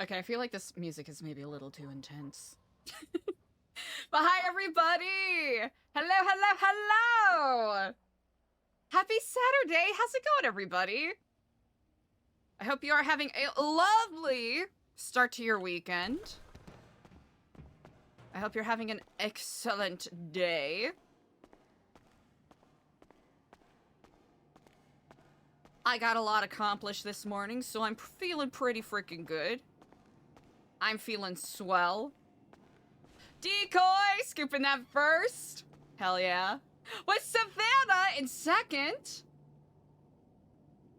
Okay, I feel like this music is maybe a little too intense. But hi, everybody! Hello, hello, hello! Happy Saturday! How's it going, everybody? I hope you are having a lovely start to your weekend. I hope you're having an excellent day. I got a lot accomplished this morning, so I'm feeling pretty freaking good. I'm feeling swell. Decoy! Scooping that first. Hell yeah. With Savannah in second.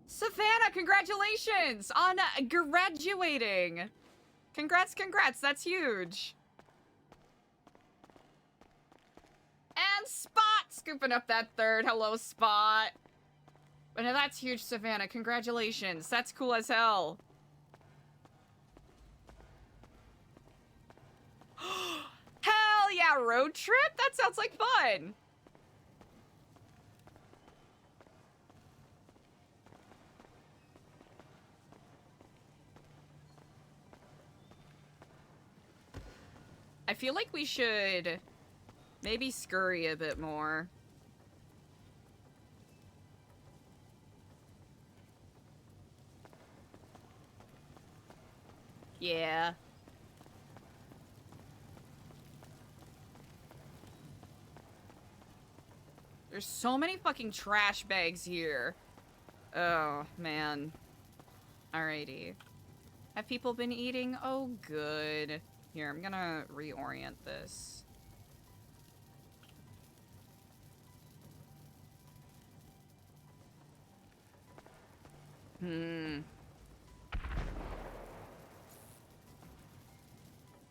Savannah, congratulations on graduating. Congrats, congrats. That's huge. And Spot scooping up that third. Hello, Spot. But now that's huge, Savannah. Congratulations. That's cool as hell. Hell yeah, road trip? That sounds like fun. I feel like we should maybe scurry a bit more. Yeah. There's so many fucking trash bags here. Oh, man. Alrighty. Have people been eating? Oh, good. Here, I'm gonna reorient this.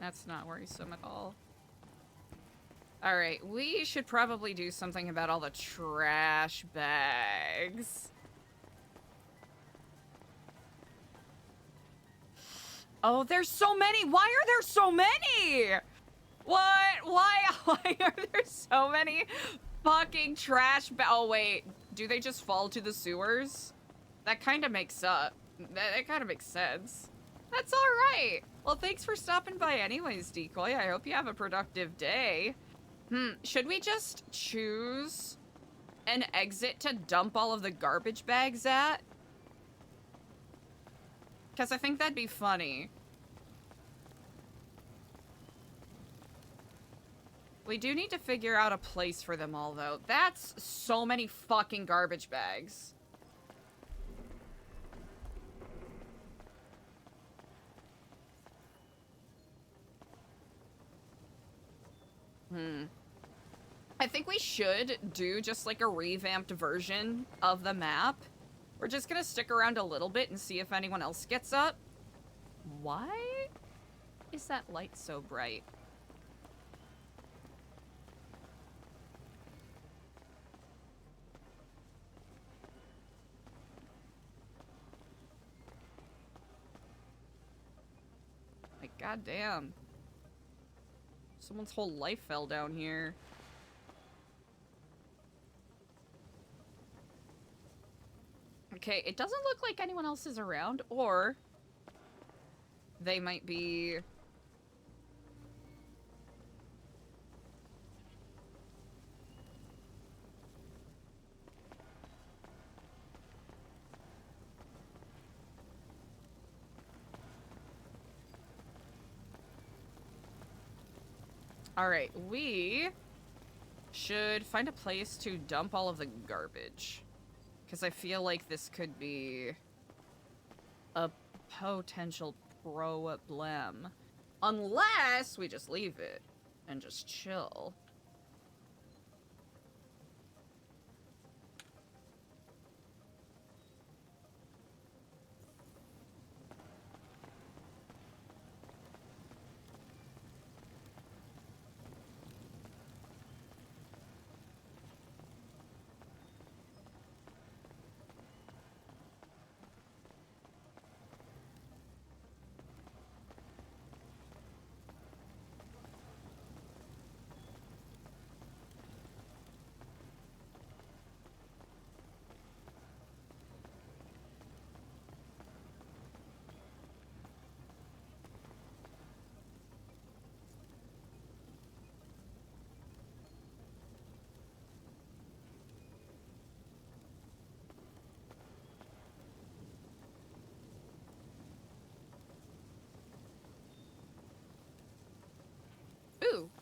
That's not worrisome at all. Alright, we should probably do something about all the trash bags. Oh, there's so many! Why are there so many? What? Why are there so many fucking trash oh, wait. Do they just fall to the sewers? That kind of makes up. That kind of makes sense. That's alright. Well, thanks for stopping by anyways, Decoy. I hope you have a productive day. Should we just choose an exit to dump all of the garbage bags at? Because I think that'd be funny. We do need to figure out a place for them all, though. That's so many fucking garbage bags. I think we should do just like a revamped version of the map. We're just gonna stick around a little bit and see if anyone else gets up. Why is that light so bright? Like, goddamn. Someone's whole life fell down here. Okay, it doesn't look like anyone else is around, or they might be... Alright, we should find a place to dump all of the garbage. Because I feel like this could be a potential problem. Unless we just leave it and just chill.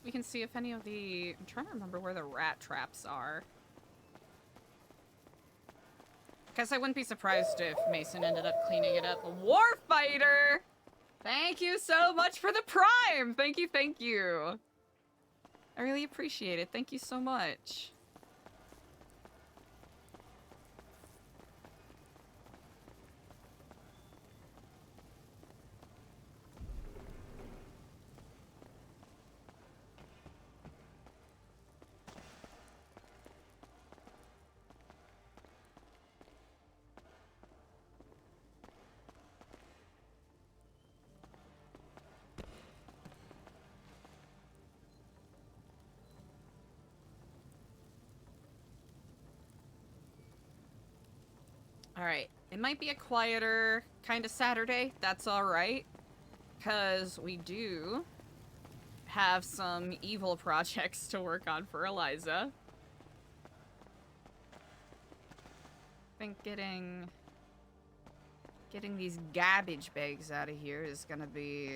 We can see if any of the... I'm trying to remember where the rat traps are. Guess I wouldn't be surprised if Mason ended up cleaning it up. Warfighter! Thank you so much for the prime! Thank you, thank you. I really appreciate it. Thank you so much. Alright, it might be a quieter kind of Saturday. That's alright. Because we do have some evil projects to work on for Eliza. I think getting these garbage bags out of here is gonna be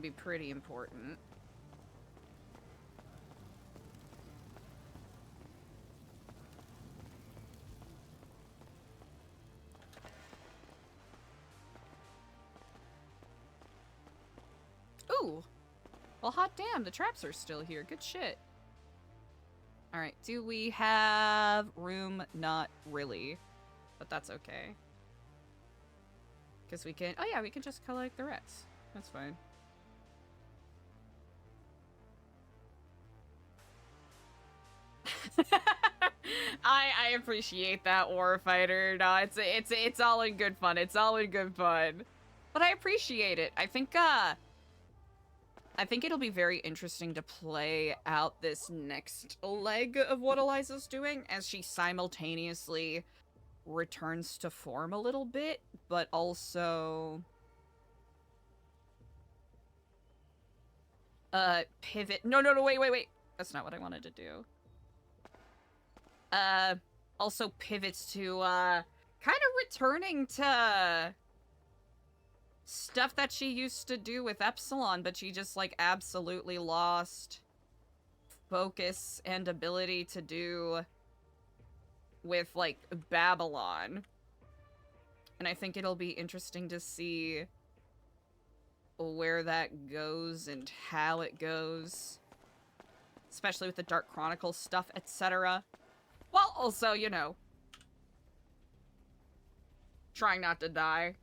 pretty important. Ooh! Well, hot damn, the traps are still here. Good shit. Alright, do we have room? Not really. But that's okay. Because we can... Oh yeah, we can just collect the rats. That's fine. I appreciate that, Warfighter. No, it's all in good fun. It's all in good fun. But I appreciate it. I think it'll be very interesting to play out this next leg of what Eliza's doing as she simultaneously returns to form a little bit, but also pivot. No, wait. That's not what I wanted to do. Also pivots to kind of returning to stuff that she used to do with Epsilon, but she just, like, absolutely lost focus and ability to do with, like, Babylon. And I think it'll be interesting to see where that goes and how it goes. Especially with the Dark Chronicles stuff, etc. Well, also, you know, trying not to die.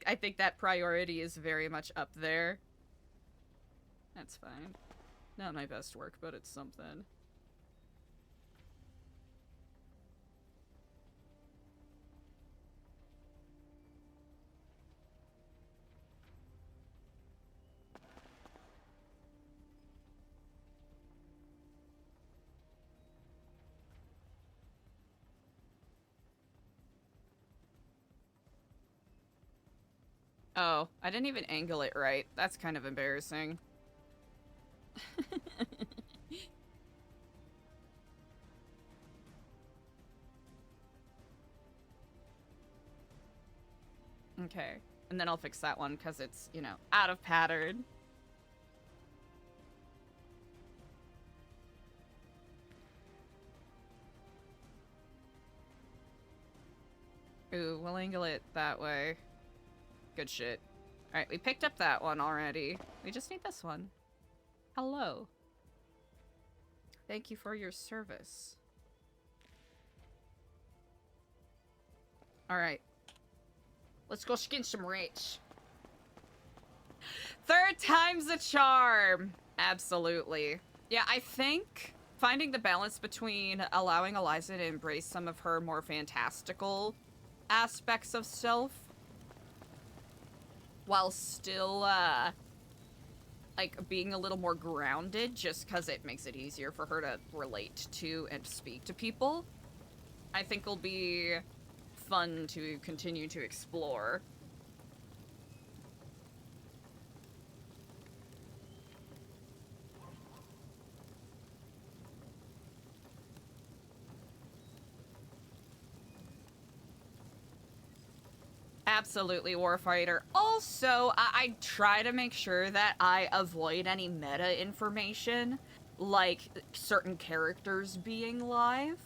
I think that priority is very much up there. That's fine. Not my best work, but it's something. Oh, I didn't even angle it right. That's kind of embarrassing. Okay. And then I'll fix that one because it's, you know, out of pattern. Ooh, we'll angle it that way. Good shit. Alright, we picked up that one already. We just need this one. Hello. Thank you for your service. Alright. Let's go skin some rats. Third time's a charm. Absolutely. Yeah, I think finding the balance between allowing Eliza to embrace some of her more fantastical aspects of self while still, like, being a little more grounded just because it makes it easier for her to relate to and speak to people, I think will be fun to continue to explore. Absolutely, Warfighter. Also, I try to make sure that I avoid any meta information, like certain characters being live.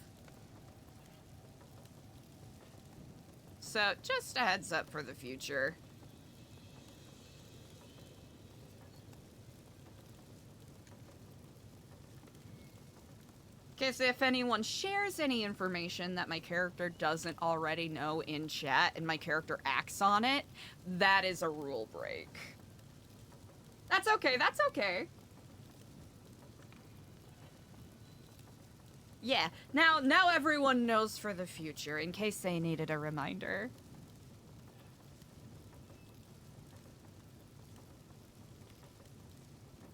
So, just a heads up for the future. Because if anyone shares any information that my character doesn't already know in chat and my character acts on it, that is a rule break. That's okay, that's okay. Yeah, now everyone knows for the future, in case they needed a reminder.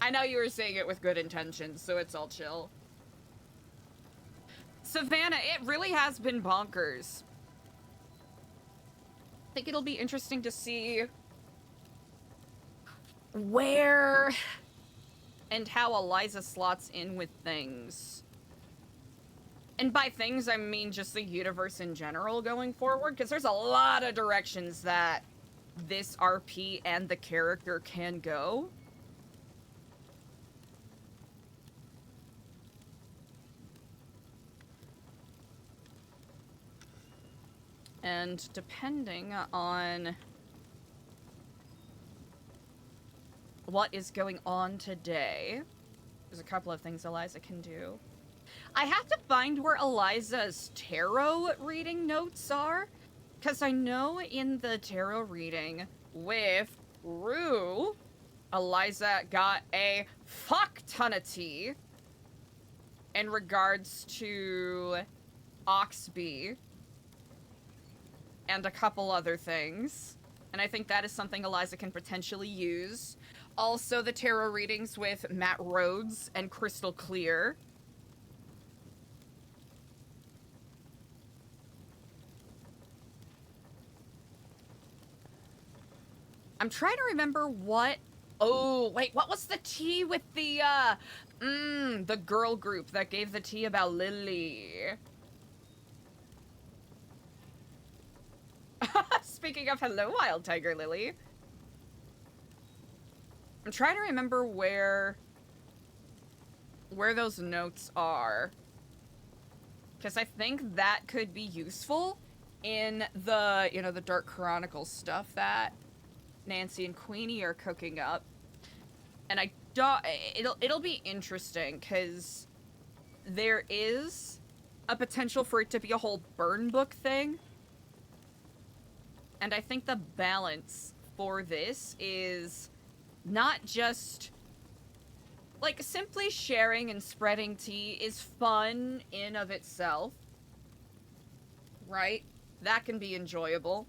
I know you were saying it with good intentions, so it's all chill. Savannah, it really has been bonkers. I think it'll be interesting to see where and how Eliza slots in with things. And by things, I mean just the universe in general going forward, because there's a lot of directions that this RP and the character can go. And depending on what is going on today, there's a couple of things Eliza can do. I have to find where Eliza's tarot reading notes are, because I know in the tarot reading with Rue, Eliza got a fuck ton of tea in regards to Oxby and a couple other things. And I think that is something Eliza can potentially use. Also, the tarot readings with Matt Rhodes and Crystal Clear. I'm trying to remember what... Oh, wait, what was the tea with the girl group that gave the tea about Lily? Speaking of, hello, Wild Tiger Lily. I'm trying to remember where those notes are. Because I think that could be useful in the, you know, the Dark Chronicles stuff that Nancy and Queenie are cooking up. And I don't... It'll be interesting, because there is a potential for it to be a whole burn book thing. And I think the balance for this is not just... Like, simply sharing and spreading tea is fun in of itself. Right? That can be enjoyable.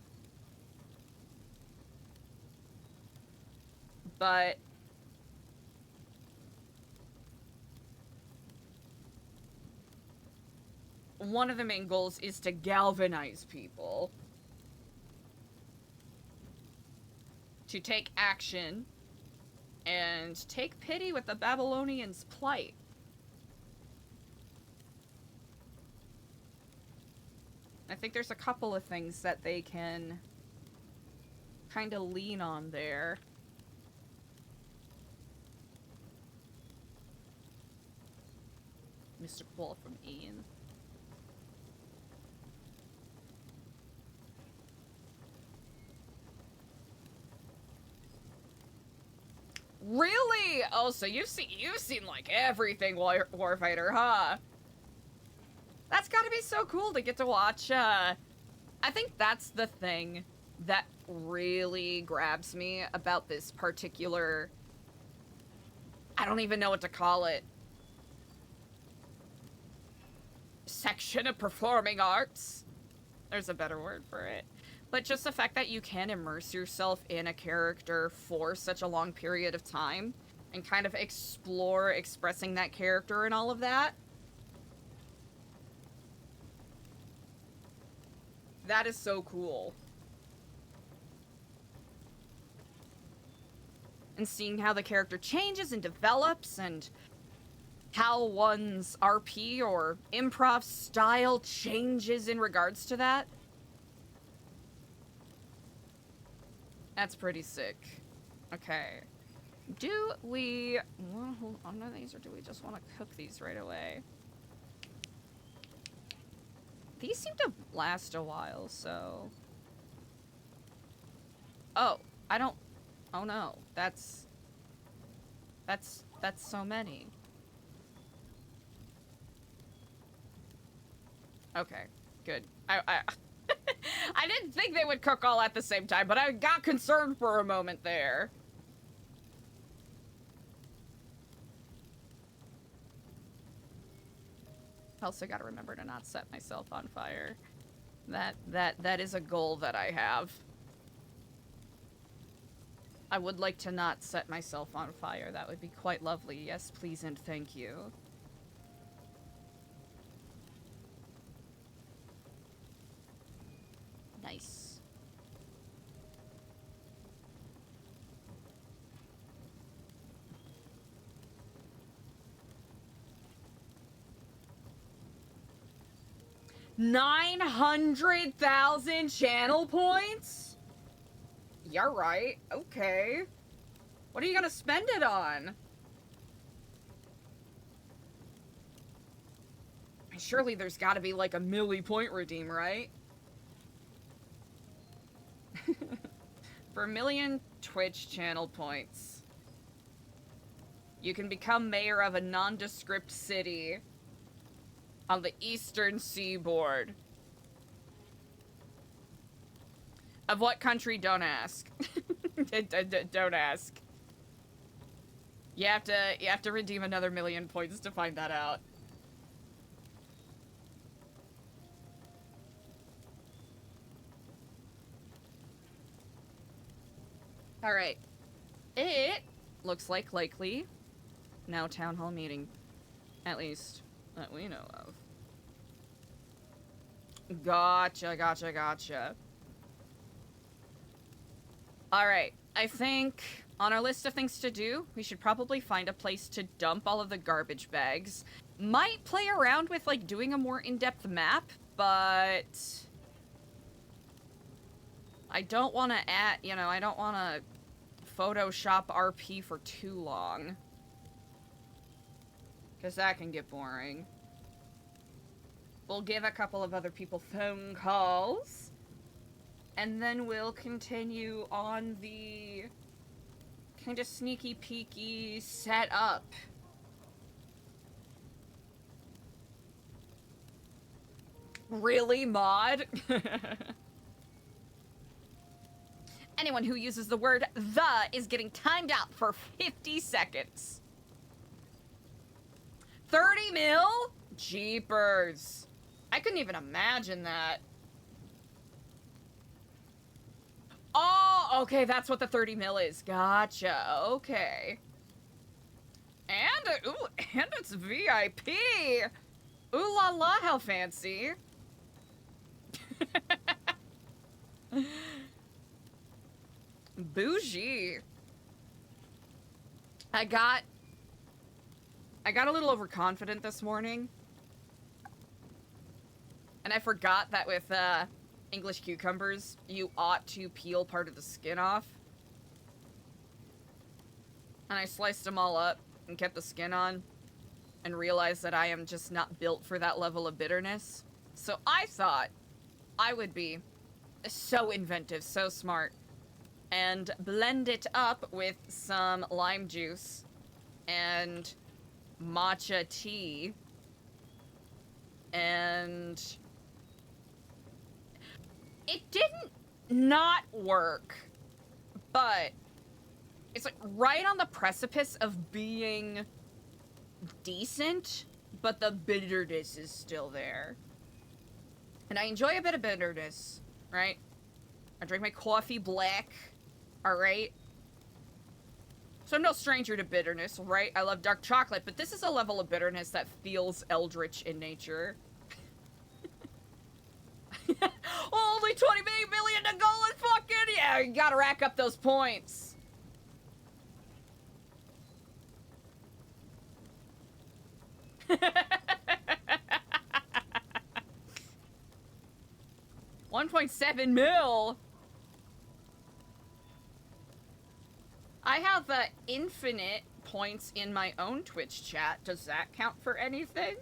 But... one of the main goals is to galvanize people. To take action and take pity with the Babylonians' plight. I think there's a couple of things that they can kind of lean on there. Mr. Paul from Ian. Really? Oh, so you've seen like everything, Warfighter, huh? That's gotta be so cool to get to watch. I think that's the thing that really grabs me about this particular... I don't even know what to call it. Section of performing arts. There's a better word for it. But just the fact that you can immerse yourself in a character for such a long period of time and kind of explore expressing that character and all of that. That is so cool. And seeing how the character changes and develops and how one's RP or improv style changes in regards to that. That's pretty sick. Okay. Do we want to hold on to these, or do we just want to cook these right away? These seem to last a while, so... Oh, I don't... Oh no, that's so many. Okay, good. I I didn't think they would cook all at the same time, but I got concerned for a moment there. Also gotta remember to not set myself on fire. That is a goal that I have. I would like to not set myself on fire. That would be quite lovely. Yes, please and thank you. Nice. $900,000 channel points? You're right. Okay. What are you gonna spend it on? Surely there's gotta be like a milli-point redeem, right? For 1,000,000 Twitch channel points, you can become mayor of a nondescript city on the eastern seaboard. Of what country? Don't ask. Don't ask. You have to redeem another 1,000,000 points to find that out. All right. It looks like likely now town hall meeting, at least that we know of. Gotcha, gotcha, gotcha. All right. I think on our list of things to do, we should probably find a place to dump all of the garbage bags. Might play around with like doing a more in-depth map, but I don't want to add, you know, I don't want to Photoshop RP for too long, because that can get boring. We'll give a couple of other people phone calls, and then we'll continue on the kind of sneaky peeky setup. Really, mod? Anyone who uses the word "the" is getting timed out for 50 seconds. 30 mil? Jeepers. I couldn't even imagine that. Oh, okay, that's what the 30 mil is. Gotcha, okay. And, ooh, and it's VIP. Ooh la la, how fancy. Bougie. I got a little overconfident this morning. And I forgot that with English cucumbers, you ought to peel part of the skin off. And I sliced them all up and kept the skin on and realized that I am just not built for that level of bitterness. So I thought I would be so inventive, so smart, and blend it up with some lime juice and matcha tea, and it didn't not work, but it's like right on the precipice of being decent, but the bitterness is still there. And I enjoy a bit of bitterness, right? I drink my coffee black, alright? So I'm no stranger to bitterness, right? I love dark chocolate, but this is a level of bitterness that feels eldritch in nature. Only 20 million to go, let's fucking, yeah, you gotta rack up those points. $1.7 mil. I have infinite points in my own Twitch chat. Does that count for anything?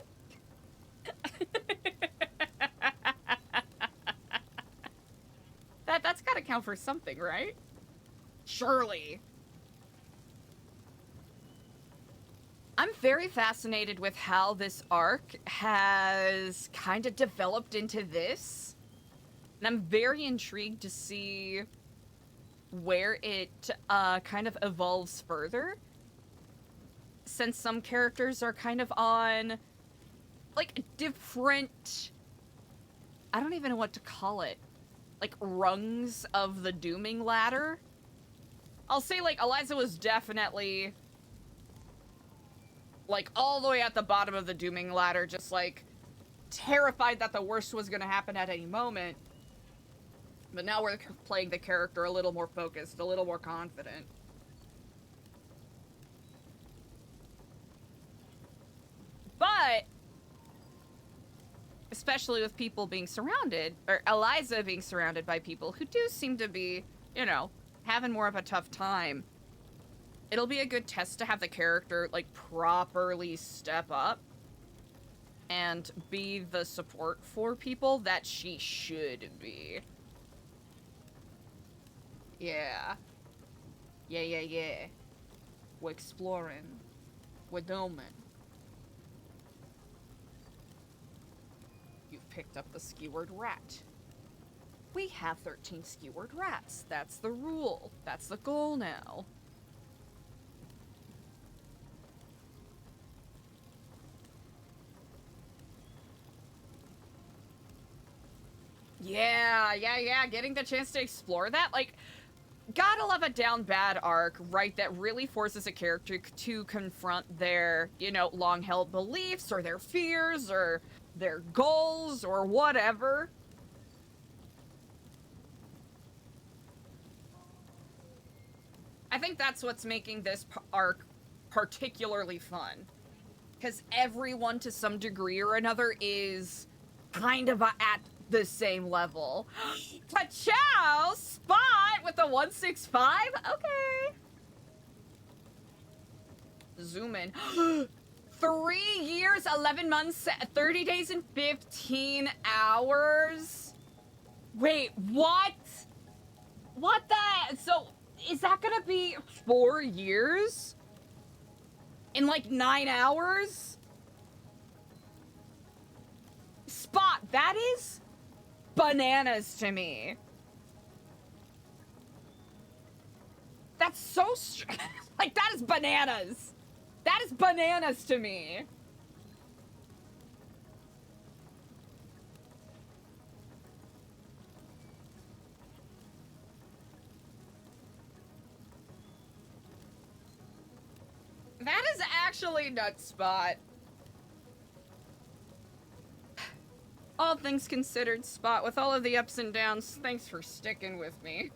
That's gotta count for something, right? Surely. I'm very fascinated with how this arc has kind of developed into this. And I'm very intrigued to see where it kind of evolves further. Since some characters are kind of on, like, different... I don't even know what to call it. Like, rungs of the dooming ladder. I'll say, like, Eliza was definitely... like, all the way at the bottom of the dooming ladder, just, like, terrified that the worst was gonna happen at any moment. But now we're playing the character a little more focused, a little more confident. But, especially with people being surrounded, or Eliza being surrounded by people who do seem to be, you know, having more of a tough time, it'll be a good test to have the character, like, properly step up and be the support for people that she should be. Yeah. Yeah. We're exploring. We're doming. You've picked up the skewered rat. We have 13 skewered rats. That's the rule. That's the goal now. Yeah. Getting the chance to explore that, like, gotta love a down bad arc, right, that really forces a character to confront their, you know, long-held beliefs, or their fears, or their goals, or whatever. I think that's what's making this arc particularly fun. Because everyone, to some degree or another, is kind of at the same level. Ka-chow! Spot with the 165? Okay. Zoom in. 3 years, 11 months, 30 days, and 15 hours? Wait, what? What the? So, is that gonna be 4 years? In like 9 hours? Spot, that is bananas to me. That's so like, that is bananas. That is bananas to me. That is actually nuts, Spot. All things considered, Spot, with all of the ups and downs, thanks for sticking with me.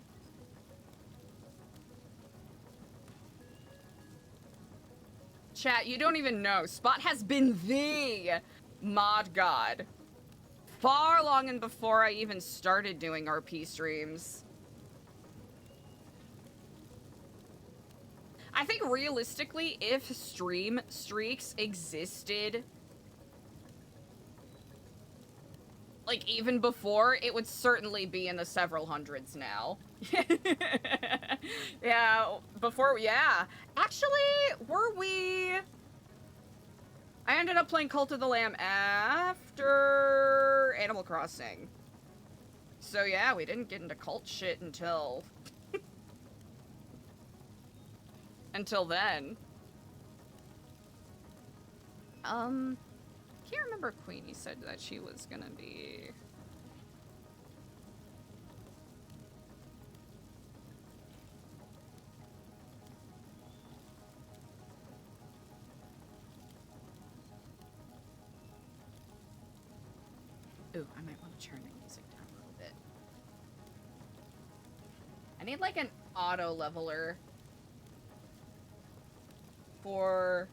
Chat, you don't even know. Spot has been the mod god far long and before I even started doing RP streams. I think realistically, if stream streaks existed, like, even before, it would certainly be in the several hundreds now. Yeah, before, yeah. Actually, were we... I ended up playing Cult of the Lamb after Animal Crossing. So yeah, we didn't get into cult shit until... until then. Can't remember if Queenie said that she was gonna be... Ooh, I might want to turn the music down a little bit. I need like an auto leveler for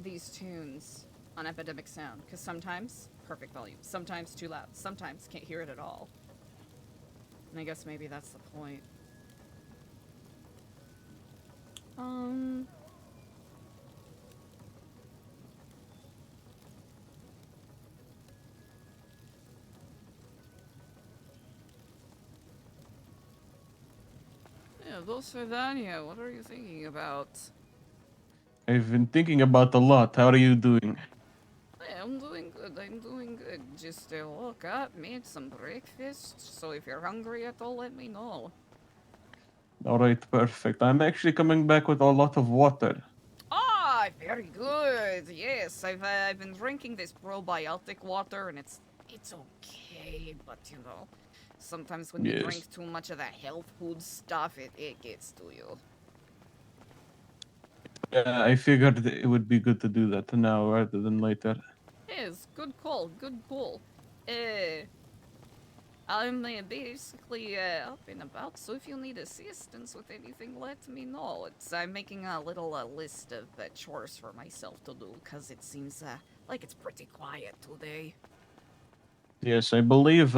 these tunes on Epidemic Sound, because sometimes perfect volume, sometimes too loud, sometimes can't hear it at all. And I guess maybe that's the point. Um. Yeah, Dulcedania, what are you thinking about? I've been thinking about a lot. How are you doing? Hey, I'm doing good, I'm doing good. Just woke up, made some breakfast, so if you're hungry at all, let me know. All right, perfect. I'm actually coming back with a lot of water. Ah, very good. Yes, I've been drinking this probiotic water, and it's okay, but you know, sometimes when you Yes. drink too much of that health food stuff, it gets to you. Yeah, I figured it would be good to do that now rather than later. Yes, good call, good call. Uh, I'm basically up and about, so if you need assistance with anything, let me know. I'm making a little list of chores for myself to do, because it seems like it's pretty quiet today. Yes, I believe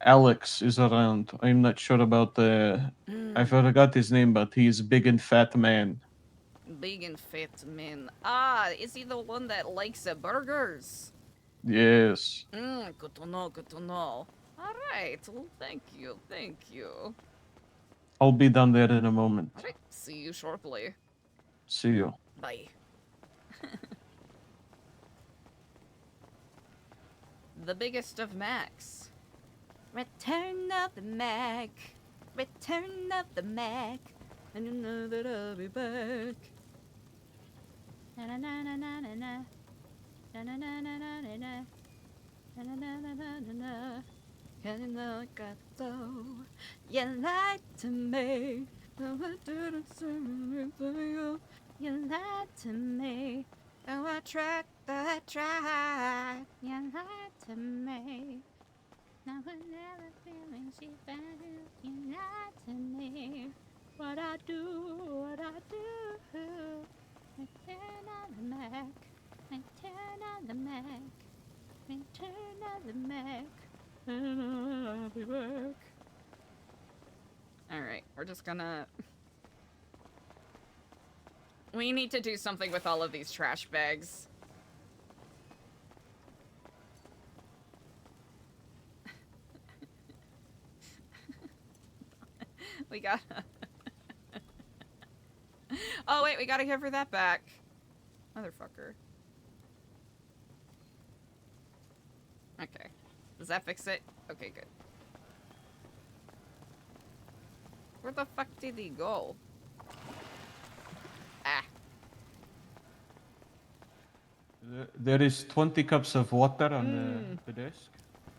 Alex is around. I'm not sure about the I Mm, forgot his name, but he's big and fat man. big and fat man. Ah, is he the one that likes burgers? Yes. Good to know, good to know. Alright, well, thank you, thank you. I'll be down there in a moment. Alright, see you shortly. See you. Bye. The biggest of Macs. Return of the Mac. Return of the Mac. And you know that I'll be back. Na na na na na na na. Na na na na na na na. Na na na na na na na. And you know I got though. You lied to me. No, I didn't say anything to you. You lied to me. Oh, I tried, I tried. You lied to me. Now I never feeling she found you. You lied to me. What I do, what I do. I turn on the Mac. I turn on the Mac. I turn on the Mac. And I'll be back. Alright, we're just gonna... We need to do something with all of these trash bags. We gotta... Oh wait, we gotta give her that back. Motherfucker. Okay. Does that fix it? Okay, good. Where the fuck did he go? Ah. There is 20 cups of water on the desk.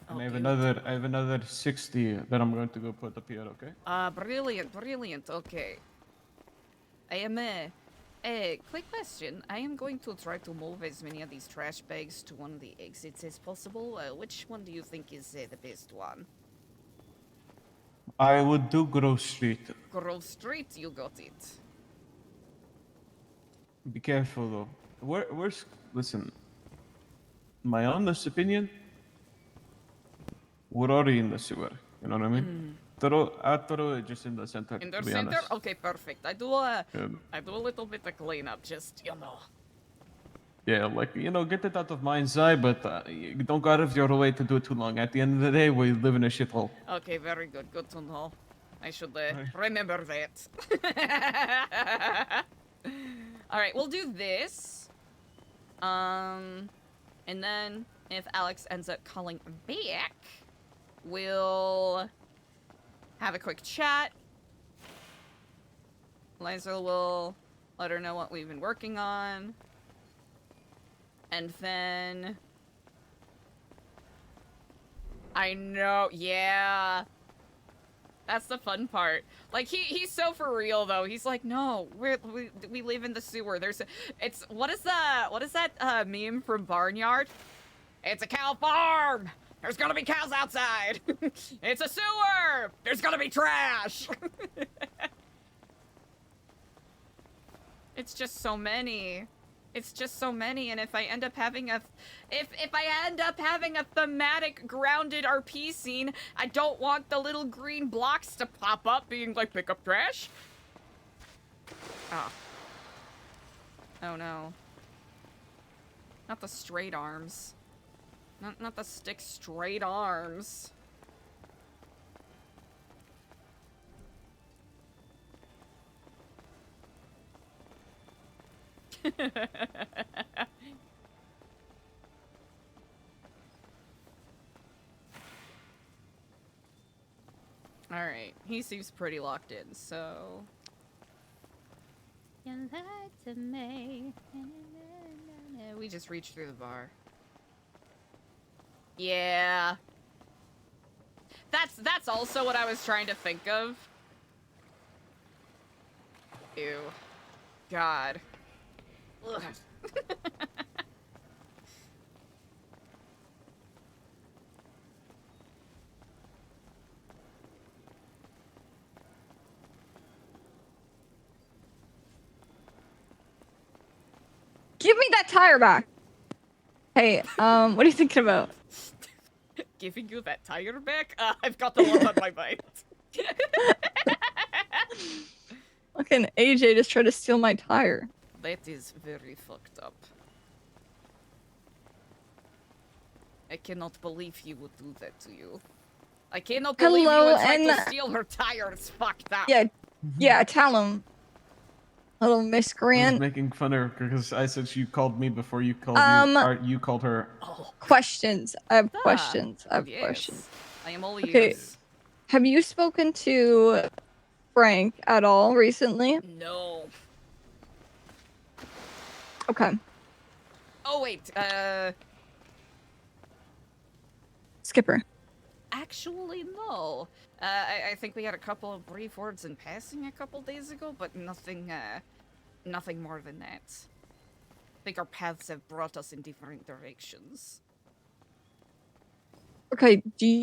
And Oh, I have another 60 that I'm going to go put up here, okay? Brilliant, brilliant. Okay. I am, quick question. I am going to try to move as many of these trash bags to one of the exits as possible. Which one do you think is the best one? I would do Grove Street. Grove Street, you got it. Be careful though. Where's listen, my honest opinion, we're already in the sewer. You know what I mean? I'd throw it just in the center, In to the be center? honest. Okay, perfect. I do a little bit of cleanup, just, you know. Yeah, like, get it out of mind's eye, but you don't go out of your way to do it too long. At the end of the day, we live in a shithole. Okay, very good. Good to know. I should Right. remember that. Alright, we'll do this. And then if Alex ends up calling back, we'll have a quick chat. Eliza will let her know what we've been working on. And then... I know, yeah. That's the fun part. Like, he's so for real, though. He's like, no, we live in the sewer. What is that meme from Barnyard? It's a cow farm! There's gonna be cows outside! It's a sewer! There's gonna be trash! It's just so many. It's just so many, and if I end up having a thematic grounded RP scene, I don't want the little green blocks to pop up being like, pick up trash. Oh. Oh no. Not the straight arms. Not the stick straight arms. Alright, he seems pretty locked in, so... You lied to me. We just reached through the bar. Yeah. That's also what I was trying to think of. Ew. God. Ugh. Give me that tire back. Hey, what are you thinking about? Giving you that tire back? I've got the one on my mind. Fucking AJ just tried to steal my tire. That is very fucked up. I cannot believe he would do that to you. I cannot believe you would try to steal her tires. Fucked up. Yeah, tell him. Little I was miscreant. making fun of her because I said she called me before you called you called her. Oh. Questions. I have questions. I have Yes. questions. I am all Okay. ears. Have you spoken to Frank at all recently? No. Okay. Oh wait, Skipper. actually no. I think we had a couple of brief words in passing a couple days ago, but nothing more than that. I think our paths have brought us in different directions. Okay, can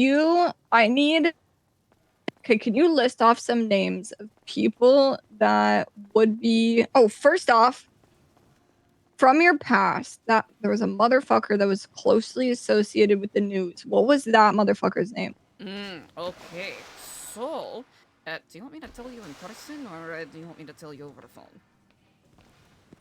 you list off some names of people that would be... Oh, first off, from your past, that there was a motherfucker that was closely associated with the news. What was that motherfucker's name? Okay. So, do you want me to tell you in person, or do you want me to tell you over the phone?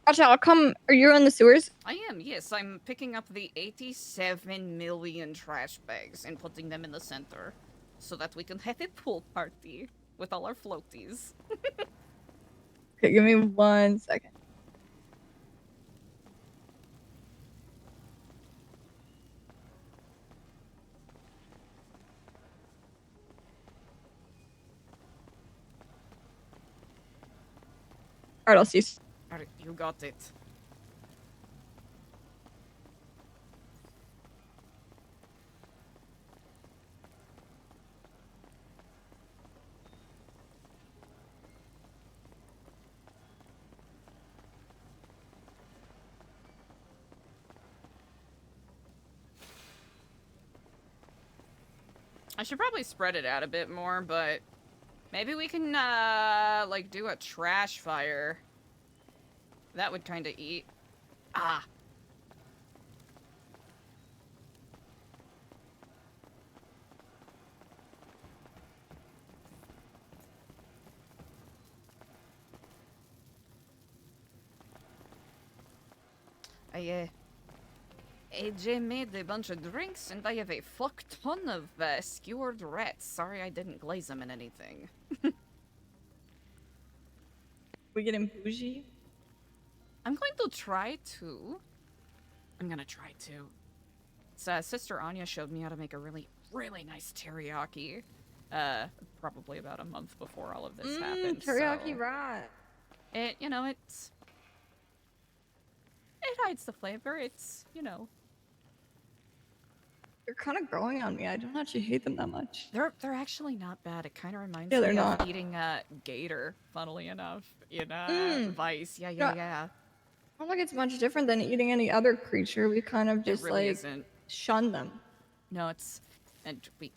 Gotcha, I'll come. Are you in the sewers? I am, yes. I'm picking up the 87 million trash bags and putting them in the center so that we can have a pool party with all our floaties. Okay, give me 1 second. Alright, I'll see you. Alright, you got it. I should probably spread it out a bit more, but maybe we can, like, do a trash fire. That would kind of eat. Ah. AJ made a bunch of drinks, and I have a fuck ton of skewered rats. Sorry I didn't glaze them in anything. We getting bougie? I'm going to try to. I'm gonna try to. Sister Anya showed me how to make a really, really nice teriyaki. Probably about a month before all of this happened. Teriyaki so rat. it hides the flavor. It's, They're kind of growing on me. I don't actually hate them that much. They're actually not bad. It kind of reminds Yeah, me they're of not. eating Gator, funnily enough, in Vice. Yeah. I don't think it's much different than eating any other creature. We kind of just It really like isn't. shun them. No, and we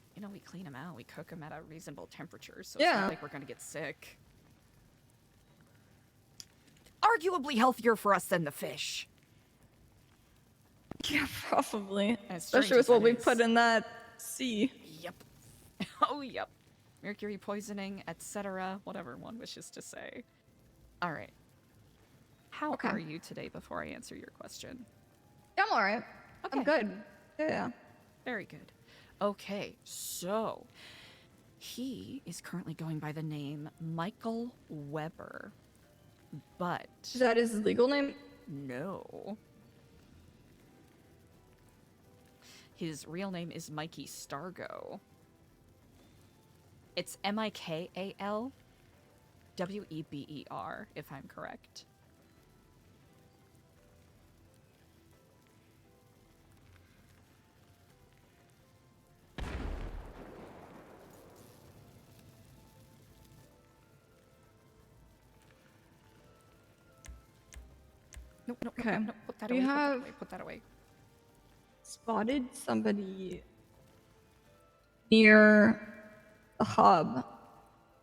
clean them out. We cook them at a reasonable temperature, so it's Yeah. not like we're gonna get sick. Arguably healthier for us than the fish. Yeah, probably. As Especially strange with as what that we is. put in that sea. Yep. Oh, yep. Mercury poisoning, etc. Whatever one wishes to say. All right. How Okay. are you today before I answer your question? Yeah, I'm alright. Okay. I'm good. Yeah. Very good. Okay, so he is currently going by the name Michael Weber, but Is that his legal name? no. His real name is Mikey Stargo. It's Mikalweber, if I'm correct. Nope, nope, Okay. nope, nope. Put that We away, have put that away. spotted somebody near the hub.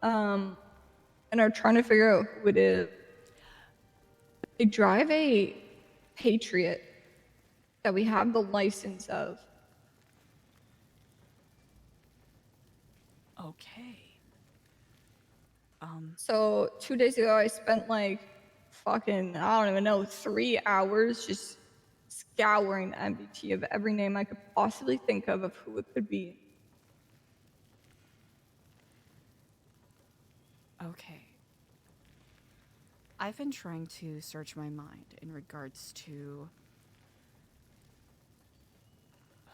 And are trying to figure out who it is. They drive a Patriot that we have the license of. Okay. So 2 days ago, I spent like fucking, I don't even know, 3 hours just scouring the MBT of every name I could possibly think of who it could be. Okay. I've been trying to search my mind in regards to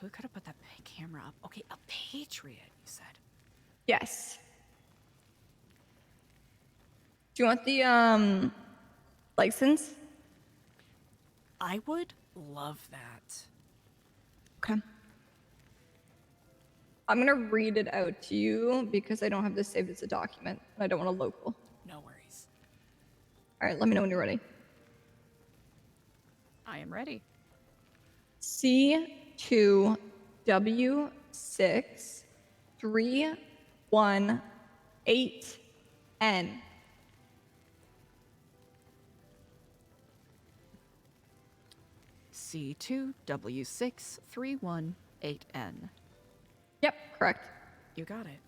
who could have put that camera up. Okay, a Patriot, you said. Yes. Do you want the license? I would love that. Okay. I'm gonna read it out to you because I don't have this saved as a document and I don't want a local. No worries. All right, let me know when you're ready. I am ready. C2W631 8N. C2W6318N. Yep, correct. You got it.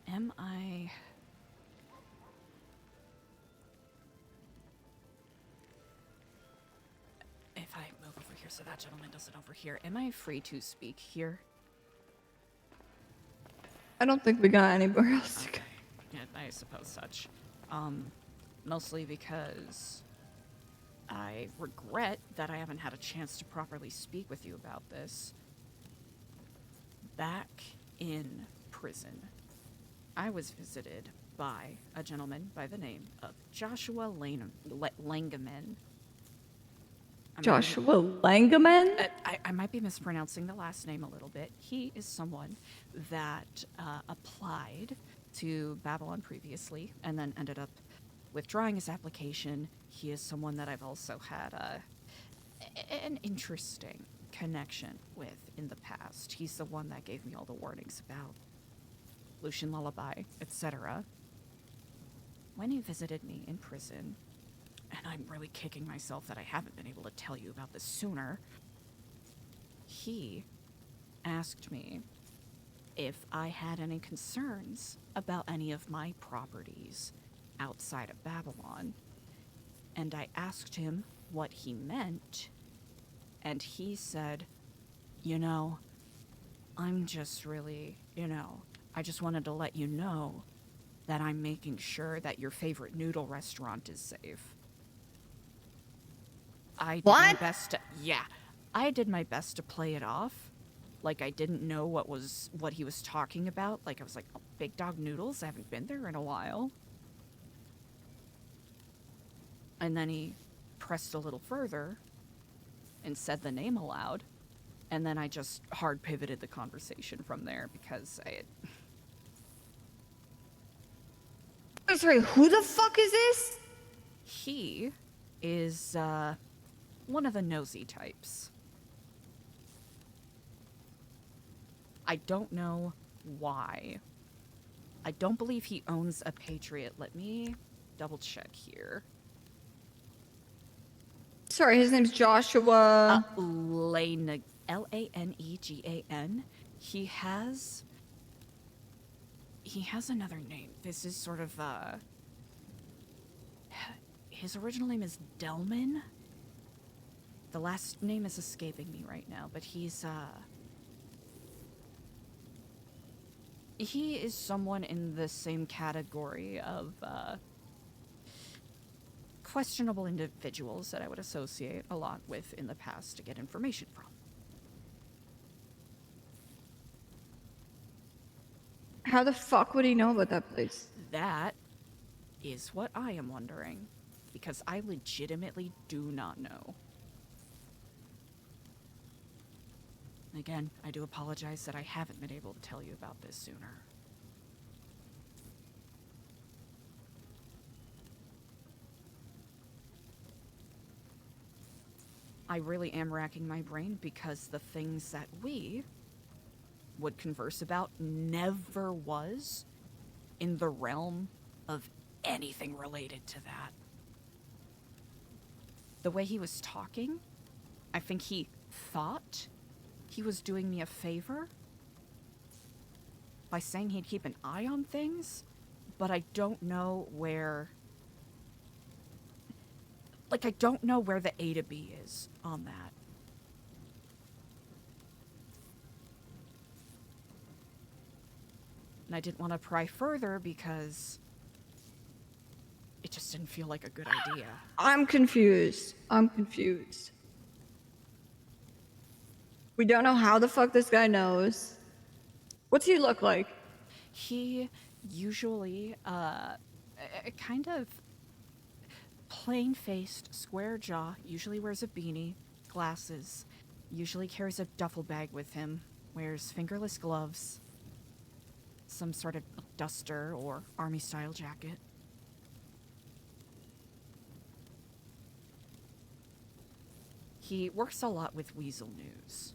Am I... If I move over here so that gentleman doesn't overhear, am I free to speak here? I don't think we got anywhere else to go. Okay. Yeah, I suppose such. Mostly because I regret that I haven't had a chance to properly speak with you about this. Back in prison, I was visited by a gentleman by the name of Joshua Langeman. Joshua Langeman? I might be mispronouncing the last name a little bit. He is someone that applied to Babylon previously and then ended up withdrawing his application. He is someone that I've also had an interesting connection with in the past. He's the one that gave me all the warnings about Lucian Lullaby, etc. When he visited me in prison, and I'm really kicking myself that I haven't been able to tell you about this sooner, he asked me if I had any concerns about any of my properties outside of Babylon. And I asked him what he meant, and he said, you know, I'm just really, I just wanted to let you know that I'm making sure that your favorite noodle restaurant is safe. I did my best to, I did my best to play it off like I didn't know what he was talking about. Like I was like, oh, Big Dog Noodles? I haven't been there in a while. And then he pressed a little further and said the name aloud. And then I just hard pivoted the conversation from there because Sorry, who the fuck is this? He is, one of the nosy types. I don't know why. I don't believe he owns a Patriot. Let me double check here. Sorry, his name's Joshua. Lanegan. Lanegan. He has another name. This is sort of, his original name is Delman. The last name is escaping me right now, but he is someone in the same category of, questionable individuals that I would associate a lot with in the past to get information from. How the fuck would he know about that place? That is what I am wondering, because I legitimately do not know. Again, I do apologize that I haven't been able to tell you about this sooner. I really am racking my brain because the things that we would converse about never was in the realm of anything related to that. The way he was talking, I think he thought he was doing me a favor by saying he'd keep an eye on things, but I don't know where... Like, I don't know where the A to B is on that. And I didn't want to pry further because it just didn't feel like a good idea. I'm confused. We don't know how the fuck this guy knows. What's he look like? He usually, kind of plain-faced, square jaw, usually wears a beanie, glasses, usually carries a duffel bag with him, wears fingerless gloves, some sort of duster or army-style jacket. He works a lot with Weasel News.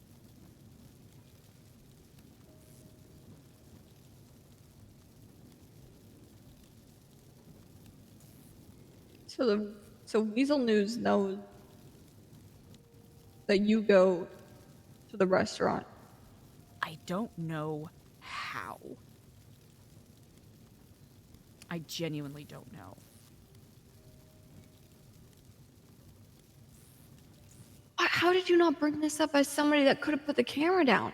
So Weasel News knows that you go to the restaurant. I don't know how. I genuinely don't know. How did you not bring this up as somebody that could have put the camera down?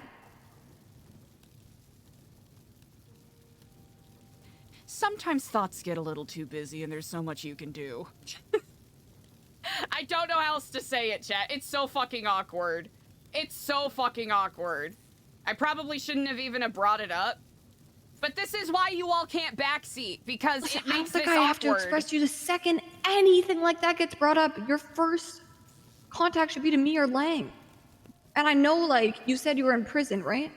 Sometimes thoughts get a little too busy and there's so much you can do. I don't know how else to say it, chat. It's so fucking awkward. It's so fucking awkward. I probably shouldn't have even brought it up. But this is why you all can't backseat, because it makes this awkward. I have to express to you the second anything like that gets brought up, your first contact should be to me or Lang. And I know, like, you said you were in prison, right?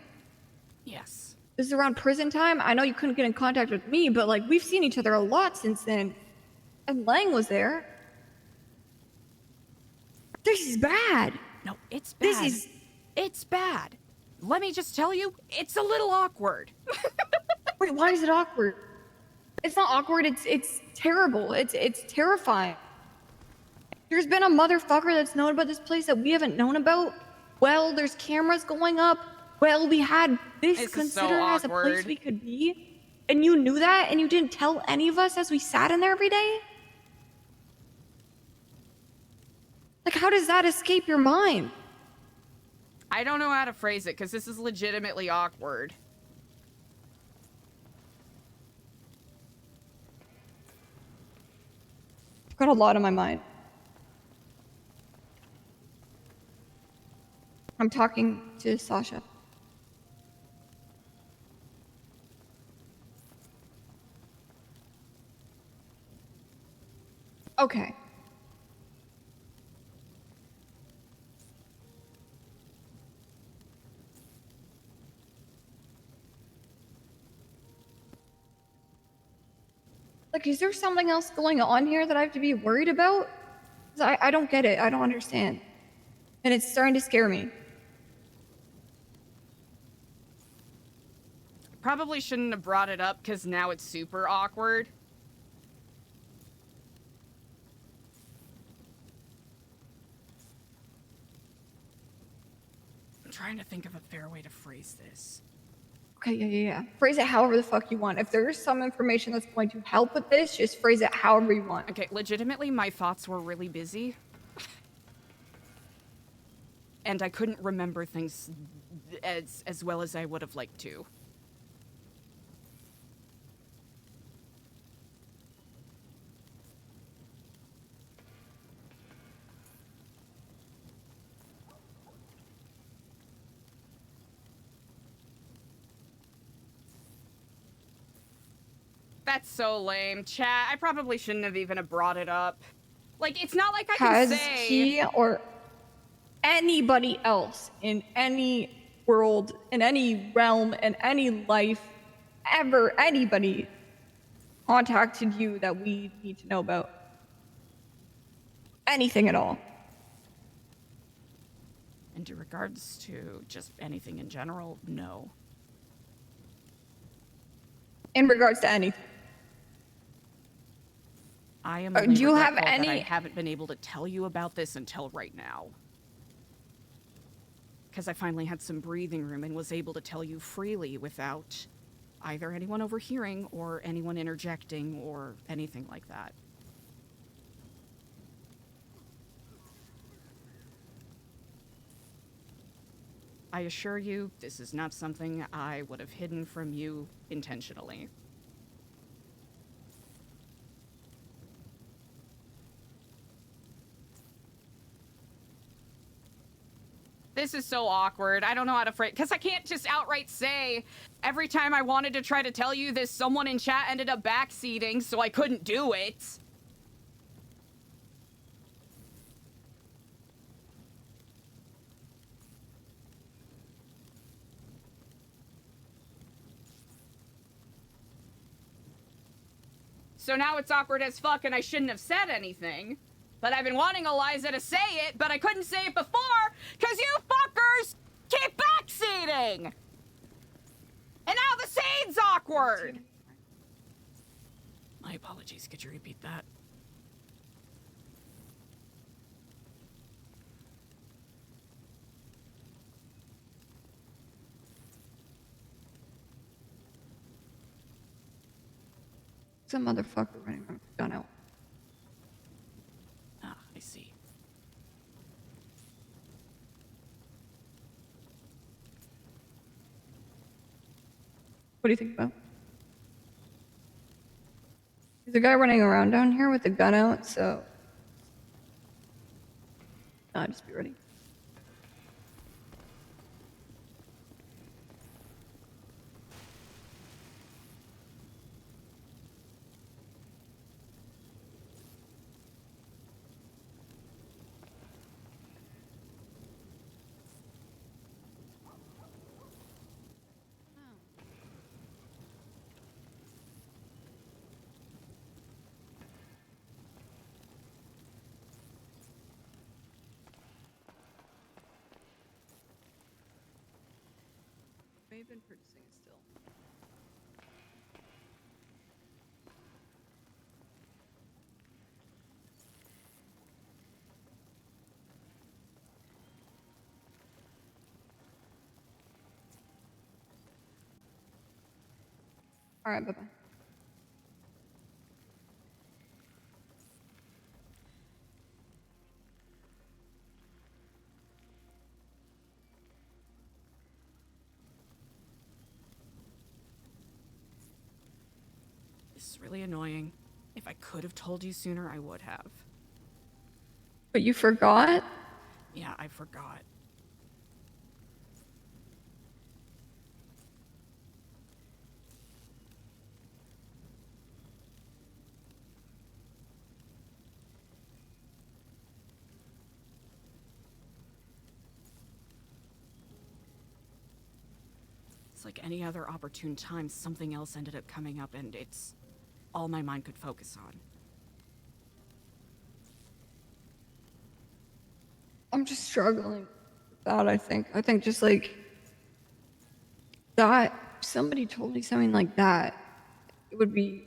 Yes. This is around prison time. I know you couldn't get in contact with me, but, like, we've seen each other a lot since then. And Lang was there. This is bad. No, it's bad. It's bad. Let me just tell you, it's a little awkward. Wait, why is it awkward? It's not awkward, it's terrible. It's terrifying. There's been a motherfucker that's known about this place that we haven't known about. Well, there's cameras going up. Well, we had this considered as a place we could be. And you knew that and you didn't tell any of us as we sat in there every day? Like, how does that escape your mind? I don't know how to phrase it, because this is legitimately awkward. I've got a lot on my mind. I'm talking to Sasha. Okay. Like, is there something else going on here that I have to be worried about? 'Cause I don't get it. I don't understand. And it's starting to scare me. Probably shouldn't have brought it up because now it's super awkward. I'm trying to think of a fair way to phrase this. Okay, yeah. Phrase it however the fuck you want. If there's some information that's going to help with this, just phrase it however you want. Okay, legitimately, my thoughts were really busy. And I couldn't remember things as well as I would have liked to. That's so lame. Chat, I probably shouldn't have even have brought it up. Like, it's not like I can say... Has he or anybody else in any world, in any realm, in any life, ever, anybody contacted you that we need to know about? Anything at all? And in regards to just anything in general, no. In regards to anything? I am Do you have regretful that I any- haven't been able to tell you about this until right now. Because I finally had some breathing room and was able to tell you freely without either anyone overhearing or anyone interjecting or anything like that. I assure you, this is not something I would have hidden from you intentionally. This is so awkward. I don't know how to phrase, because I can't just outright say every time I wanted to try to tell you this, someone in chat ended up backseating, so I couldn't do it. So now it's awkward as fuck and I shouldn't have said anything. But I've been wanting Eliza to say it, but I couldn't say it before because you fuckers keep backseating! And now the scene's awkward! My apologies, could you repeat that? Some motherfucker running around with a gun out. Ah, I see. What do you think about? There's a guy running around down here with a gun out, so... just be ready. May have been purchasing it still. Alright, bye-bye. This is really annoying. If I could have told you sooner, I would have. But you forgot? Yeah, I forgot. It's like any other opportune time, something else ended up coming up and it's all my mind could focus on. I'm just struggling with that, I think. I think just like... that if somebody told me something like that, it would be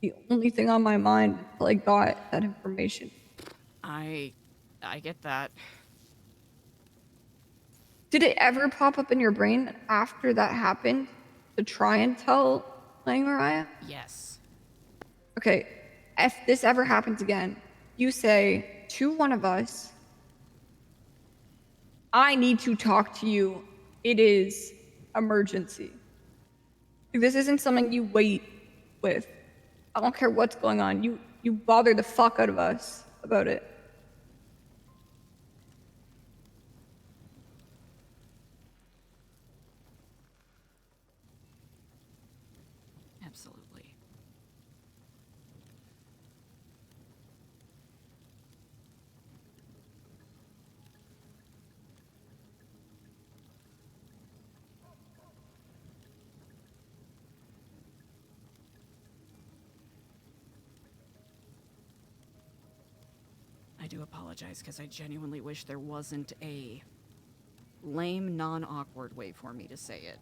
the only thing on my mind until I got that information. I get that. Did it ever pop up in your brain after that happened to try and tell Lang Mariah? Yes. Okay, if this ever happens again, you say to one of us, I need to talk to you. It is emergency. This isn't something you wait with. I don't care what's going on. You bother the fuck out of us about it. Absolutely. I do apologize because I genuinely wish there wasn't a lame, non-awkward way for me to say it.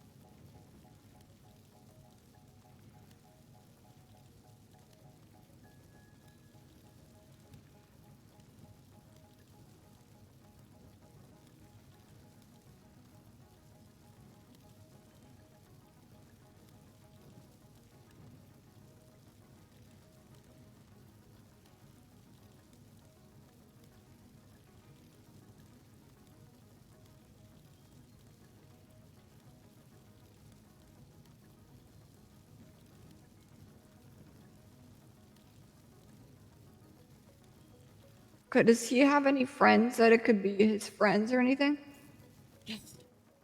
Okay, does he have any friends that it could be his friends or anything?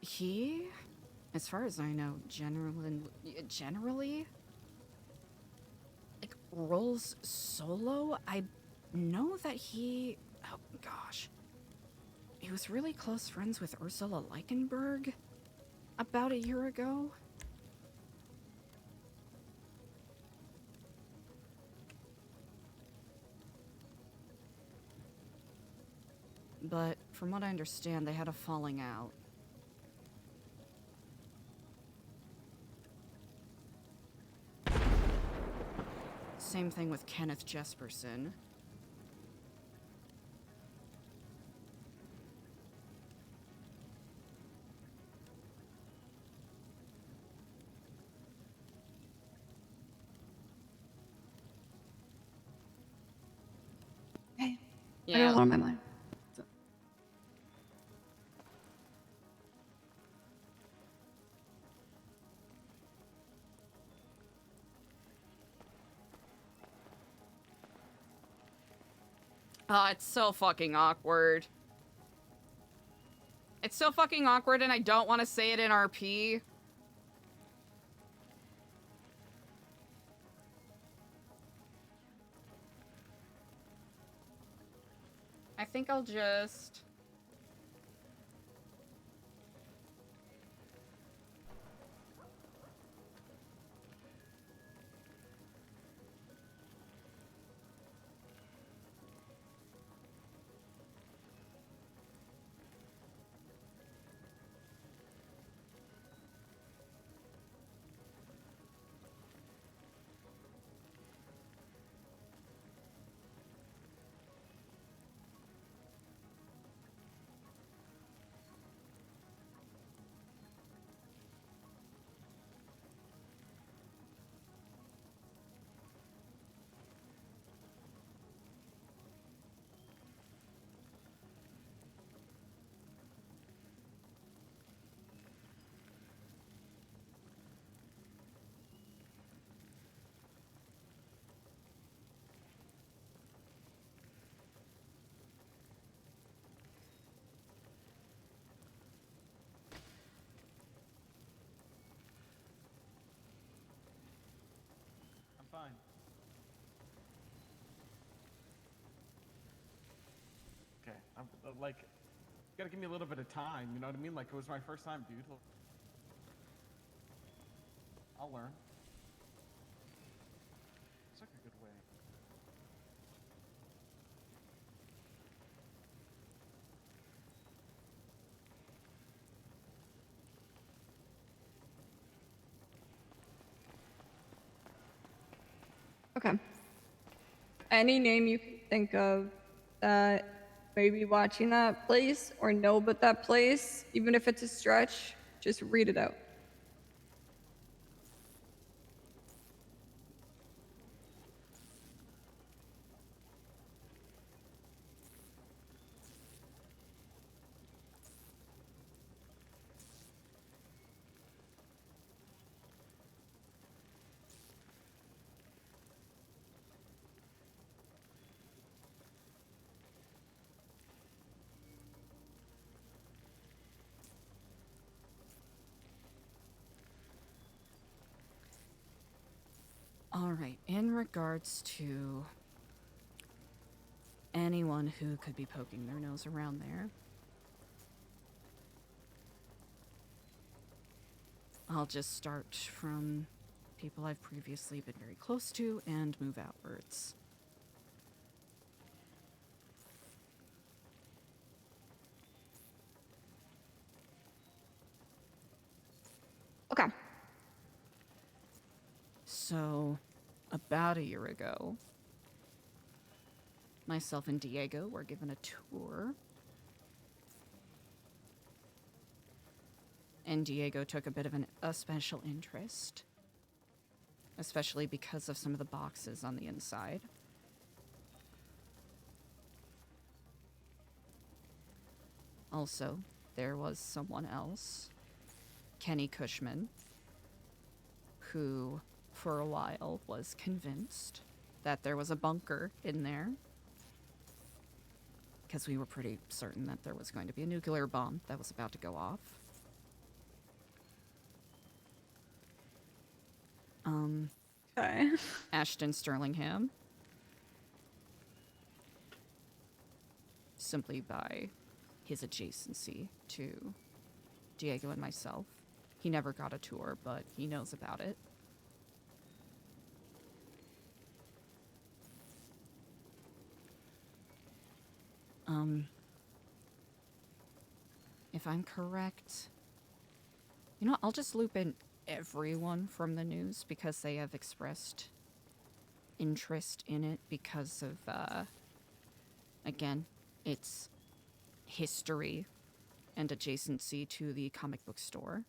He, as far as I know, generally, like, rolls solo. I know that he, oh gosh, he was really close friends with Ursula Leichenberg about a year ago. But from what I understand, they had a falling out. Same thing with Kenneth Jesperson. Hey, I got a Yeah. lot on my mind. Oh, it's so fucking awkward. It's so fucking awkward and I don't want to say it in RP. I think I'll just... I'm fine. Okay, I'm like, you gotta give me a little bit of time. You know what I mean? Like, it was my first time, dude. I'll learn. It's like a good way. Okay. Any name you can think of that may be watching that place or know about that place, even if it's a stretch, just read it out. All right, in regards to anyone who could be poking their nose around there, I'll just start from people I've previously been very close to and move outwards. Okay. So, about a year ago, myself and Diego were given a tour. And Diego took a bit of a special interest, especially because of some of the boxes on the inside. Also, there was someone else, Kenny Cushman, who, for a while, was convinced that there was a bunker in there. Because we were pretty certain that there was going to be a nuclear bomb that was about to go off. Okay. Ashton Sterlingham. Simply by his adjacency to Diego and myself. He never got a tour, but he knows about it. If I'm correct, you know, I'll just loop in everyone from the news because they have expressed interest in it because of, again, its history and adjacency to the comic book store.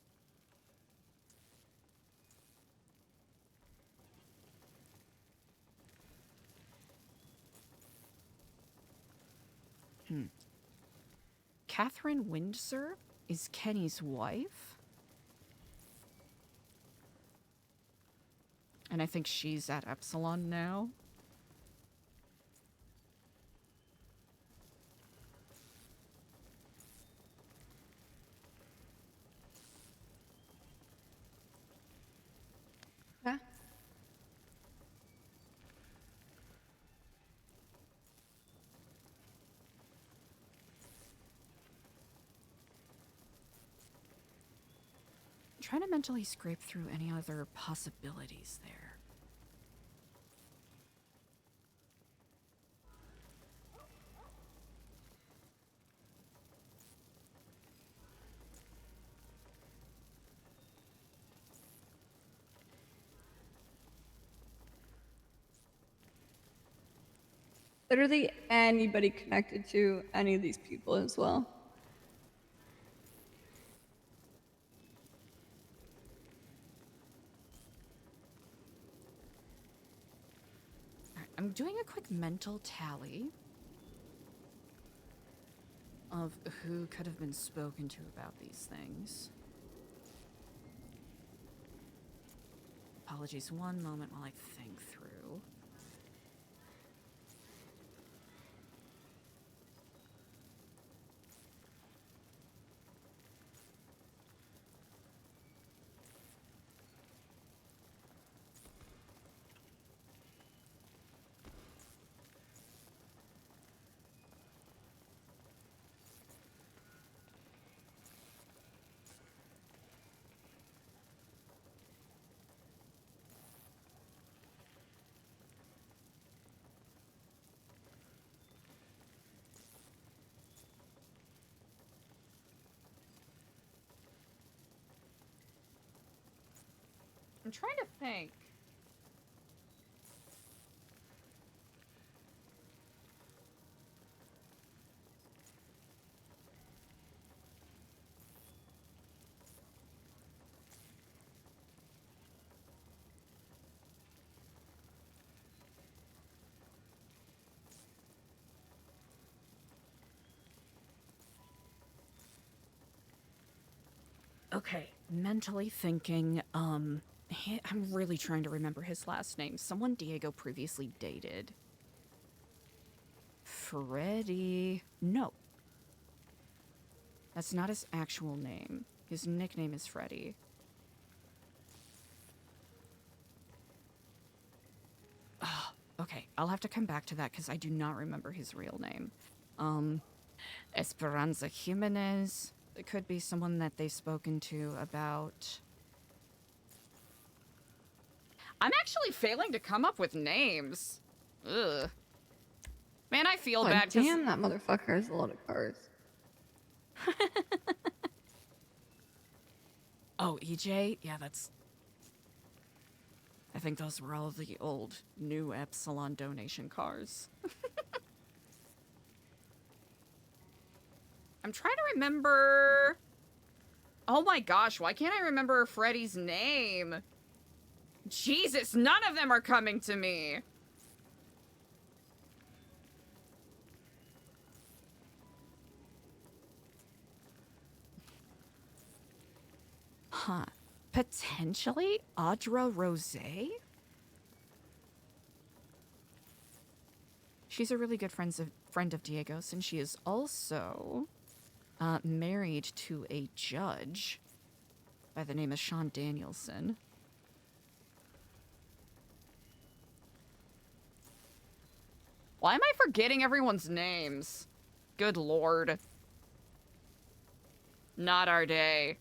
Catherine Windsor is Kenny's wife. And I think she's at Epsilon now. Okay. I'm trying to mentally scrape through any other possibilities there. Literally anybody connected to any of these people as well. Alright, I'm doing a quick mental tally of who could have been spoken to about these things. Apologies, one moment while I think through. I'm trying to think. Okay, mentally thinking, I'm really trying to remember his last name. Someone Diego previously dated. Freddy. No. That's not his actual name. His nickname is Freddy. Oh, okay, I'll have to come back to that because I do not remember his real name. Esperanza Jimenez. It could be someone that they've spoken to about... I'm actually failing to come up with names. Ugh. Man, I feel Oh, bad because... damn, that motherfucker has a lot of cars. Oh, EJ? Yeah, that's... I think those were all the old New Epsilon donation cars. I'm trying to remember... Oh my gosh, why can't I remember Freddy's name? Jesus, none of them are coming to me. Huh. Potentially Audra Rose? She's a really good friend of Diego's, and she is also married to a judge by the name of Sean Danielson. Why am I forgetting everyone's names? Good lord. Not our day.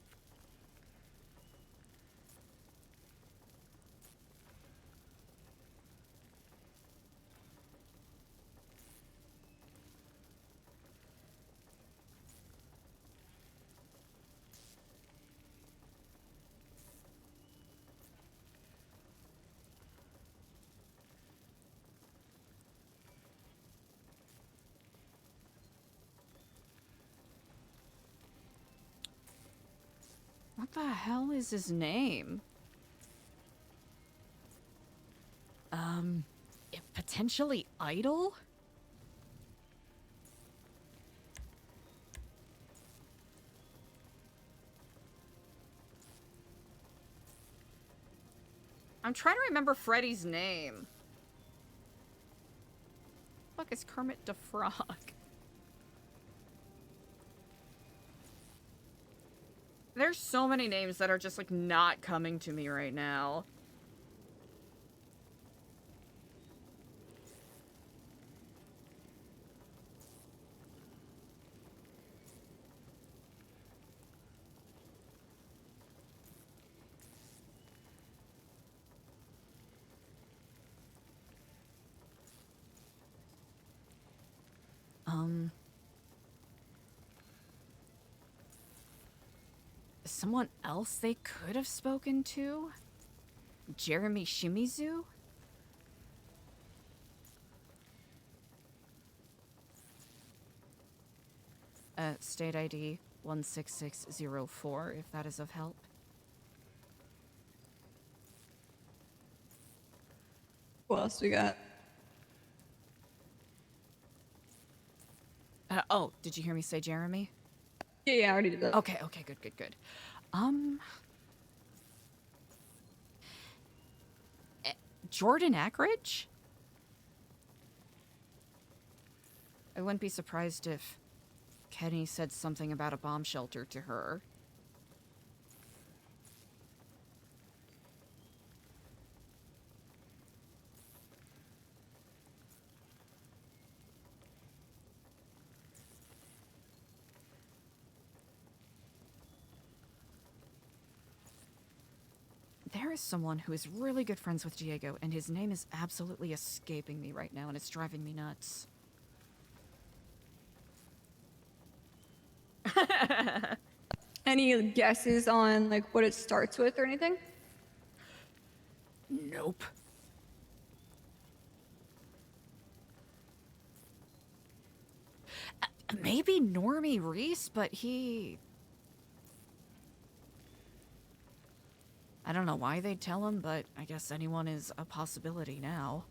What the hell is his name? Potentially Idol? I'm trying to remember Freddy's name. Fuck is Kermit the Frog? There's so many names that are just like not coming to me right now. Someone else they could have spoken to? Jeremy Shimizu? State ID 16604, if that is of help. What else we got? Oh, did you hear me say Jeremy? Yeah, I already did that. Okay, okay, good, good, good. Jordan Ackridge? I wouldn't be surprised if Kenny said something about a bomb shelter to her. There is someone who is really good friends with Diego, and his name is absolutely escaping me right now, and it's driving me nuts. Any guesses on like what it starts with or anything? Nope. Maybe Normie Reese, but he... I don't know why they'd tell him, but I guess anyone is a possibility now.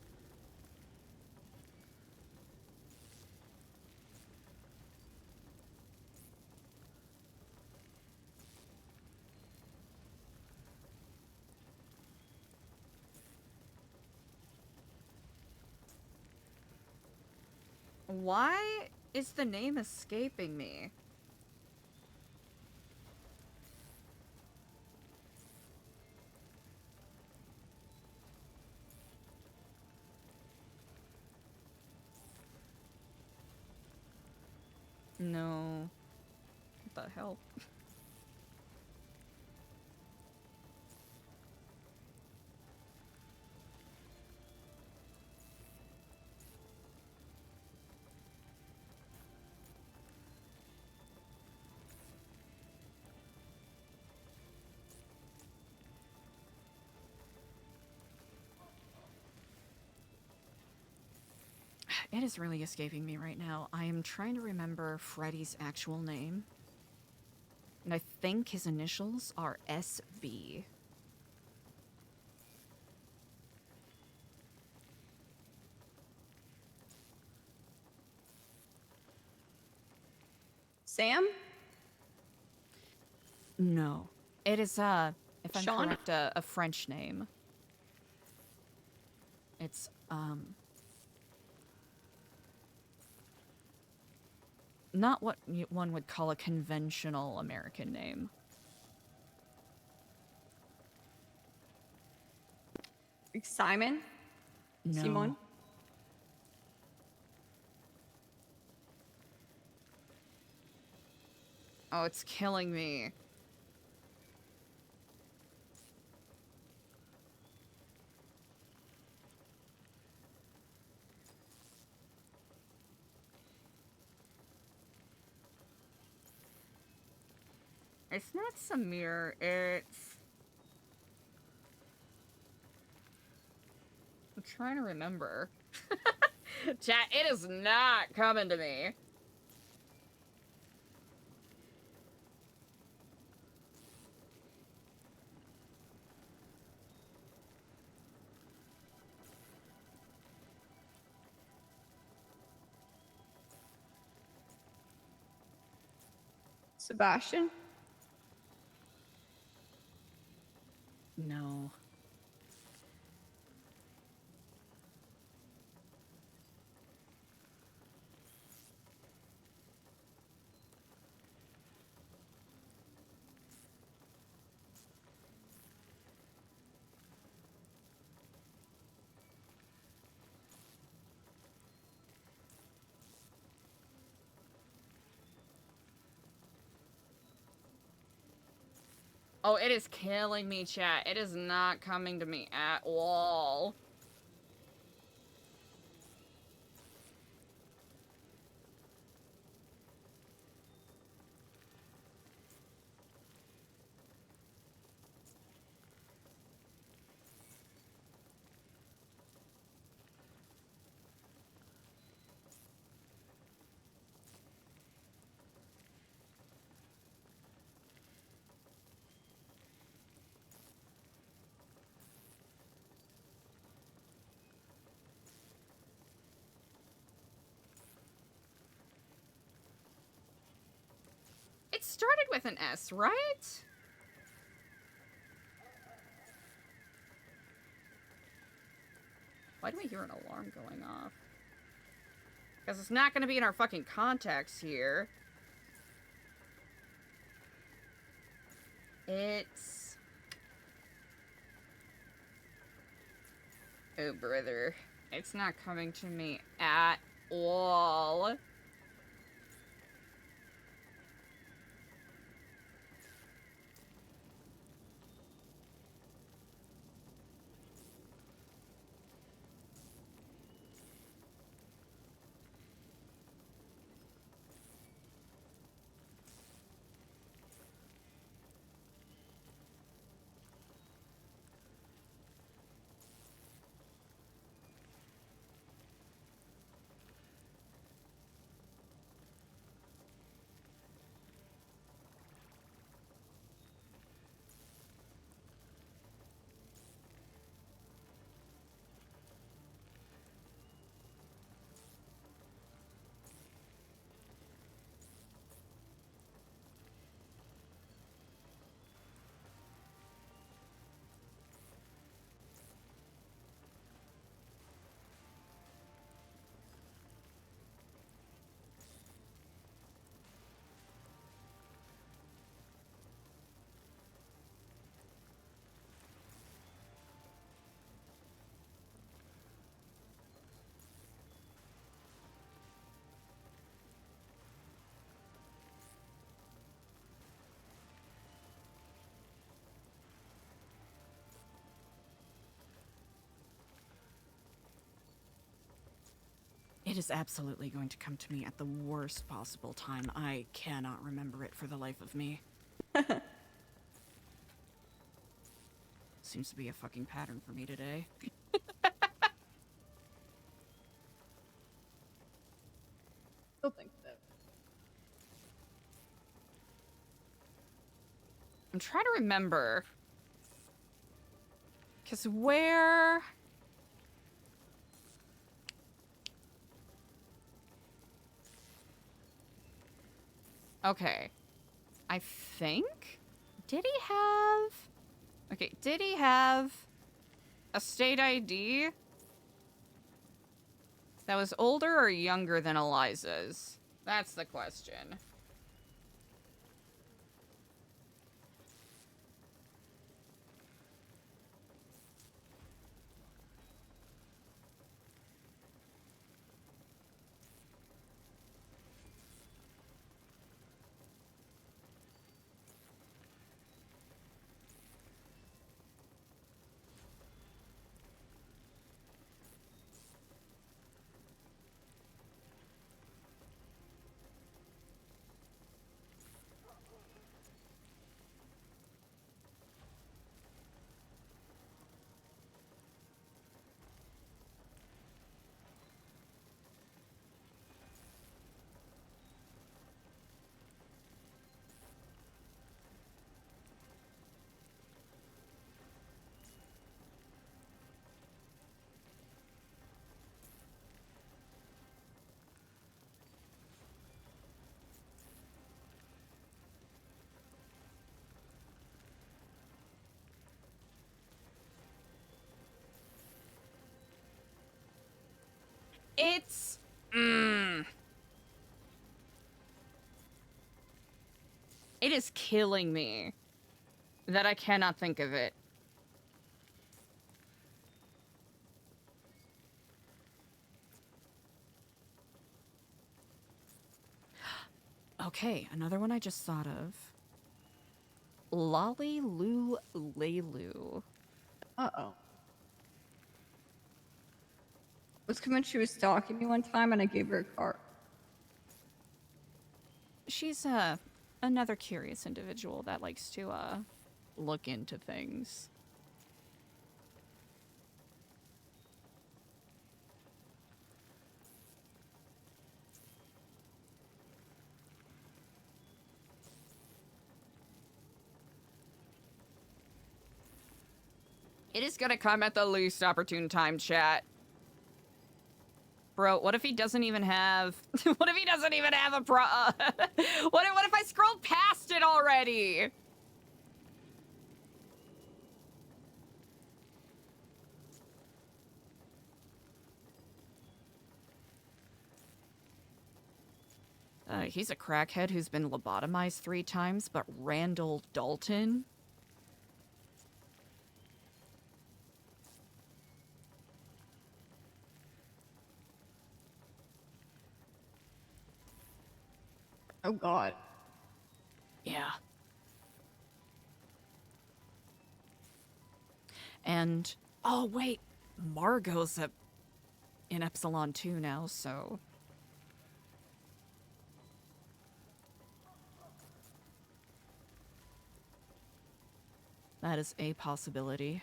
Why is the name escaping me? No. What the hell? It is really escaping me right now. I am trying to remember Freddy's actual name. And I think his initials are SV. Sam? No. It is, if I'm Sean? correct, a French name. It's, not what one would call a conventional American name. Simon? No. Simon? Oh, it's killing me. It's not Samir, it's... I'm trying to remember. Chat, it is not coming to me. Sebastian? No. Oh, it is killing me, chat. It is not coming to me at all. It started with an S, right? Why do I hear an alarm going off? Because it's not going to be in our fucking contacts here. It's... Oh, brother. It's not coming to me at all. It is absolutely going to come to me at the worst possible time. I cannot remember it for the life of me. Seems to be a fucking pattern for me today. Still think so. I'm trying to remember. Because where... Okay. I think... Did he have... Okay, did he have a state ID that was older or younger than Eliza's? That's the question. It's... It is killing me that I cannot think of it. Okay, another one I just thought of. Lolly Lou Lelu. Uh-oh. It was when she was stalking me one time and I gave her a card. She's another curious individual that likes to look into things. It is gonna come at the least opportune time, chat. Bro, what if he doesn't even have... what if he doesn't even have a pro... what if I scrolled past it already? He's a crackhead who's been lobotomized 3 times, but Randall Dalton? Oh god. Yeah. And, oh wait, Margot's in Epsilon 2 now, so... That is a possibility.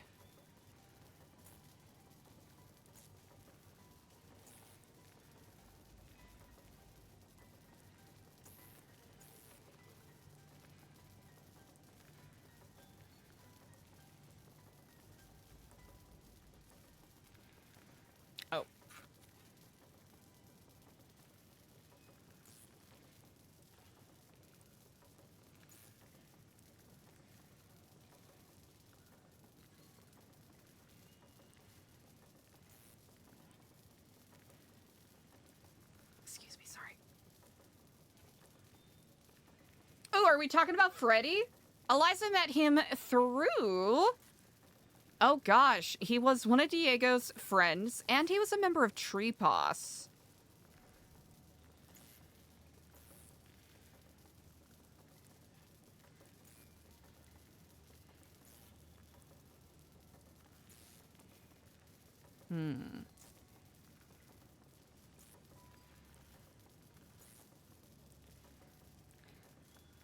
Oh. Excuse me, sorry. Oh, are we talking about Freddy? Eliza met him through... Oh gosh, he was one of Diego's friends, and he was a member of Treepaws.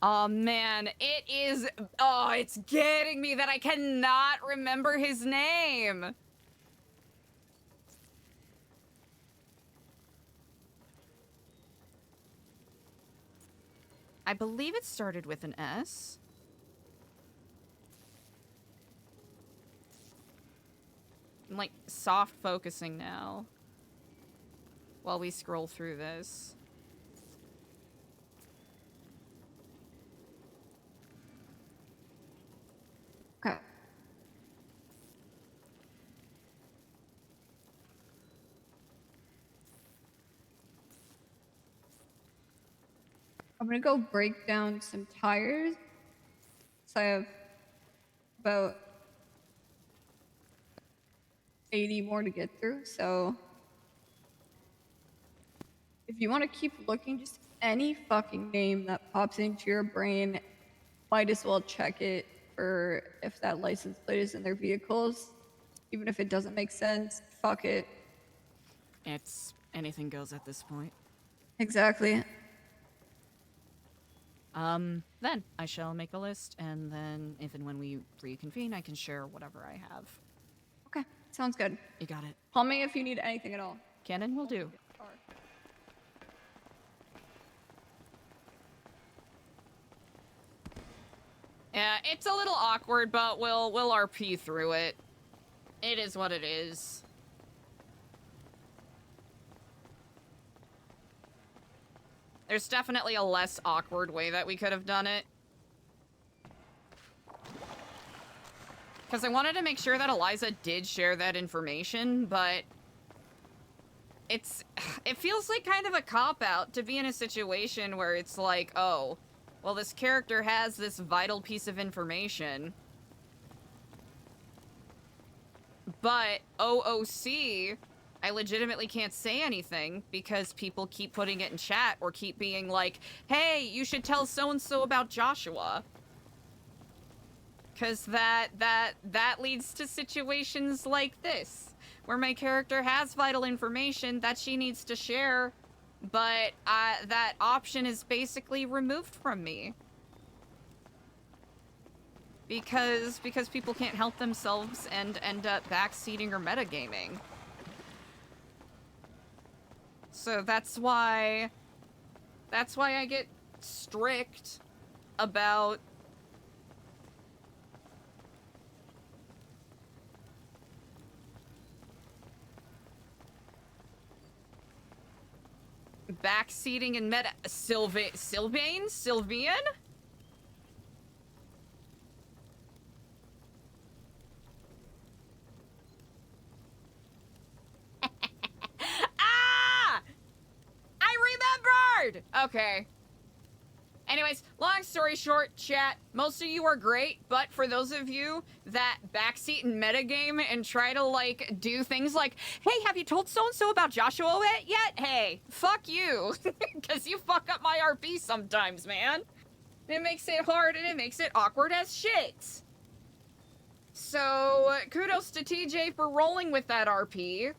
Oh man, it is. Oh, it's getting me that I cannot remember his name. I believe it started with an S. I'm like soft focusing now while we scroll through this. Okay. I'm gonna go break down some tires. So I have about 80 more to get through. So if you want to keep looking, just any fucking name that pops into your brain, might as well check it for if that license plate is in their vehicles. Even if it doesn't make sense, fuck it. It's anything goes at this point. Exactly. Then I shall make a list, and then if and when we reconvene, I can share whatever I have. Okay, sounds good. You got it. Call me if you need anything at all. Cannon will do. Yeah, it's a little awkward, but we'll RP through it. It is what it is. There's definitely a less awkward way that we could have done it. Because I wanted to make sure that Eliza did share that information, but it feels like kind of a cop-out to be in a situation where it's like, oh, well, this character has this vital piece of information, but OOC, I legitimately can't say anything because people keep putting it in chat or keep being like, hey, you should tell so-and-so about Joshua. Because that leads to situations like this, where my character has vital information that she needs to share, but that option is basically removed from me. Because people can't help themselves and end up backseating or metagaming. So that's why I get strict about backseating and meta Sylvian? Ah! I remembered! Okay. Anyways, long story short, chat, most of you are great, but for those of you that backseat and metagame and try to, like, do things like, hey, have you told so-and-so about Joshua yet? Hey, fuck you. Because you fuck up my RP sometimes, man. It makes it hard and it makes it awkward as shit. So, kudos to TJ for rolling with that RP.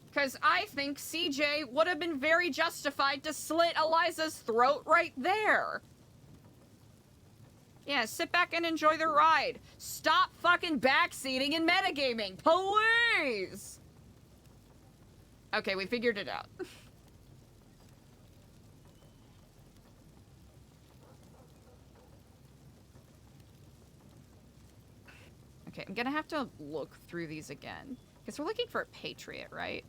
Because I think CJ would have been very justified to slit Eliza's throat right there. Yeah, sit back and enjoy the ride. Stop fucking backseating and metagaming, please! Okay, we figured it out. Okay, I'm gonna have to look through these again. Because we're looking for a Patriot, right?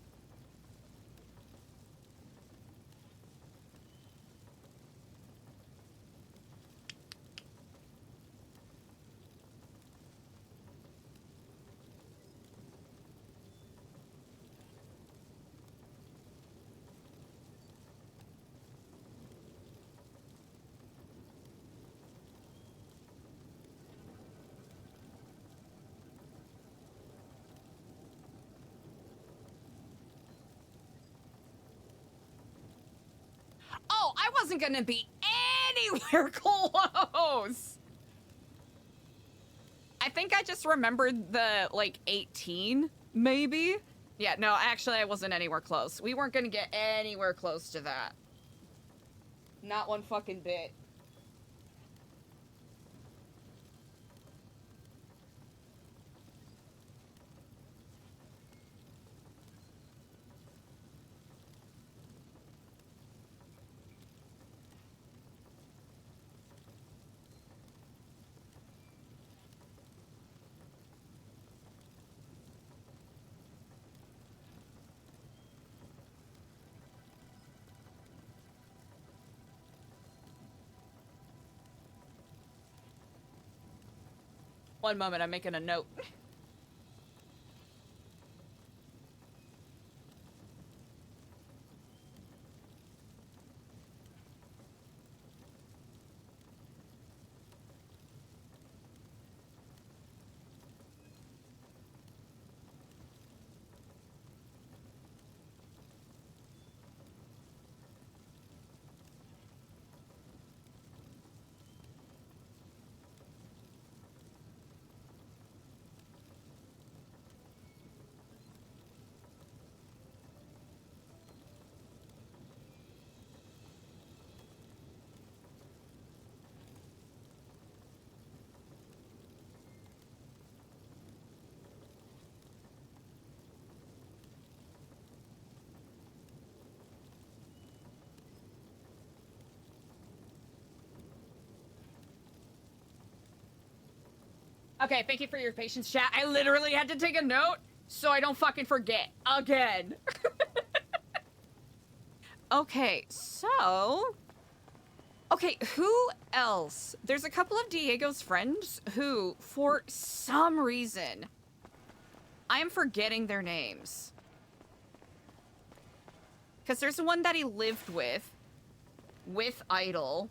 Oh, I wasn't gonna be anywhere close! I think I just remembered the, like, 18, maybe? Yeah, no, actually I wasn't anywhere close. We weren't gonna get anywhere close to that. Not one fucking bit. One moment, I'm making a note. Okay, thank you for your patience, chat. I literally had to take a note so I don't fucking forget again. Okay, so... Okay, who else? There's a couple of Diego's friends who, for some reason, I am forgetting their names. Because there's the one that he lived with Idol.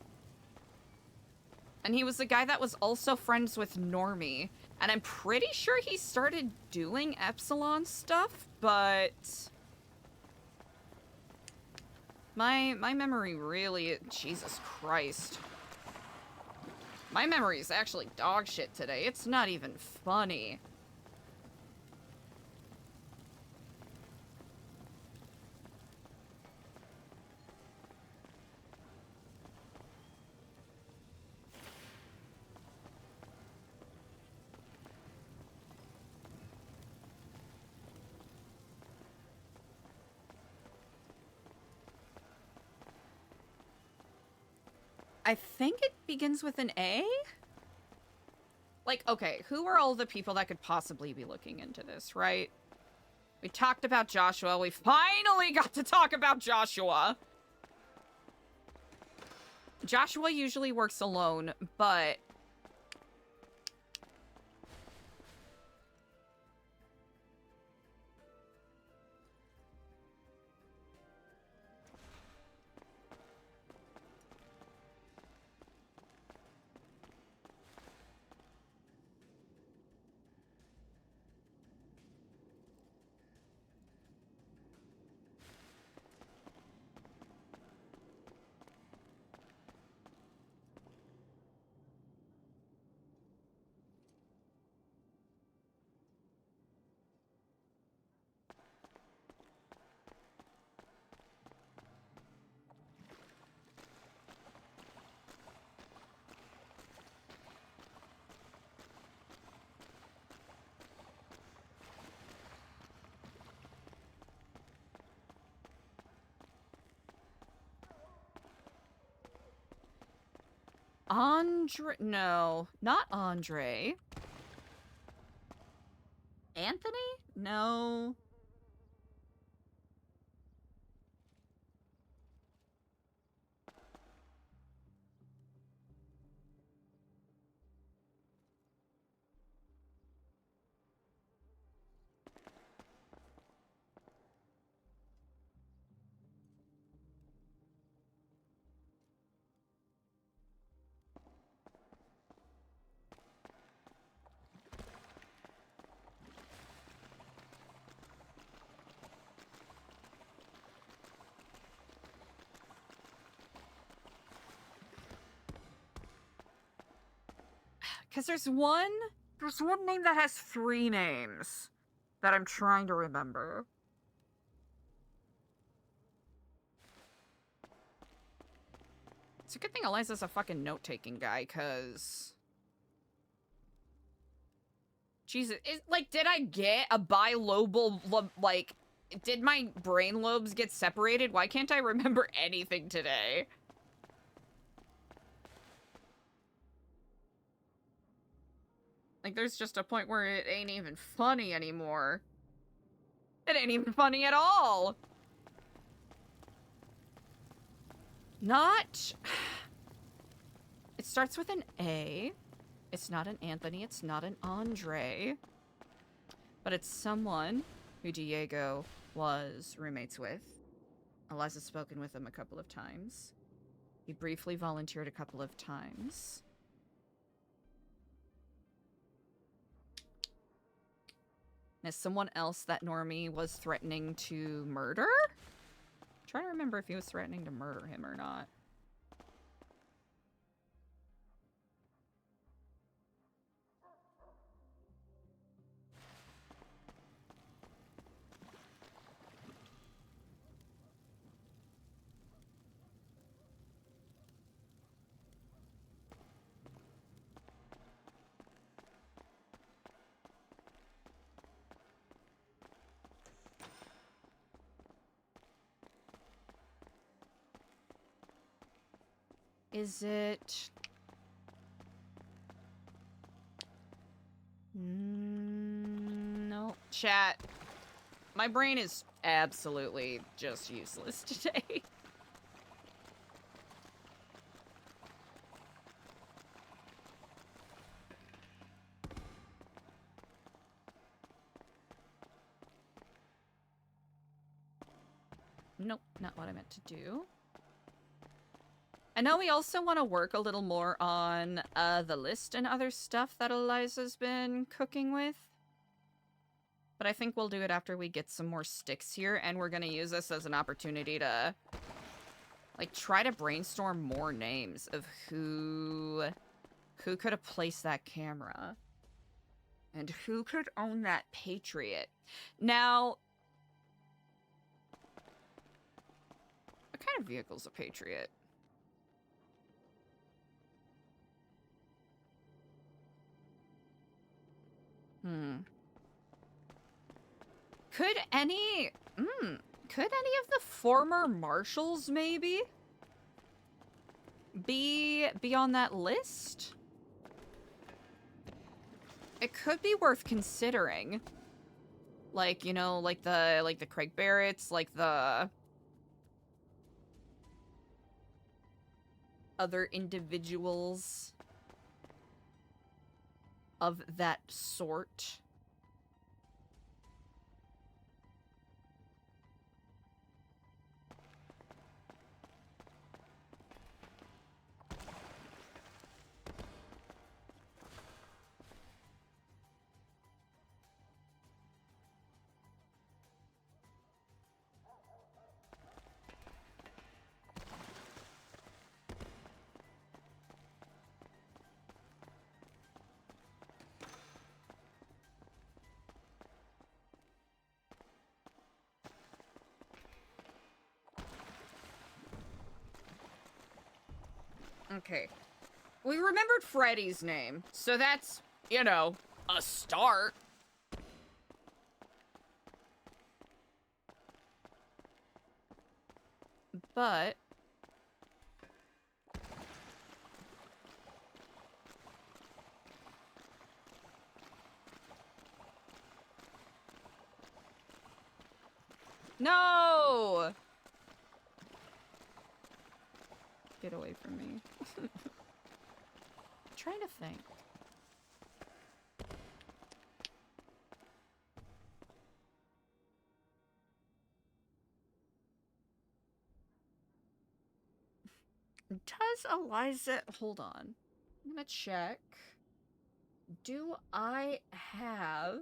And he was the guy that was also friends with Normie. And I'm pretty sure he started doing Epsilon stuff, but... My memory really... Jesus Christ. My memory is actually dog shit today. It's not even funny. I think it begins with an A? Like, okay, who are all the people that could possibly be looking into this, right? We talked about Joshua. We finally got to talk about Joshua. Joshua usually works alone, but... No, not Andre. Anthony? No. Because there's one name that has 3 names that I'm trying to remember. It's a good thing Eliza's a fucking note-taking guy, because... Jesus, like, did I get a bilobal, like, did my brain lobes get separated? Why can't I remember anything today? Like, there's just a point where it ain't even funny anymore. It ain't even funny at all. Not... It starts with an A. It's not an Anthony. It's not an Andre. But it's someone who Diego was roommates with. Eliza's spoken with him a couple of times. He briefly volunteered a couple of times. As someone else that Normie was threatening to murder? I'm trying to remember if he was threatening to murder him or not. Is it... No. Chat. My brain is absolutely just useless today. Nope, not what I meant to do. I know we also want to work a little more on the list and other stuff that Eliza's been cooking with. But I think we'll do it after we get some more sticks here, and we're going to use this as an opportunity to, like, try to brainstorm more names of who could have placed that camera. And who could own that Patriot. Now, what kind of vehicle's a Patriot? Could any of the former marshals maybe be on that list? It could be worth considering. Like, you know, like the Craig Barretts, like the other individuals of that sort. Okay. We remembered Freddy's name, so that's, you know, a start. But... No! Get away from me. I'm trying to think. Does Eliza... Hold on. I'm gonna check. Do I have...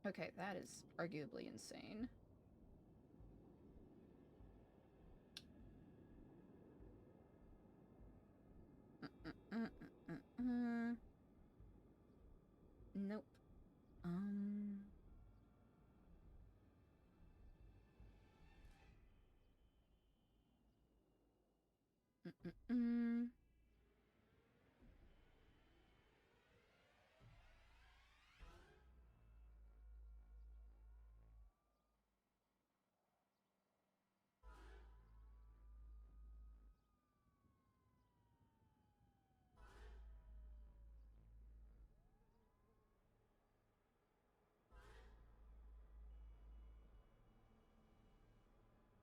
Okay, that is arguably insane. Nope.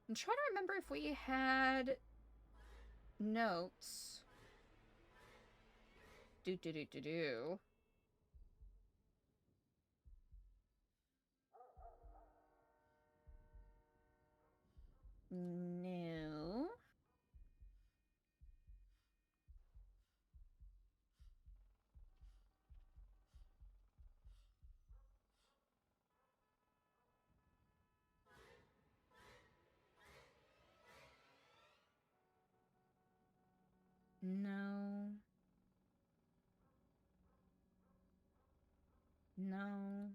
I'm trying to remember if we had notes. Do. No. No. No.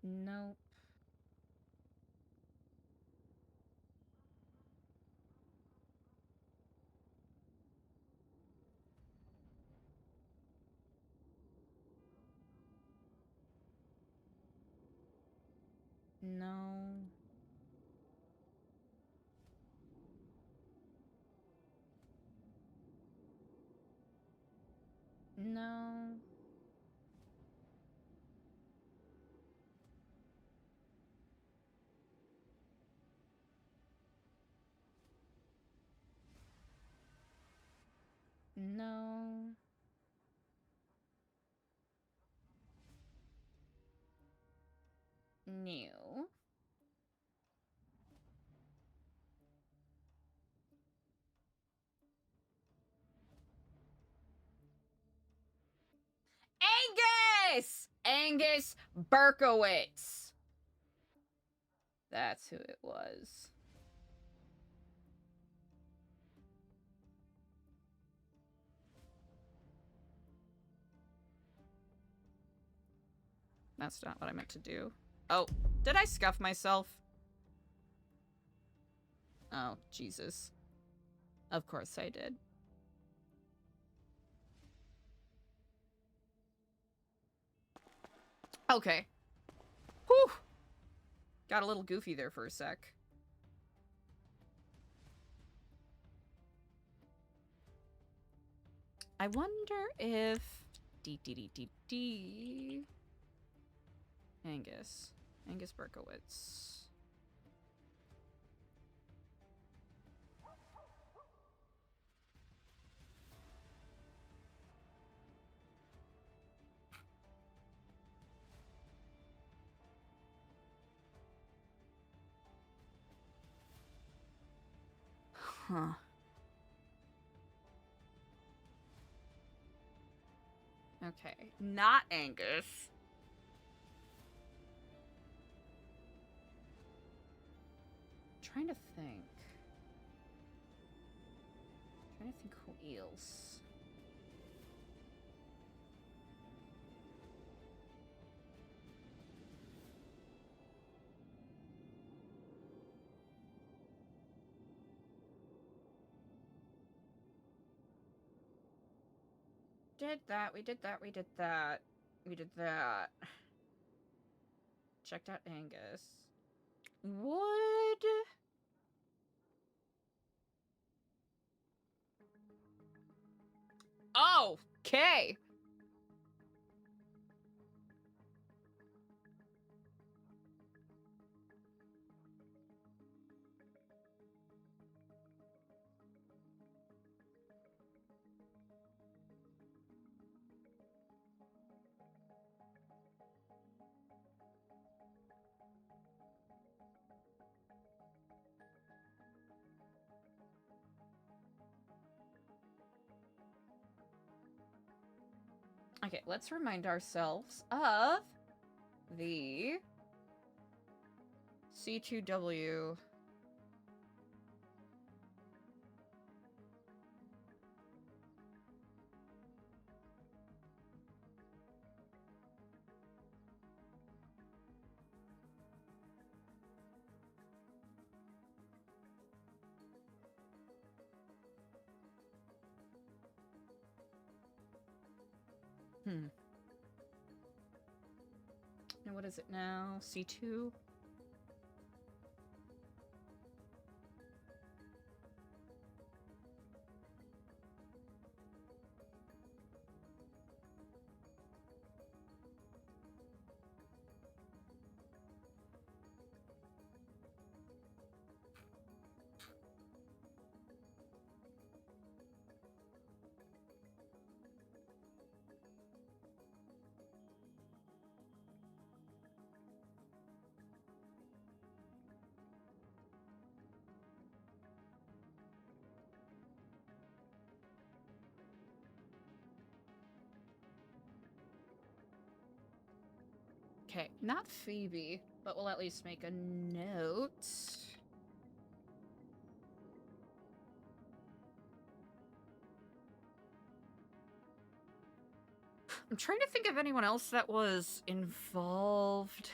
Nope. No. No. No. No. Angus! Angus Berkowitz. That's who it was. That's not what I meant to do. Oh, did I scuff myself? Oh, Jesus. Of course I did. Okay. Whew. Got a little goofy there for a sec. I wonder if... Angus. Angus Berkowitz. Huh. Okay. Not Angus. Trying to think. Trying to think who else. Did that, we did that, we did that. We did that. Checked out Angus. Would... Oh, okay. Okay, let's remind ourselves of the C2W. And what is it now? C2? Okay, not Phoebe, but we'll at least make a note. I'm trying to think of anyone else that was involved.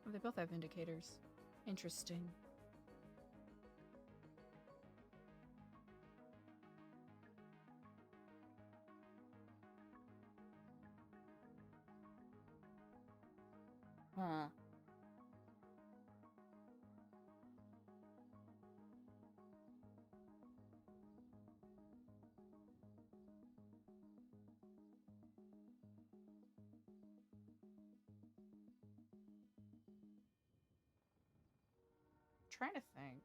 Oh, they both have indicators. Interesting. Huh. Trying to think.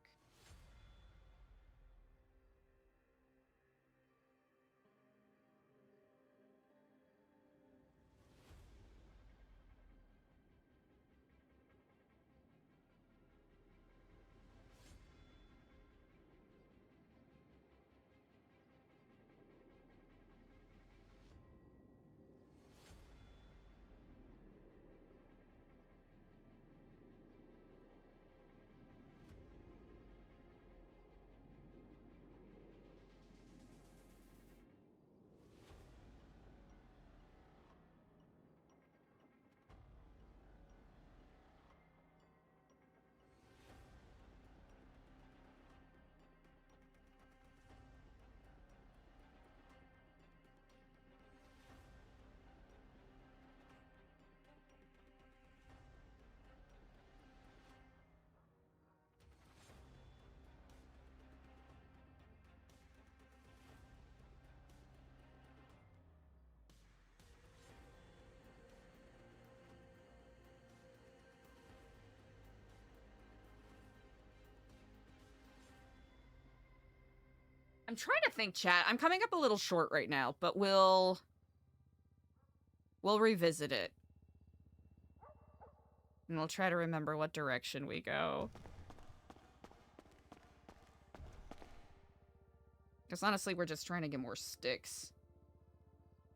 I'm trying to think, chat. I'm coming up a little short right now, but we'll revisit it. And we'll try to remember what direction we go. Because honestly, we're just trying to get more sticks.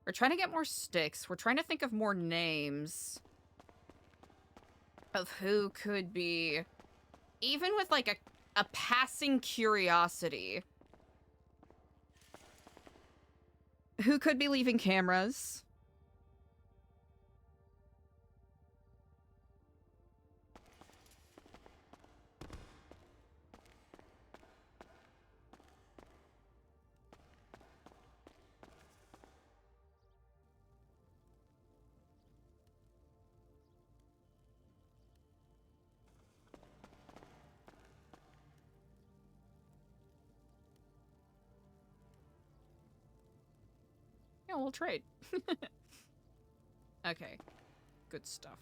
We're trying to get more sticks. We're trying to think of more names of who could be, even with like a passing curiosity, who could be leaving cameras. Yeah, we'll trade. Okay. Good stuff.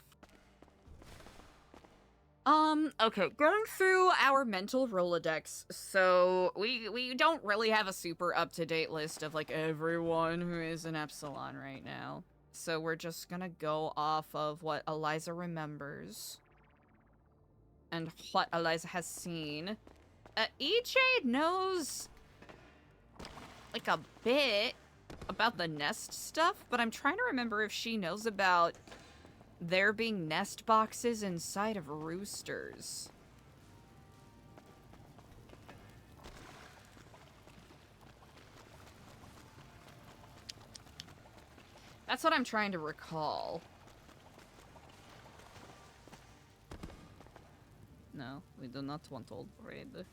Okay, going through our mental Rolodex, so we don't really have a super up-to-date list of, like, everyone who is in Epsilon right now. So we're just gonna go off of what Eliza remembers. And what Eliza has seen. EJ knows, like, a bit about the nest stuff, but I'm trying to remember if she knows about there being nest boxes inside of roosters. That's what I'm trying to recall. No, we do not want old bread.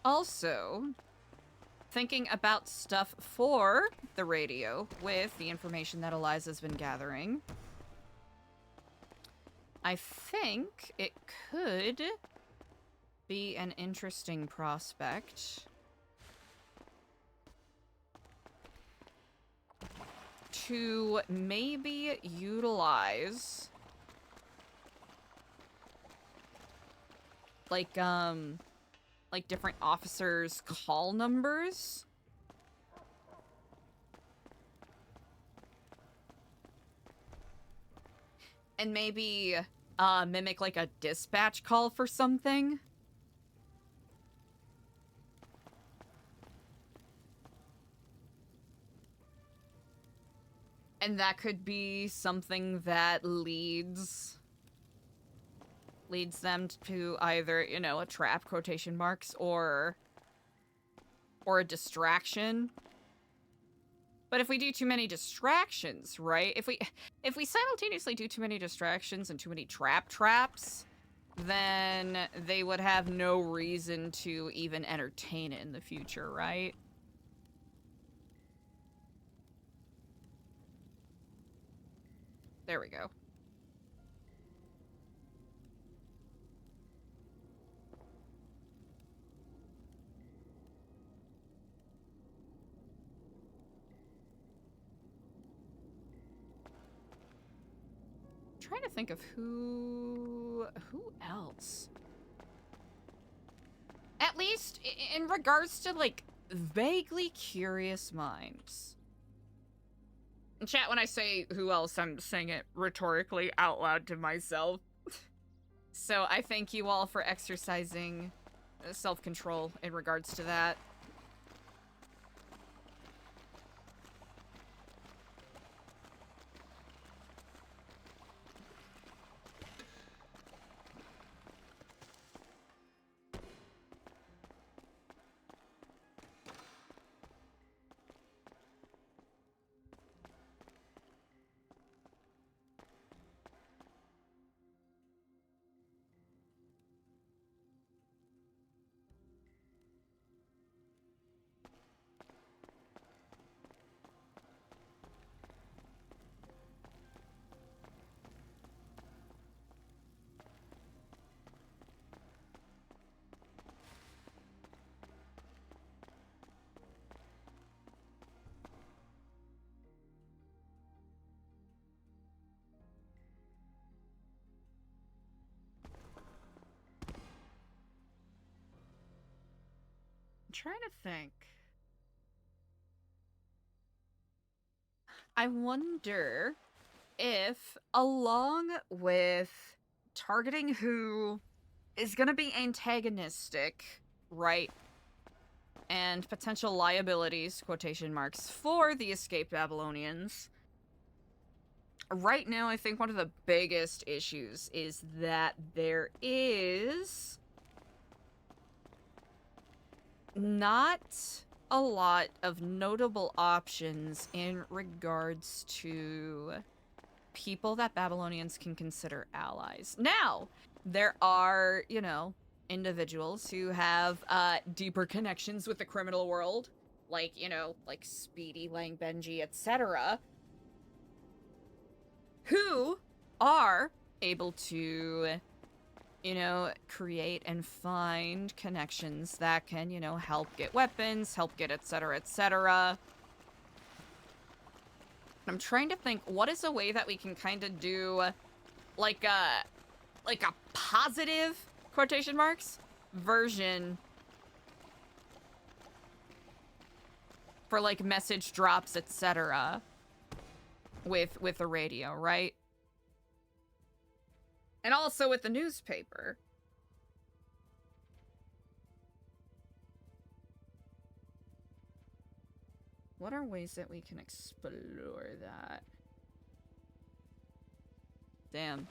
Also, thinking about stuff for the radio with the information that Eliza's been gathering, I think it could be an interesting prospect to maybe utilize like different officers' call numbers. And maybe mimic like a dispatch call for something. And that could be something that leads them to either, you know, a trap, quotation marks, or a distraction. But if we do too many distractions, right? If we simultaneously do too many distractions and too many traps, then they would have no reason to even entertain it in the future, right? There we go. I'm trying to think of who else. At least in regards to like vaguely curious minds. In chat, when I say who else, I'm saying it rhetorically out loud to myself. So I thank you all for exercising self-control in regards to that. Trying to think. I wonder if, along with targeting who is going to be antagonistic, right, and potential liabilities, quotation marks, for the escaped Babylonians, right now I think one of the biggest issues is that there is not a lot of notable options in regards to people that Babylonians can consider allies. Now, there are, you know, individuals who have deeper connections with the criminal world, like, you know, like Speedy, Lang Benji, etc., who are able to, you know, create and find connections that can, you know, help get weapons, help get etc., etc. I'm trying to think, what is a way that we can kind of do like a positive, quotation marks, version for like message drops, etc. with the radio, right? And also with the newspaper. What are ways that we can explore that? Damn.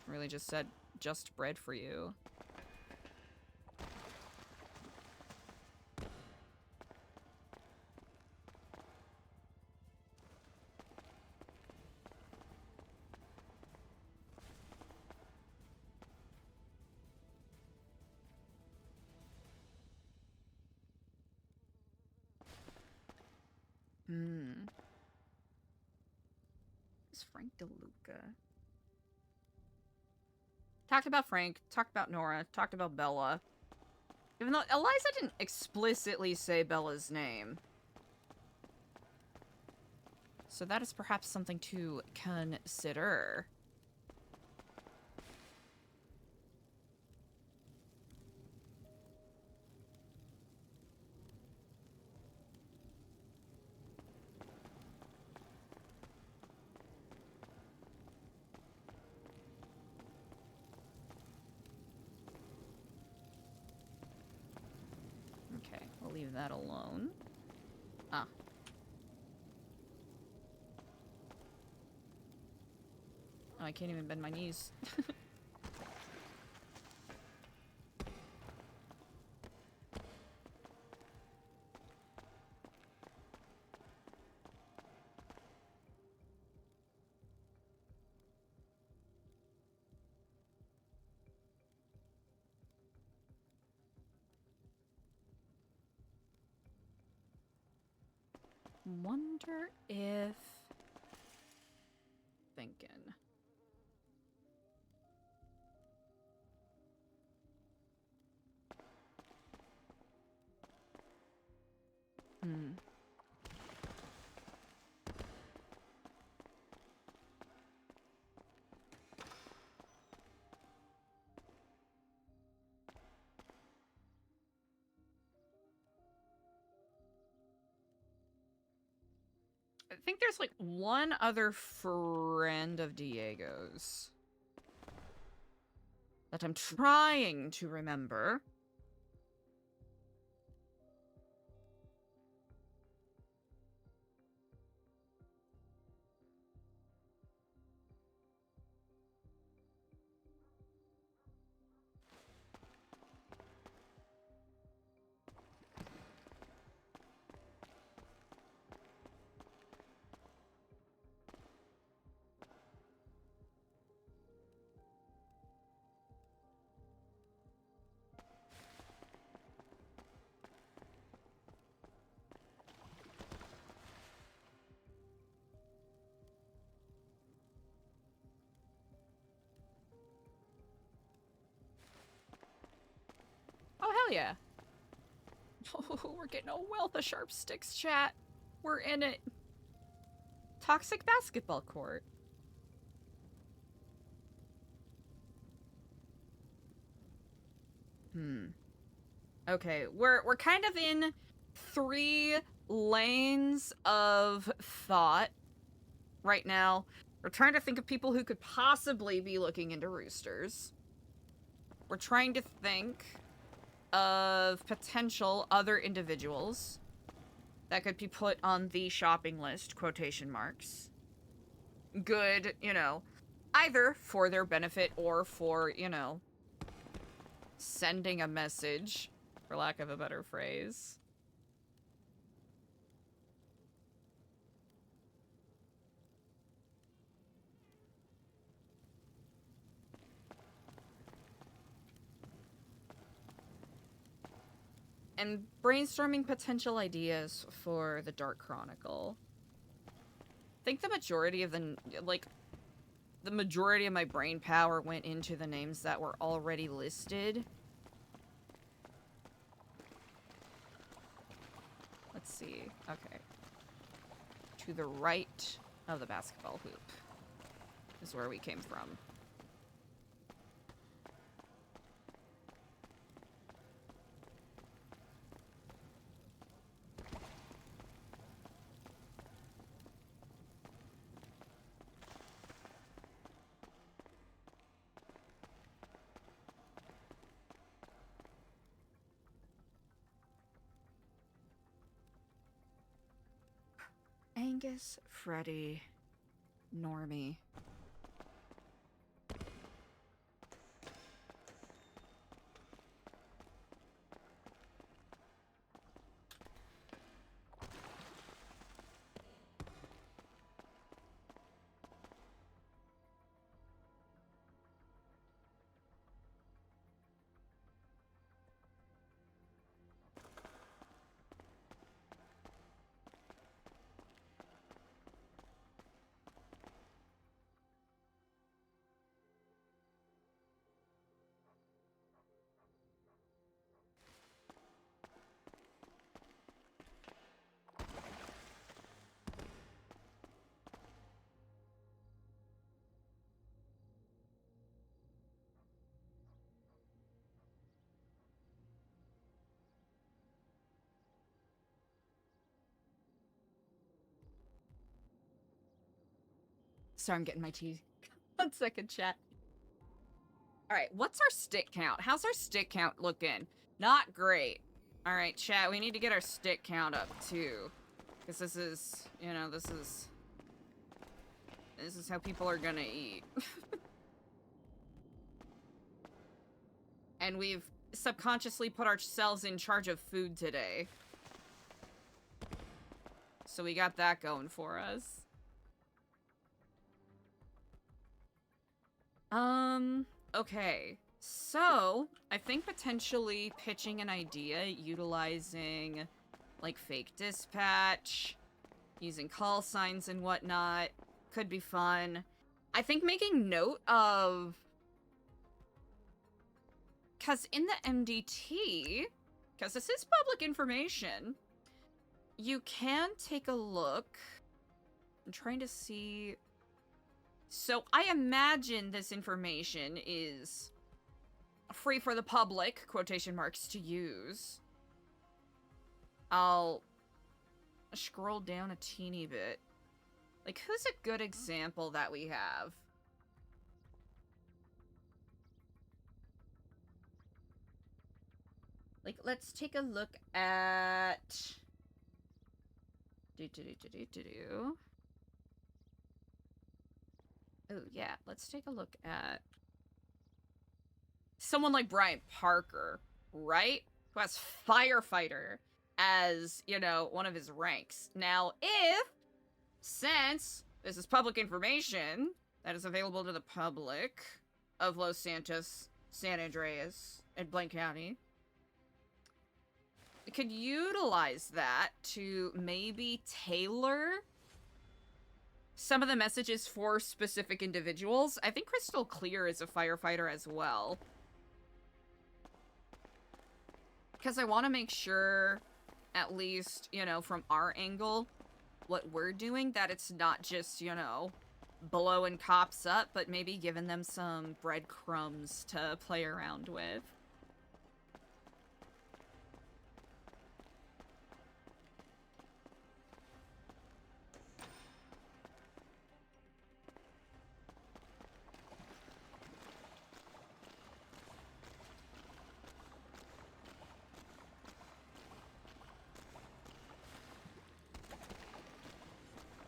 Really just said, just bread for you. Who's Frank DeLuca? Talked about Frank, talked about Nora, talked about Bella. Even though Eliza didn't explicitly say Bella's name. So that is perhaps something to consider. Okay, we'll leave that alone. Ah. Oh, I can't even bend my knees. Wonder if... Thinking. I think there's like one other friend of Diego's that I'm trying to remember. Oh, hell yeah. Oh, we're getting a wealth of sharp sticks, chat. We're in it. Toxic basketball court. Okay, we're kind of in 3 lanes of thought right now. We're trying to think of people who could possibly be looking into roosters. We're trying to think of potential other individuals that could be put on the shopping list, quotation marks. Good, you know, either for their benefit or for, you know, sending a message, for lack of a better phrase. And brainstorming potential ideas for the Dark Chronicle. I think the majority of the majority of my brain power went into the names that were already listed. Let's see. Okay. To the right of the basketball hoop is where we came from. Angus, Freddy, Normie. Sorry, I'm getting my tea. 1 second, chat. All right, what's our stick count? How's our stick count looking? Not great. All right, chat, we need to get our stick count up too. Because this is, you know, this is how people are gonna eat. And we've subconsciously put ourselves in charge of food today. So we got that going for us. Okay. So, I think potentially pitching an idea utilizing, like, fake dispatch, using call signs and whatnot, could be fun. I think making note of... Because in the MDT, because this is public information, you can take a look. I'm trying to see... So, I imagine this information is free for the public, quotation marks, to use. I'll scroll down a teeny bit. Like, who's a good example that we have? Like, let's take a look at... Oh, yeah, let's take a look at... someone like Brian Parker, right? Who has firefighter as, you know, one of his ranks. Now, since this is public information that is available to the public of Los Santos, San Andreas, and Blaine County, we could utilize that to maybe tailor some of the messages for specific individuals. I think Crystal Clear is a firefighter as well. Because I want to make sure, at least, you know, from our angle, what we're doing, that it's not just, you know, blowing cops up, but maybe giving them some breadcrumbs to play around with.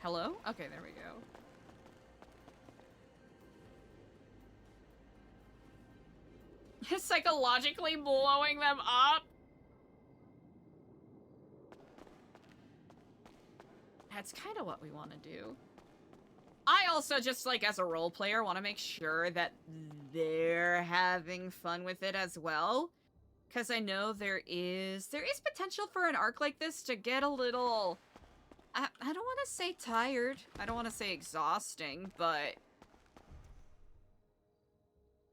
Hello? Okay, there we go. Psychologically blowing them up? That's kind of what we want to do. I also, just like as a role player, want to make sure that they're having fun with it as well. Because I know there is potential for an arc like this to get a little... I don't want to say tired. I don't want to say exhausting, but...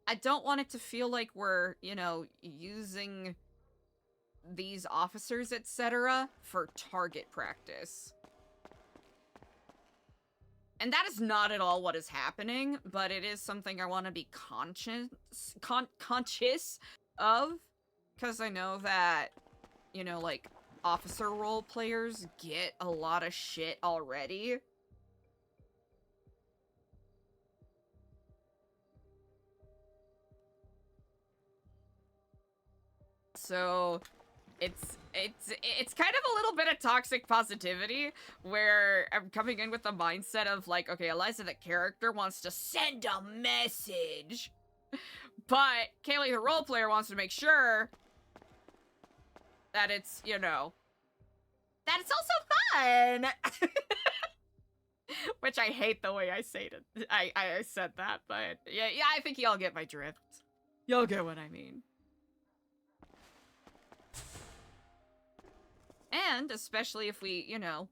I don't want it to feel like we're, you know, using these officers, etc. for target practice. And that is not at all what is happening, but it is something I want to be conscious of. Because I know that, you know, like, officer role players get a lot of shit already. So it's kind of a little bit of toxic positivity where I'm coming in with the mindset of like, okay, Eliza the character wants to send a message, but Kaylee the role player wants to make sure that it's, you know, that it's also fun. Which I hate the way I say it. I said that, but yeah, I think y'all get my drift. Y'all get what I mean. And especially if we, you know,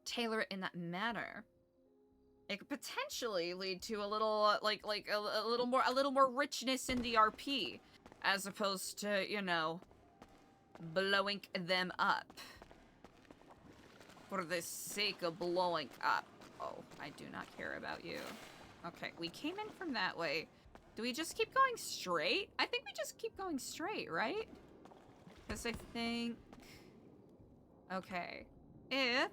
tailor it in that manner, it could potentially lead to a little, like a little more richness in the RP, as opposed to, you know, blowing them up for the sake of blowing up. Oh, I do not care about you. Okay, we came in from that way. Do we just keep going straight? I think we just keep going straight, right? Because I think... Okay. If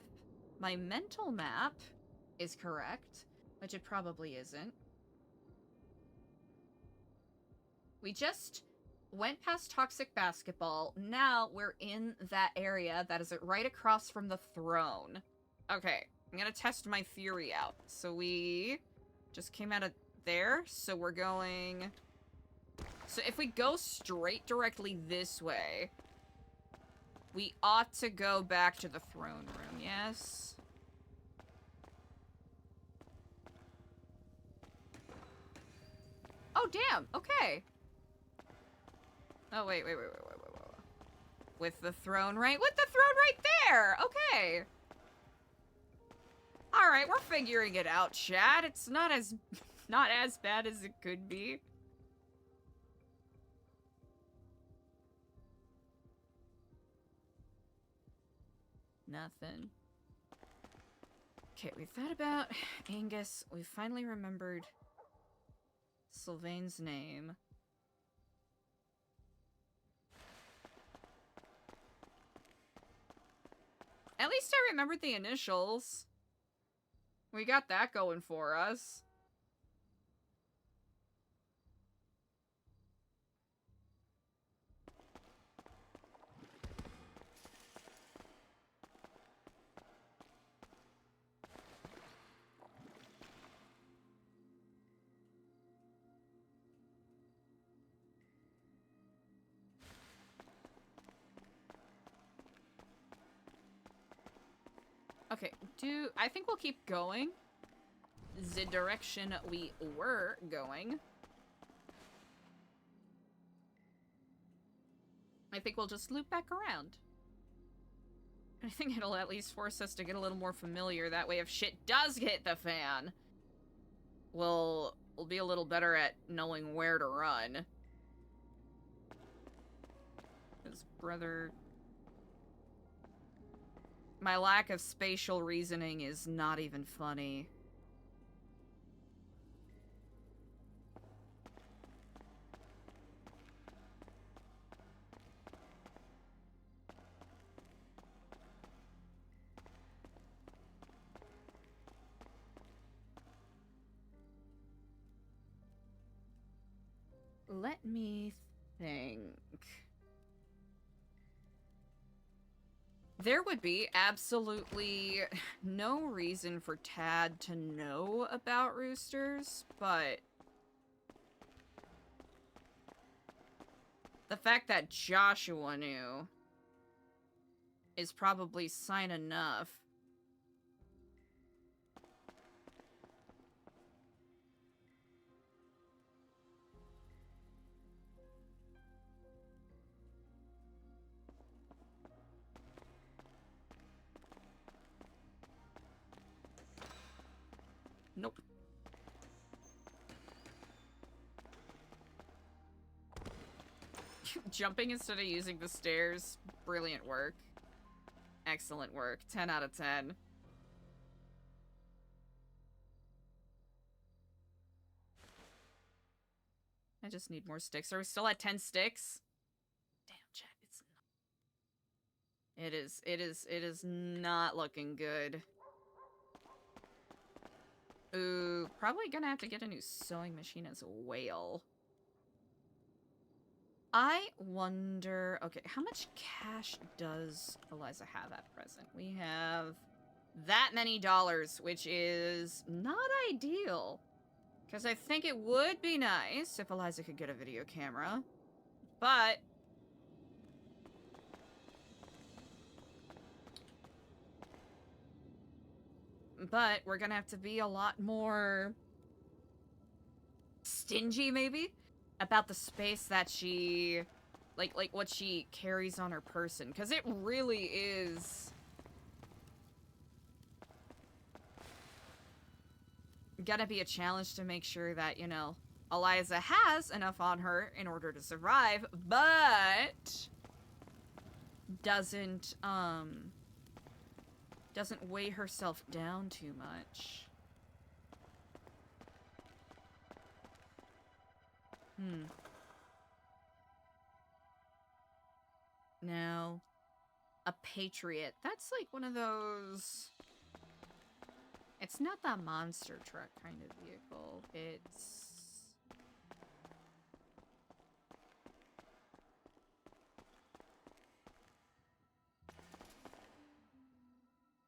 my mental map is correct, which it probably isn't. We just went past toxic basketball. Now we're in that area that is right across from the throne. Okay, I'm gonna test my theory out. So we just came out of there, so we're going... So if we go straight directly this way, we ought to go back to the throne room, yes? Oh, damn, okay. Oh, wait. With the throne right there! Okay. Alright, we're figuring it out, Chad. It's not as bad as it could be. Nothing. Okay, we thought about Angus. We finally remembered Sylvain's name. At least I remembered the initials. We got that going for us. Okay, I think we'll keep going the direction we were going. I think we'll just loop back around. I think it'll at least force us to get a little more familiar. That way, if shit does hit the fan, we'll be a little better at knowing where to run. His brother... My lack of spatial reasoning is not even funny. Let me think. There would be absolutely no reason for Tad to know about roosters, but the fact that Joshua knew is probably sign enough. Nope. Jumping instead of using the stairs. Brilliant work. Excellent work. 10 out of 10. I just need more sticks. Are we still at 10 sticks? Damn, Jack, it's not. It is not looking good. Ooh, probably gonna have to get a new sewing machine as well. I wonder... Okay, how much cash does Eliza have at present? We have that many dollars, which is not ideal. Because I think it would be nice if Eliza could get a video camera. But... we're gonna have to be a lot more... stingy, maybe? About the space that she... Like what she carries on her person. Because it really is... gonna be a challenge to make sure that, you know, Eliza has enough on her in order to survive, but... doesn't weigh herself down too much. Now, a patriot. That's like one of those... It's not that monster truck kind of vehicle.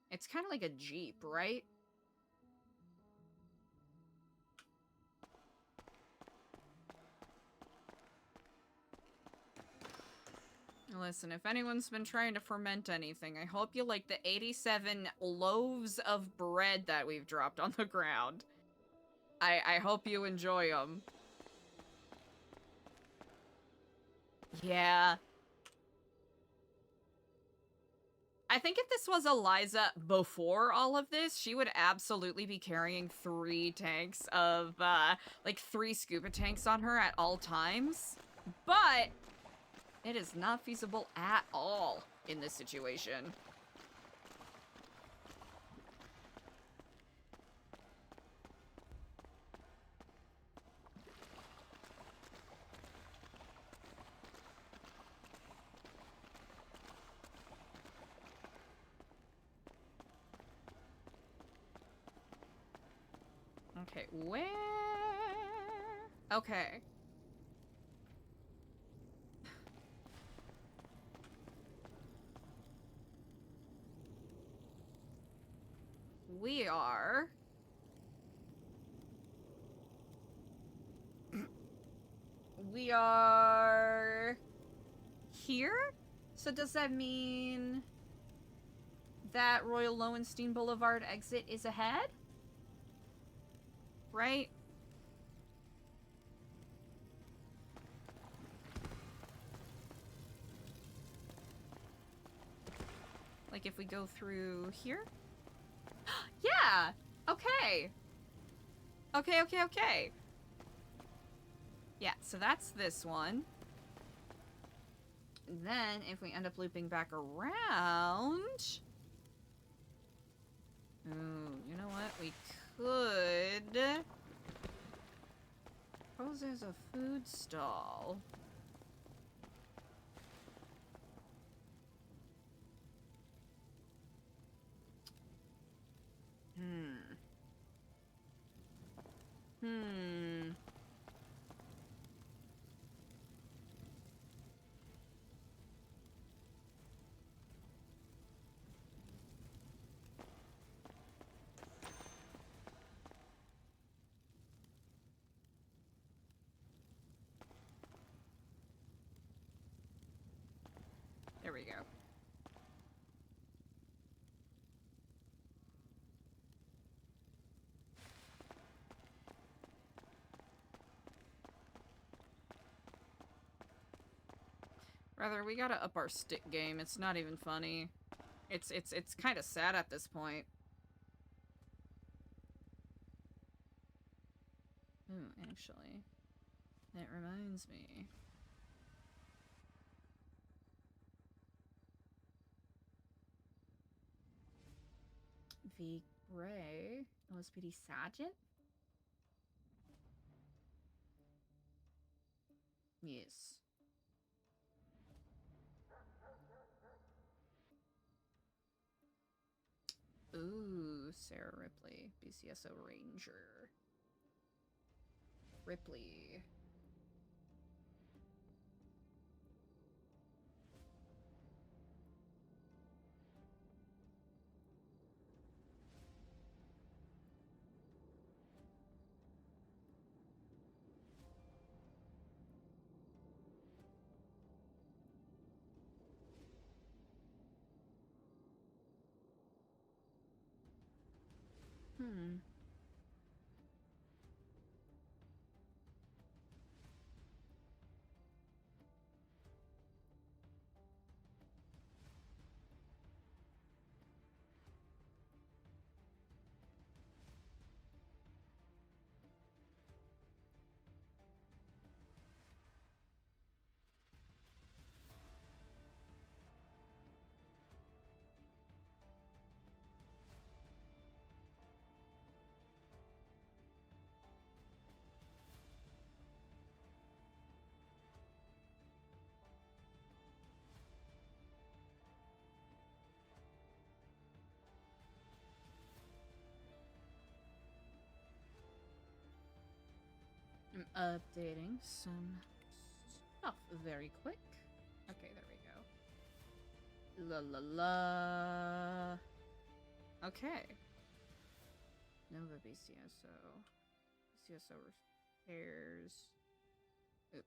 It's kind of like a Jeep, right? Listen, if anyone's been trying to ferment anything, I hope you like the 87 loaves of bread that we've dropped on the ground. I hope you enjoy them. Yeah. I think if this was Eliza before all of this, she would absolutely be carrying 3 tanks of, like 3 scuba tanks on her at all times. But it is not feasible at all in this situation. Okay, where? Okay. We are... We are... here? So does that mean that Royal Lowenstein Boulevard exit is ahead? Right? Like if we go through here? Yeah! Okay! Okay. Yeah, so that's this one. And then, if we end up looping back around... Ooh, you know what? We could... Suppose there's a food stall. There we go. Rather, we gotta up our stick game. It's not even funny. It's kind of sad at this point. Ooh, actually, that reminds me. V. Gray, OSPD Sergeant? Yes. Ooh, Sarah Ripley, BCSO Ranger. Ripley. Updating some stuff very quick. Okay, there we go. La la la. Okay. Nova BCSO. BCSO repairs. Oop.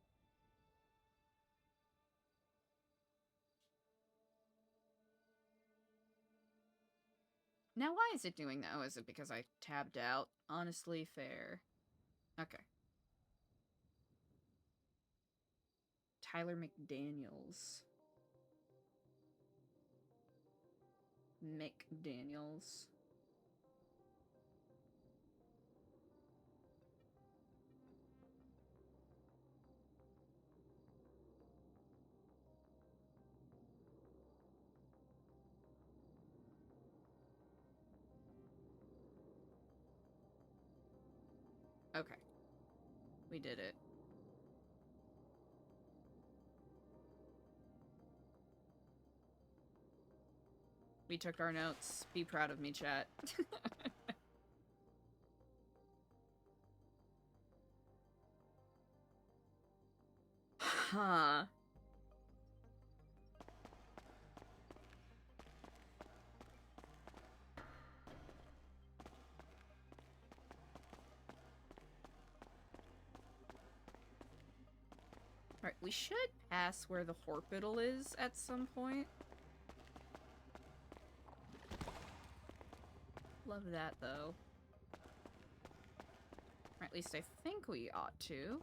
Now, why is it doing that? Oh, is it because I tabbed out? Honestly, fair. Okay. Tyler McDaniels. McDaniels. Okay. We did it. We took our notes. Be proud of me, chat. Huh. Alright, we should pass where the Horpital is at some point. Love that, though. Or at least I think we ought to.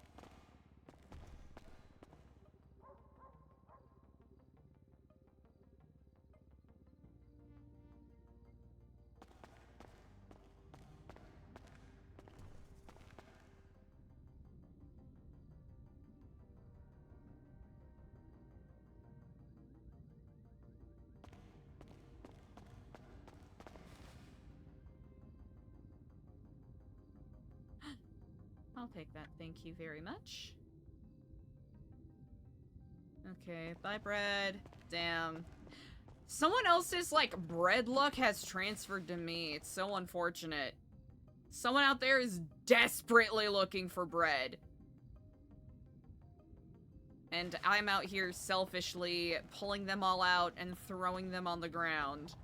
I'll take that, thank you very much. Okay, bye bread. Damn. Someone else's, like, bread luck has transferred to me. It's so unfortunate. Someone out there is desperately looking for bread. And I'm out here selfishly pulling them all out and throwing them on the ground.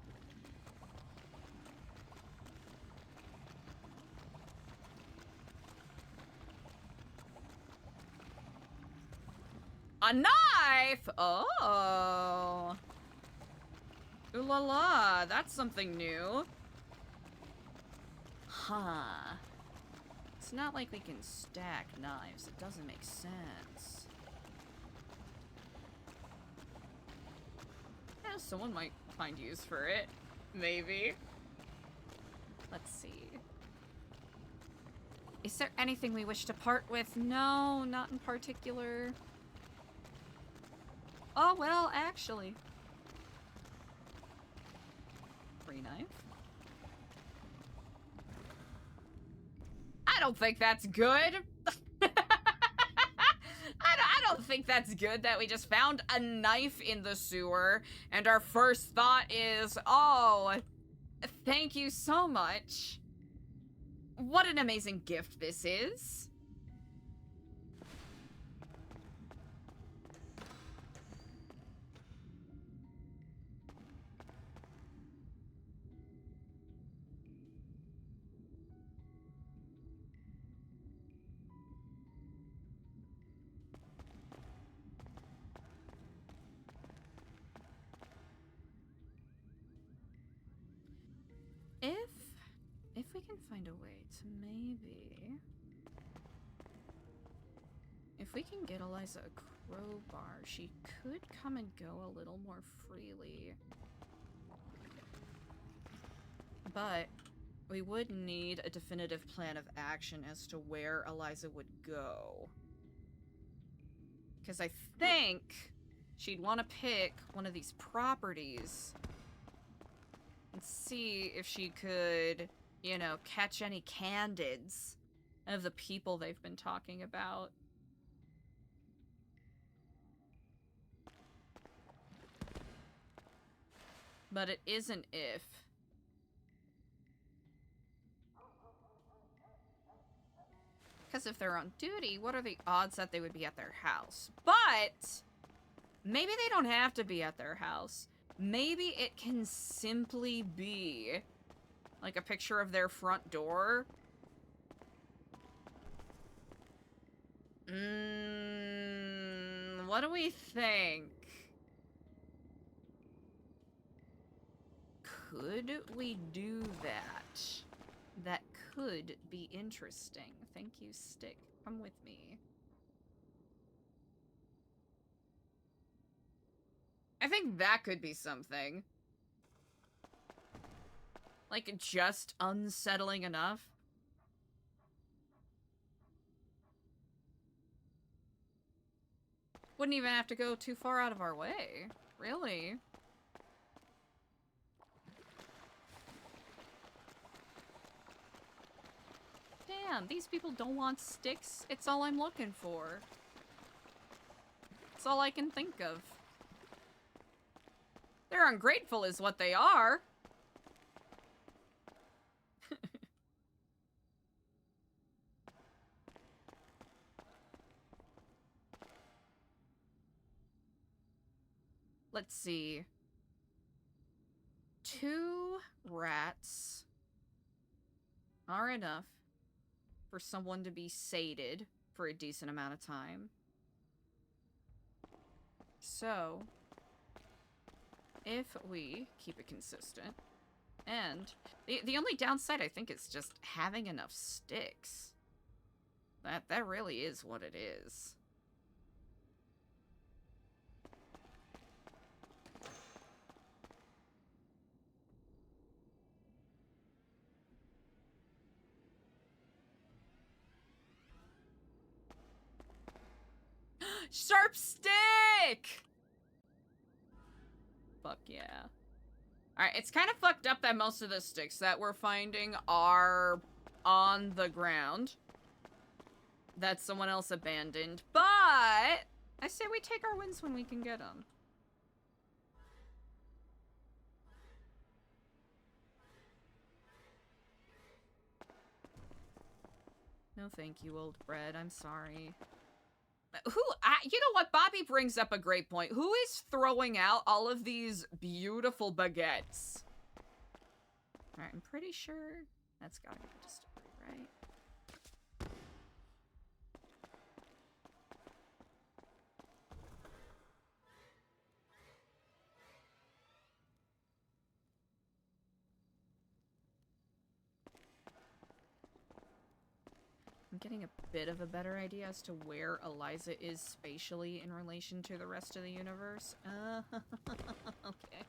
A knife! Oh. Ooh la la, that's something new. Huh. It's not like we can stack knives. It doesn't make sense. Yeah, someone might find use for it. Maybe. Let's see. Is there anything we wish to part with? No, not in particular. Oh, well, actually. Free knife. I don't think that's good. I don't think that's good that we just found a knife in the sewer, and our first thought is, oh, thank you so much. What an amazing gift this is. If we can find a way to maybe... If we can get Eliza a crowbar, she could come and go a little more freely. But we would need a definitive plan of action as to where Eliza would go. Because I think she'd want to pick one of these properties and see if she could, you know, catch any candids of the people they've been talking about. But it isn't if. Because says if they're on duty, what are the odds that they would be at their house? But maybe they don't have to be at their house. Maybe it can simply be like a picture of their front door. What do we think? Could we do that? That could be interesting. Thank you, Stick. Come with me. I think that could be something. Like, just unsettling enough. Wouldn't even have to go too far out of our way. Really. Damn, these people don't want sticks. It's all I'm looking for. It's all I can think of. They're ungrateful is what they are. Let's see. 2 rats are enough for someone to be sated for a decent amount of time. So, if we keep it consistent, and the only downside I think is just having enough sticks. That really is what it is. Sharp stick! Fuck yeah. Alright, it's kind of fucked up that most of the sticks that we're finding are on the ground. That someone else abandoned. But I say we take our wins when we can get them. No thank you, old bread. I'm sorry. You know what? Bobby brings up a great point. Who is throwing out all of these beautiful baguettes? Alright, I'm pretty sure that's gotta be the distillery, right? I'm getting a bit of a better idea as to where Eliza is spatially in relation to the rest of the universe. Okay.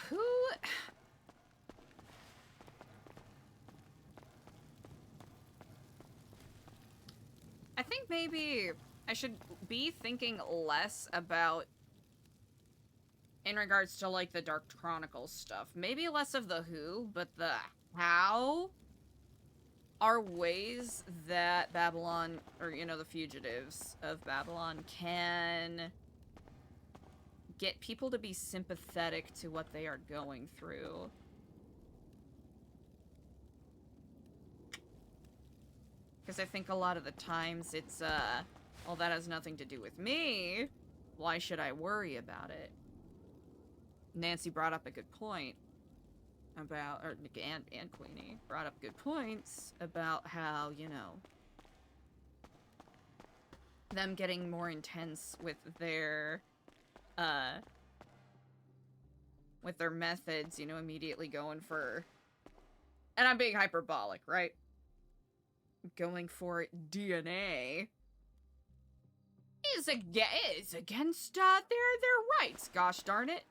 Who... I think maybe I should be thinking less about, in regards to, like, the Dark Chronicles stuff. Maybe less of the who, but the how are ways that Babylon, or, you know, the fugitives of Babylon can get people to be sympathetic to what they are going through. Because I think a lot of the times it's, well, that has nothing to do with me. Why should I worry about it? Nancy brought up a good point about, or, and Queenie brought up good points about how, you know, them getting more intense with their methods, you know, immediately going for, and I'm being hyperbolic, right? Going for DNA is against their rights. Gosh darn it.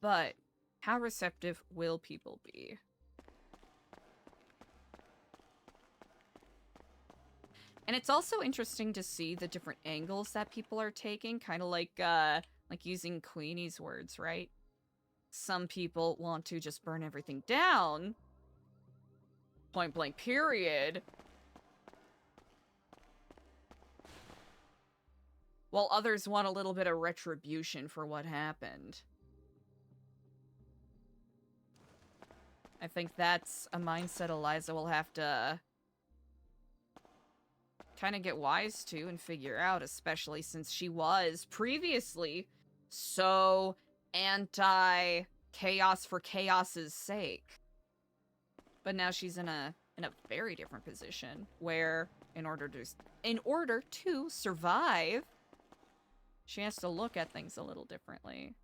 But how receptive will people be? And it's also interesting to see the different angles that people are taking, kind of like Like using Queenie's words, right? Some people want to just burn everything down. Point blank period. While others want a little bit of retribution for what happened. I think that's a mindset Eliza will have to kind of get wise to and figure out, especially since she was previously so anti-chaos for chaos's sake. But now she's in a very different position where in order to survive, she has to look at things a little differently.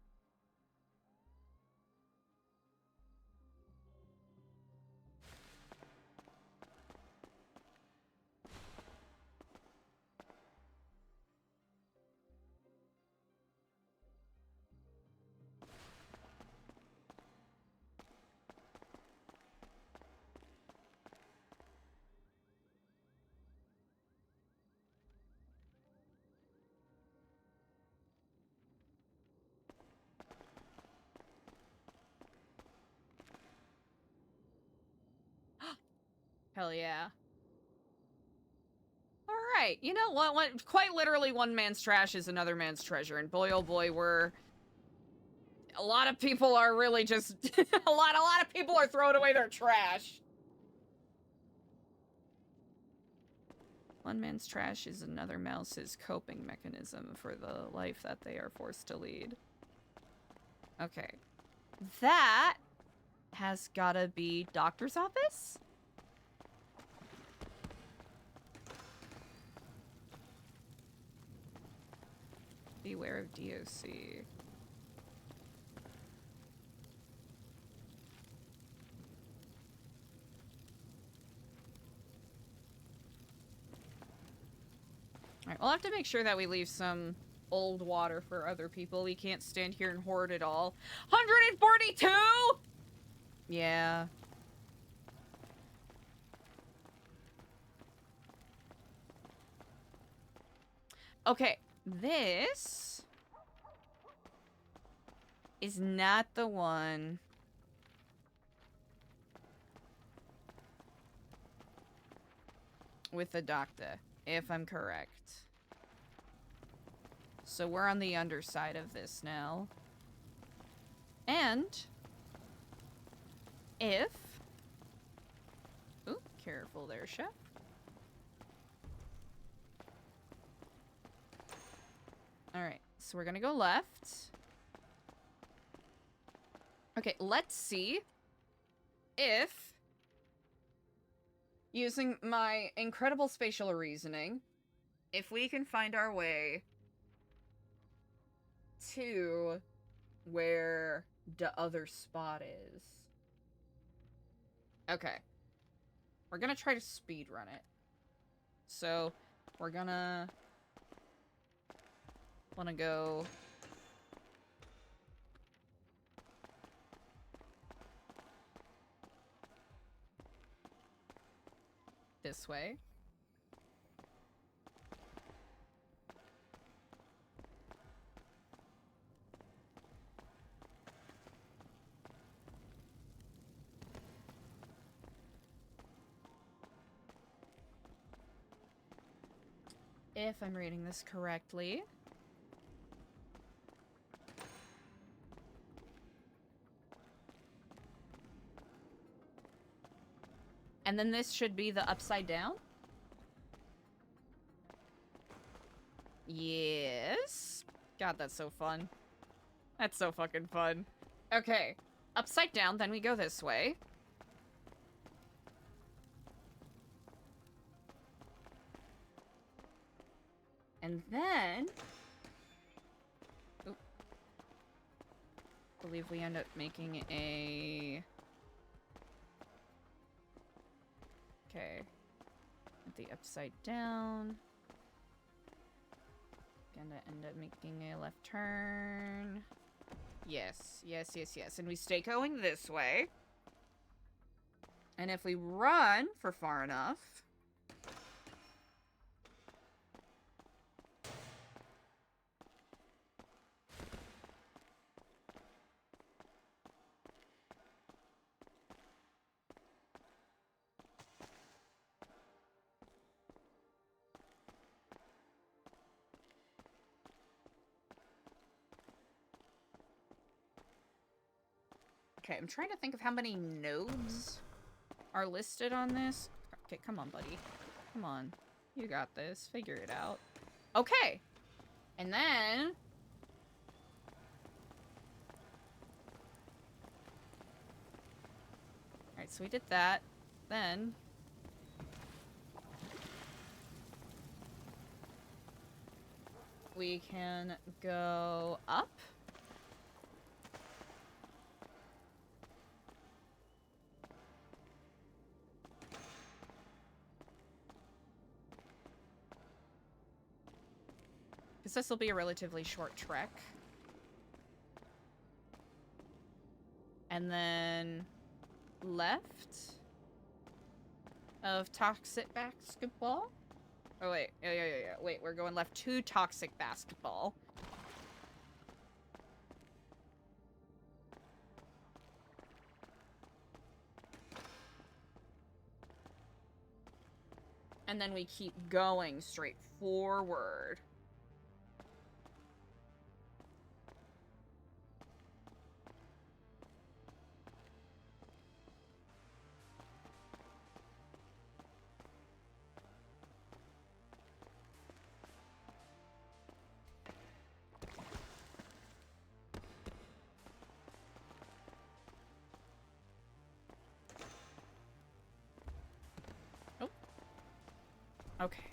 Hell yeah. Alright, you know what? Quite literally, one man's trash is another man's treasure. And boy, oh boy, a lot of people are really just... a lot of people are throwing away their trash. One man's trash is another mouse's coping mechanism for the life that they are forced to lead. Okay. That has gotta be doctor's office? Beware of DOC. Alright, we'll have to make sure that we leave some old water for other people. We can't stand here and hoard it all. 142?! Yeah. Okay, this is not the one with the doctor, if I'm correct. So we're on the underside of this now. And if... Ooh, careful there, chef. Alright, so we're gonna go left. Okay, let's see if, using my incredible spatial reasoning, if we can find our way to where the other spot is. Okay. We're gonna try to speedrun it. So, we're gonna... wanna go... this way. If I'm reading this correctly. And then this should be the upside down? Yes. God, that's so fun. That's so fucking fun. Okay. Upside down, then we go this way. And then... Oop. I believe we end up making a... Okay. At the upside down. Gonna end up making a left turn. Yes, yes, yes, yes. And we stay going this way. And if we run for far enough... Okay, I'm trying to think of how many nodes are listed on this. Okay, come on, buddy. Come on. You got this. Figure it out. Okay. And then... Alright, so we did that. Then... we can go up. Because this will be a relatively short trek. And then left of toxic basketball. Oh wait, yeah. Wait, we're going left to toxic basketball. And then we keep going straight forward. Okay.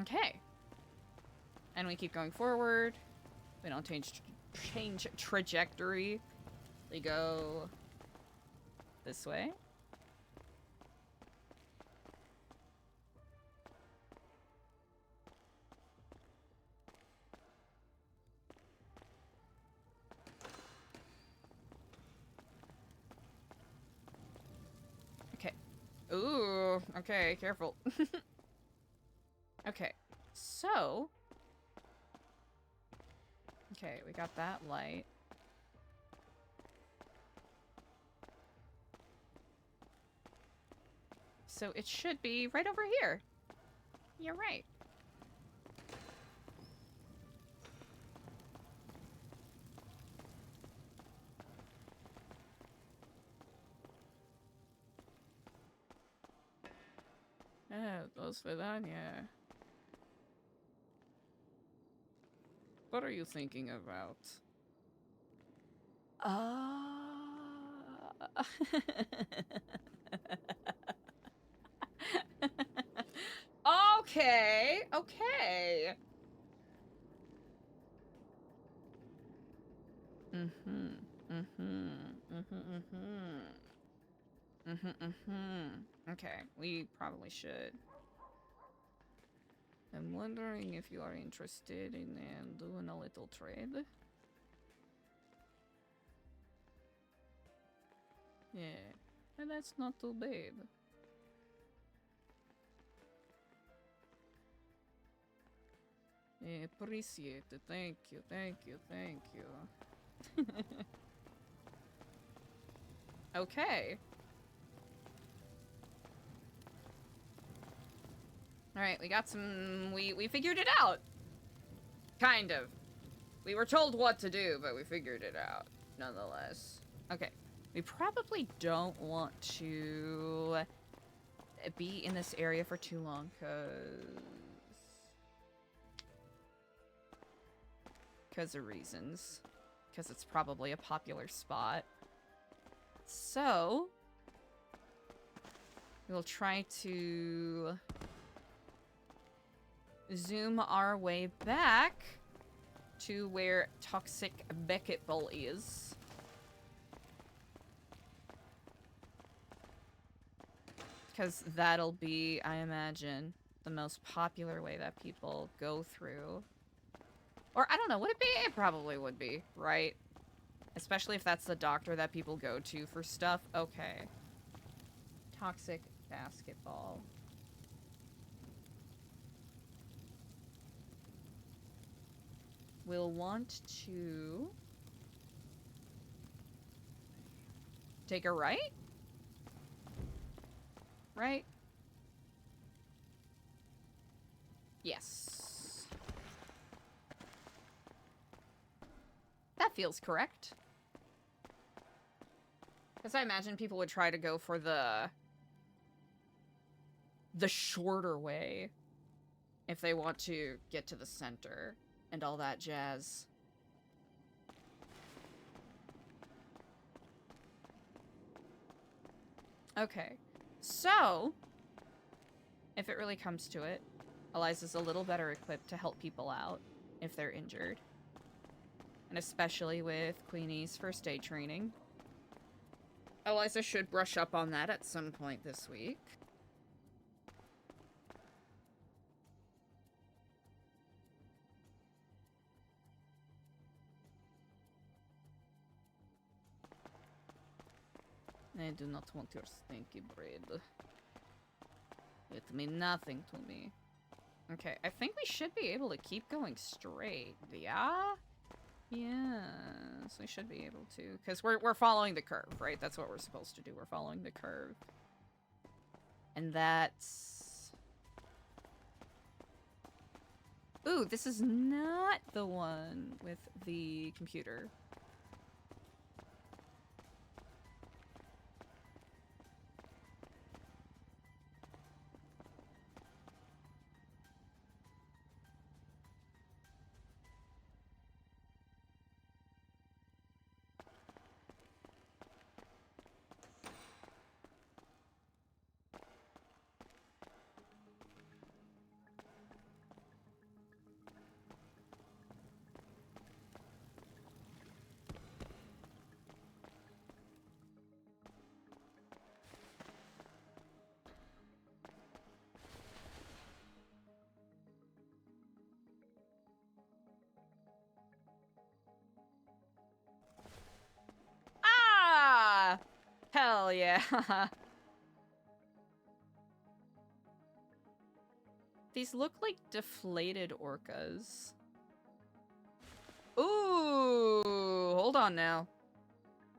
Okay. And we keep going forward. We don't change trajectory. We go this way. Ooh, okay, careful. Okay, so... okay, we got that light. So it should be right over here. You're right. Yeah, dos Vidania. What are you thinking about? Okay, okay. Okay, we probably should. I'm wondering if you are interested in doing a little trade. Yeah, and that's not too bad. Yeah, appreciate it. Thank you, thank you, thank you. Okay. Alright, we got some... We figured it out. Kind of. We were told what to do, but we figured it out, nonetheless. Okay. We probably don't want to be in this area for too long, because of reasons. Because it's probably a popular spot. So... we'll try to... zoom our way back to where toxic basketball is. Because that'll be, I imagine, the most popular way that people go through. Or, I don't know, would it be? It probably would be, right? Especially if that's the doctor that people go to for stuff. Okay. Toxic basketball. We'll want to take a right? Right? Yes. feels correct. Because I imagine people would try to go for the shorter way if they want to get to the center and all that jazz. Okay, so if it really comes to it, Eliza's a little better equipped to help people out if they're injured. And especially with Queenie's first aid training. Eliza should brush up on that at some point this week. I do not want your stinky bread. It means nothing to me. Okay, I think we should be able to keep going straight. Yeah? Yes, we should be able to. Because we're following the curve, right? That's what we're supposed to do. We're following the curve. And that's... Ooh, this is not the one with the computer. Ah! Hell yeah. These look like deflated orcas. Ooh, hold on now.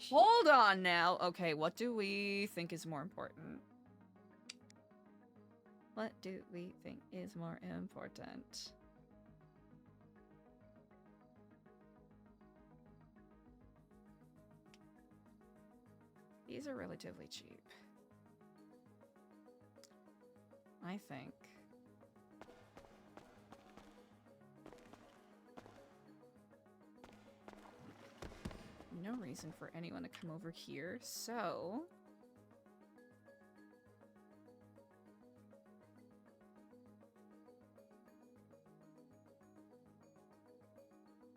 Hold on now. Okay, what do we think is more important? What do we think is more important? These are relatively cheap. I think. No reason for anyone to come over here, so...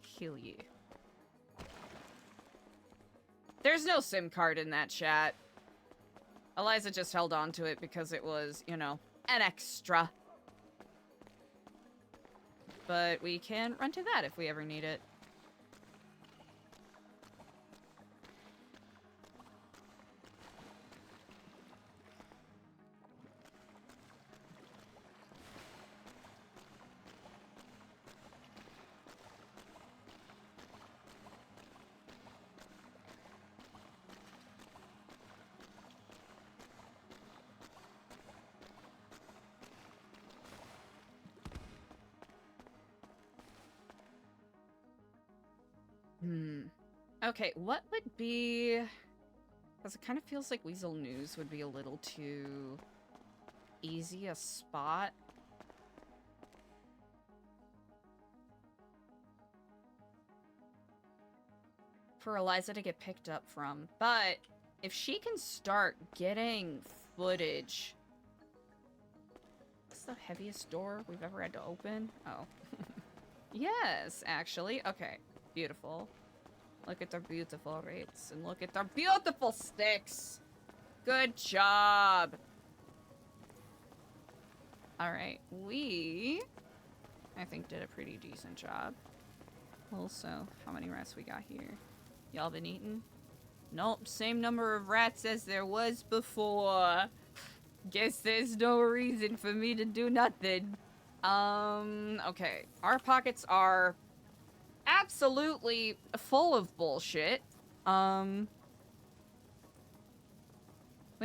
Kill you. There's no SIM card in that chat. Eliza just held on to it because it was, you know, an extra. But we can run to that if we ever need it. Okay, what would be... Because it kind of feels like Weasel News would be a little too easy a spot. For Eliza to get picked up from. But if she can start getting footage... This is the heaviest door we've ever had to open? Oh. Yes, actually. Okay, beautiful. Look at their beautiful rates, and look at their beautiful sticks. Good job. All right, we, I think, did a pretty decent job. Also, how many rats we got here? Y'all been eating? Nope, same number of rats as there was before. Guess there's no reason for me to do nothing. Okay, our pockets are absolutely full of bullshit. We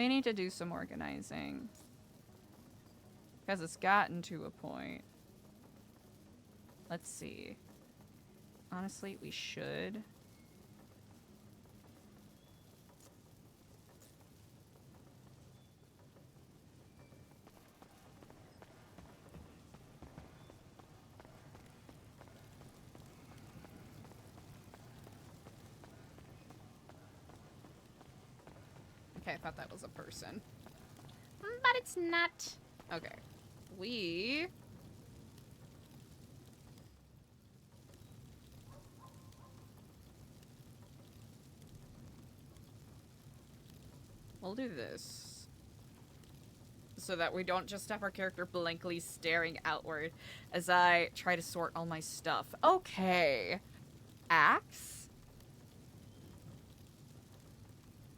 need to do some organizing. Because it's gotten to a point. Let's see. Honestly, we should Okay, I thought that was a person. But it's not. Okay. We'll do this. So that we don't just have our character blankly staring outward as I try to sort all my stuff. Okay. Axe.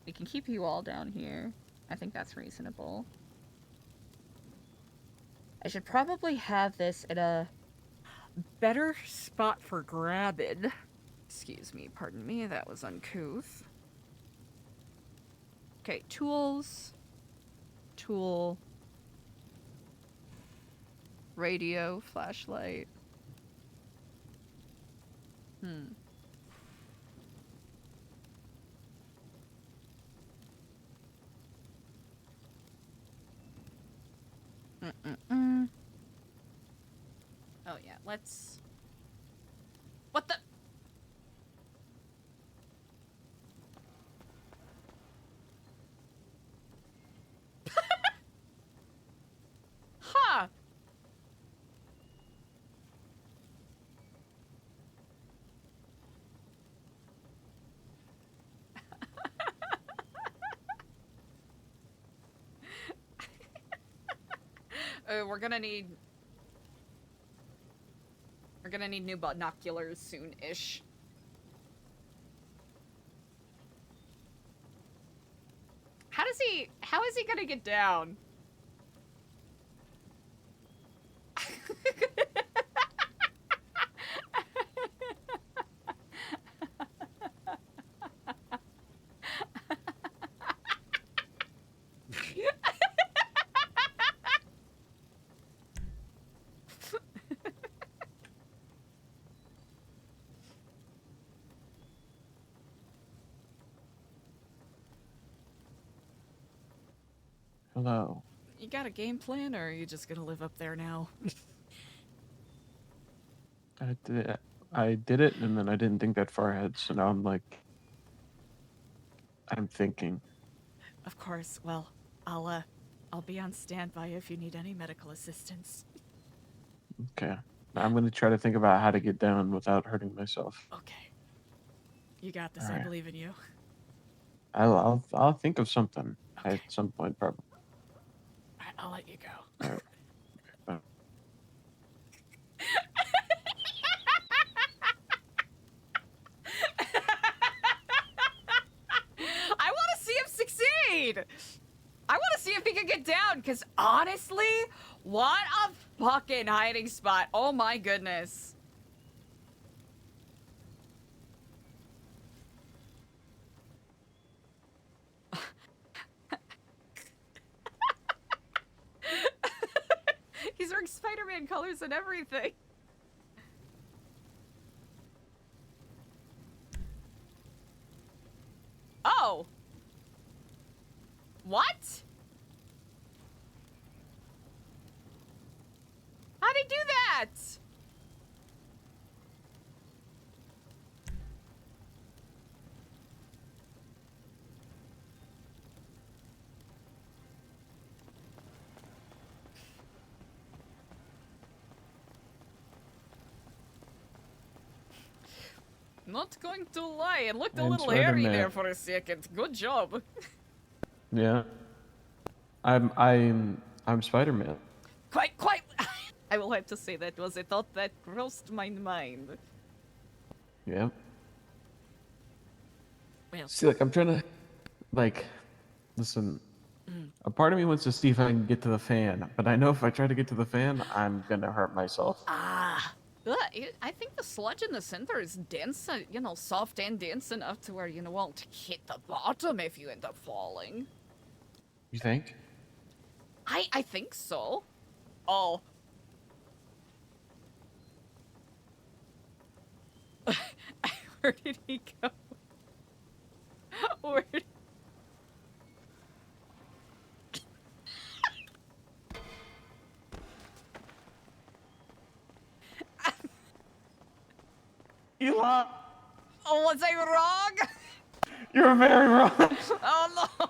We can keep you all down here. I think that's reasonable. I should probably have this in a better spot for grabbing. Excuse me, pardon me, that was uncouth. Okay, tools. Tool. Radio, flashlight. Oh yeah, let's... What the... Huh! We're gonna need new binoculars soon-ish. How is he gonna get down? Hello. You got a game plan, or are you just gonna live up there now? I did it, and then I didn't think that far ahead, so now I'm like... I'm thinking. Of course. Well, I'll be on standby if you need any medical assistance. Okay. I'm gonna try to think about how to get down without hurting myself. Okay. You got this. All I right. believe in you. I'll think of something Okay. at some point, probably. Alright, I'll let you go. All right. I want to see him succeed! I want to see if he can get down, because honestly, what a fucking hiding spot. Oh my goodness. He's wearing Spider-Man colors and everything. Oh! What? How'd he do that? Not going to lie, it looked a And little hairy Spider-Man. there for a second. Good job. Yeah. I'm Spider-Man. Quite. I will have to say that was a thought that crossed my mind. Yeah. Well, See, like, I'm trying to, like, listen. A part of me wants to see if I can get to the fan, but I know if I try to get to the fan, I'm gonna hurt myself. I think the sludge in the center is dense, soft and dense enough to where you won't hit the bottom if you end up falling. You think? I think so. Oh. Where did he go? Where did... Eli! Oh, was I wrong? You're very wrong! Oh no!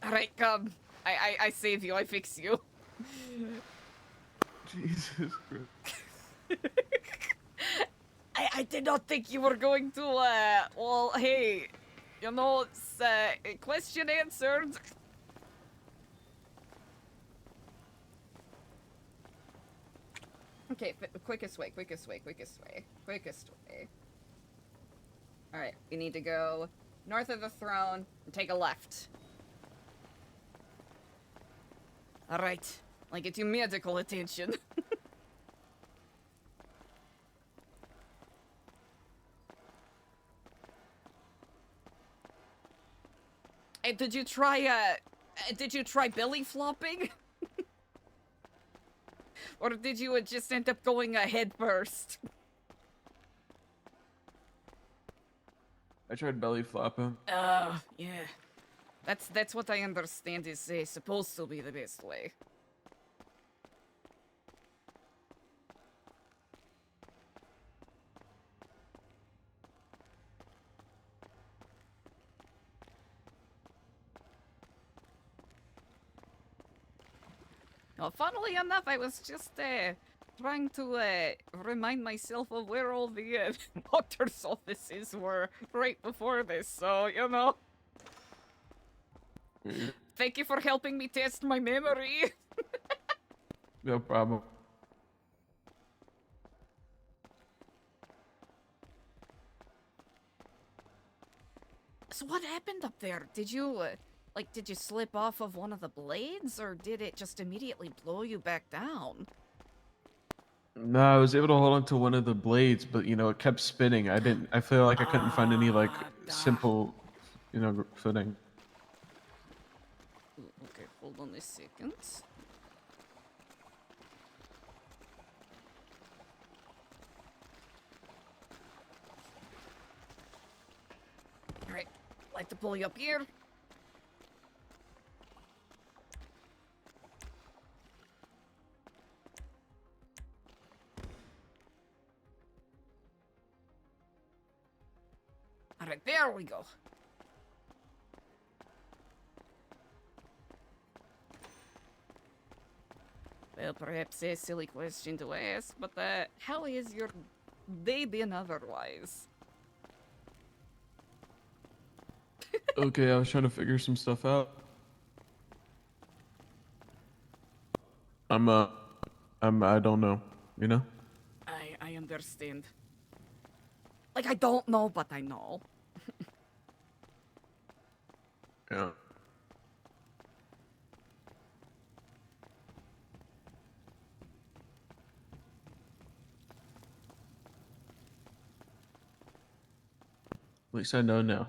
Alright, come. I save you, I fix you. Jesus Christ. I did not think you were going to, well, hey, you know, it's, question answered. Okay, quickest way. Alright, we need to go north of the throne and take a left. Alright, I'll get you medical attention. Hey, did you try belly flopping? Or did you just end up going head first? I tried belly flopping. Yeah. That's what I understand is supposed to be the best way. Well, funnily enough, I was just trying to remind myself of where all the doctor's offices were right before this, so, you know. Thank you for helping me test my memory. No problem. So what happened up there? Did you, did you slip off of one of the blades, or did it just immediately blow you back down? No, I was able to hold on to one of the blades, but you know, it kept spinning. I feel like I couldn't find any like simple, you know, footing. Okay, hold on a second. Alright, like to pull you up here. Alright, there we go. Well, perhaps a silly question to ask, but how is your day been otherwise? Okay, I was trying to figure some stuff out. I don't know, you know? I understand. Like, I don't know, but I know. Yeah. At least I know now.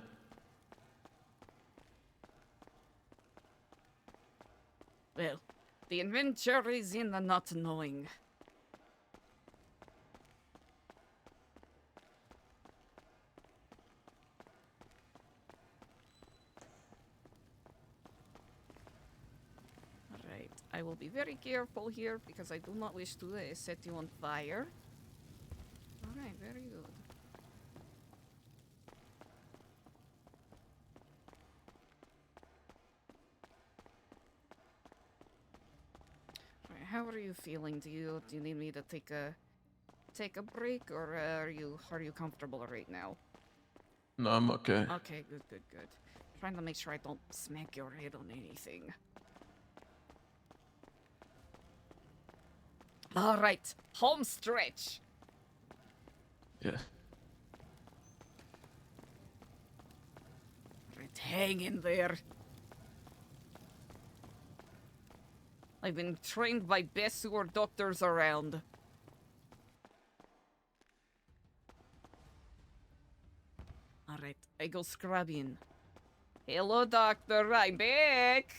Well, the adventure is in the not knowing. Alright, I will be very careful here because I do not wish to set you on fire. Alright, very good. Alright, how are you feeling? Do you need me to take a break, or are you comfortable right now? No, I'm okay. Okay, good. Trying to make sure I don't smack your head on anything. Alright, home stretch. Yeah. Alright, hang in there. I've been trained by best sewer doctors around. Alright, I go scrubbing. Hello, doctor, I'm back!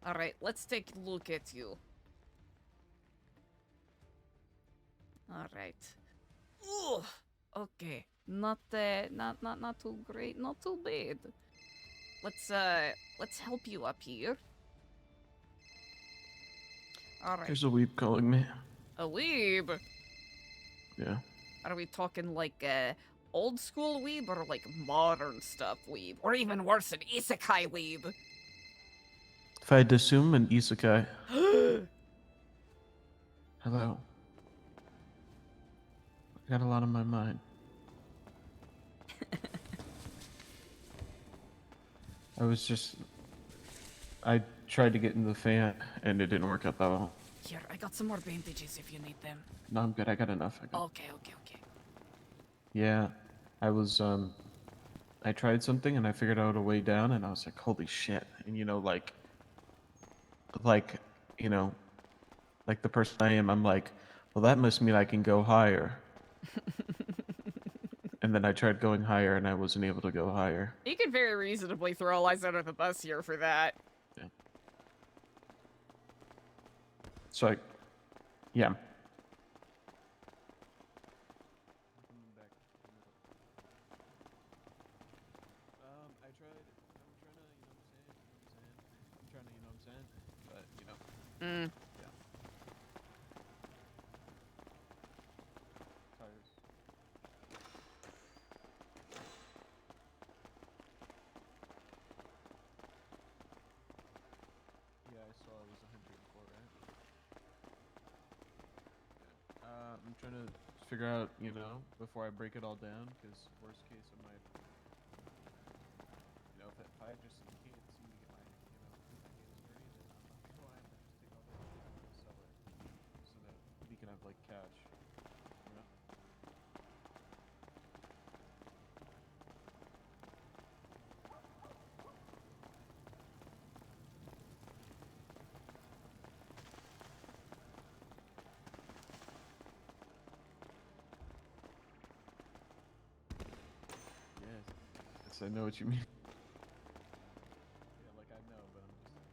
Alright, let's take a look at you. Alright. Ooh, okay. Not too great, not too bad. Let's help you up here. Alright. There's a weeb calling me. A weeb? Yeah. Are we talking like old school weeb or like modern stuff weeb? Or even worse, an isekai weeb? If I had to assume an isekai. Hello. I got a lot on my mind. I tried to get in the fan, and it didn't work out that well. Here, I got some more bandages if you need them. No, I'm good. I got enough. Okay. Yeah, I tried something, and I figured out a way down, and I was like, holy shit. And, like the person I am, I'm like, well, that must mean I can go higher. And then I tried going higher, and I wasn't able to go higher. You could very reasonably throw Eliza under the bus here for that. Yeah. So, yeah. Mm. Yeah. Tires. Yeah, I saw it was 104, right? Yeah. I'm trying to figure out, before I break it all down, because worst case I might, if I just can't seem to get my, my hands dirty, then I'm not gonna lie, I might just take all that and sell it, so that we can have like cash, you know? Yes, I know what you mean. Yeah, like I know, but I'm just.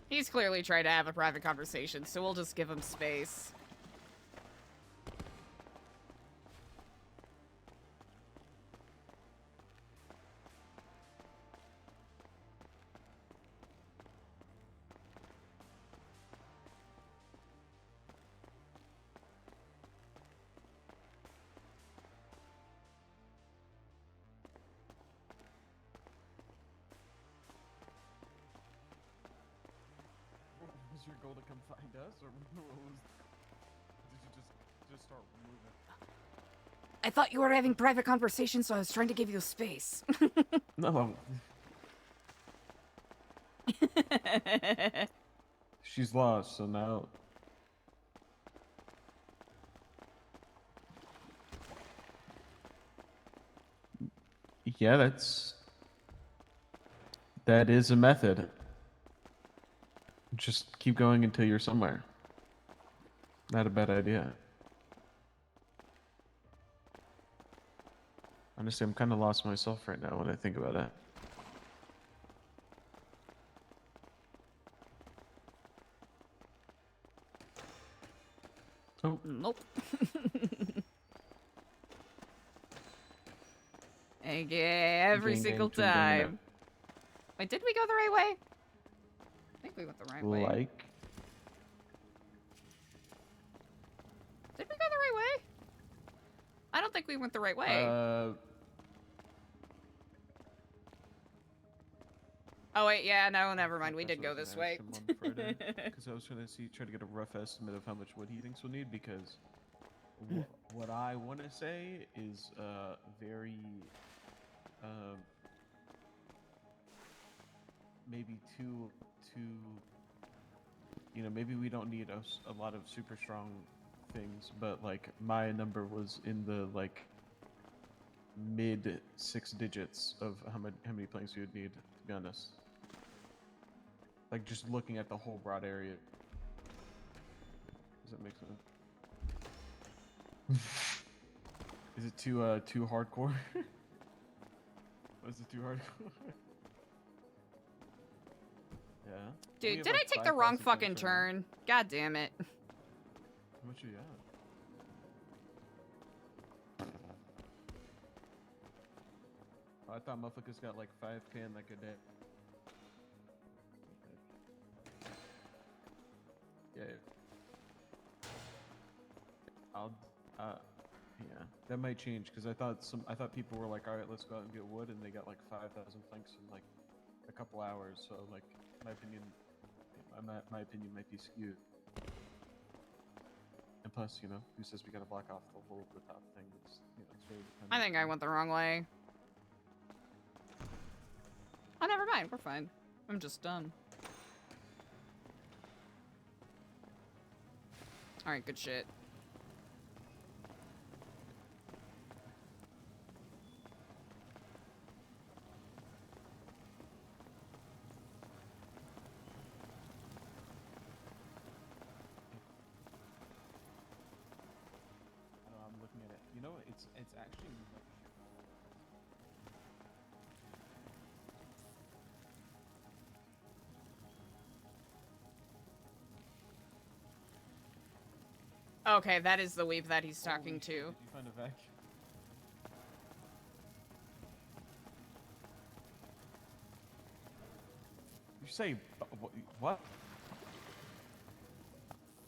He's clearly trying to have a private conversation, so we'll just give him space. Was your goal to come find us, or did you just start moving? I thought you were having private conversations, so I was trying to give you space. No. She's lost, so now. Yeah, that is a method. Just keep going until you're somewhere. Not a bad idea. Honestly, I'm kind of lost myself right now when I think about it. Oh. Nope. Yeah, every single time. Wait, did we go the right way? I think we went the right way. Like? Did we go the right way? I don't think we went the right way. Oh wait, yeah, no, never mind. We did go this way. Because I was trying to try to get a rough estimate of how much wood he thinks we'll need. Because what I want to say is very maybe two. Maybe we don't need a lot of super strong things, but like my number was in the like mid 6 digits of how many planks we would need, to be honest. Like just looking at the whole broad area. Does that make sense? Is it too hardcore? Was it too hardcore? Yeah. Dude, did I take the wrong fucking turn? God damn it. How much you got? Oh, I thought motherfuckers got like 5K in like a day. Yeah. That might change because I thought people were like, all right, let's go out and get wood, and they got like 5,000 planks in like a couple hours. So like, my opinion might be skewed. And plus, you know, who says we gotta block off the whole of the top thing? It's, you know, it's very dependent. I think I went the wrong way. Oh, never mind. We're fine. I'm just done. Alright, good shit. I know, I'm looking at it. You know, it's actually much. Okay, that is the weep that he's talking Holy to. shit, did you find a vacuum? You say what?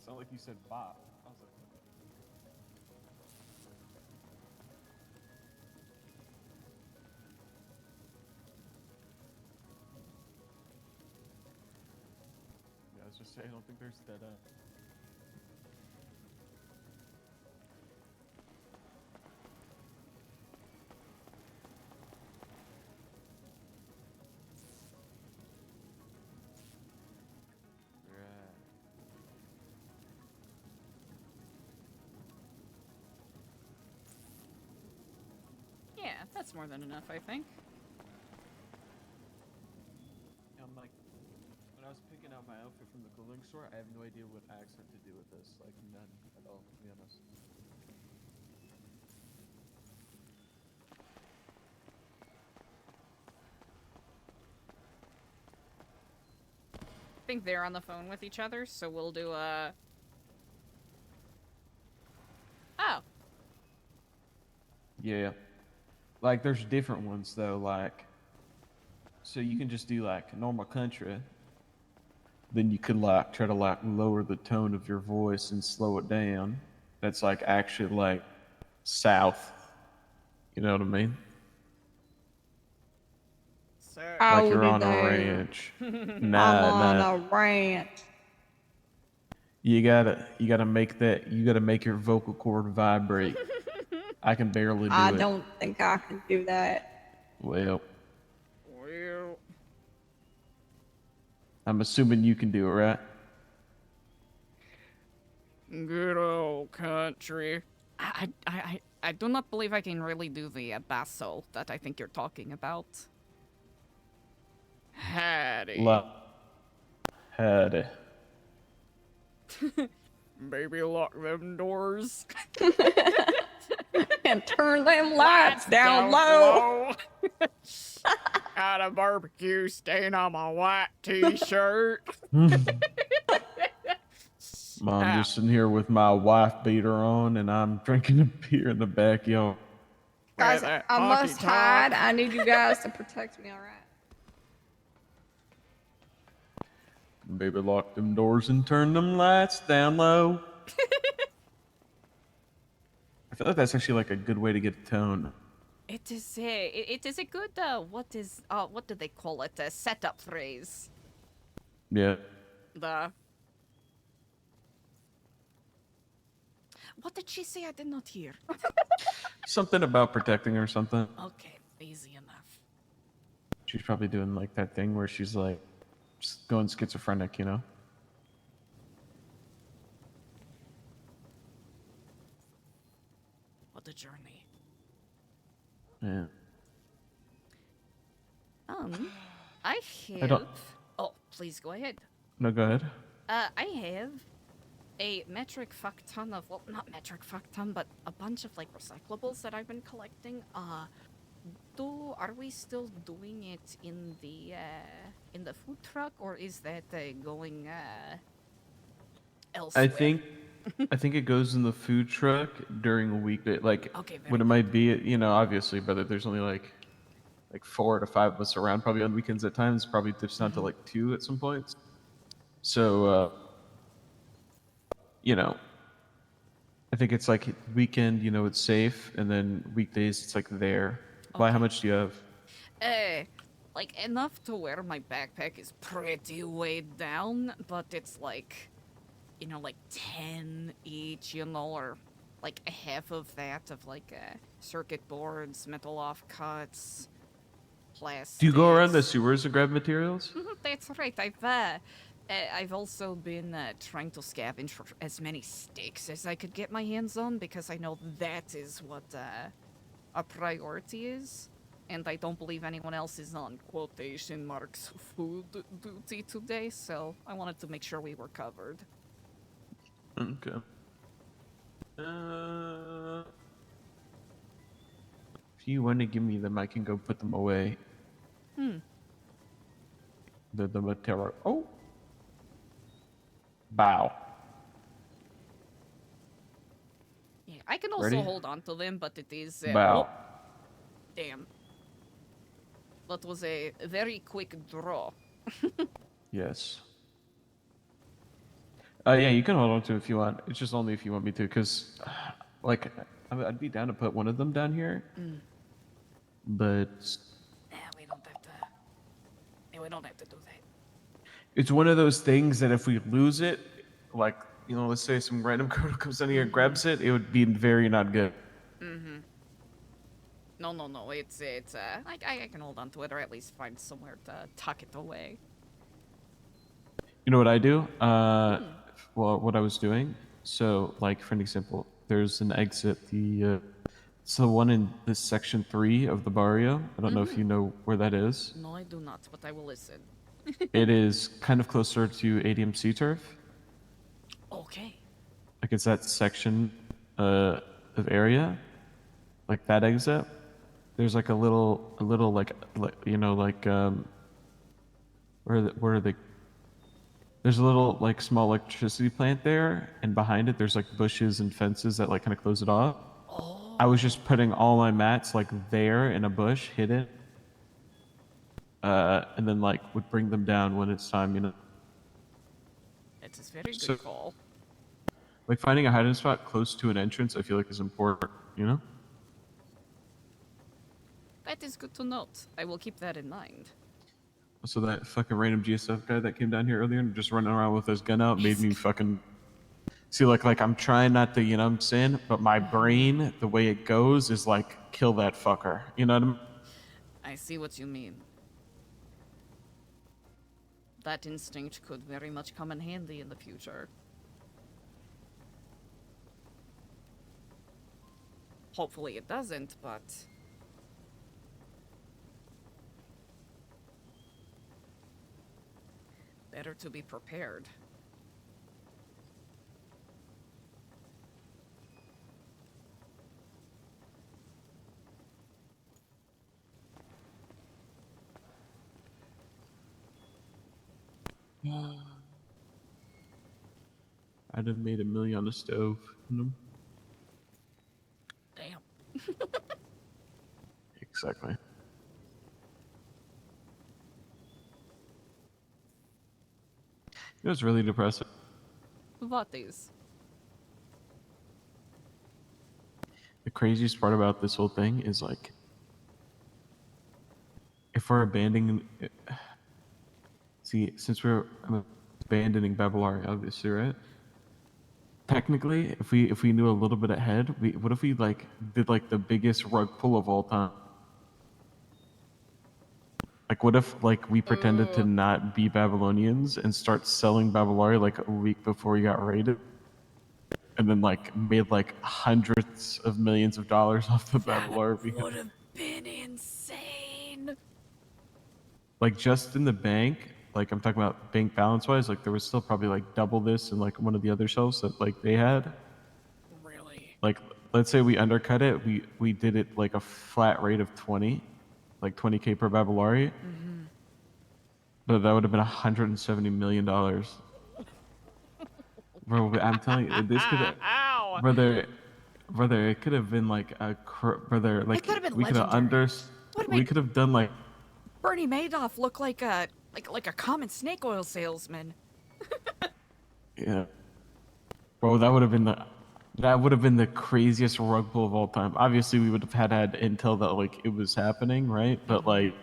Sound like you said bop. I was like, yeah, I was just saying, I don't think there's dead end. Right. Yeah, that's more than enough, I think. I'm like, when I was picking out my outfit from the clothing store, I have no idea what accent to do with this. Like, none at all, to be honest. I think they're on the phone with each other, so we'll do a... Oh. Yeah. Like, there's different ones, though, like... So you can just do, like, normal country. Then you could, like, try to, like, lower the tone of your voice and slow it down. That's, like, actually, like, south. You know what I mean? Sir. How Like you're did on a they- ranch. I'm Nah, on nah. a ranch. You gotta make your vocal cord vibrate. I can barely do I it. don't think I can do that. Well, Well, I'm assuming you can do it, right? good old country. I do not believe I can really do the basso that I think you're talking about. Hattie. Howdy. Baby, lock them doors. And turn them lights down low. Got a barbecue stain on my white t-shirt. I'm just sitting here with my wife beater on, and I'm drinking a beer in the backyard. Guys, that I must honky-tonk. hide. I need you guys to protect me, alright? Baby, lock them doors and turn them lights down low. I feel like that's actually like a good way to get a tone. It is a good what do they call it? A setup phrase. Yeah. What did she say? I did not hear. Something about protecting or something. Okay, easy enough. She's probably doing like that thing where she's like just going schizophrenic, you know? What a journey. Yeah. I I don't- have. Oh, please go ahead. No, go ahead. I have a metric fuck ton of, well, not metric fuck ton, but a bunch of like recyclables that I've been collecting. Are we still doing it in the food truck, or is that going elsewhere? I think it goes in the food truck during a weekday. Like Okay, very when it might be, you know, obviously, but there's only like 4 to 5 of us around. Probably on weekends at times. Probably dips down to like 2 at some points. So, you know, I think it's like weekend, you know, it's safe, and then weekdays it's like there. Why? How Okay. much do you have? Like enough to where my backpack is pretty weighed down, but it's like, you know, like 10 each, you know, or like a half of that of like circuit boards, metal offcuts, Do you go around the plastics. sewers and grab materials? That's right. I've also been trying to scavenge for as many sticks as I could get my hands on because I know that is what a priority is, and I don't believe anyone else is on quotation marks food duty today. So I wanted to make sure we were covered. Okay. Uh, if you want to give me them, I can go put them away. The material. Oh. Bow. Yeah, I can also Ready? hold on to them, but it is Bow. damn. That was a very quick draw. Yes. Yeah, you can hold on to it if you want. It's just only if you want me to, because, like, I'd be down to put one of them down here. But We don't have to. We don't have to do that. it's one of those things that if we lose it, like, you know, let's say some random criminal comes down here and grabs it, it would be very not good. No. It's I can hold on to it or at least find somewhere to tuck it away. You know what I do? Well, what I was doing. So, like for an example, there's an exit. It's the one in this section 3 of the barrio. I don't know if you know where that is. No, I do not, but I will listen. It is kind of closer to ADMC turf. Okay. Like it's that section of area, like that exit. There's like a little like you know like where are they? There's a little like small electricity plant there, and behind it there's like bushes and fences that like kind of close it off. I was just putting all my mats like there in a bush, hidden, and then like would bring them down when it's time, you know. It's a very good So call. like finding a hiding spot close to an entrance, I feel like is important, you know. That is good to note. I will keep that in mind. So that fucking random GSF guy that came down here earlier and just running around with his gun out made me fucking see like I'm trying not to, you know what I'm saying? But my brain, the way it goes is like kill that fucker. You know what I mean? I see what you mean. That instinct could very much come in handy in the future. Hopefully it doesn't, but... better to be prepared. I'd have made $1 million on the stove. You know? Damn. Exactly. It was really depressing. What is? The craziest part about this whole thing is like, if we're abandoning, see, since I'm abandoning Babylari, obviously, right? Technically, if we knew a little bit ahead, what if we like did like the biggest rug pull of all time? Like, what if like we pretended to not be Babylonians and start selling Babylari like a week before we got raided, and then like made like hundreds of millions of dollars off the Babylari we had? Would have been insane. Like just in the bank, like I'm talking about bank balance wise, like there was still probably like double this in like one of the other shelves that like they had. Really? Like let's say we undercut it, we did it like a flat rate of 20, like 20K per Babylari. But that would have been $170 million. Bro, I'm telling you, this could have, Ow! brother, it could have been like brother, like could have been we could have legendary. Would've we made- could have done like, Bernie Madoff looked like a common snake oil salesman. yeah, bro, that would have been the, That would have been the craziest rug pull of all time. Obviously, we would have had intel that like it was happening, right? But like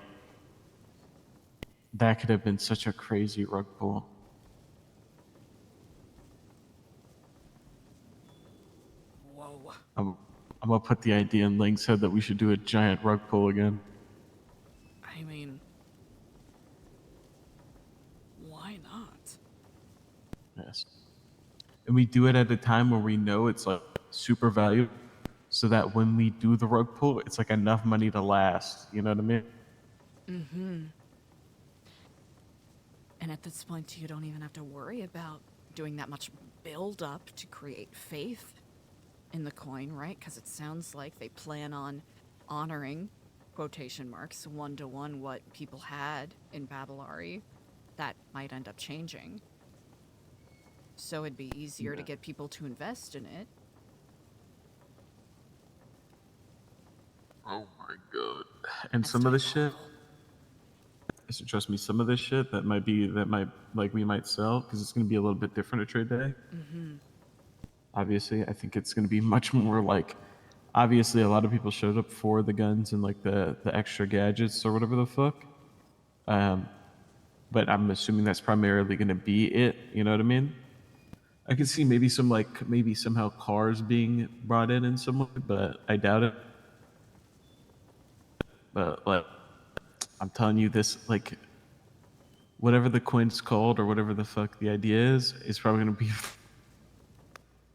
that could have been such a crazy rug pull. Whoa. I'm gonna put the idea in Link's head that we should do a giant rug pull again. I mean, why not? Yes. And we do it at a time where we know it's like super valuable, so that when we do the rug pull, it's like enough money to last. You know what I mean? Mm-hmm. And at this point, you don't even have to worry about doing that much build up to create faith in the coin, right? Because it sounds like they plan on honoring, quotation marks, 1-to-1 what people had in Babylari. That might end up changing. So it'd be easier to get people to invest in it. Oh my god. And That's some of the shit, diabolical. trust me, some of this shit that might like we might sell because it's gonna be a little bit different at trade day. Mm-hmm. Obviously, I think it's gonna be much more like. Obviously, a lot of people showed up for the guns and like the extra gadgets or whatever the fuck. But I'm assuming that's primarily gonna be it. You know what I mean? I could see maybe some like maybe somehow cars being brought in some way, but I doubt it. But like, I'm telling you, this like whatever the coin's called or whatever the fuck the idea is probably gonna be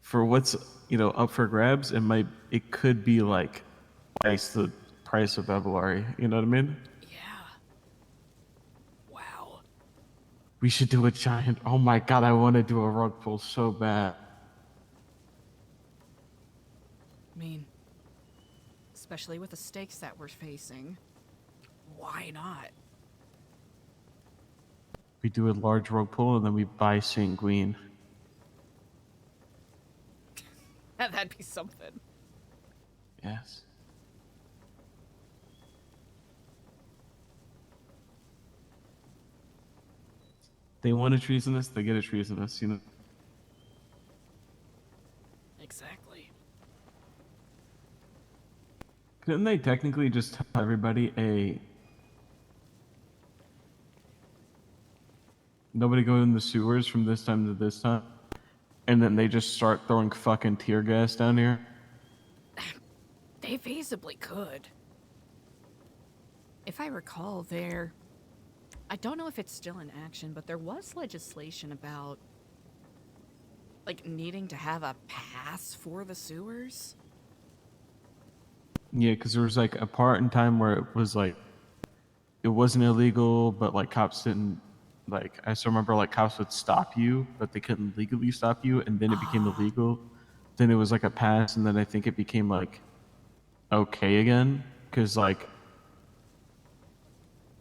for what's up for grabs. It could be like twice the price of Babylari. You know what I mean? Yeah. Wow. We should do a giant. Oh my god, I want to do a rug pull so bad. I mean, especially with the stakes that we're facing. Why not? We do a large rug pull and then we buy Sanguine. That'd be something. Yes. They want a treasonous, they get a treasonous, you know. Exactly. Couldn't they technically just tell everybody nobody go in the sewers from this time to this time? And then they just start throwing fucking tear gas down here? They feasibly could. If I recall, I don't know if it's still in action, but there was legislation about, like, needing to have a pass for the sewers. Yeah, because there was like a part in time where it was like, it wasn't illegal, but like cops didn't, like, I still remember like cops would stop you, but they couldn't legally stop you, and then it became illegal. Then it was like a pass, and then I think it became like okay again, because like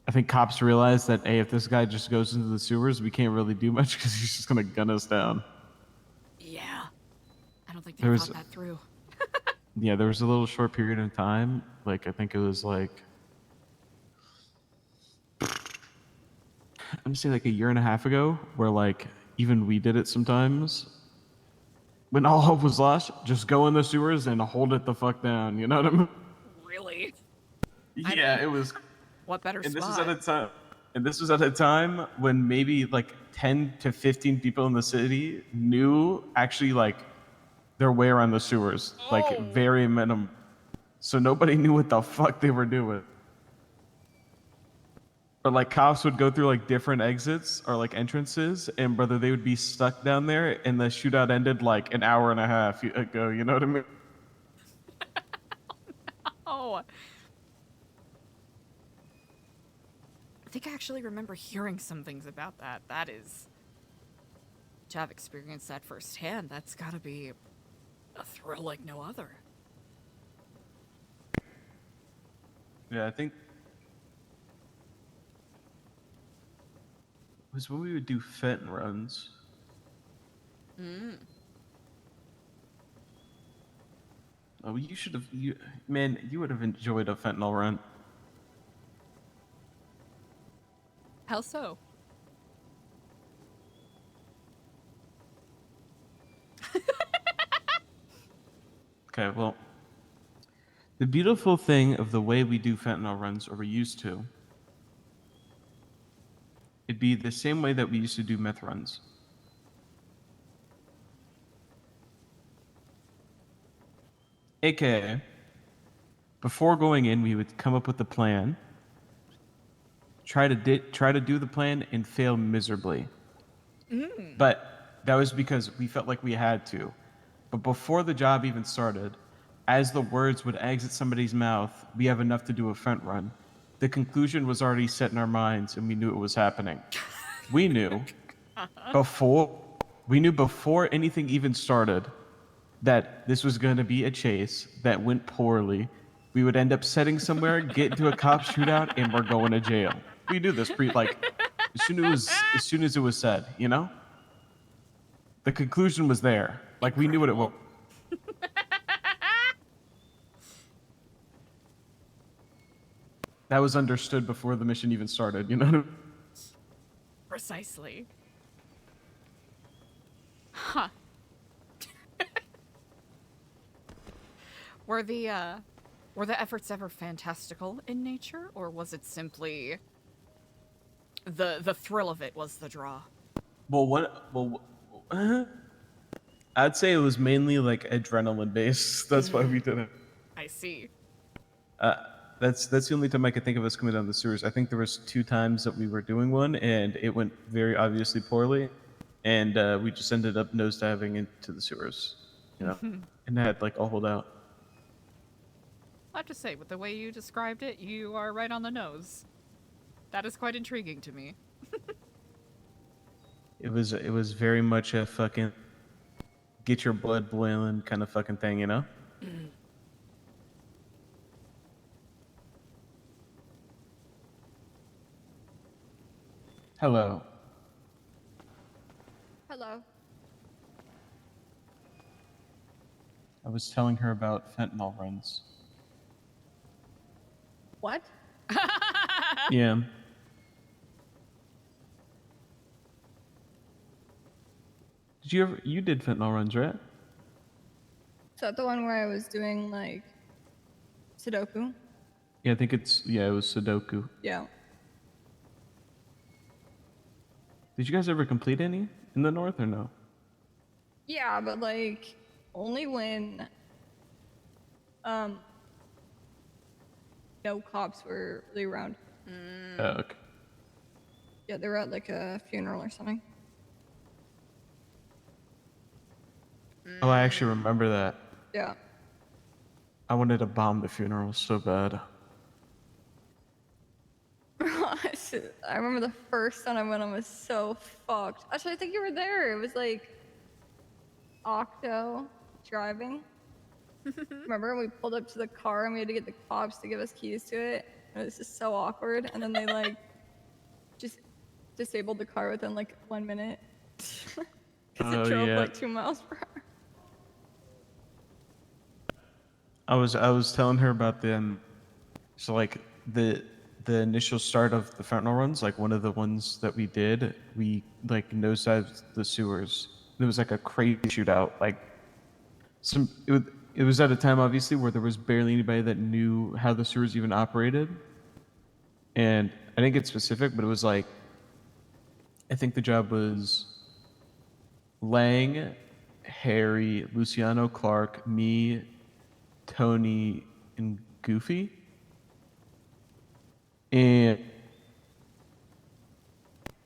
I think cops realized that, hey, if this guy just goes into the sewers, we can't really do much because he's just gonna gun us down. Yeah. I don't think they There thought was, that through. yeah, there was a little short period of time, like I think it was like, I'm gonna say like a year and a half ago, where like even we did it sometimes. When all hope was lost, just go in the sewers and hold it the fuck down. You know what I mean? Really? Yeah, it was. What better And this was spot? at a time. And this was at a time when maybe like 10 to 15 people in the city knew actually like their way around the sewers, like very minimum. So nobody knew what the fuck they were doing. But like cops would go through like different exits or like entrances, and brother, they would be stuck down there, and the shootout ended like an hour and a half ago. You know what I mean? Oh. I think I actually remember hearing some things about that. That is, to have experienced that firsthand, that's gotta be a thrill like no other. Yeah, I think it was when we would do Fenton runs. Oh, you should have. Man, you would have enjoyed a fentanyl run. How so? Okay, well, the beautiful thing of the way we do fentanyl runs, or we used to, it'd be the same way that we used to do meth runs. AKA, before going in, we would come up with a plan, try to do the plan, and fail miserably. But that was because we felt like we had to. But before the job even started, as the words would exit somebody's mouth, we have enough to do a fent run. The conclusion was already set in our minds, and we knew it was happening. We knew before anything even started that this was going to be a chase that went poorly. We would end up setting somewhere, get into a cop shootout, and we're going to jail. We knew this as soon as it was said, you know? The conclusion was there. Like, we knew what it was. That was understood before the mission even started, you know? Precisely. Huh. Were the efforts ever fantastical in nature, or was it simply the thrill of it was the draw? I'd say it was mainly like adrenaline based. That's why we did it. I see. That's the only time I could think of us coming down the sewers. I think there was 2 times that we were doing one, and it went very obviously poorly, and we just ended up nosediving into the sewers, you know, and had like a holdout. I have to say, with the way you described it, you are right on the nose. That is quite intriguing to me. It was very much a fucking get your blood boiling kind of fucking thing, you know? Hello. Hello. I was telling her about fentanyl runs. What? Yeah. You did fentanyl runs, right? Is that the one where I was doing like Sudoku? Yeah, I think it was Sudoku. Yeah. Did you guys ever complete any in the north or no? Yeah, but like only when no cops were really around. Oh, okay. Yeah, they were at like a funeral or something. Oh, I actually remember that. Yeah. I wanted to bomb the funeral so bad. I remember the first time I went on was so fucked. Actually, I think you were there. It was like Octo driving. Remember, we pulled up to the car and we had to get the cops to give us keys to it. And it was just so awkward. And then they like just disabled the car within like 1 minute because it drove like 2 miles per hour. I was telling her about them. So like the initial start of the fentanyl runs, like one of the ones that we did, we like nosedived the sewers. There was like a crazy shootout. Like it was at a time obviously where there was barely anybody that knew how the sewers even operated. And I didn't get specific, but it was like I think the job was Lang, Harry, Luciano Clark, me, Tony, and Goofy. And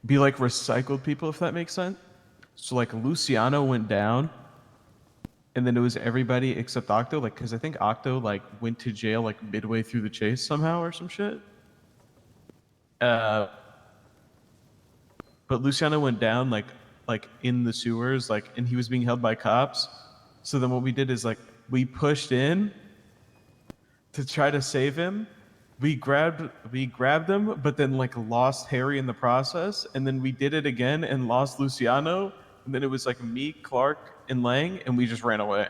be like recycled people, if that makes sense. So like Luciano went down, and then it was everybody except Octo, like because I think Octo like went to jail like midway through the chase somehow or some shit. But Luciano went down like in the sewers, like, and he was being held by cops. So then what we did is like we pushed in to try to save him. We grabbed him, but then like lost Harry in the process, and then we did it again and lost Luciano, and then it was like me, Clark, and Lang, and we just ran away.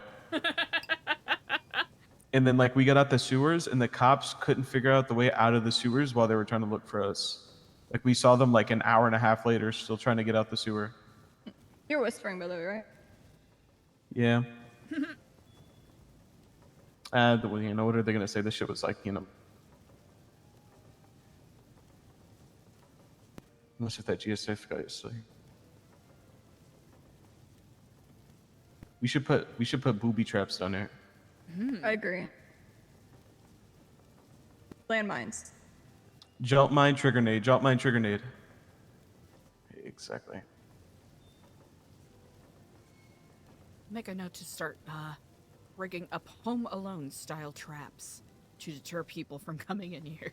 And then like we got out the sewers, and the cops couldn't figure out the way out of the sewers while they were trying to look for us. Like we saw them like an hour and a half later, still trying to get out the sewer. You're whispering, by the way, right? Yeah. what are they gonna say? This shit was like, unless if that GSF guy is still here. We should put booby traps down there. I agree. Landmines. Jump mine, trigger nade. Jump mine, trigger nade. Exactly. Make a note to start rigging up Home Alone style traps to deter people from coming in here.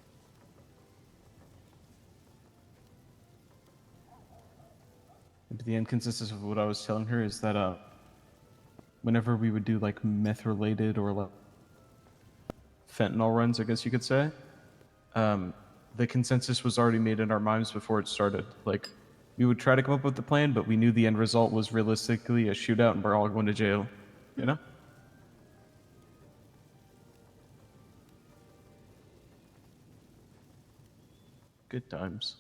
And the inconsistency of what I was telling her is that whenever we would do like meth related or like fentanyl runs, I guess you could say, the consensus was already made in our minds before it started. Like, we would try to come up with the plan, but we knew the end result was realistically a shootout and we're all going to jail. You know? Good times.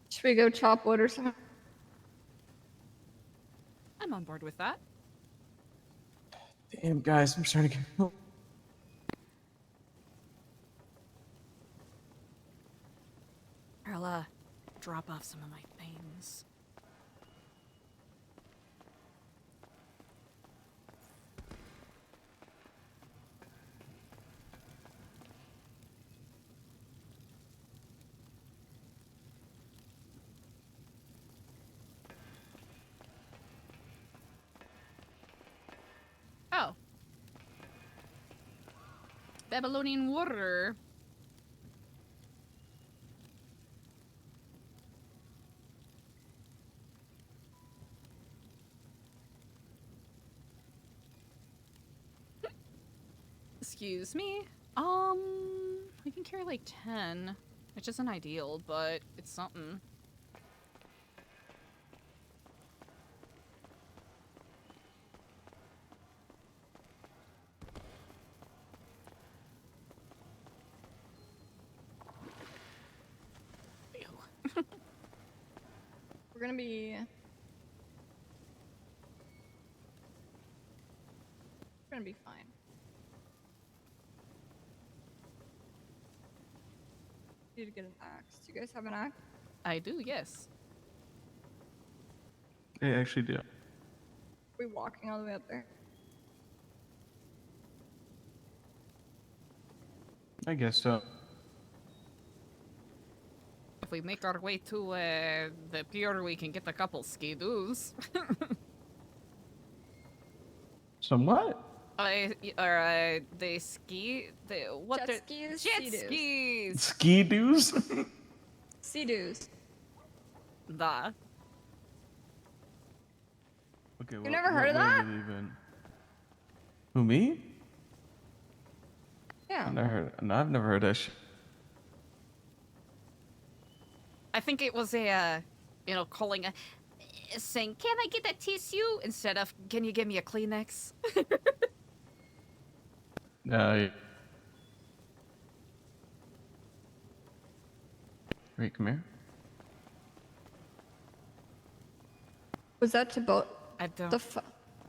Should we go chop wood or something? I'm on board with that. Damn, guys, I'm starting to get... I'll drop off some of my things. Oh. Babylonian water. Excuse me. I can carry like 10, which isn't ideal, but it's something. We're gonna be... We're gonna be fine. Need to get an axe. Do you guys have an axe? I do, yes. I actually do. Are we walking all the way up there? I guess so. If we make our way to the pier, we can get a couple ski-doos. Somewhat? The ski... what Jet they're- skis? Jet Sea-doos. skis! Ski doos? Sea-doos. Da. Okay, You never heard of that? Who, me? Yeah. I've never heard that shit. I think it was a, calling saying, "Can I get a tissue?" instead of, "Can you give me a Kleenex?" Wait, come here. Was that to boat? I don't. I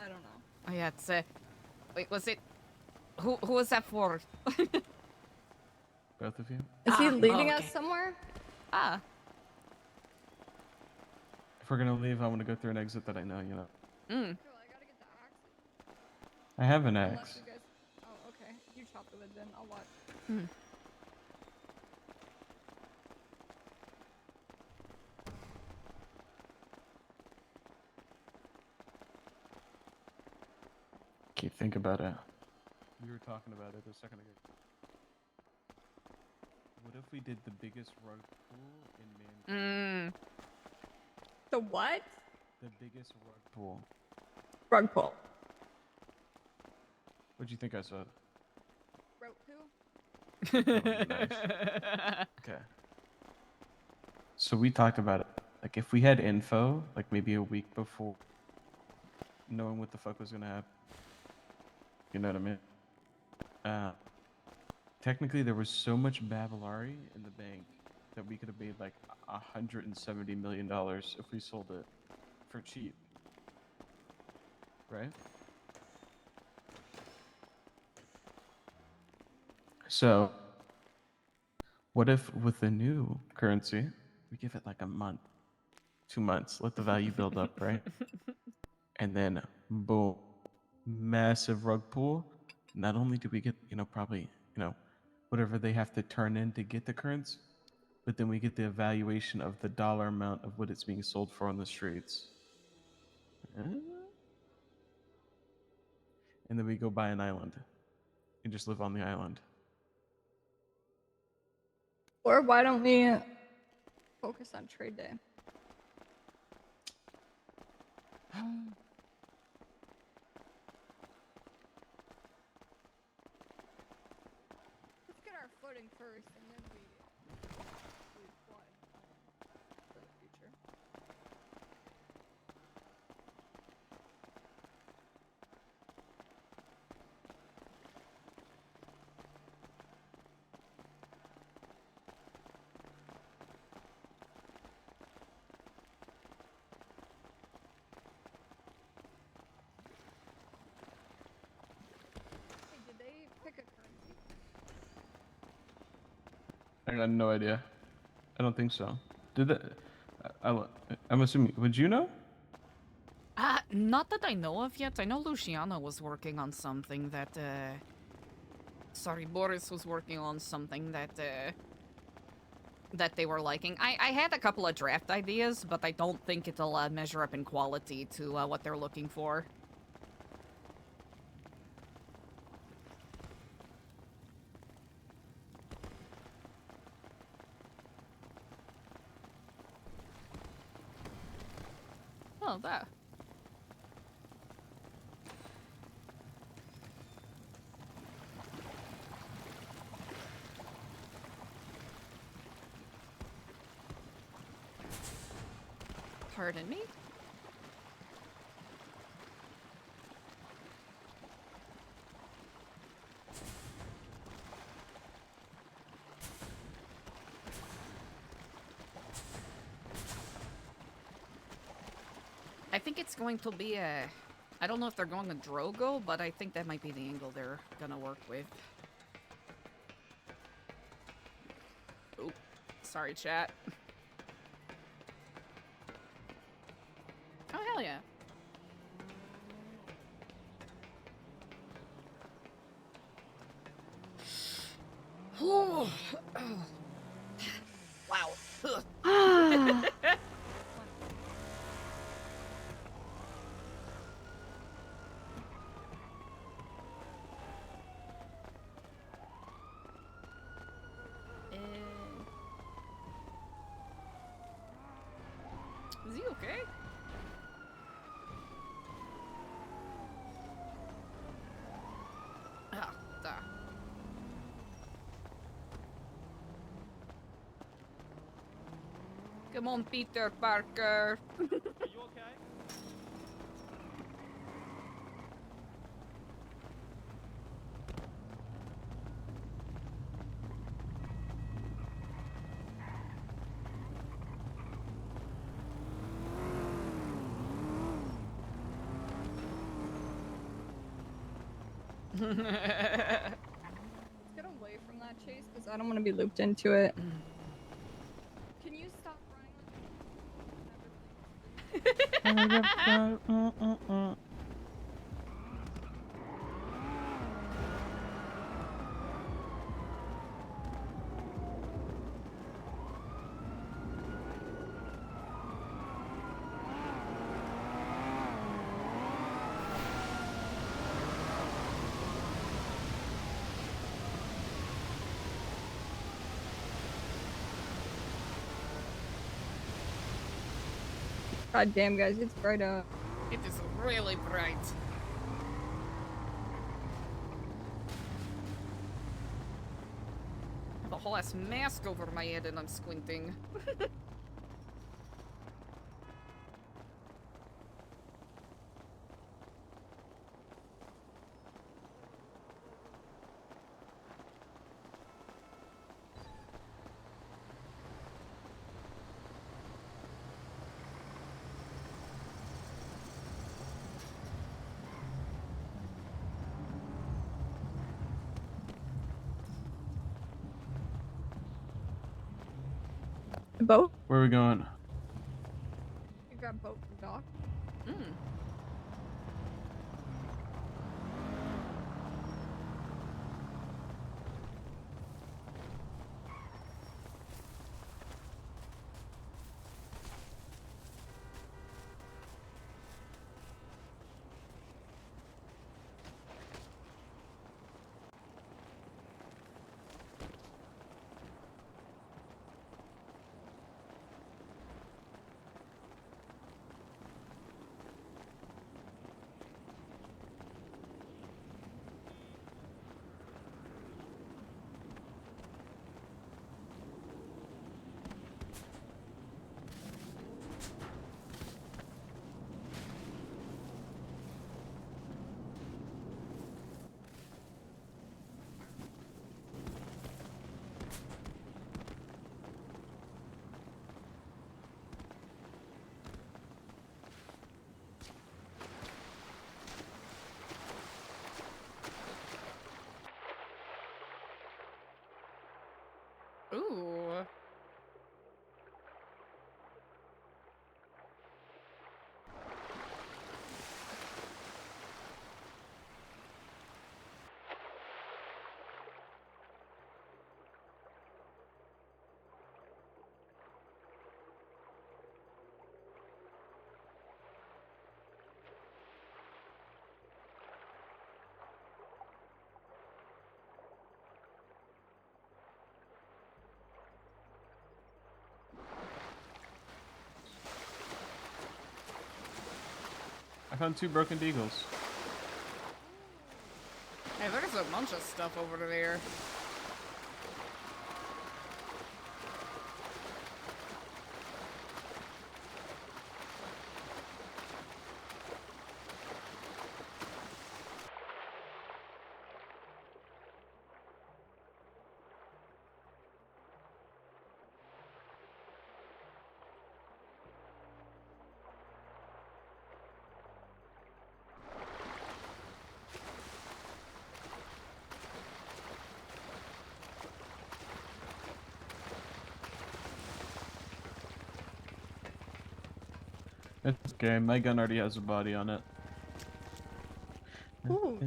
don't know. Oh yeah, it's wait, was it? Who was that for? Both of you? Is he leading okay. us somewhere? Ah. If we're gonna leave, I want to go through an exit that I know, you know. Mm. Cool, I gotta get the axe. I have an Unless axe. you guys... Oh, okay. You chop the wood then. I'll watch. Mm. Okay, think about it. We were talking about it a second ago. What if we did the biggest rug pool in Manhattan? The what? The biggest rug pool. Rug pull. What'd you think I said? Rope poo? Oh, nice. Okay. So we talked about it. Like, if we had info, like maybe a week before, knowing what the fuck was gonna happen. You know what I mean? Technically, there was so much Babylari in the bank that we could have made like $170 million if we sold it for cheap. Right? So, what if with the new currency, we give it like a month, 2 months, let the value build up, right? And then, boom, massive rug pull. Not only do we get, probably, whatever they have to turn in to get the currency, but then we get the evaluation of the dollar amount of what it's being sold for on the streets. And then we go buy an island and just live on the island. Or why don't we focus on trade day? Let's get our footing first, and then we plot for the future. Hey, did they pick a currency? I got no idea. I don't think so. Did that? I'm assuming. Would you know? Not that I know of yet. I know Luciana was working on something that, sorry, Boris was working on something that, that they were liking. I had a couple of draft ideas, but I don't think it'll, measure up in quality to, what they're looking for. Oh, that. Pardon me? I think it's going to be a... I don't know if they're going to Drogo, but I think that might be the angle they're gonna work with. Oop. Sorry, chat. Oh, hell yeah. Wow. Is he okay? Ah, duh. Come on, Peter Parker. Are you okay? Let's get away from that chase because I don't want to be looped into it. Can you stop running? God damn, guys, it's bright out. It is really bright. I have a whole ass mask over my head and I'm squinting. Boat? Where are we going? You got boat from dock. Mm. Ooh. I found 2 broken deagles. Hey, there's a bunch of stuff over there. It's okay, my gun already has a body on it. Ooh.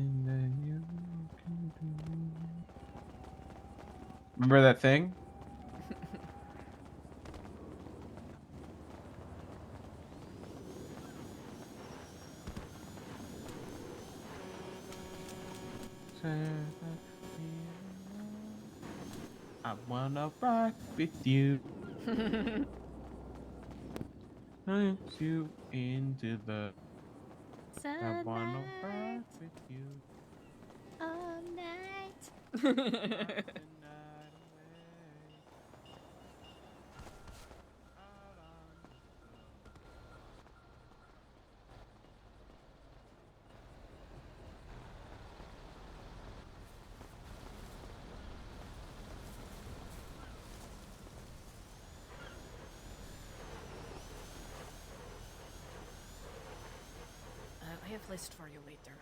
Remember that thing? I wanna rock with you. Push you into the. I wanna rock with you. All night. Rock the night away. Out on the floor. I have list for you later.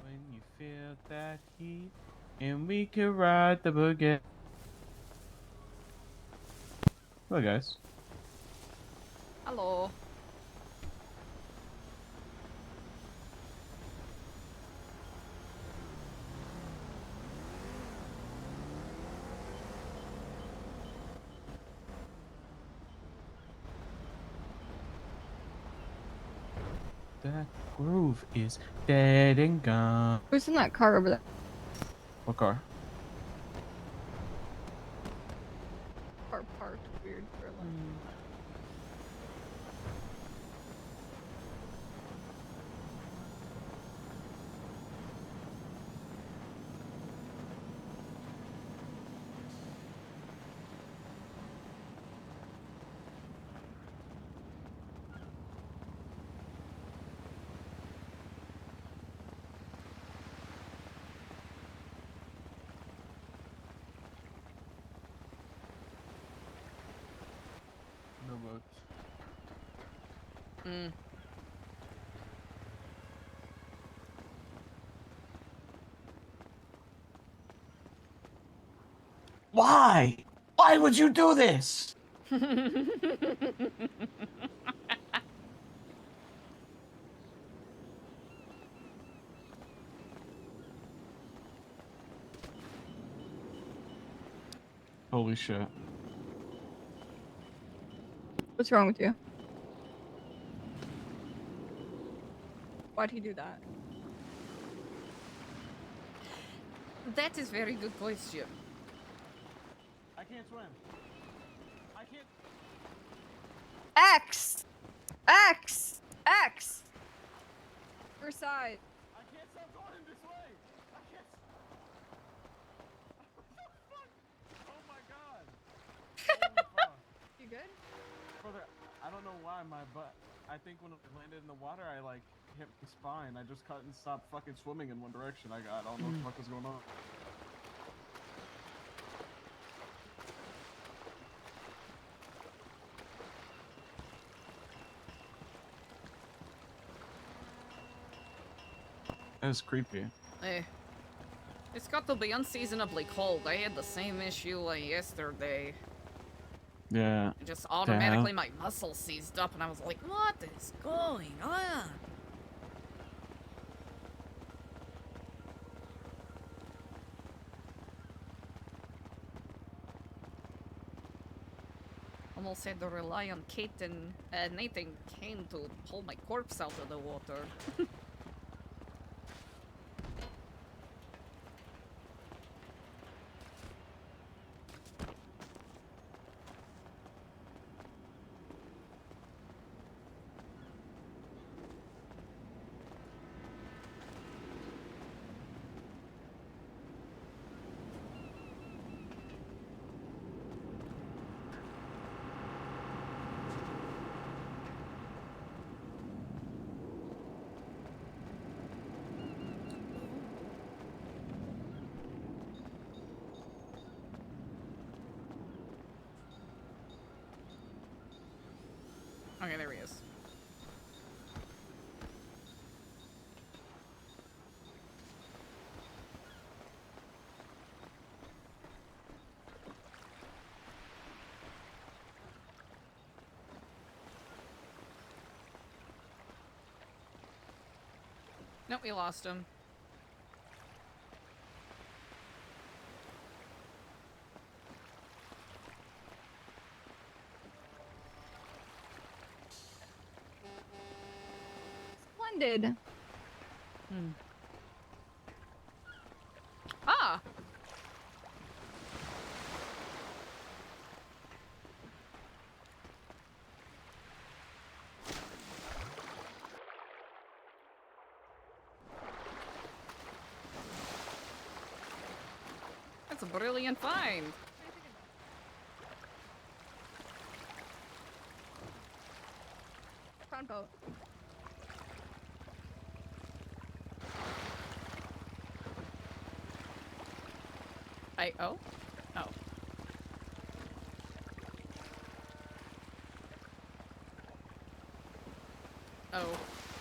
When you feel that heat, and we can ride the boogie. Hello, guys. Hello. That groove is dead and gone. Who's in that car over there? What car? Car parked weird for like. No boats. Mm. Why? Why would you do this? Holy shit. What's wrong with you? Why'd he do that? That is very good question. I can't swim. I can't. X! X! X! Your side. I can't stop going this way. I can't. What the fuck? Oh my god. Holy fuck. You good? Brother, I don't know why my butt. I think when it landed in the water, I like hit my spine. I just couldn't stop fucking swimming in one direction. I don't know what the fuck was going on. That is creepy. Hey. It's got to be unseasonably cold. I had the same issue like yesterday. Yeah. It just automatically my muscles seized up and I was like, what is going on? Almost had to rely on Kate and Nathan Kane to pull my corpse out of the water. Okay, there he is. Nope, we lost him. Splendid. Ah! That's a brilliant find. Found boat. Oh? Oh. Oh.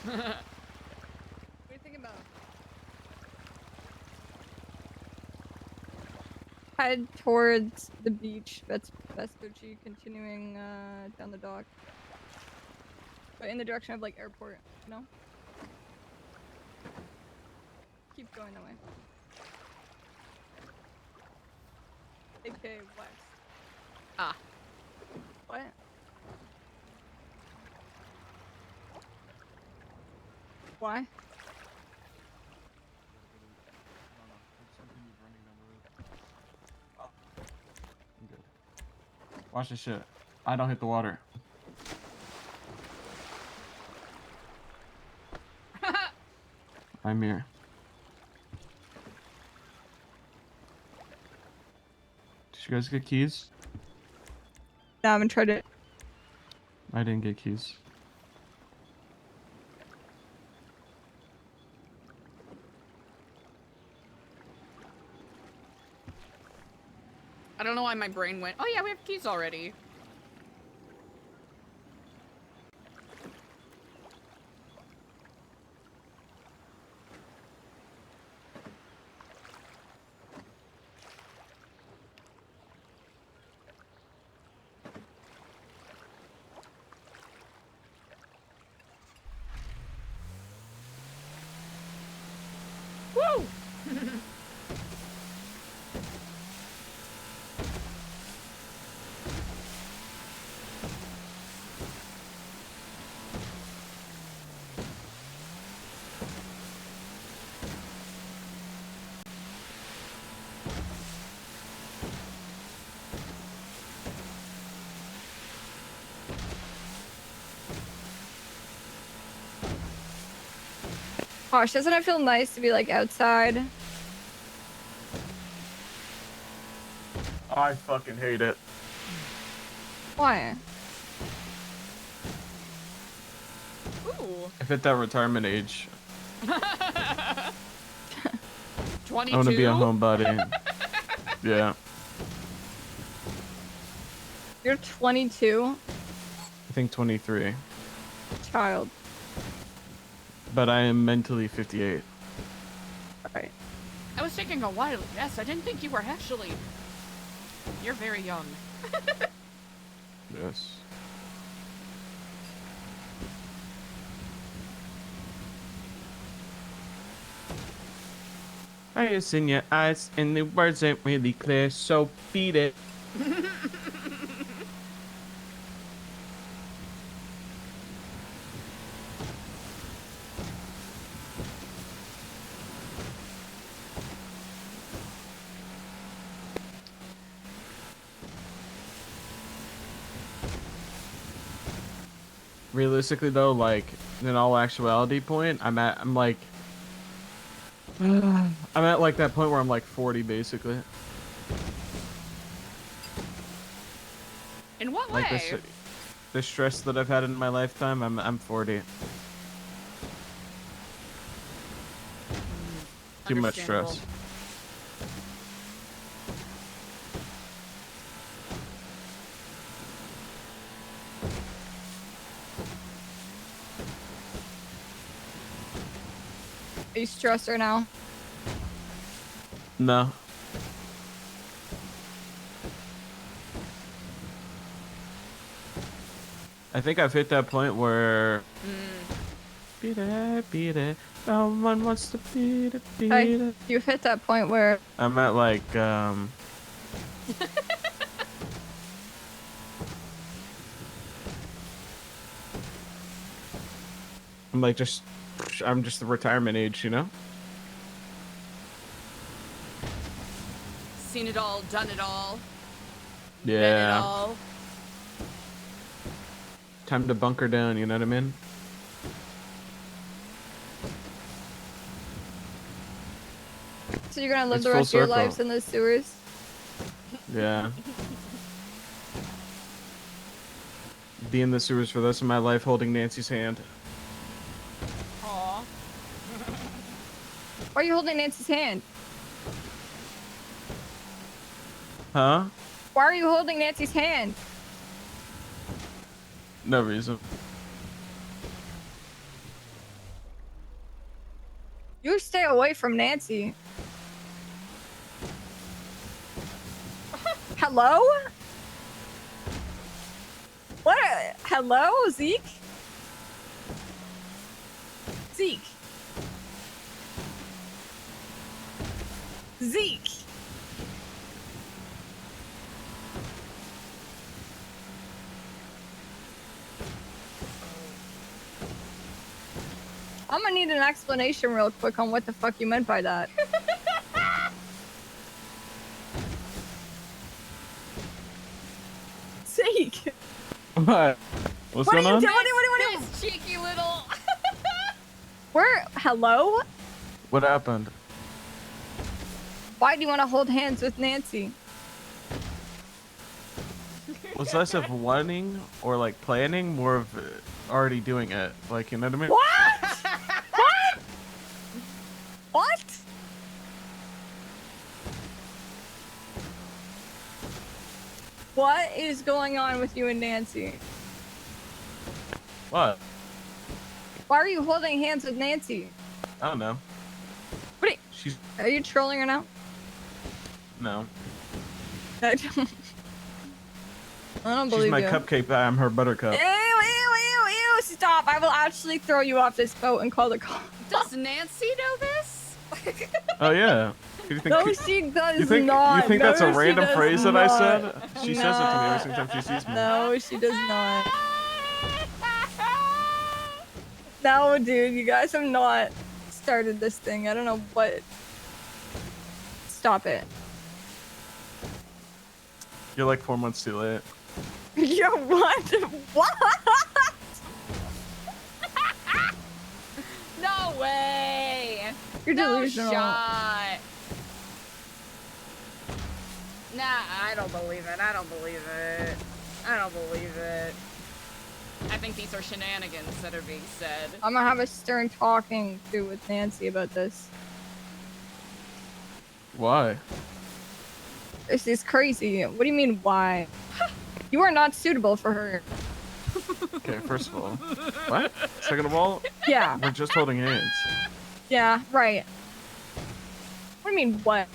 What are you thinking about? Head towards the beach. That's Vespucci, continuing down the dock. But in the direction of like airport, you know? Keep going that way. AK west. Ah. What? Why? I'm good. Watch this shit. I don't hit the water. I'm here. Did you guys get keys? No, I'm gonna try to. I didn't get keys. I don't know why my brain went, oh yeah, we have keys already. Gosh, doesn't it feel nice to be like outside? I fucking hate it. Why? Ooh. If at that retirement age, 22? I want to be a homebody. Yeah. You're 22? I think 23. Child. but I am mentally 58. Right. I was taking a while. Yes, I didn't think you were actually. You're very young. Yes. Fires in your eyes and the words ain't really clear, so beat it. Realistically though, like in all actuality point, I'm at like that point where I'm like 40 basically. In what Like way? the stress that I've had in my lifetime, I'm 40. Too much Understandable. stress. Are you stressed right now? No. I think I've hit that point where beat it. No one wants to beat it, Hey, you've hit that point where I'm at like I'm like I'm just the retirement age, you know? Seen it all, done it all. Been it Yeah. all. Time to bunker down, you know what I mean? so you're gonna live It's the full rest of your circle. lives in the sewers? Yeah. Be in the sewers for the rest of my life holding Nancy's hand. Aw. Why are you holding Nancy's hand? Huh? Why are you holding Nancy's hand? No reason. You stay away from Nancy. Hello? What? Hello, Zeke? Zeke. Zeke. I'm gonna need an explanation real quick on what the fuck you meant by that. Zeke. What? What's What are going you on? doing? What are you? This cheeky little. Where? Hello? What happened? Why do you want to hold hands with Nancy? Was less of wanting or like planning, more of already doing it. Like, you know what I mean? What? What? What? What is going on with you and Nancy? What? Why are you holding hands with Nancy? I don't know. What She's are you trolling her now? no. I don't, I don't She's believe my you. cupcake pie. I'm her buttercup. Ew, ew, ew, ew, stop. I will actually throw you off this boat and call the cops. Does Nancy know this? Oh yeah. You think, No, she does you think, not. You think No, that's a she random does phrase that I not. said? She says it to me No. every single time she sees me. No, she does not. No, dude, you guys have not started this thing. I don't know what. Stop it. You're like 4 months too late. Yo, what? What? No way. You're No delusional. shot. Nah, I don't believe it. I don't believe it. I don't believe it. I think these are shenanigans that are being said. I'm gonna have a stern talking to with Nancy about this. Why? This is crazy. What do you mean, why? You are not suitable for her. Okay, first of all, what? Second of all, Yeah, we're just holding hands. yeah, right. What do you mean, what?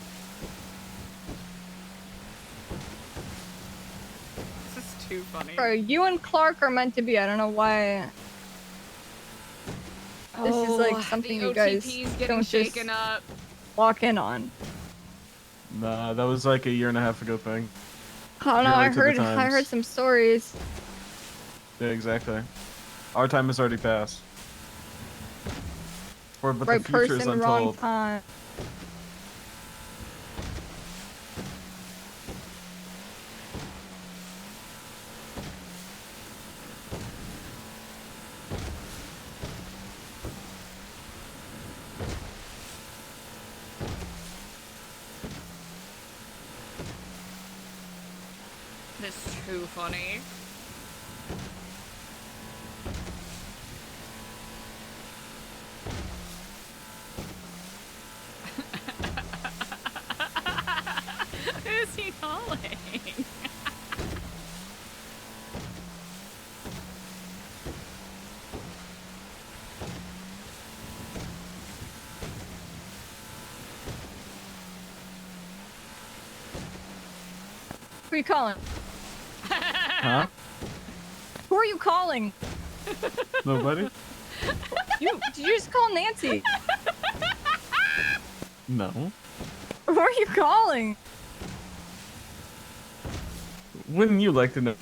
This is too funny. Bro, you and Clark are meant to be. I don't know why. This is like something the you guys OTP's getting don't just shaken up. walk in on. Nah, that was like a year and a half ago thing. I don't know. You're I late to the heard times. some stories. Yeah, exactly. Our time has already passed. But Right the future is person, wrong untold. time. This is too funny. Who's he calling? Who are you calling? Huh? Who are you calling? Nobody? Did you just call Nancy? No. Who are you calling? Wouldn't you like to know?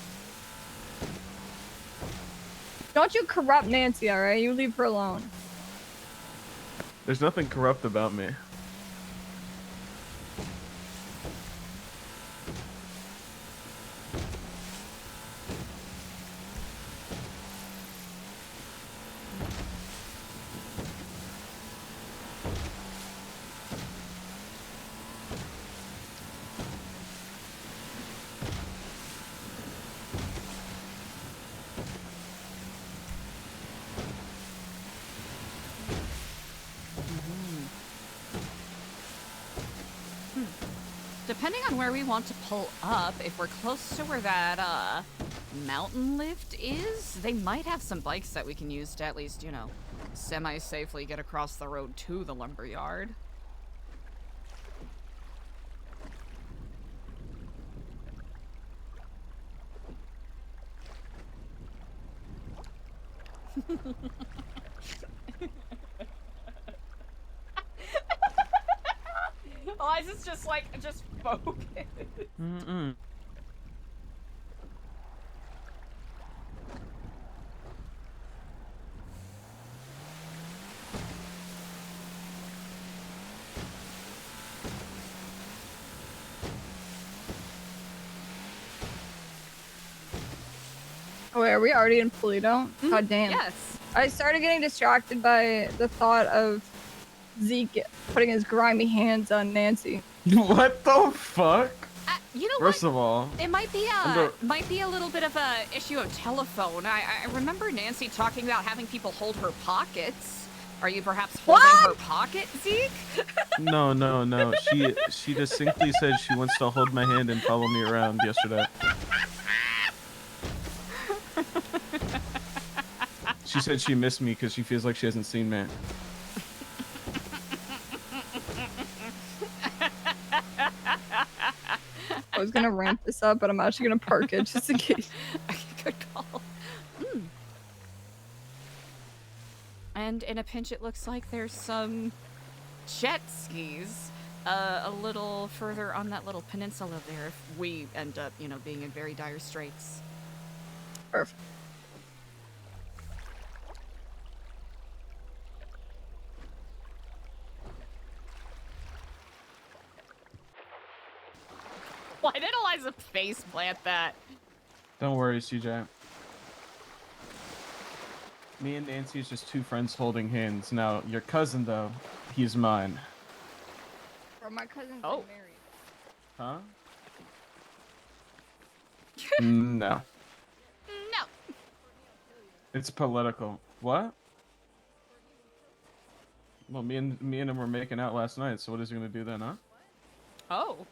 Don't you corrupt Nancy, alright? You leave her alone. There's nothing corrupt about me. Depending on where we want to pull up, if we're close to where that, mountain lift is, they might have some bikes that we can use to at least, you know, semi-safely get across the road to the lumberyard. Eliza's just like, just focus. Mm-mm. Oh, wait, are we already in Polito? God damn. Yes. I started getting distracted by the thought of Zeke putting his grimy hands on Nancy. What the fuck? You know First what? of all, It might be a little bit of a issue of telephone. I remember Nancy talking about having people hold her pockets. Are you perhaps holding her pocket, Zeke? no. She distinctly said she wants to hold my hand and follow me around yesterday. She said she missed me because she feels like she hasn't seen me. I was gonna ramp this up, but I'm actually gonna park it just in case. Good call. And in a pinch, it looks like there's some jet skis a little further on that little peninsula there if we end up, you know, being in very dire straits. Perfect. Why did Eliza face plant that? Don't worry, CJ. Me and Nancy's just two friends holding hands. Now, your cousin, though, he's mine. Or my cousin's Oh. been married. Huh? No. No. It's political. What? Well, me and him were making out last night, so what is he gonna do then, huh? Oh.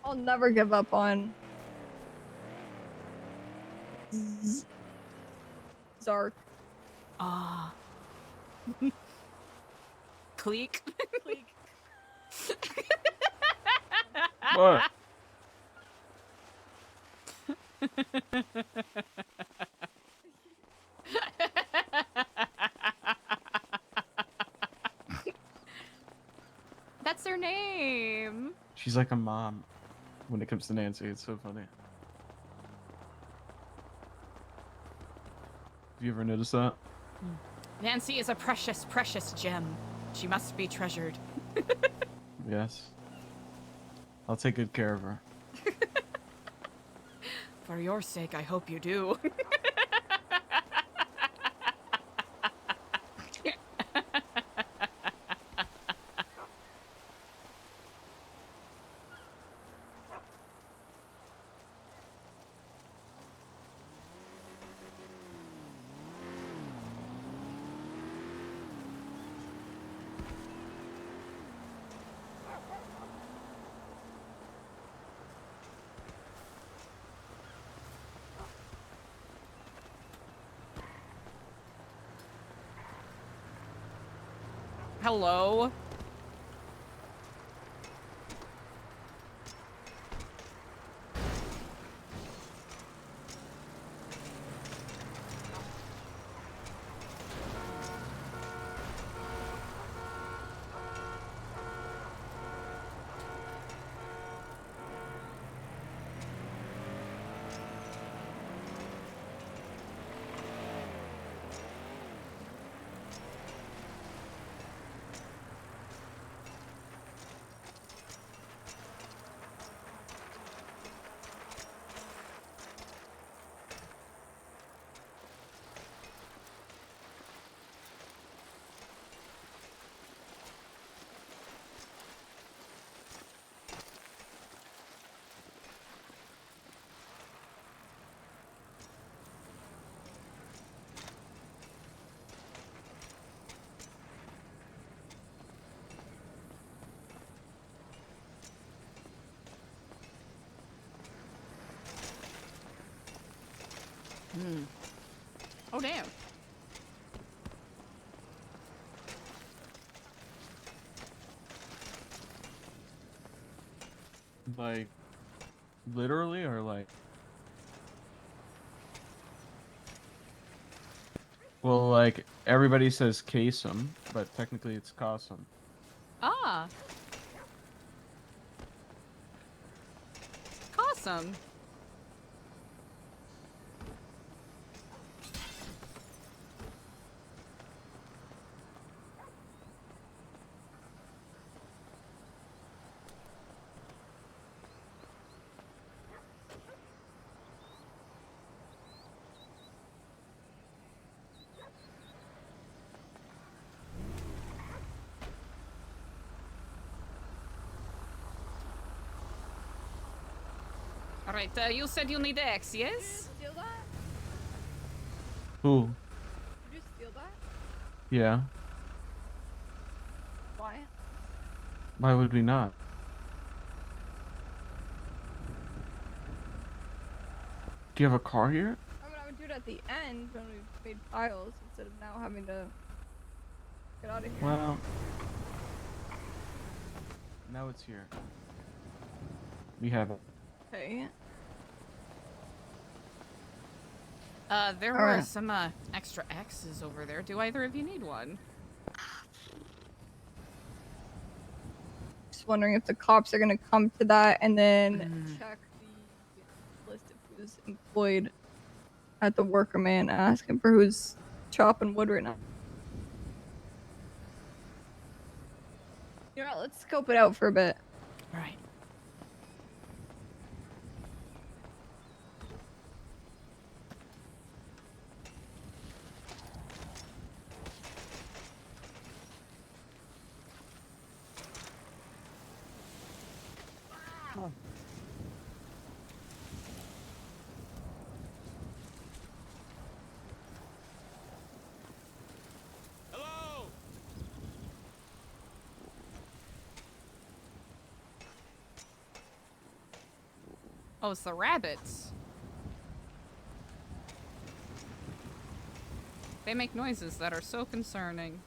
I'll never give up on Zark. Ah. Cleek. What? That's their name. She's like a mom when it comes to Nancy. It's so funny. Have you ever noticed that? Nancy is a precious, precious gem. She must be treasured. Yes. I'll take good care of her. For your sake, I hope you do. Hello? Oh, damn. Like, literally, or like? Well, like, everybody says case 'em, but technically it's cost 'em. Ah. Awesome. All right, you said you need X, Did you yes? just steal that? Who? Did you just steal that? Yeah. Why? Why would we not? Do you have a car here? I mean, I would do it at the end when we made files instead of now having to get out of here. Well, now it's here. We have it. Okay. There All were right. some extra X's over there. Do either of you need one? Just wondering if the cops are gonna come to that and then check the list of who's employed. at the worker man, ask him for who's chopping wood right now. You know what, let's scope it out for a bit. All right. Hello? Oh, it's the rabbits. They make noises that are so concerning.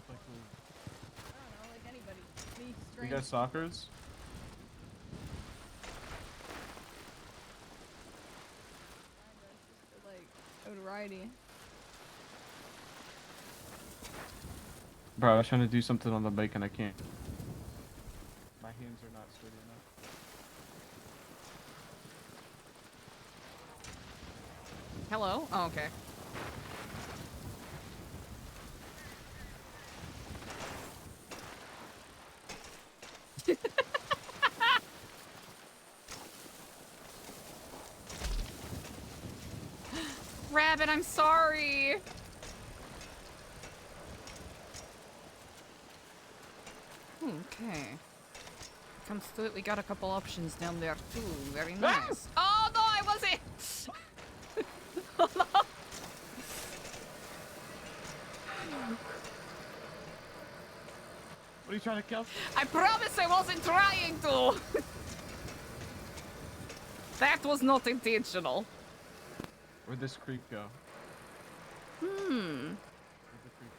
Like, I don't know, like anybody. Me, you strange. got stalkers? Just for, like notoriety. Bro, I was trying to do something on the bike and I can't. My hands are not sturdy enough. Hello? Oh, okay. Rabbit, I'm sorry. Okay. Comes to it, we got a couple options down there too. Very nice. Oh no, I wasn't. What are you trying to kill? I promise I wasn't trying to. That was not intentional. Where'd this creek go? Hmm. Where'd the creek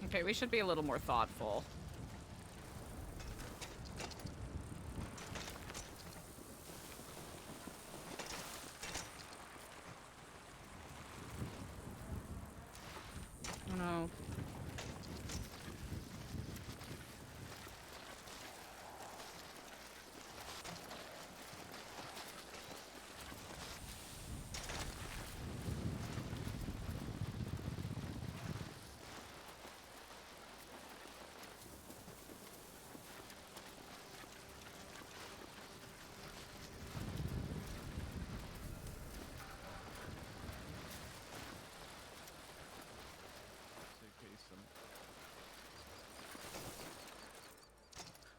Okay, we should be a little more thoughtful. Oh no.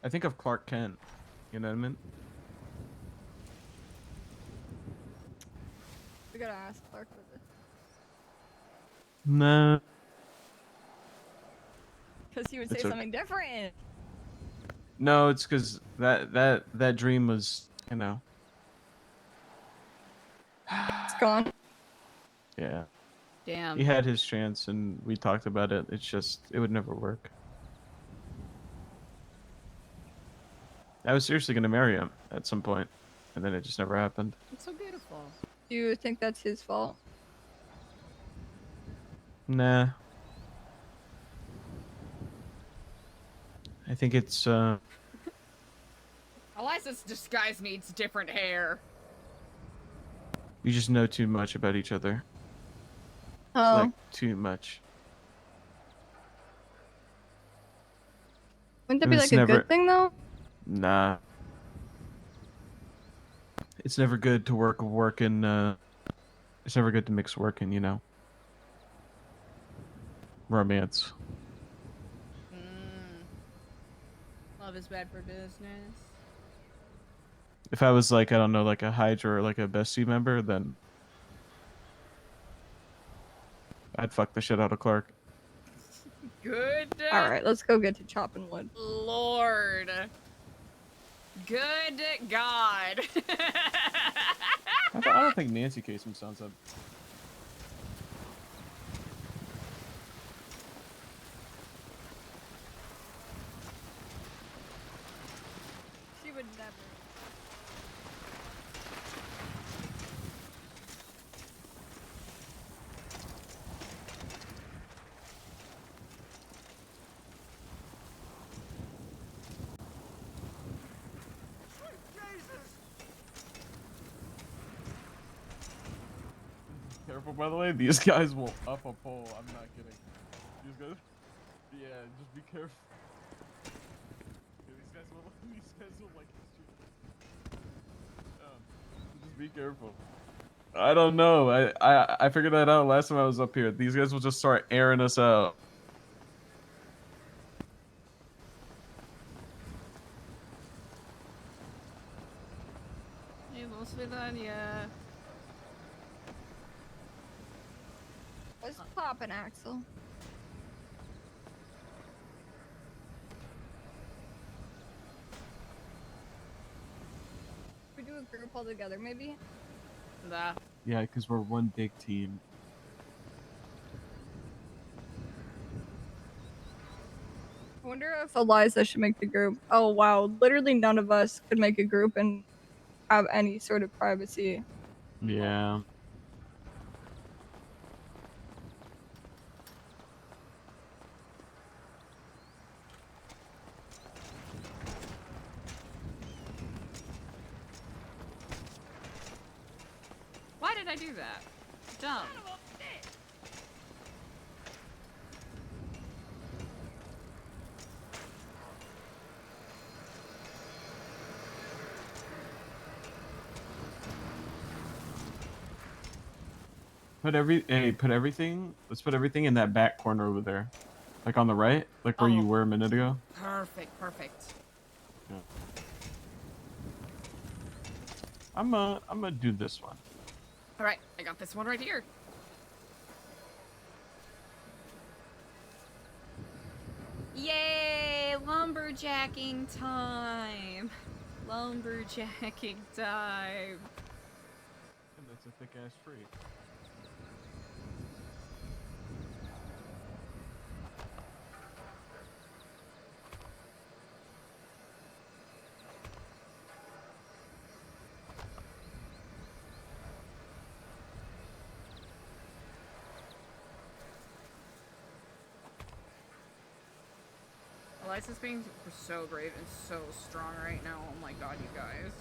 I think of Clark Kent. You know what I mean? We gotta ask Clark for this. Nah. Because he would say It's okay. something different. No, it's because that dream was, you know. It's gone. Yeah. Damn. He had his chance and we talked about it. It's just, it would never work. I was seriously going to marry him at some point. and then it just never happened. It's so beautiful. Do you think that's his fault? Nah. I think it's Eliza's disguise needs different hair. you just know too much about each other. Oh, Like too much. wouldn't that And be it's like a never good thing though? Nah. It's never good to work in it's never good to mix work and, you know, romance. Love is bad for business. If I was like, I don't know, like a Hydra or like a bestie member, then I'd fuck the shit out of Clark. Good All right, let's go get to chopping wood. Lord. Good God. I don't think Nancy Kasem sounds up. She would never. Careful, by the way, these guys will up a pole. I'm not kidding. These guys, yeah, just be careful. Yeah, these guys will like shoot. Just be careful. I don't know. I figured that out last time I was up here. These guys will just start airing us out. Hey, mostly done, yeah. What's poppin', Axel? We do a group all together, maybe? That. Yeah, because we're one big team. I wonder if Eliza should make the group. Oh wow, literally none of us could make a group and have any sort of privacy. Yeah. Why did I do that? Dumb. Put everything. Let's put everything in that back corner over there, like on the right, like where you were a minute ago. Perfect, perfect. Yeah. I'm gonna do this one. All right, I got this one right here. Yay! Lumberjacking time! Lumberjacking time. And that's a thick ass tree. Eliza's being so brave and so strong right now. Oh my god, you guys.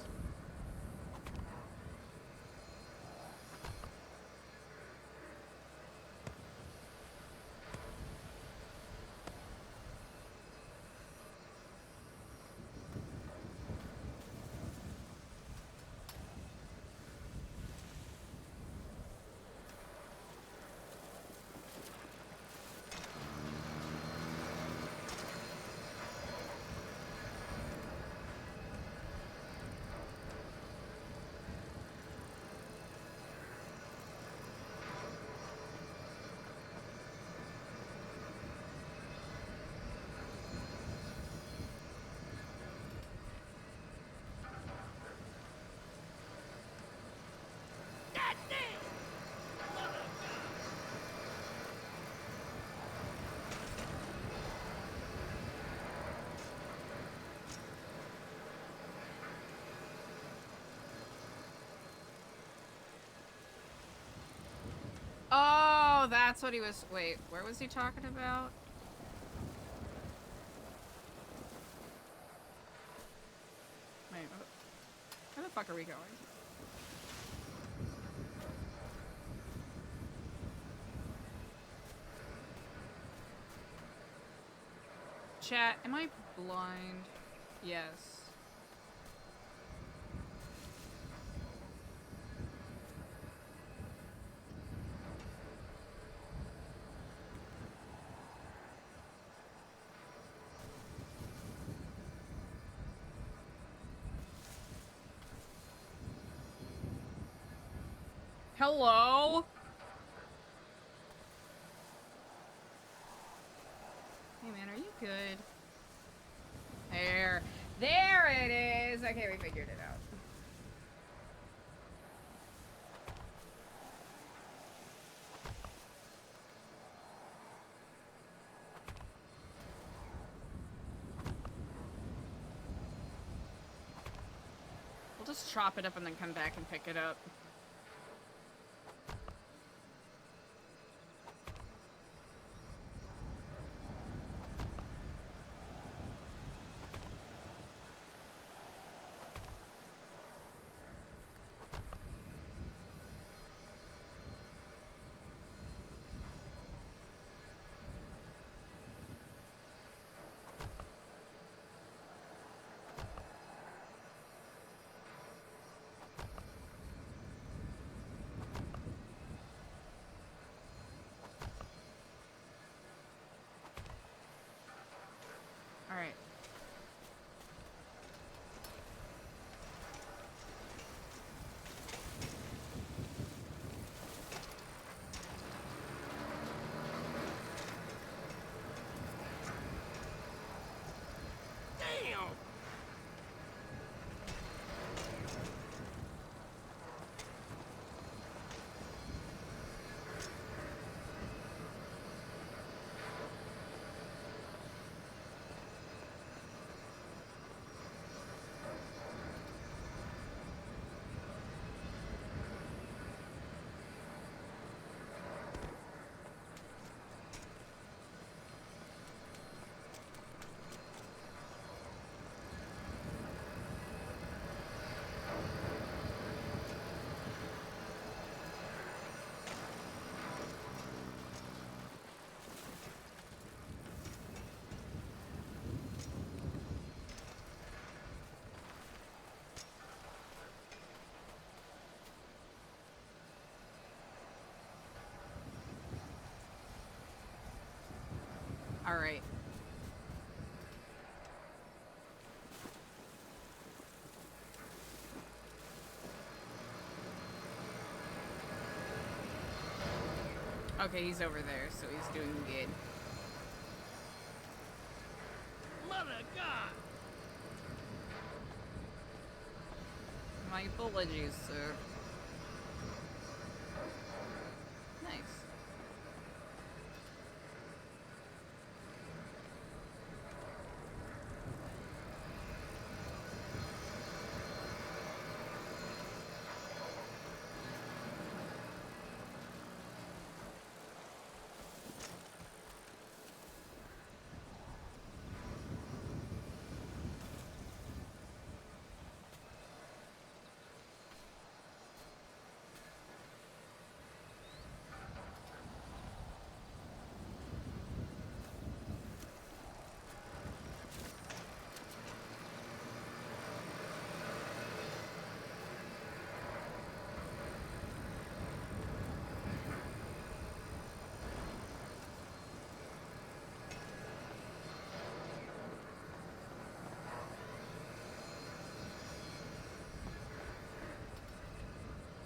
Oh, that's what he was. Wait, where was he talking about? Wait, where the fuck are we going? Chat, am I blind? Yes. Hello? Hey man, are you good? There it is! Okay, we figured it out. We'll just chop it up and then come back and pick it up. Alright. Damn! Alright. Okay, he's over there, so he's doing good. Mother God! My apologies, sir. Nice.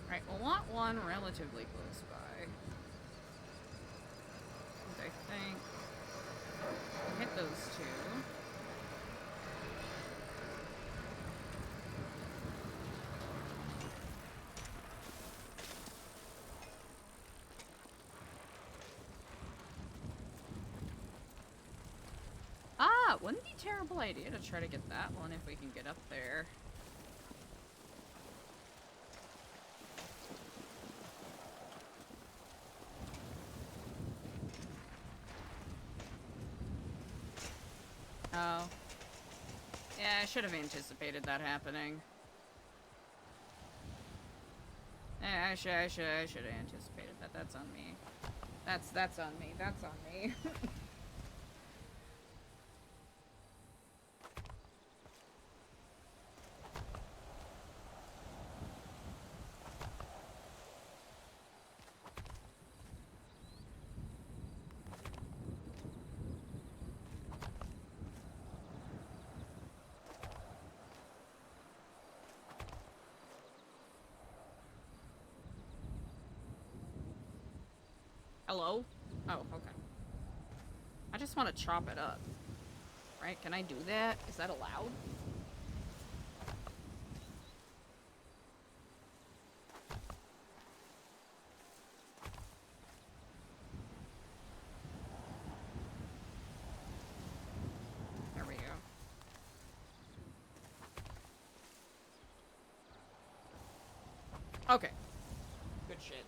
Right, we'll want one relatively close by. 'Cause I think we'll hit those two. Ah, wouldn't be a terrible idea to try to get that one if we can get up there. Oh. Yeah, I should have anticipated that happening. Yeah, I should have anticipated that. That's on me. That's on me. That's on me. Hello? Oh, okay. I just want to chop it up. Right? Can I do that? Is that allowed? There we go. Okay. Good shit.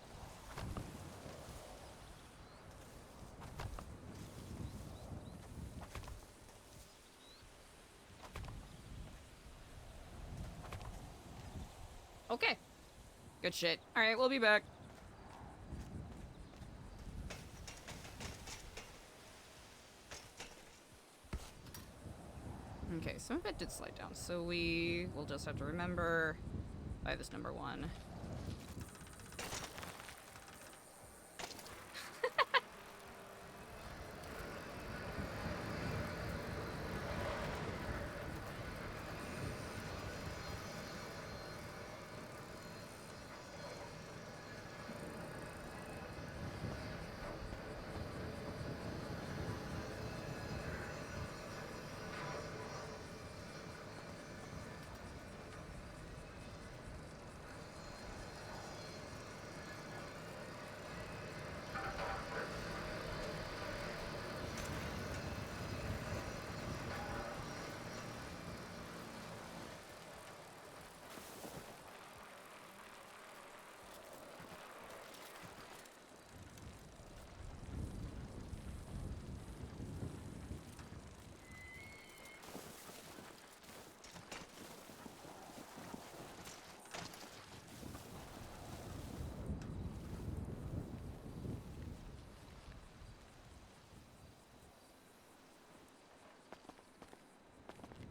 Okay. Good shit. Alright, we'll be back. Okay, some of it did slide down, so we will just have to remember by this number 1.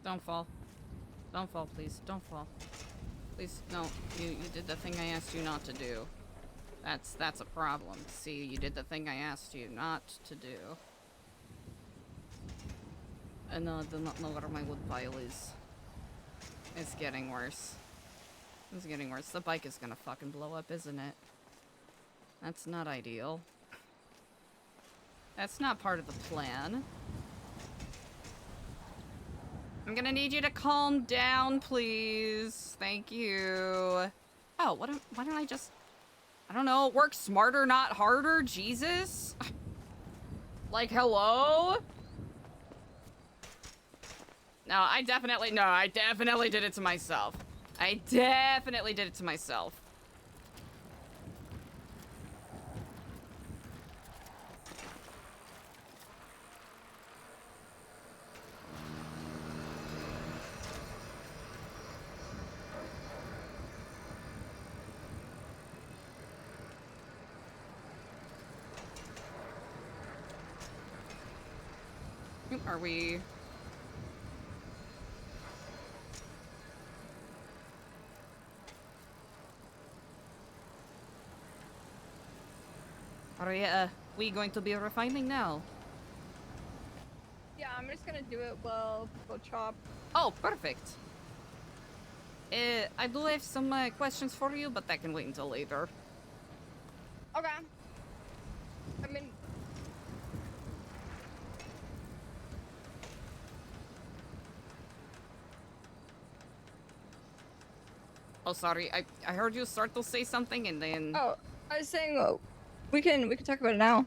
Don't fall. Don't fall, please. Don't fall. Please, no. You did the thing I asked you not to do. That's a problem. See, you did the thing I asked you not to do. And no, I do not know where my wood pile is. It's getting worse. It's getting worse. The bike is gonna fucking blow up, isn't it? That's not ideal. That's not part of the plan. I'm gonna need you to calm down, please. Thank you. Oh, why don't I just... I don't know, work smarter, not harder? Jesus? Like, hello? No, I definitely did it to myself. I definitely did it to myself. Are we... we going to be refining now? Yeah, I'm just gonna do it while people chop. Oh, perfect. I do have some questions for you, but that can wait until later. Okay. I mean... Oh, sorry. I heard you start to say something and then... Oh, I was saying, we can talk about it now.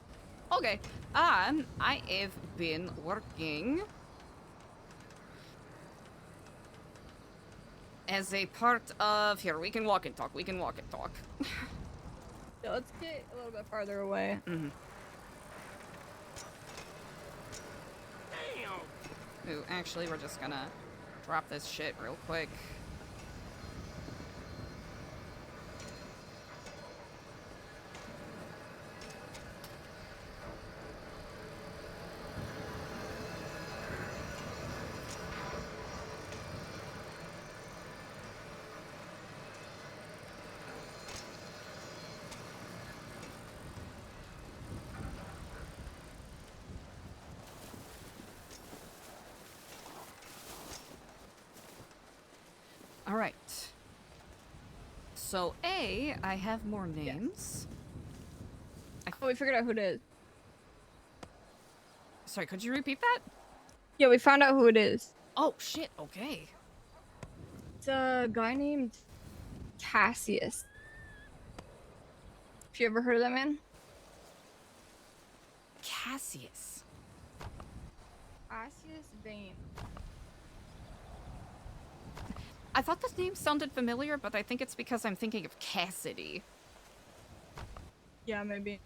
Okay. I have been working as a part of... Here, we can walk and talk. We can walk and talk. Yeah, let's get a little bit farther away. Mm-hmm. Damn! Ooh, actually, we're just gonna drop this shit real quick. All right. So, A, I have more names. Oh, we figured out who it is. Sorry, could you repeat that? Yeah, we found out who it is. Oh, shit, okay. It's a guy named Cassius. Have you ever heard of that man? Cassius. Cassius Vane. I thought the name sounded familiar, but I think it's because I'm thinking of Cassidy. Yeah, maybe.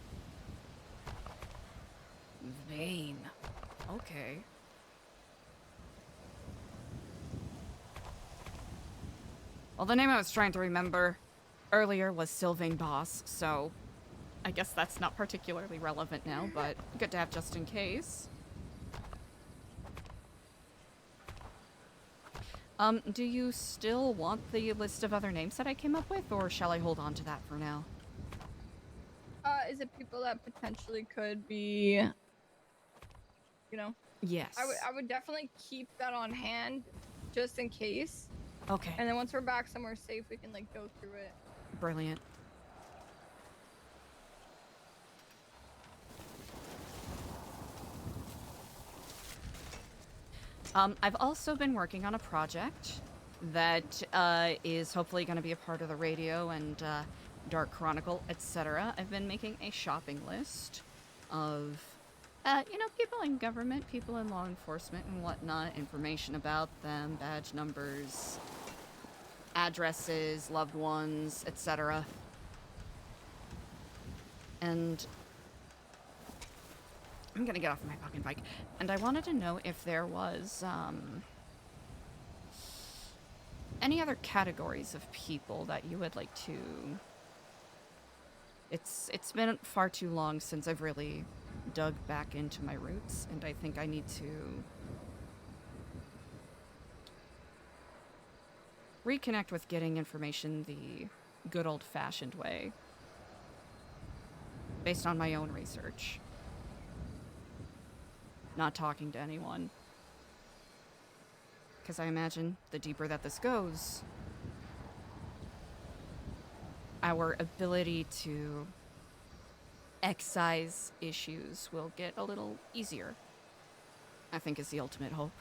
Vane. Okay. Well, the name I was trying to remember earlier was Sylvain Boss, so I guess that's not particularly relevant now, but good to have just in case. Do you still want the list of other names that I came up with, or shall I hold on to that for now? Is it people that potentially could be, you know? Yes. I would definitely keep that on hand, just in case. Okay. And then once we're back somewhere safe, we can like go through it. Brilliant. I've also been working on a project that is hopefully going to be a part of the radio and Dark Chronicle, etc. I've been making a shopping list of, people in government, people in law enforcement and whatnot, information about them, badge numbers, addresses, loved ones, etc. And I'm gonna get off my fucking bike. And I wanted to know if there was, any other categories of people that you would like to... It's been far too long since I've really dug back into my roots, and I think I need to reconnect with getting information the good old-fashioned way, based on my own research. Not talking to anyone. Because I imagine the deeper that this goes, our ability to excise issues will get a little easier, I think is the ultimate hope.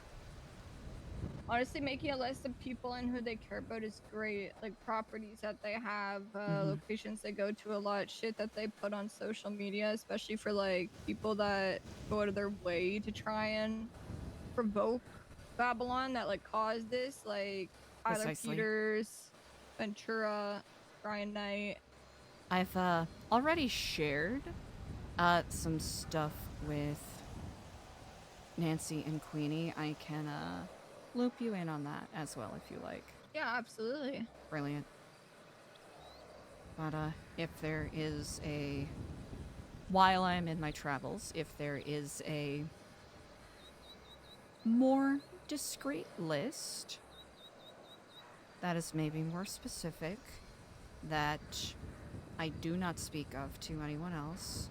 Honestly, making a list of people and who they care about is great. Like properties that they have, locations they go to a lot, shit that they put on social media, especially for like people that go out of their way to try and provoke Babylon that like caused this, like Tyler Precisely. Peters, Ventura, Brian Knight. I've already shared some stuff with Nancy and Queenie. I can loop you in on that as well if you like. Yeah, absolutely. Brilliant. But if there is a... While I'm in my travels, if there is a more discreet list that is maybe more specific, that I do not speak of to anyone else,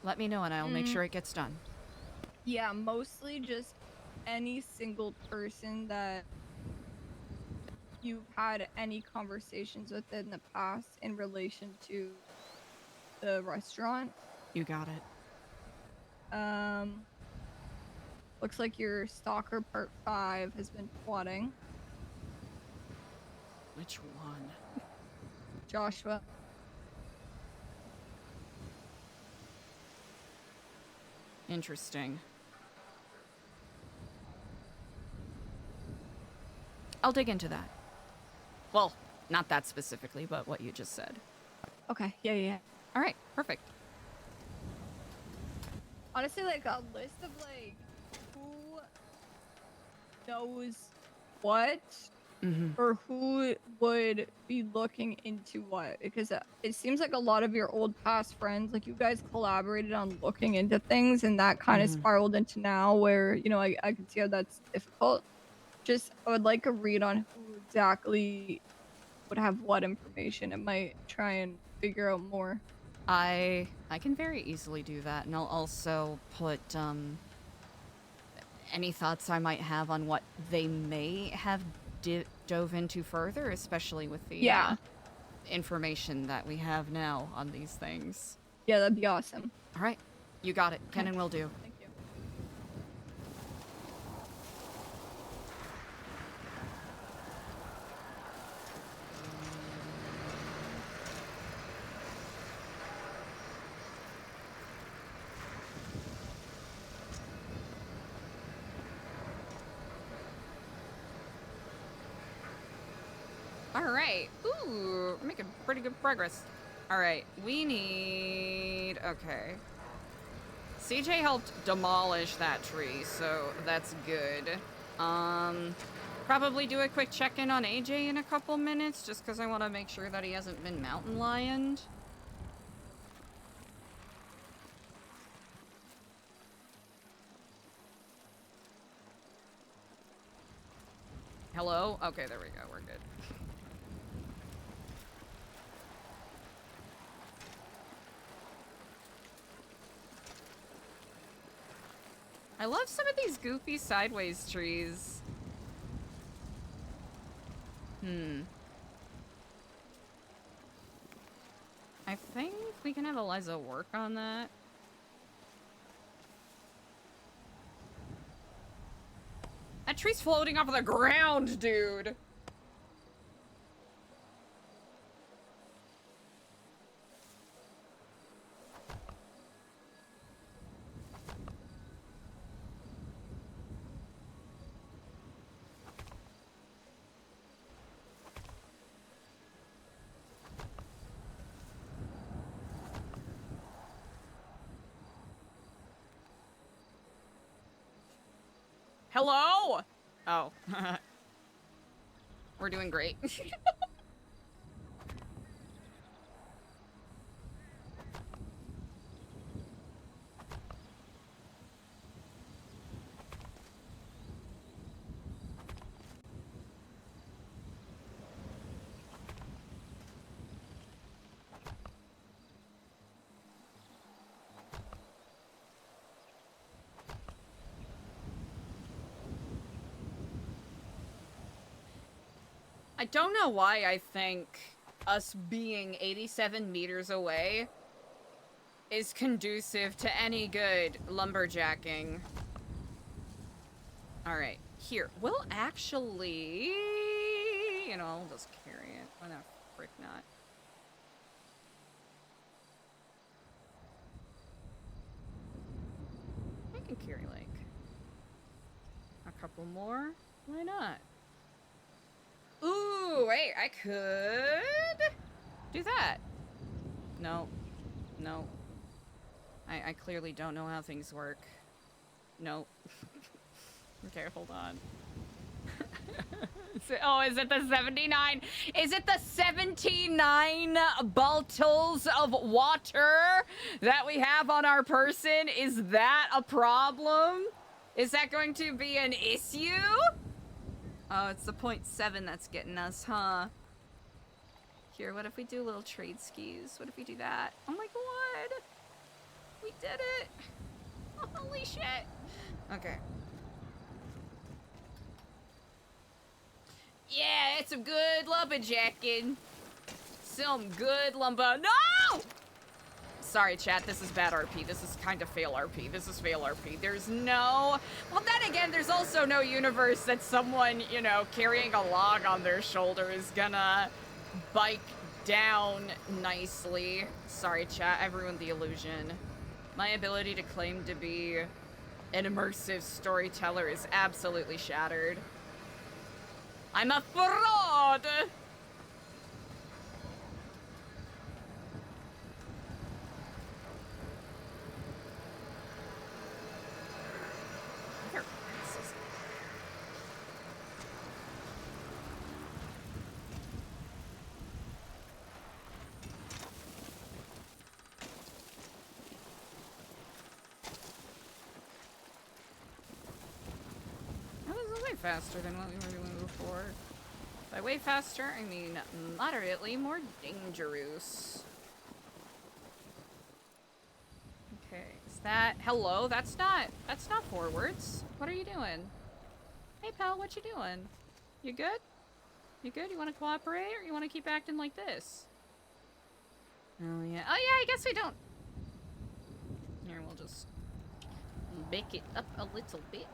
let me know and I'll make sure it gets done. Yeah, mostly just any single person that you've had any conversations with in the past in relation to the restaurant. You got it. Looks like your stalker part 5 has been plotting. Which one? Joshua. Interesting. I'll dig into that. Well, not that specifically, but what you just said. Okay, yeah. All right, perfect. honestly, like a list of like who knows what or who would be looking into what, because it seems like a lot of your old past friends, like you guys collaborated on looking into things, and that kind of spiraled into now where, you know, I can see how that's difficult. Just I would like a read on who exactly would have what information. It might try and figure out more. I can very easily do that, and I'll also put any thoughts I might have on what they may have dove into further, especially with the Yeah. information that we have now on these things. Yeah, that'd be awesome. All right, you got it. Can Okay. and will do. Thank you. All right. Ooh, we're making pretty good progress. All right, we need... Okay. CJ helped demolish that tree, so that's good. Probably do a quick check-in on AJ in a couple minutes, just because I want to make sure that he hasn't been mountain lioned. Hello? Okay, there we go. We're good. I love some of these goofy sideways trees. I think we can have Eliza work on that. That tree's floating off of the ground, dude! Hello? Oh. We're doing great. I don't know why I think us being 87 meters away is conducive to any good lumberjacking. Alright, here. We'll actually... You know, I'll just carry it. Why the frick not? I can carry, like, a couple more. Why not? Ooh, wait, I could do that. No. No. I clearly don't know how things work. Nope. Okay, hold on. Oh, is it the 79? Is it the 79 bottles of water that we have on our person? Is that a problem? Is that going to be an issue? Oh, it's the 0.7 that's getting us, huh? Here, what if we do a little trade skis? What if we do that? Oh my god! We did it! Holy shit! Okay. Yeah, it's some good lumberjacking. Some good lumber. No! Sorry, chat. This is bad RP. This is kind of fail RP. This is fail RP. There's no... Well, then again, there's also no universe that someone, you know, carrying a log on their shoulder is gonna bike down nicely. Sorry, chat. I ruined the illusion. My ability to claim to be an immersive storyteller is absolutely shattered. I'm a fraud! faster than what we were doing before. By way faster, I mean moderately more dangerous. Okay, is that... Hello? That's not forwards. What are you doing? Hey, pal, what you doing? You good? You good? You want to cooperate, or you want to keep acting like this? Oh, yeah. Oh, yeah, I guess we don't... Here, we'll just... bake it up a little bit.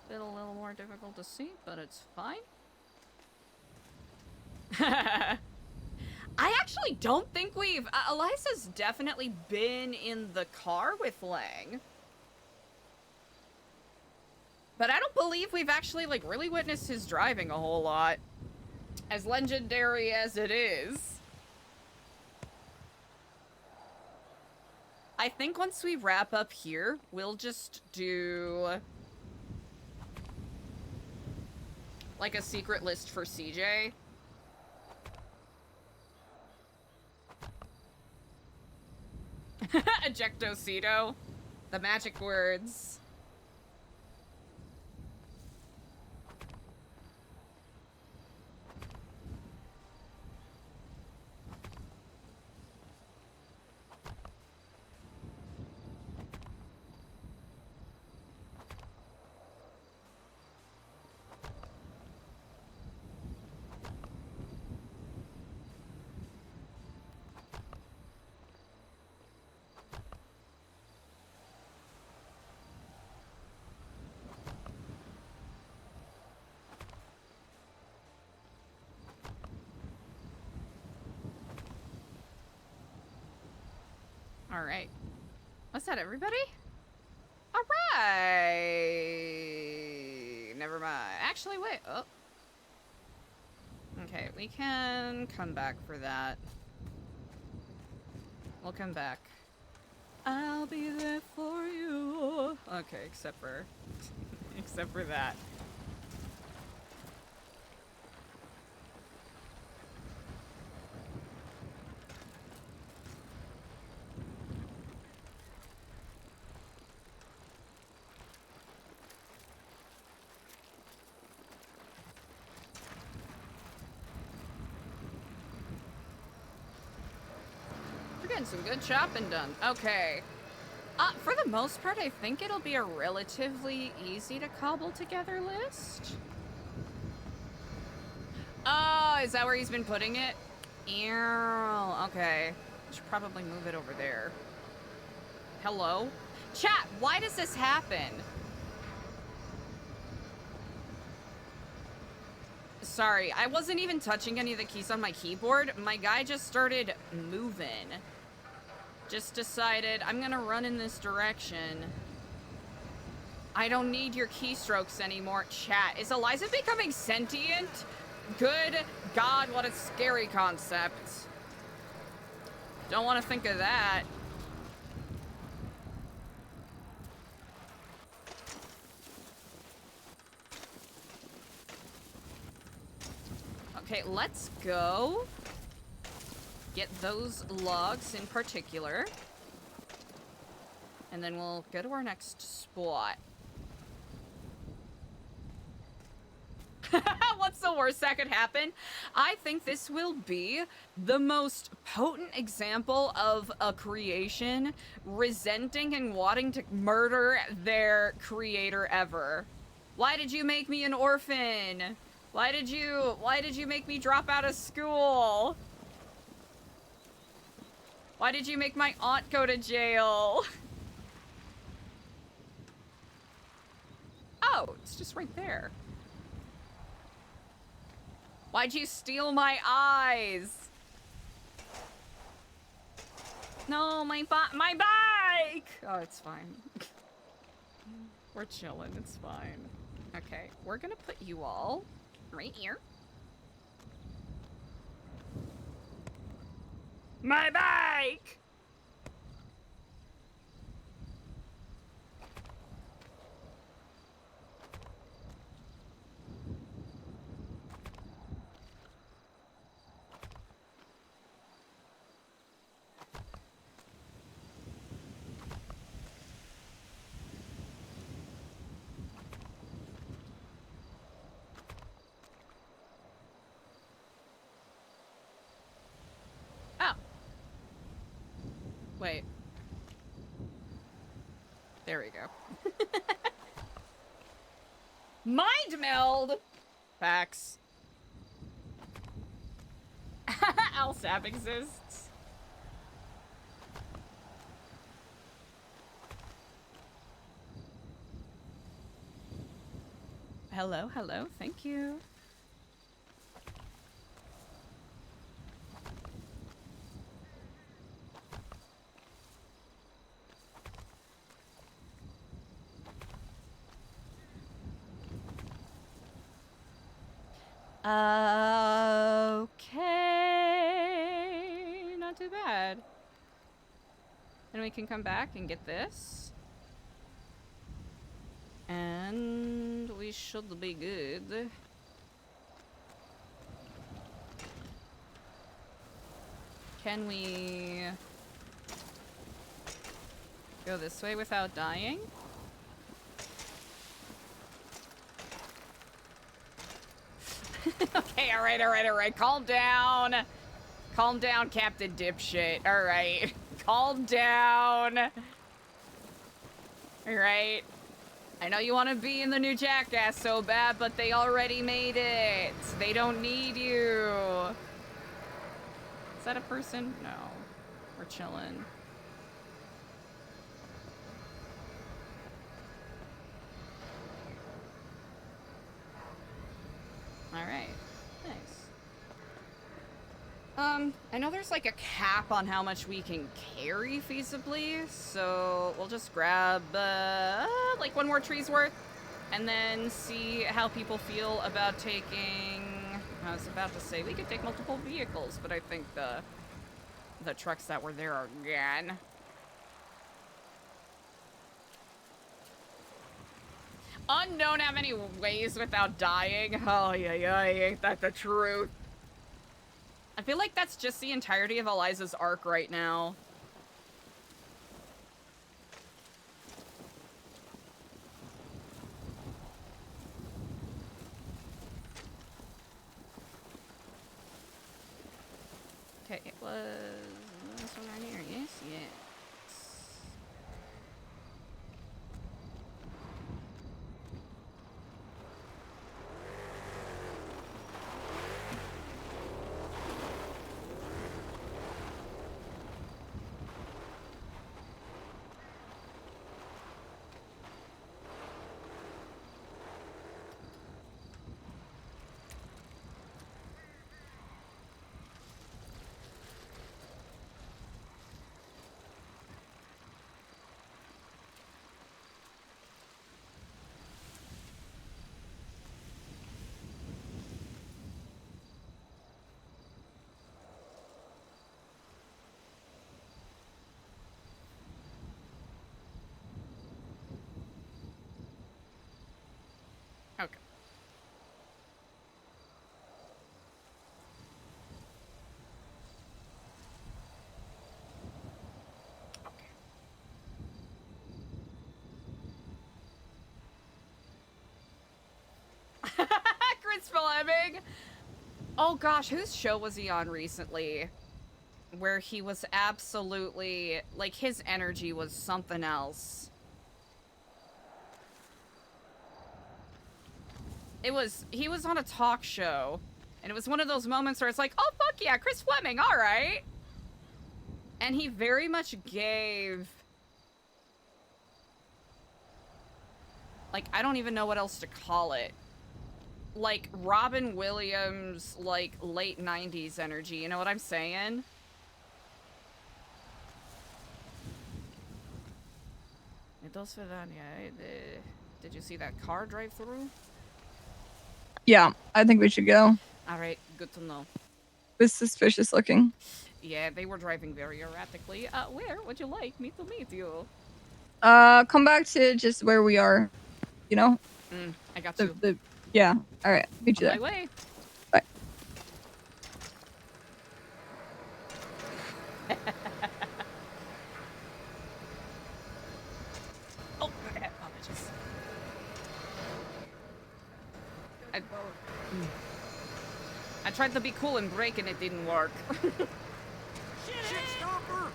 Been a little more difficult to see, but it's fine. I actually don't think we've... Eliza's definitely been in the car with Lang. But I don't believe we've actually, like, really witnessed his driving a whole lot. As legendary as it is. I think once we wrap up here, we'll just do... like a secret list for CJ. Ejectocito. The magic words. Alright. Was that everybody? Alright! Never mind. Actually, wait. Oh. Okay, we can come back for that. We'll come back. I'll be there for you. Okay, except for... except for that. Some good chopping done. Okay. For the most part, I think it'll be a relatively easy to cobble together list. Oh, is that where he's been putting it? Ew. Okay. Should probably move it over there. Hello? Chat, why does this happen? Sorry, I wasn't even touching any of the keys on my keyboard. My guy just started moving. Just decided I'm gonna run in this direction. I don't need your keystrokes anymore. Chat, is Eliza becoming sentient? Good God, what a scary concept. Don't want to think of that. Okay, let's go. Get those logs in particular. And then we'll go to our next spot. What's the worst that could happen? I think this will be the most potent example of a creation resenting and wanting to murder their creator ever. Why did you make me an orphan? Why did you make me drop out of school? Why did you make my aunt go to jail? Oh, it's just right there. Why'd you steal my eyes? No, my bike! Oh, it's fine. We're chilling, it's fine. Okay, we're gonna put you all right here. My bike! Wait. There we go. Mind meld! Facts. LSAP exists. Hello, hello, thank you. Okay, not too bad. Then we can come back and get this. And we should be good. Can we go this way without dying? Okay, alright. Calm down. Calm down, Captain Dipshit. Alright. Calm down. Alright. I know you want to be in the new Jackass so bad, but they already made it. They don't need you. Is that a person? No. We're chilling. Alright. Nice. I know there's like a cap on how much we can carry feasibly, so we'll just grab, like one more tree's worth, and then see how people feel about taking... I was about to say we could take multiple vehicles, but I think the trucks that were there are gone. Unknown how many ways without dying. Oh, yeah, ain't that the truth? I feel like that's just the entirety of Eliza's arc right now. Okay, it was this one right here. Yes, yes. Okay. Okay. Chris Fleming. Oh gosh, whose show was he on recently? Where he was absolutely, like, his energy was something else. He was on a talk show, and it was one of those moments where it's like, oh fuck yeah, Chris Fleming, alright. And he very much gave, like, I don't even know what else to call it. Like, Robin Williams, like, late 90s energy, you know what I'm saying? Did you see that car drive through? Yeah, I think we should go. Alright, good to know. It's suspicious looking. Yeah, they were driving very erratically. Where would you like me to meet you? Come back to just where we are. You know? I got you. Yeah. Alright, meet you On there. my way. Bye. Oh, apologies. I tried to be cool and brake and it didn't work. Shit, stopper!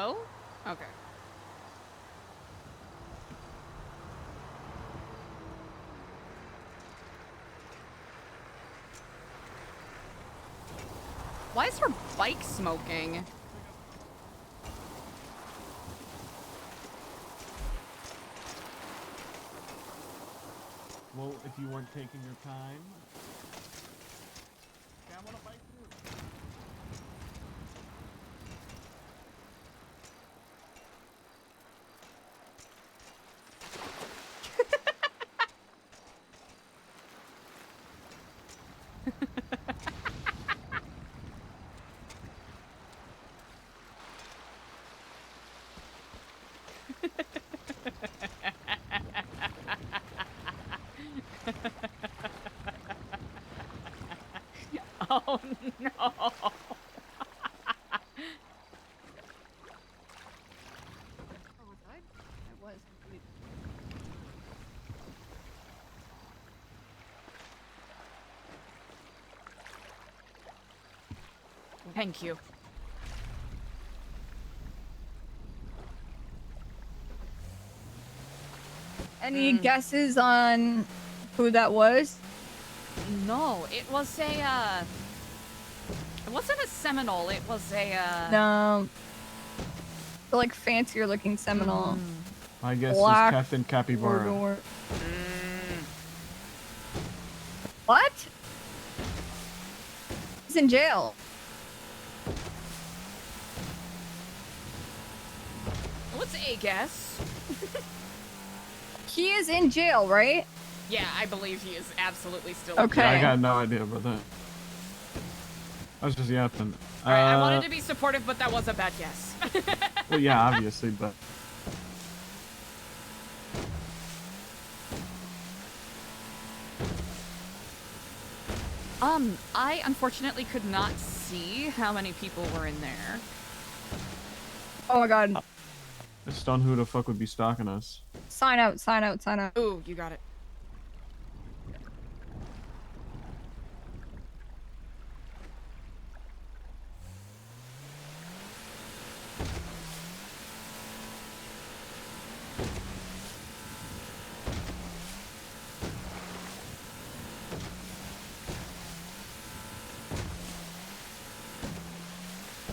Oh? Okay. Why is her bike smoking? Well, if you weren't taking your time. Yeah, I want to bike through. Oh no. Oh, was I? I was indeed. Thank you. Any guesses on who that was? No, it was a it wasn't a Seminole, it was a No. The like fancier looking Seminole. My guess Black is Captain Capybara. Four-door. What? He's in jail. What's a guess? He is in jail, right? Yeah, I believe he is absolutely still Okay. Yeah, I got no idea about that. I was just yapping. Alright, I wanted to be supportive, but that was a bad guess. Well, yeah, obviously, but I unfortunately could not see how many people were in there. Oh my god. I just don't know who the fuck would be stalking us. Sign out, sign out, sign out. Ooh, you got it.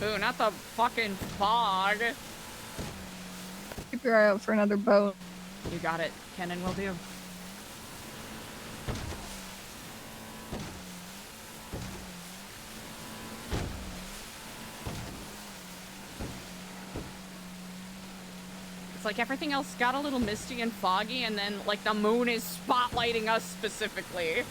Ooh, not the fucking fog. Keep your eye out for another boat. You got it. Cannon will do. It's like everything else got a little misty and foggy, and then like the moon is spotlighting us specifically.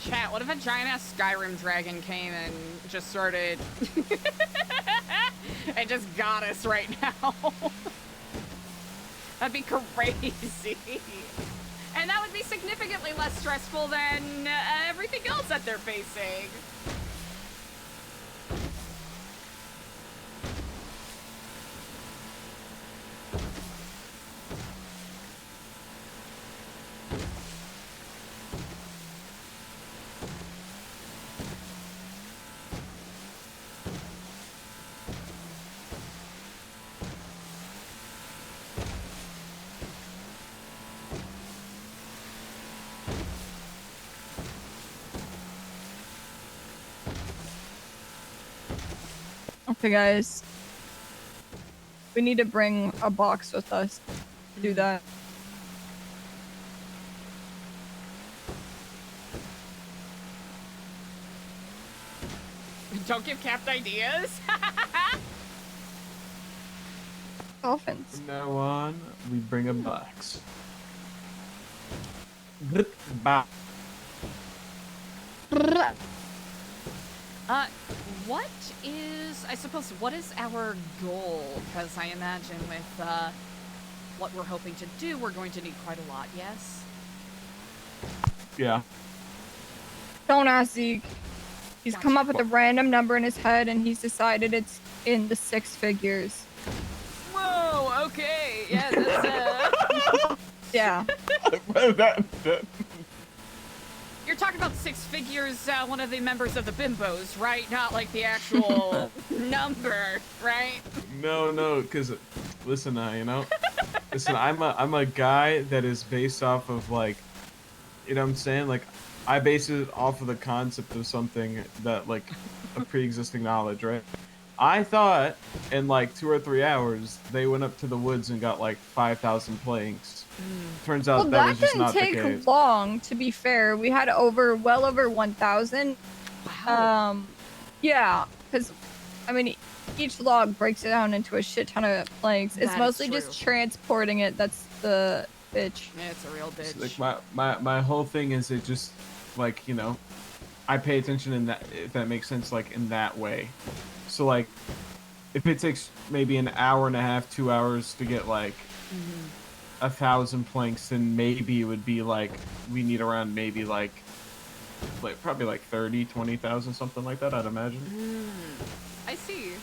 Chat, what if a giant ass Skyrim dragon came and just started and just got us right now? That'd be crazy. And that would be significantly less stressful than everything else that they're facing. Okay, guys. We need to bring a box with us to do that. Don't give Capped ideas. Dolphins. From now on, we bring a box. Box. What is, I suppose, what is our goal? Because I imagine with what we're hoping to do, we're going to need quite a lot, yes? Yeah. Don't ask Zeke. He's come Gotcha. up with a random number in his head and he's decided it's in the 6 figures. Whoa, okay. Yeah, that's, Yeah. You're talking about 6 figures, one of the members of the bimbos, right? Not like the actual number, right? No, because listen, listen, I'm a guy that is based off of like, you know what I'm saying? Like, I base it off of the concept of something that like a pre-existing knowledge, right? I thought in like 2 or 3 hours they went up to the woods and got like 5,000 planks. Turns out Well, that that was just didn't not the take case. long, to be fair. We had well over 1,000. Wow. Yeah, because, I mean, each log breaks it down into a shit ton of planks. It's That is mostly true. just transporting it that's the bitch. Yeah, it's a real bitch. It's like my whole thing is it just like, you know, I pay attention in that, if that makes sense, like in that way. So like if it takes maybe an hour and a half, 2 hours to get like 1,000 planks, then maybe it would be like we need around maybe like probably like 30, 20,000, something like that, I'd imagine. I see.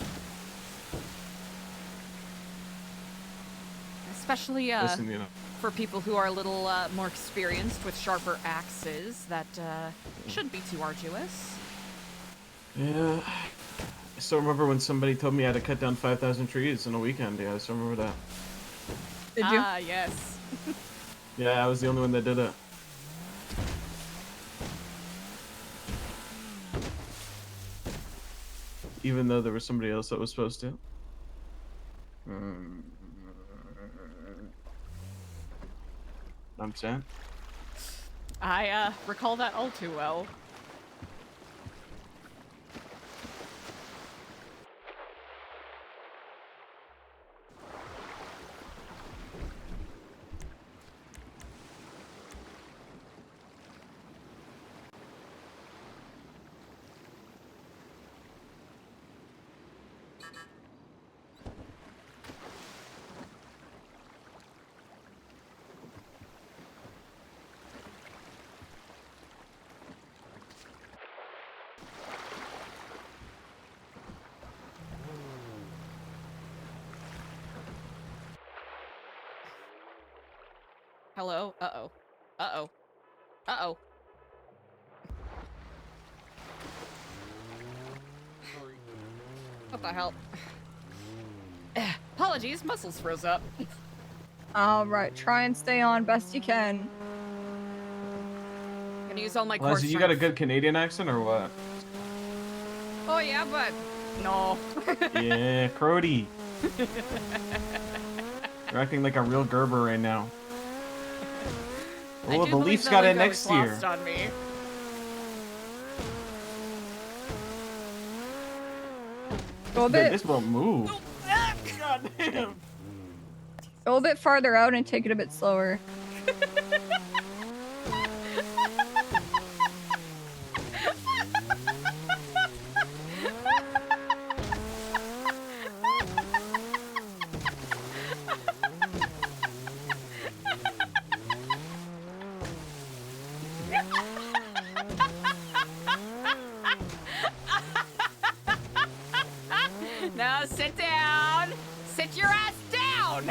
Especially Listen, you know, for people who are a little more experienced with sharper axes, that shouldn't be too arduous. yeah. I still remember when somebody told me I had to cut down 5,000 trees in a weekend. Yeah, I still remember that. Did you? Ah, yes. Yeah, I was the only one that did it. Even though there was somebody else that was supposed to. I'm saying. I recall that all too well. Hello? Uh-oh. Uh-oh. Uh-oh. What the hell? Apologies, muscles froze up. Alright, try and stay on best you can. Gonna use all my core Eliza, you got a strength. good Canadian accent or what? Oh yeah, but no. Yeah, Crody. You're acting like a real Gerber right now. I Oh, do the believe Leafs the got it lingo next is year. lost on me. Go a bit, This won't move. God damn. go a bit farther out and take it a bit slower. Now sit down. Sit your ass down.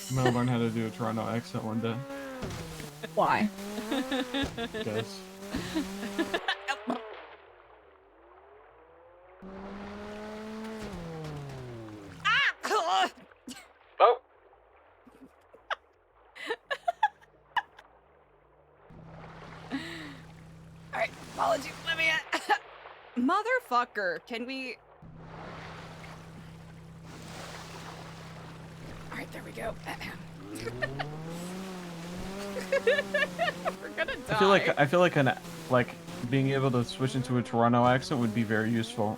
I'm gonna learn how to do a Toronto accent one day. Why? Guess. Ah! Oh. motherfucker. Can we? All right, there we go. We're gonna die. I feel like being able to switch into a Toronto accent would be very useful.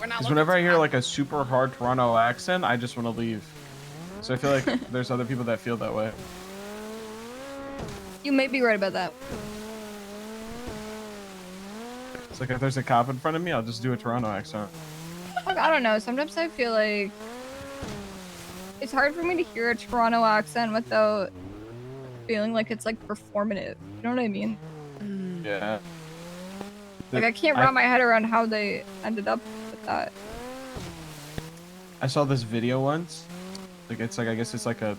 We're not Because looking whenever I too hear bad. like a super hard Toronto accent, I just want to leave. So I feel like there's other people that feel that way. You may be right about that. It's like if there's a cop in front of me, I'll just do a Toronto accent. Like, I don't know. Sometimes I feel like it's hard for me to hear a Toronto accent without feeling like it's like performative. You know what I mean? Yeah. Like I can't wrap my head around how they ended up with that. I saw this video once. Like it's like I guess it's like a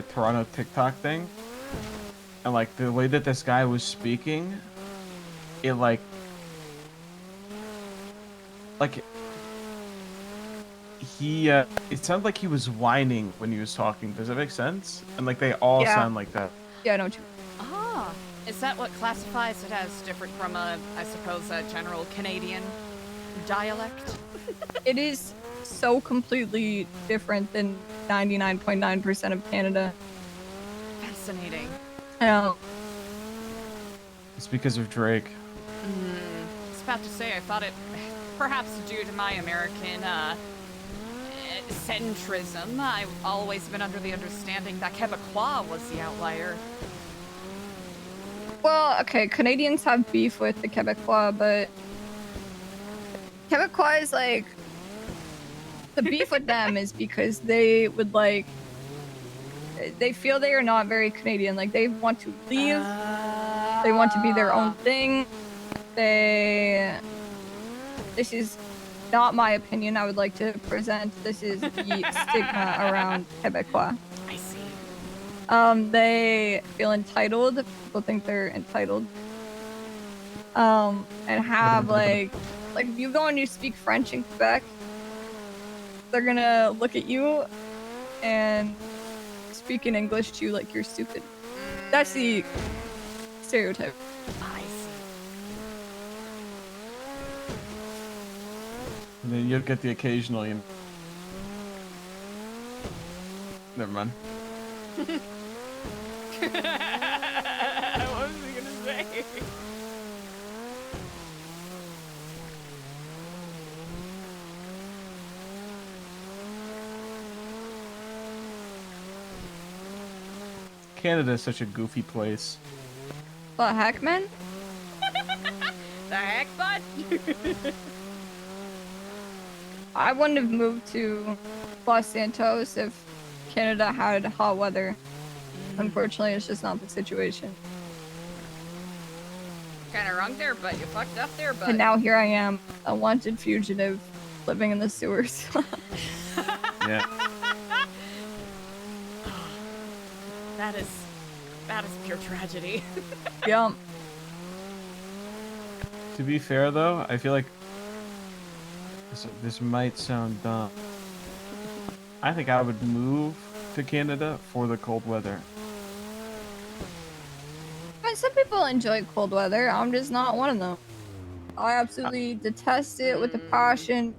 Toronto TikTok thing. And like the way that this guy was speaking, it like he it sounded like he was whining when he was talking. Does that make sense? And like they all Yeah. sound like that. Yeah, I know. Ah, is that what classifies it as different from a, I suppose, a general Canadian dialect? It is so completely different than 99.9% of Canada. Fascinating. I know. It's because of Drake. I was about to say, I thought it, perhaps due to my American centrism, I've always been under the understanding that Quebecois was the outlier. Well, okay, Canadians have beef with the Quebecois, but Quebecois is like the beef with them is because they would like they feel they are not very Canadian. Like they want to leave. They want to be their own thing. This is not my opinion. I would like to present. This is the stigma around Quebecois. I see. They feel entitled. People think they're entitled. And have like if you go and you speak French in Quebec, they're gonna look at you and speak in English to you like you're stupid. That's the stereotype. I see. And then you'll get the occasional. Never mind. What was he gonna say? Canada is such a goofy place. What heck, man? The heck, bud? I wouldn't have moved to Los Santos if Canada had hot weather. Unfortunately, it's just not the situation. Kinda wrong there, but you fucked up there, but And now here I am, a wanted fugitive, living in the sewers. Yeah. that is pure tragedy. Yeah. To be fair though, I feel like this might sound dumb. I think I would move to Canada for the cold weather. But some people enjoy cold weather. I'm just not one of them. I absolutely detest it with a passion.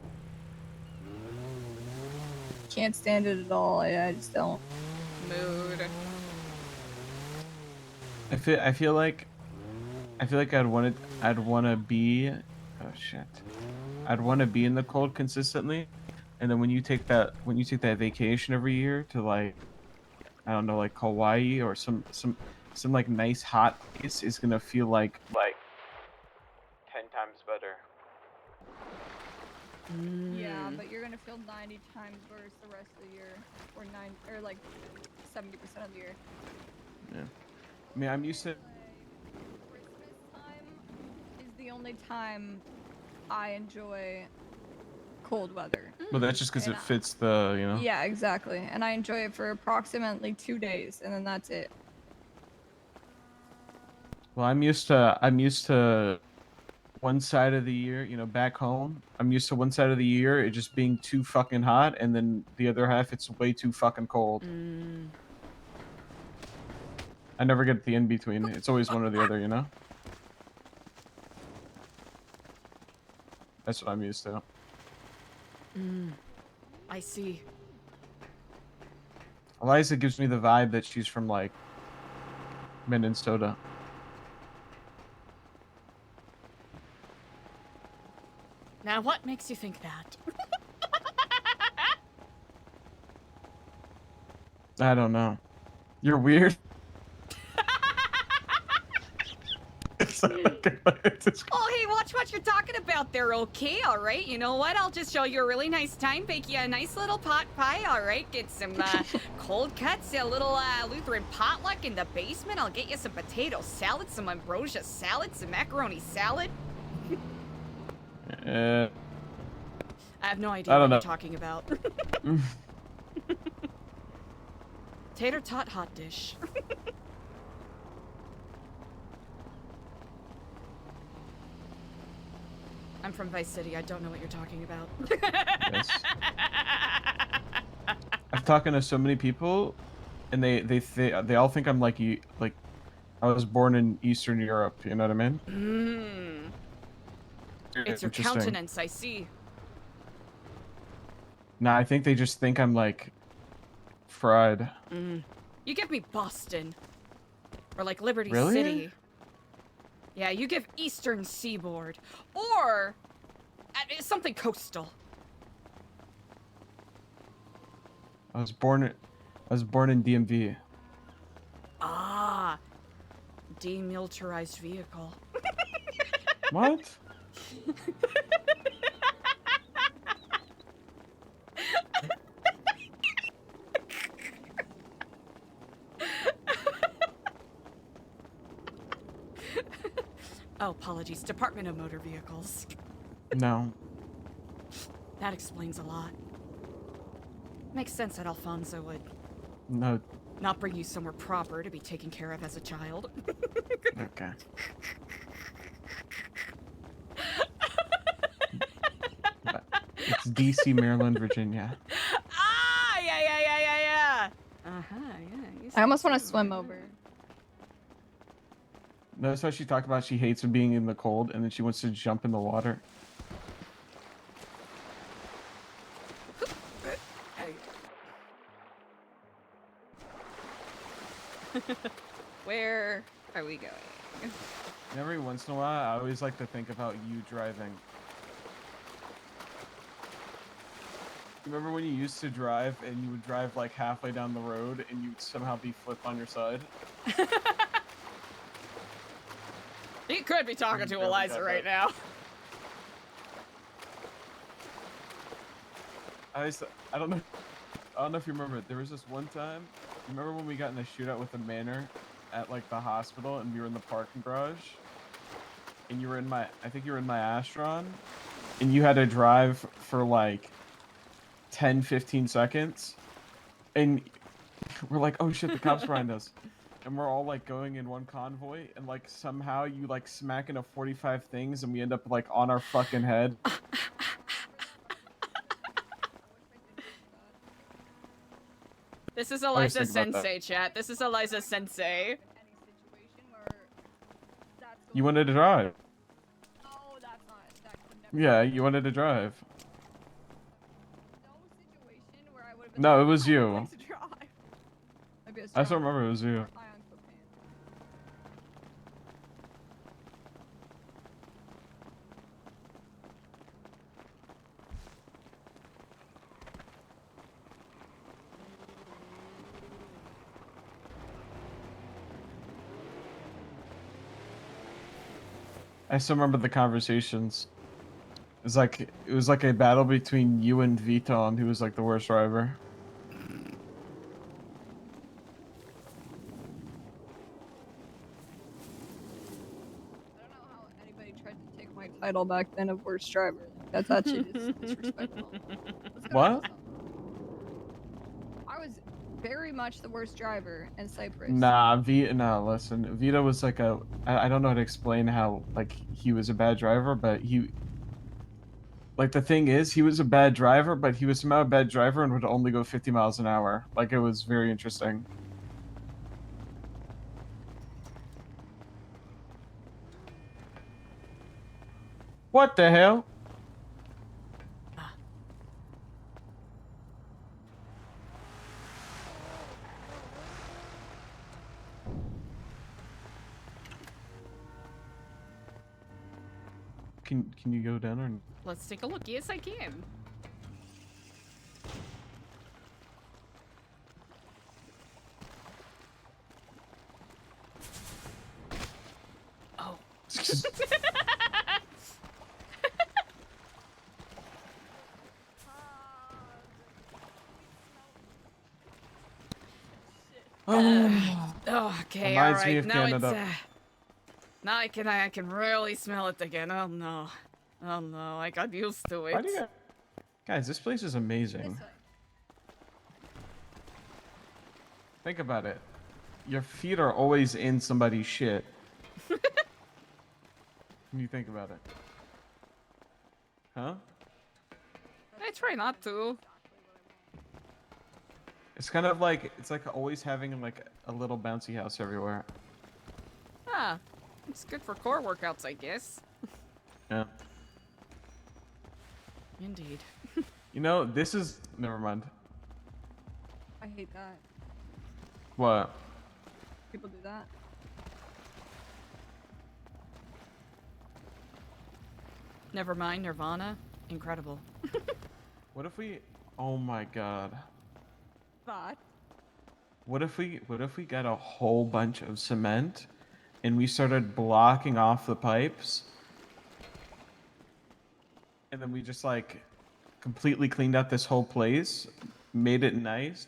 Can't stand it at all. I just don't. Mood. I feel like I'd want to be I'd want to be in the cold consistently, and then when you take that vacation every year to like I don't know, like Hawaii or some like nice hot place is gonna feel like 10 times better. Yeah, but you're gonna feel 90 times worse the rest of the year, or 70% of the year. Yeah. I mean, I'm used to. Christmas time is the only time I enjoy cold weather. Well, that's just because And it fits the, you know. Yeah, exactly. And I enjoy it for approximately 2 days, and then that's it. Well, I'm used to one side of the year, you know, back home. I'm used to one side of the year it just being too fucking hot, and then the other half it's way too fucking cold. I never get the in between. It's always one or the other, you know. That's what I'm used to. I see. Eliza gives me the vibe that she's from like Minnesota. Now, what makes you think that? I don't know. You're weird. Oh, hey, watch what you're talking about there, okay? All right, you know what? I'll just show you a really nice time, bake you a nice little pot pie, all right? Get some cold cuts, a little Lutheran potluck in the basement. I'll get you some potato salad, some ambrosia salad, some macaroni salad. I have no idea what you're talking about. Tater tot hot dish. I'm from Vice City. I don't know what you're talking about. Yes. I've talking to so many people, and they all think I'm like I was born in Eastern Europe. You know what I mean? It's your countenance, I see. Nah, I think they just think I'm like fried. You give me Boston. Or like Liberty Really? City. Yeah, you give Eastern Seaboard. Or something coastal. I was born in DMV. Ah. Demilitarized vehicle. What? Oh, apologies. Department of Motor Vehicles. No. That explains a lot. Makes sense that Alfonso would No. not bring you somewhere proper to be taken care of as a child. Okay. It's DC, Maryland, Virginia. Ah, yeah. Yeah. I almost want to swim over. Notice how she talked about she hates being in the cold, and then she wants to jump in the water. Where are we going? And every once in a while, I always like to think about you driving. Remember when you used to drive and you would drive like halfway down the road and you'd somehow be flipped on your side? You could be talking to Eliza right now. I don't know. I don't know if you remember. There was this one time. Remember when we got in a shootout with the Manor at like the hospital and we were in the parking garage? And you were in my, I think you were in my Astron, and you had to drive for like 10, 15 seconds. And we're like, oh shit, the cops behind us. And we're all like going in one convoy, and like somehow you like smack into 45 things, and we end up like on our fucking head. This is Eliza Sensei, chat. This is Eliza Sensei. You wanted to drive. Oh, that's not. That could never. Yeah, you wanted to drive. No situation where I would have been. No, like, it was "I you. want to drive." Maybe it's I still remember it was you. high on cocaine. I still remember the conversations. It was like a battle between you and Vito on who was like the worst driver. I don't know how anybody tried to take my title back then of worst driver. That's actually disrespectful. Let's go What? to I was very much the worst driver in Cyprus. Nah, no, listen. Vito was like I don't know how to explain how like he was a bad driver, but like the thing is, he was a bad driver, but he was somehow a bad driver and would only go 50 miles an hour. Like it was very interesting. What the hell? Can you go down or? Let's take a look. Yes, I can. Oh. Oh, okay, Reminds all me right. of Now Canada. it's now I can really smell it again. Oh no. Oh no, I got used to Why it. do you guys? This place is amazing. Think about it. Your feet are always in somebody's shit. When you think about it. Huh? I try not to. It's kind of like it's like always having like a little bouncy house everywhere. Ah, it's good for core workouts, I guess. Yeah. Indeed. You know, this is never mind. I hate that. What? People do that. Never mind, Nirvana. Incredible. What if we? Oh my god. But What if we got a whole bunch of cement and we started blocking off the pipes? And then we just like completely cleaned out this whole place, made it nice,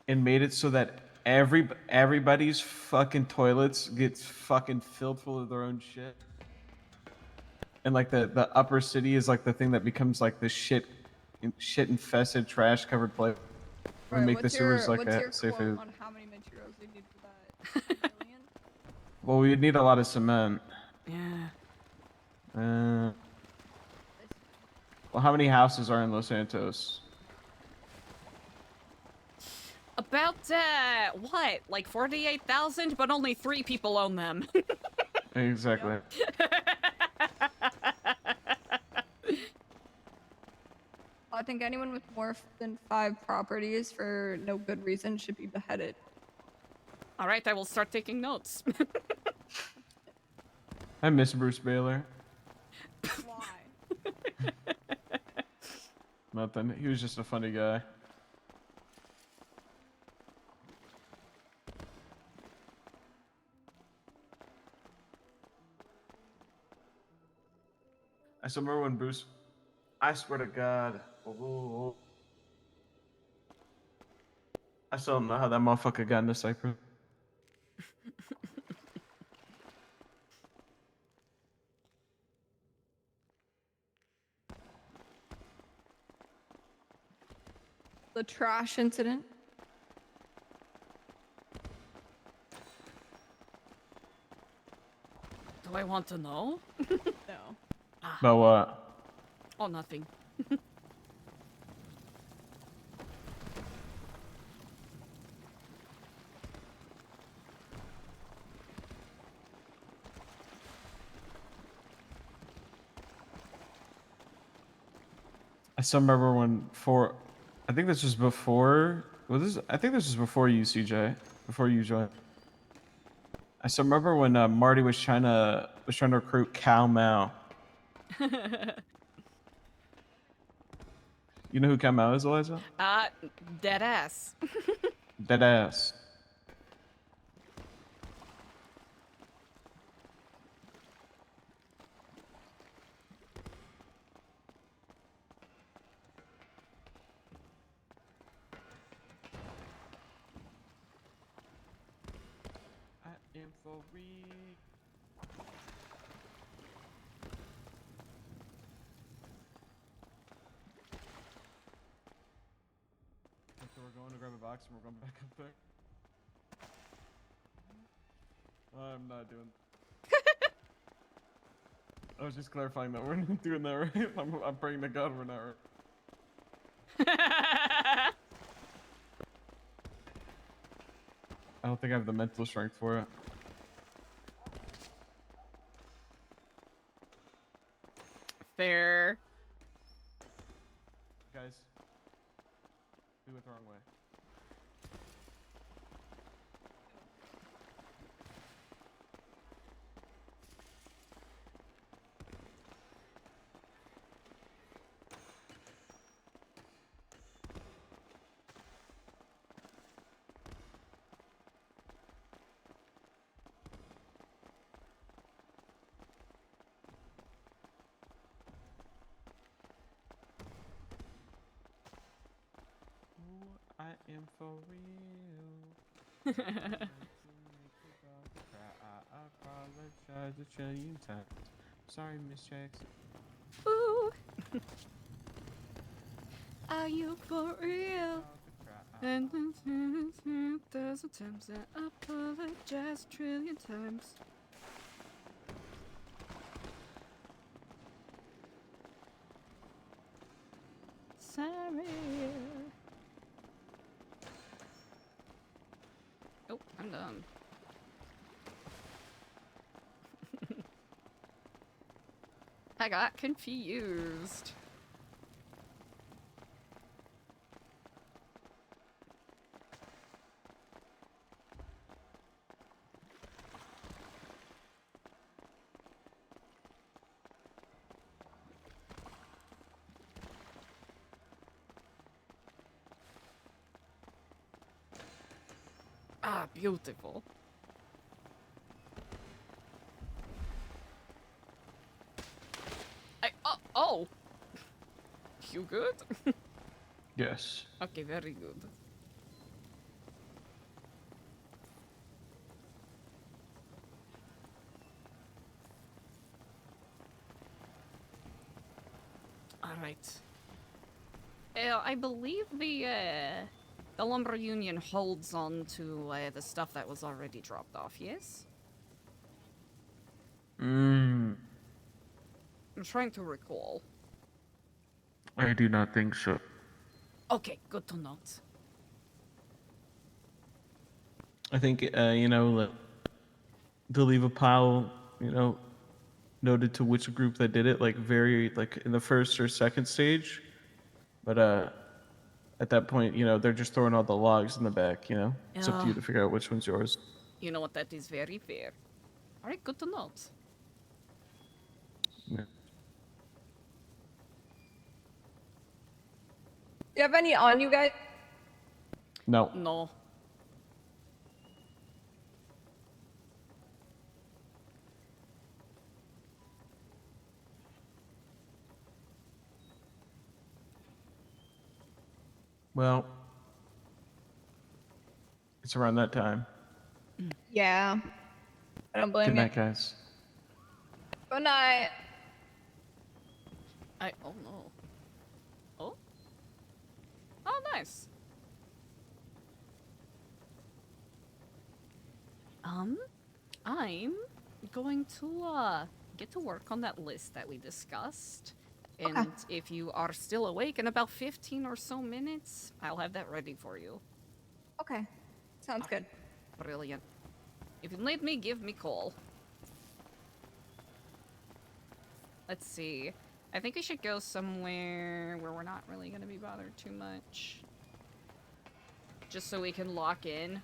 and made it so that everybody's fucking toilets gets fucking filled full of their own shit. And like the upper city is like the thing that becomes like the shit infested trash covered place. We make the sewers like a safe haven. on how many materials you need for that? Million? Well, we'd need a lot of cement. Yeah. Well, how many houses are in Los Santos? About, what? Like 48,000, but only 3 people own them. Exactly. I think anyone with more than 5 properties for no good reason should be beheaded. Alright, I will start taking notes. I miss Bruce Baylor. Why? Nothing. He was just a funny guy. I still remember when Bruce. I swear to God. Oh. I still don't know how that motherfucker got into Cyprus. The trash incident. Do I want to know? No. But what? Oh, nothing. I still remember when I think this was before. I think this was before you, CJ. Before you joined. I still remember when Marty was trying to recruit Cal Mao. You know who Cal Mao is, Eliza? Dead ass. Dead ass. I am for real. So we're going to grab a box and we're going back up there. I'm not doing. I was just clarifying that we're not doing that right. I'm praying to God we're not right. I don't think I have the mental strength for it. Fair. Guys, we went the wrong way. I am for real. I apologize a trillion times. Sorry, Miss Jackson. Ooh. Are you for real? And 1,000 times I apologize, trillion times. Sorry. Oh, I'm done. I got confused. Ah, beautiful. Oh! You good? Yes. Okay, very good. Alright. I believe the lumber union holds on to the stuff that was already dropped off, yes? Mm, I'm trying to recall. I do not think so. Okay, good to note. I think, to leave a pile, noted to which group that did it, like very, like in the first or second stage. But at that point, they're just throwing all the logs in the back, It's up to you to figure out which one's yours. You know what, that is very fair. Alright, good to note. Yeah. Do you have any on you guys? No. No. Well, it's around that time. Yeah. I don't blame Good you. night, guys. Good night. Oh no. Oh? Oh, nice. I'm going to get to work on that list that we discussed. And Okay. if you are still awake in about 15 or so minutes, I'll have that ready for you. Okay. Sounds good. Brilliant. If you need me, give me a call. Let's see. I think we should go somewhere where we're not really going to be bothered too much. Just so we can lock in.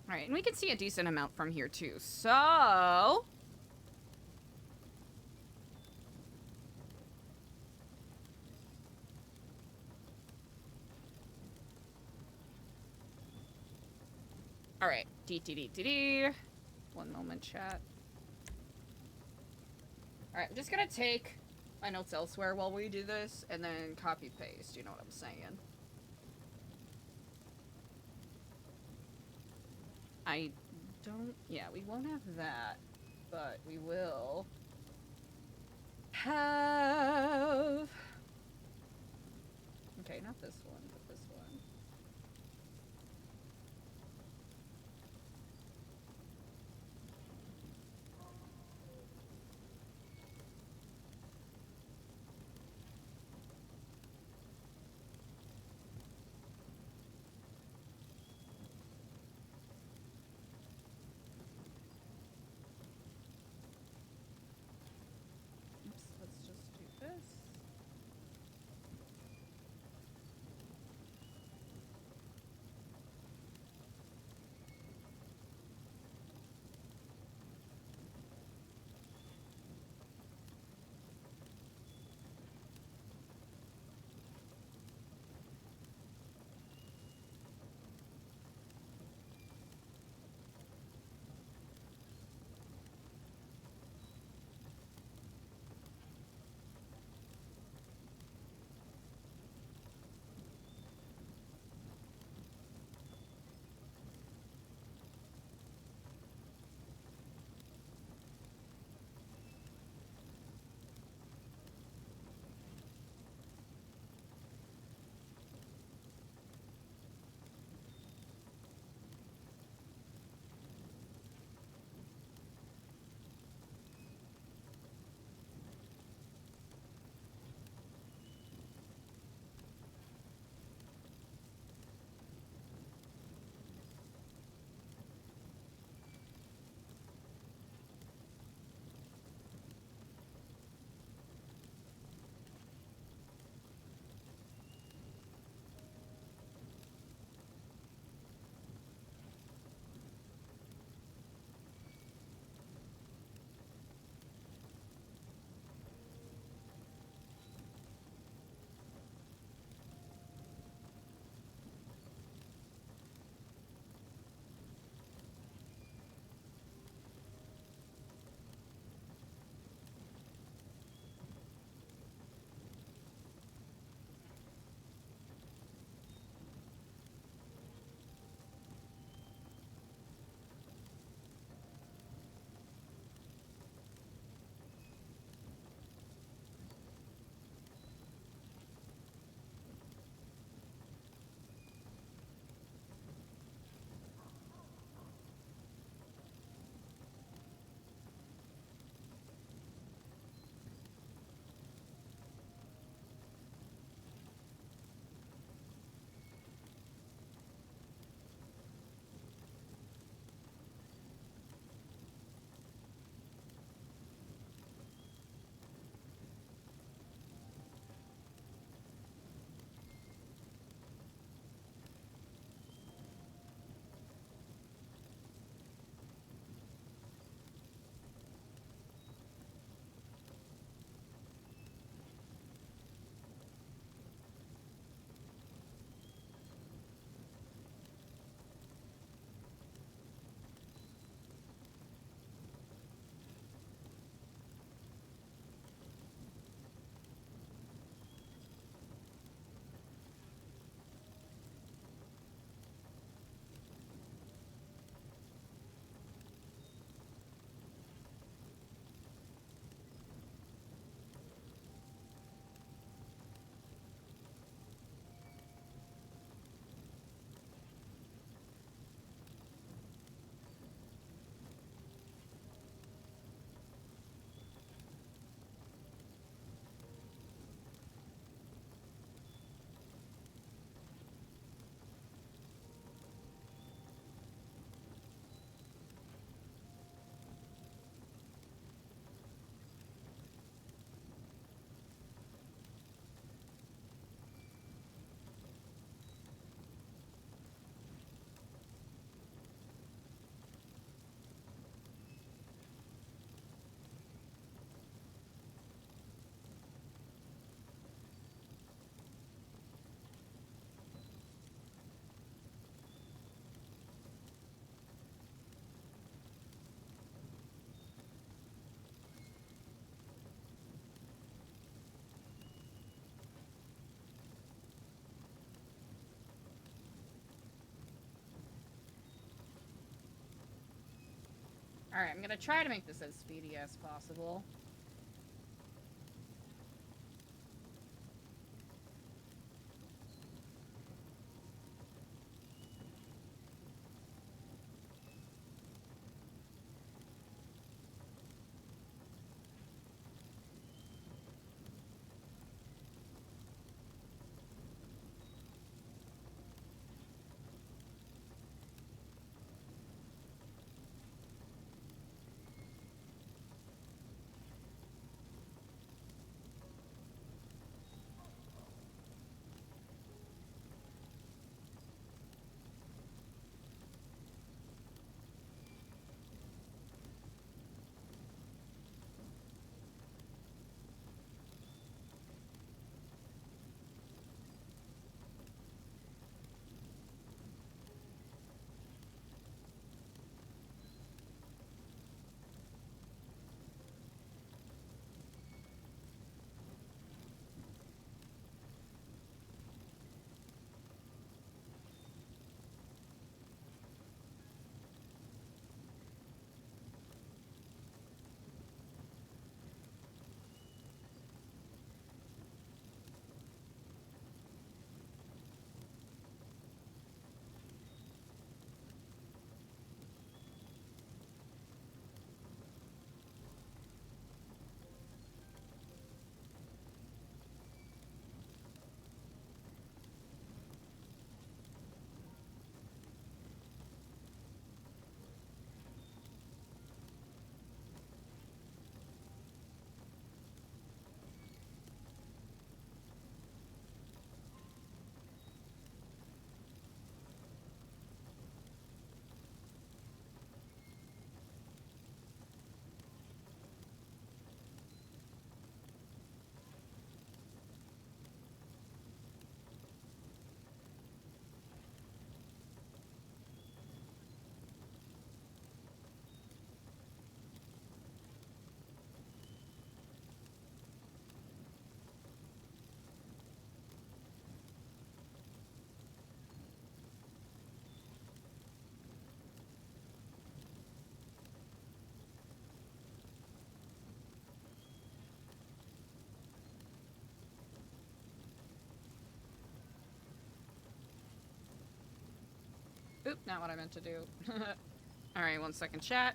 Alright, and we can see a decent amount from here too, so... Alright, DTDTD. One moment, chat. Alright, I'm just gonna take my notes elsewhere while we do this, and then copy-paste, you know what I'm saying? I don't... Yeah, we won't have that, but we will have... Okay, not this one, but this one. Alright, I'm gonna try to make this as speedy as possible. Oop, not what I meant to do. Alright, 1 second, chat.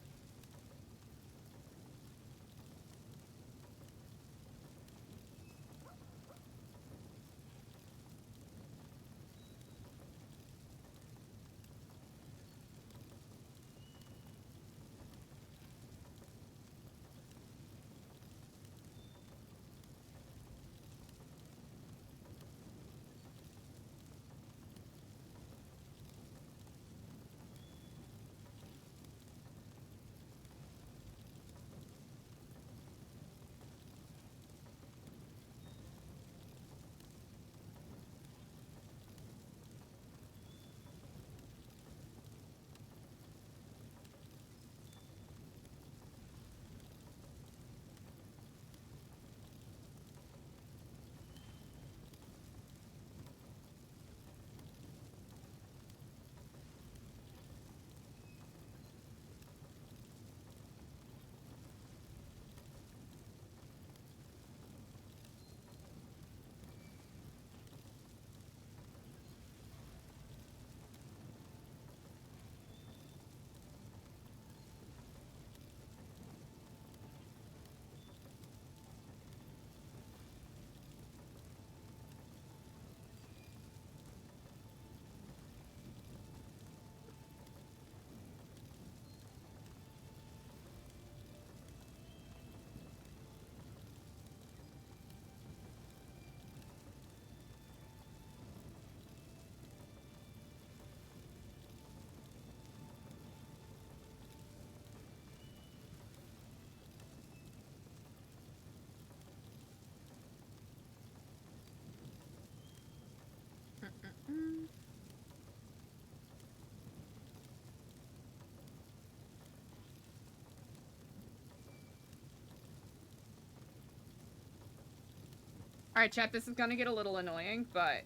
Alright, chat, this is gonna get a little annoying, but...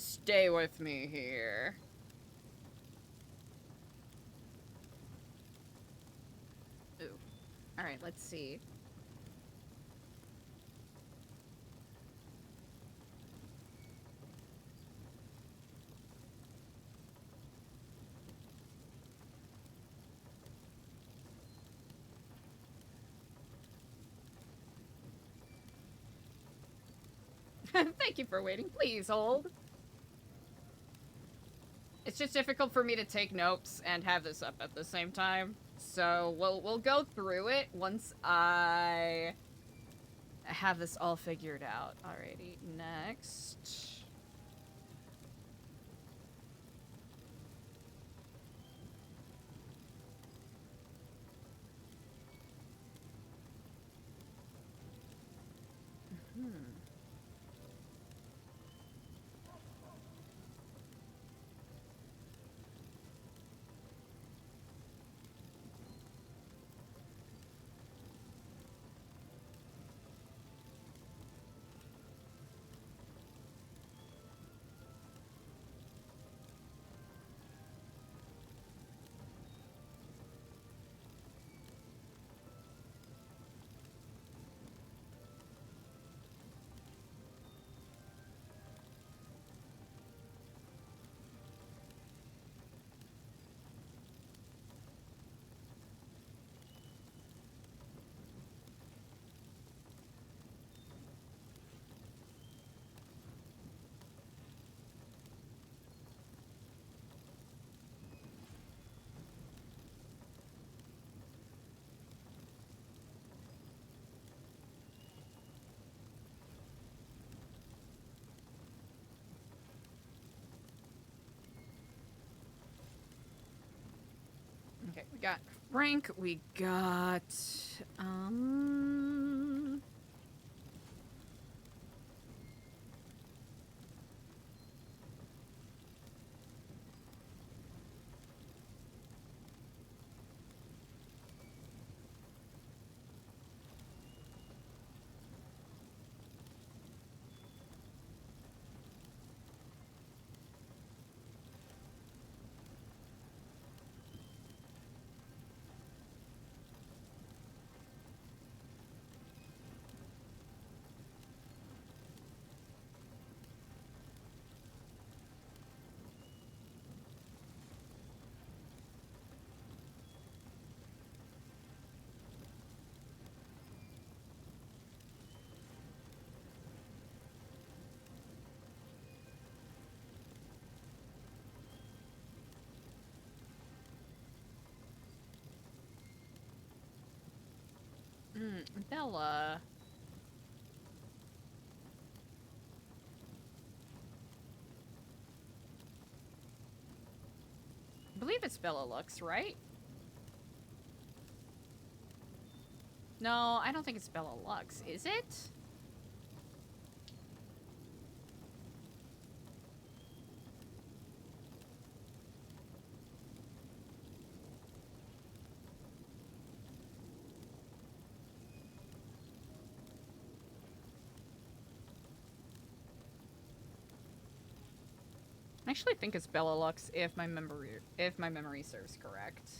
stay with me here. Ooh. Alright, let's see. Thank you for waiting. Please hold. It's just difficult for me to take notes and have this up at the same time. So we'll go through it once I have this all figured out. Alrighty, next. Okay, we got Frank, we got, Bella. I believe it's Bella Lux, right? No, I don't think it's Bella Lux, is it? I actually think it's Bella Lux if my memory serves correct.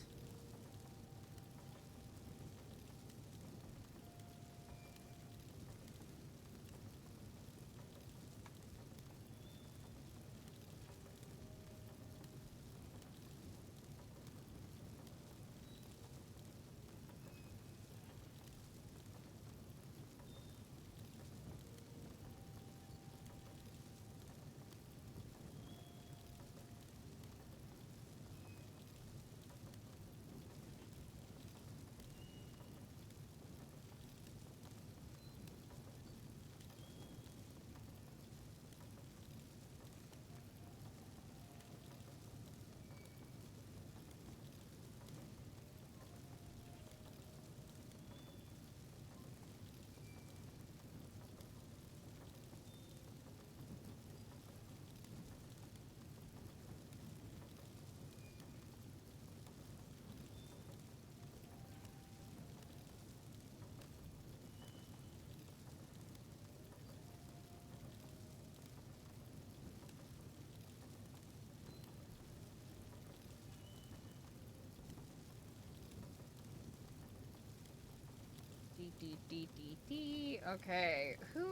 Okay, who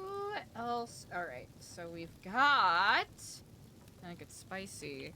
else? All right, so we've got. I think it's spicy.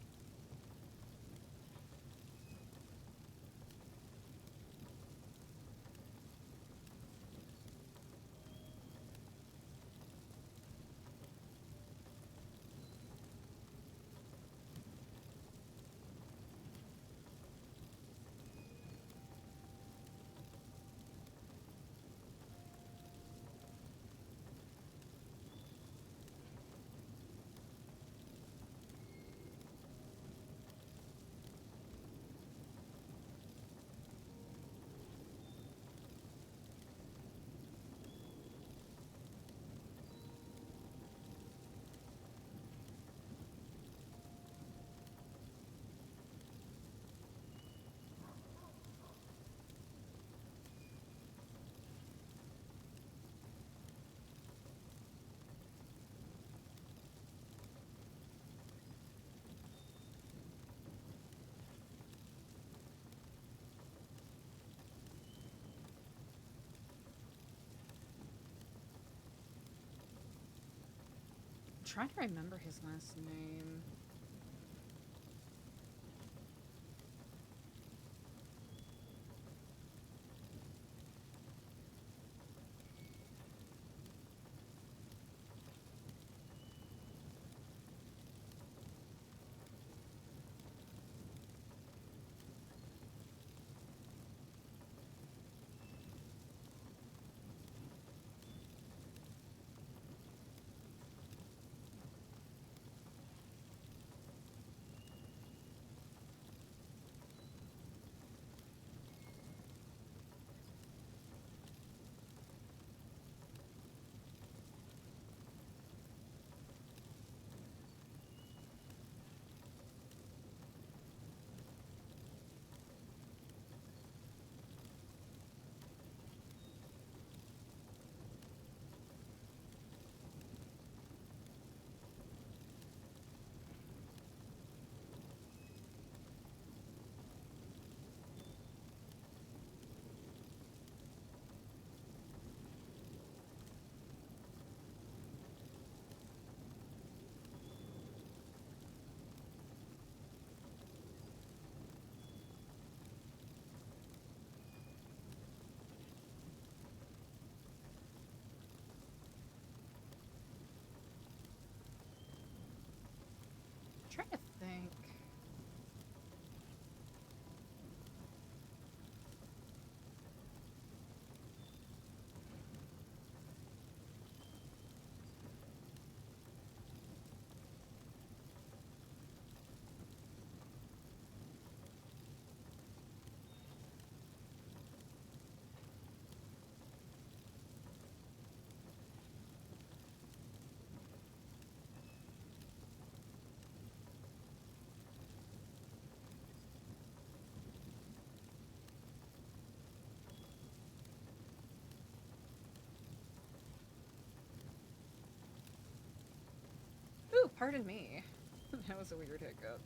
I'm trying to remember his last name. I'm trying to think. Ooh, pardon me. That was a weird hiccup.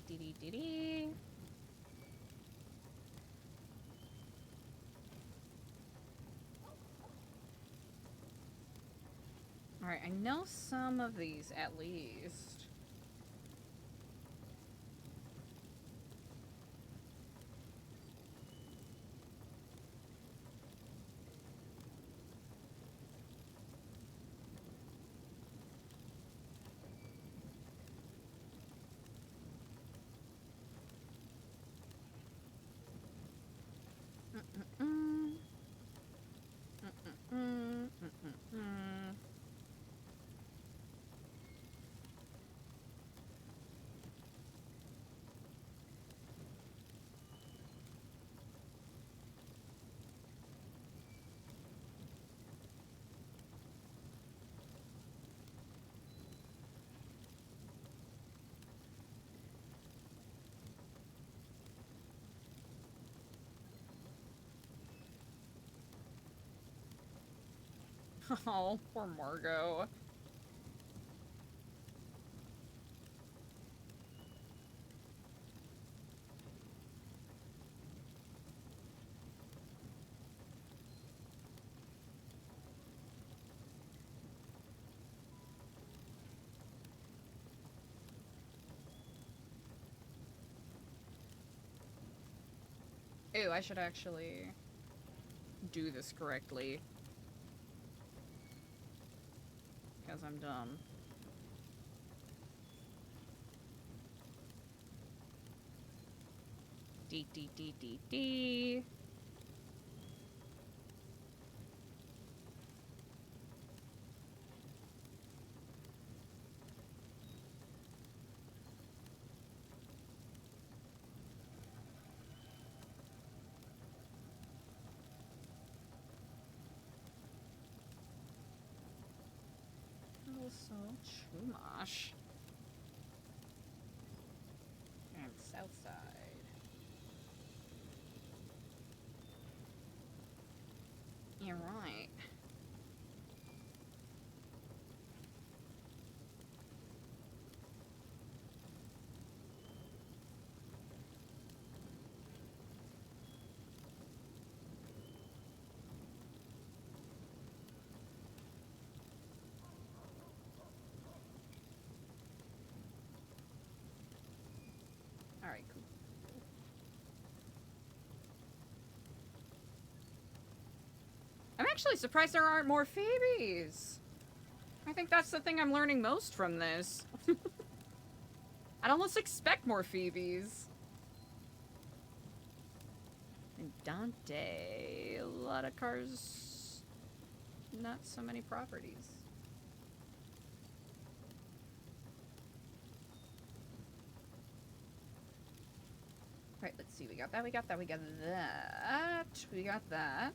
Dee. Alright, I know some of these at least. Oh, poor Margot. Ew, I should actually do this correctly. Because I'm dumb. D. Also, Chumash. And Southside. You're right. Alright, cool. I'm actually surprised there aren't more Phoebes. I think that's the thing I'm learning most from this. I'd almost expect more Phoebes. And Dante. A lot of cars. Not so many properties. Right, let's see. We got that, we got that. We got that.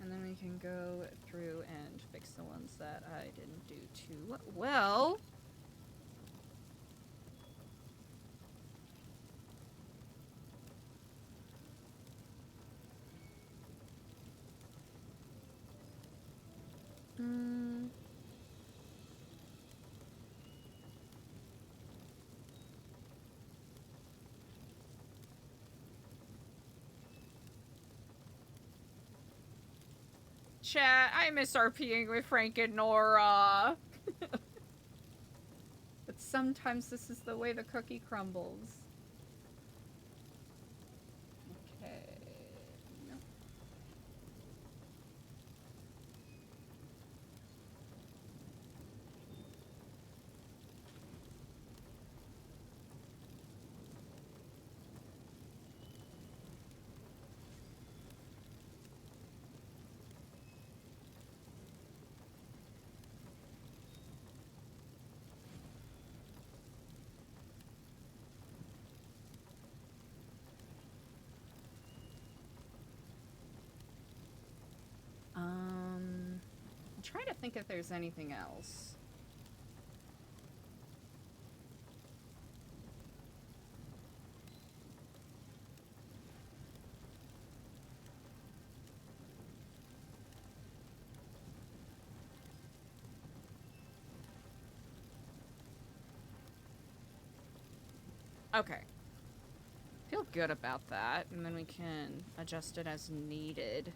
And then we can go through and fix the ones that I didn't do too well. Chat, I miss RPing with Frank and Nora. But sometimes this is the way the cookie crumbles. Okay. Nope. I'm trying to think if there's anything else. Okay. Feel good about that, and then we can adjust it as needed.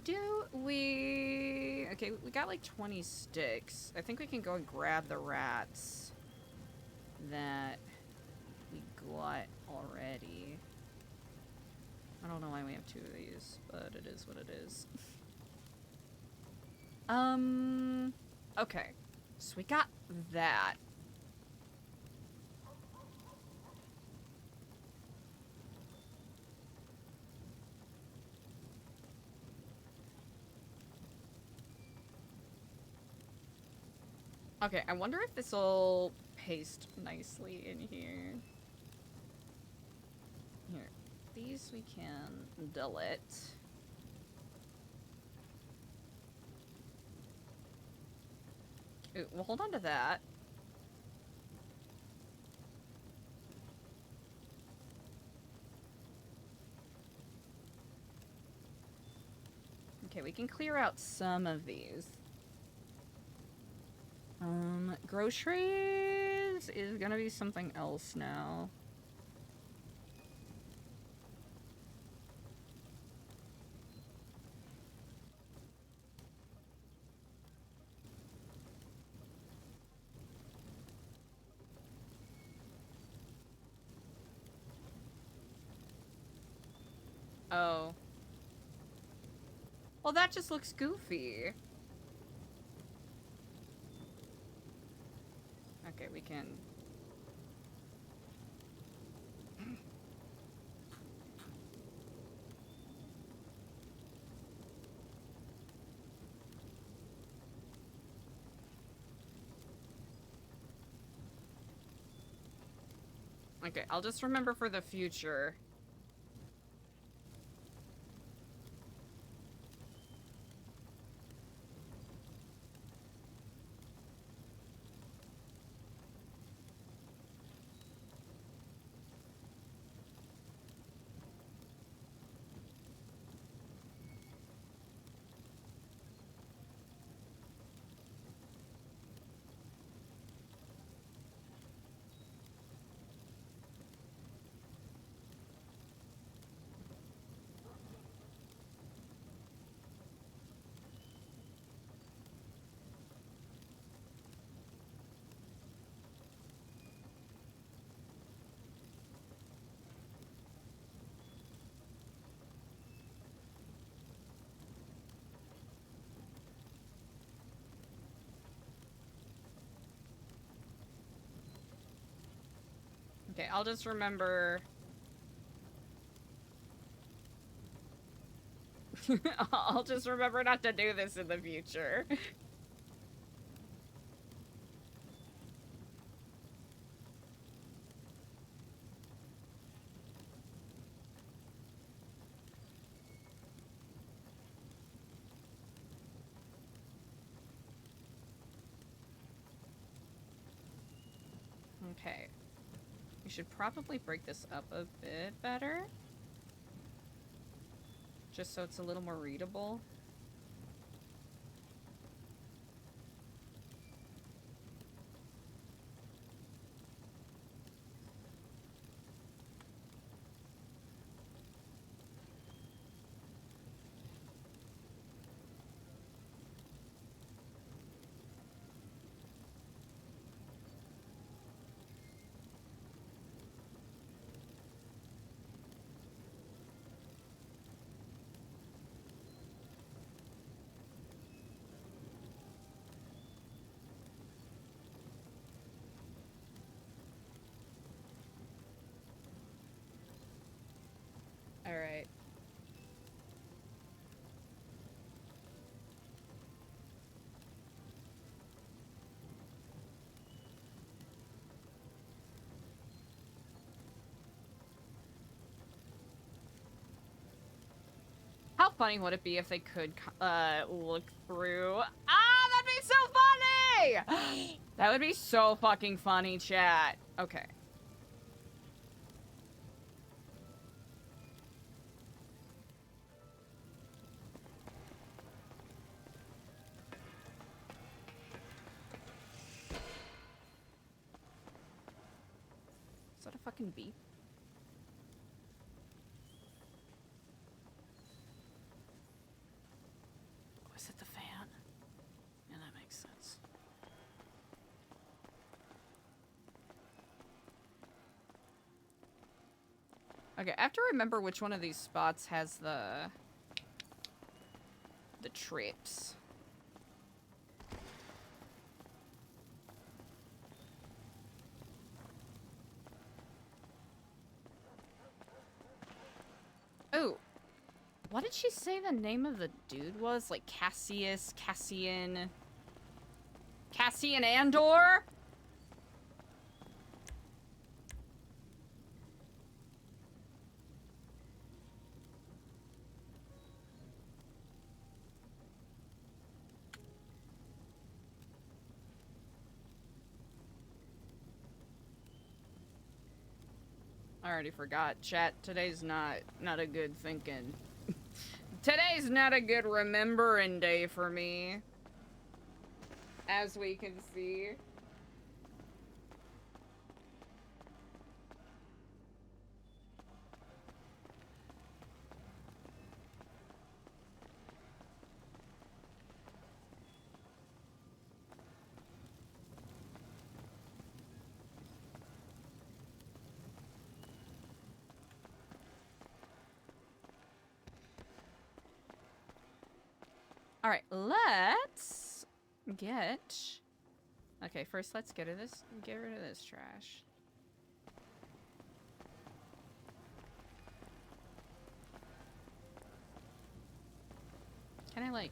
Do we... Okay, we got like 20 sticks. I think we can go and grab the rats that we got already. I don't know why we have 2 of these, but it is what it is. Okay. So we got that. Okay, I wonder if this will paste nicely in here. Here. These we can delete. Ooh, we'll hold on to that. Okay, we can clear out some of these. Groceries is gonna be something else now. Oh. Well, that just looks goofy. Okay, we can... Okay, I'll just remember for the future. Okay, I'll just remember... I'll just remember not to do this in the future. Okay. We should probably break this up a bit better. Just so it's a little more readable. Alright. How funny would it be if they could look through? Ah, that'd be so funny! That would be so fucking funny, chat. Okay. fucking beep? Oh, is it the fan? Yeah, that makes sense. Okay, I have to remember which one of these spots has the trips. Oh, what did she say the name of the dude was? Like Cassian Andor? I already forgot. Chat, today's not a good thinking. Today's not a good remembering day for me. As we can see. Alright, let's get... Okay, first let's get rid of this trash. Can I, like...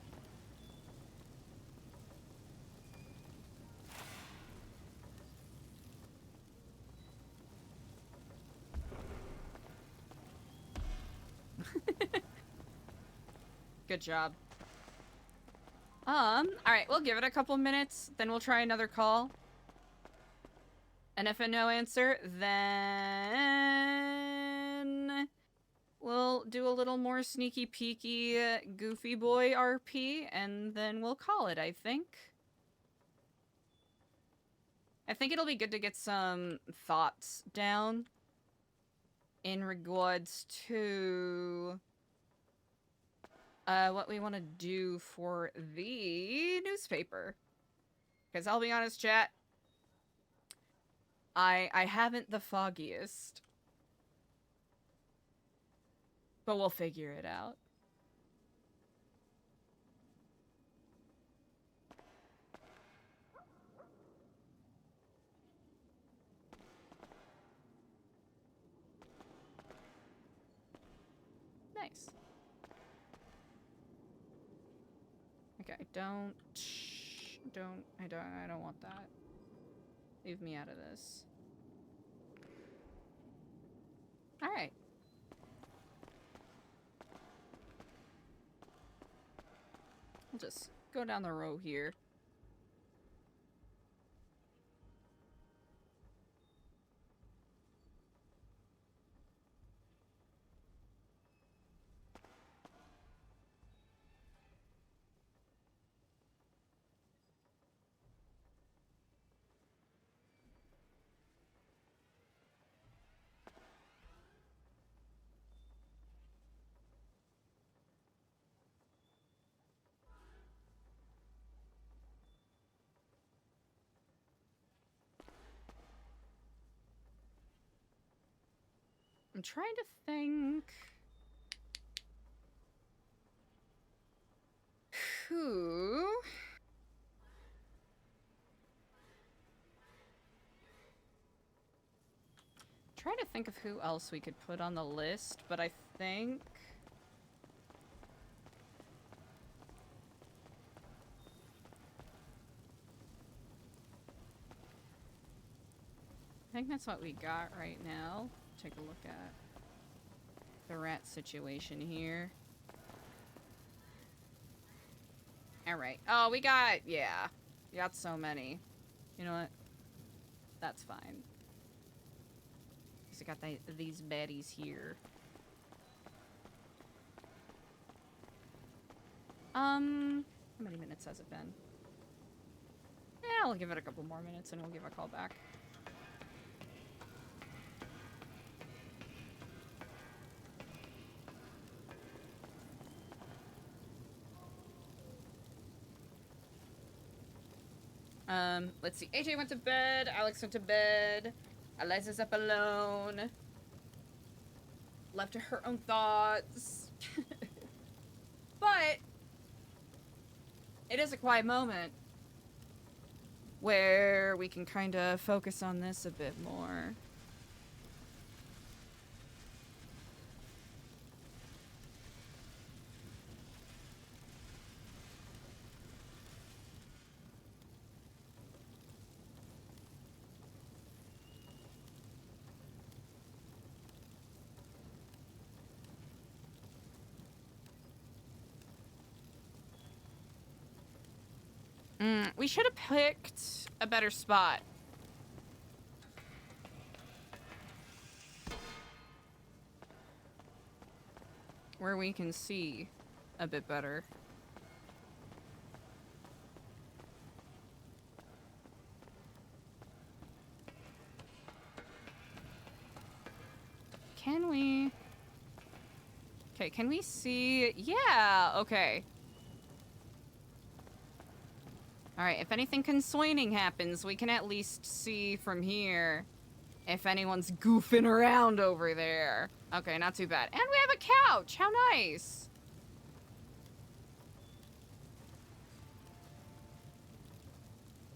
Good job. Alright, we'll give it a couple minutes, then we'll try another call. And if a no answer, then... we'll do a little more sneaky peeky goofy boy RP, and then we'll call it, I think. I think it'll be good to get some thoughts down in regards to what we want to do for the newspaper. Because I'll be honest, chat, I haven't the foggiest. But we'll figure it out. Nice. Okay, I don't want that. Leave me out of this. All right. I'll just go down the row here. I'm trying to think who... Trying to think of who else we could put on the list, but I think... I think that's what we got right now. Take a look at the rat situation here. Alright. Oh, we got... Yeah. We got so many. You know what? That's fine. Because I got these baddies here. How many minutes has it been? Yeah, I'll give it a couple more minutes and we'll give a call back. Let's see. AJ went to bed. Alex went to bed. Eliza's up alone. Left to her own thoughts. But it is a quiet moment where we can kind of focus on this a bit more. We should have picked a better spot. Where we can see a bit better. Can we? Okay, can we see? Yeah, okay. Alright, if anything concerning happens, we can at least see from here if anyone's goofing around over there. Okay, not too bad. And we have a couch! How nice!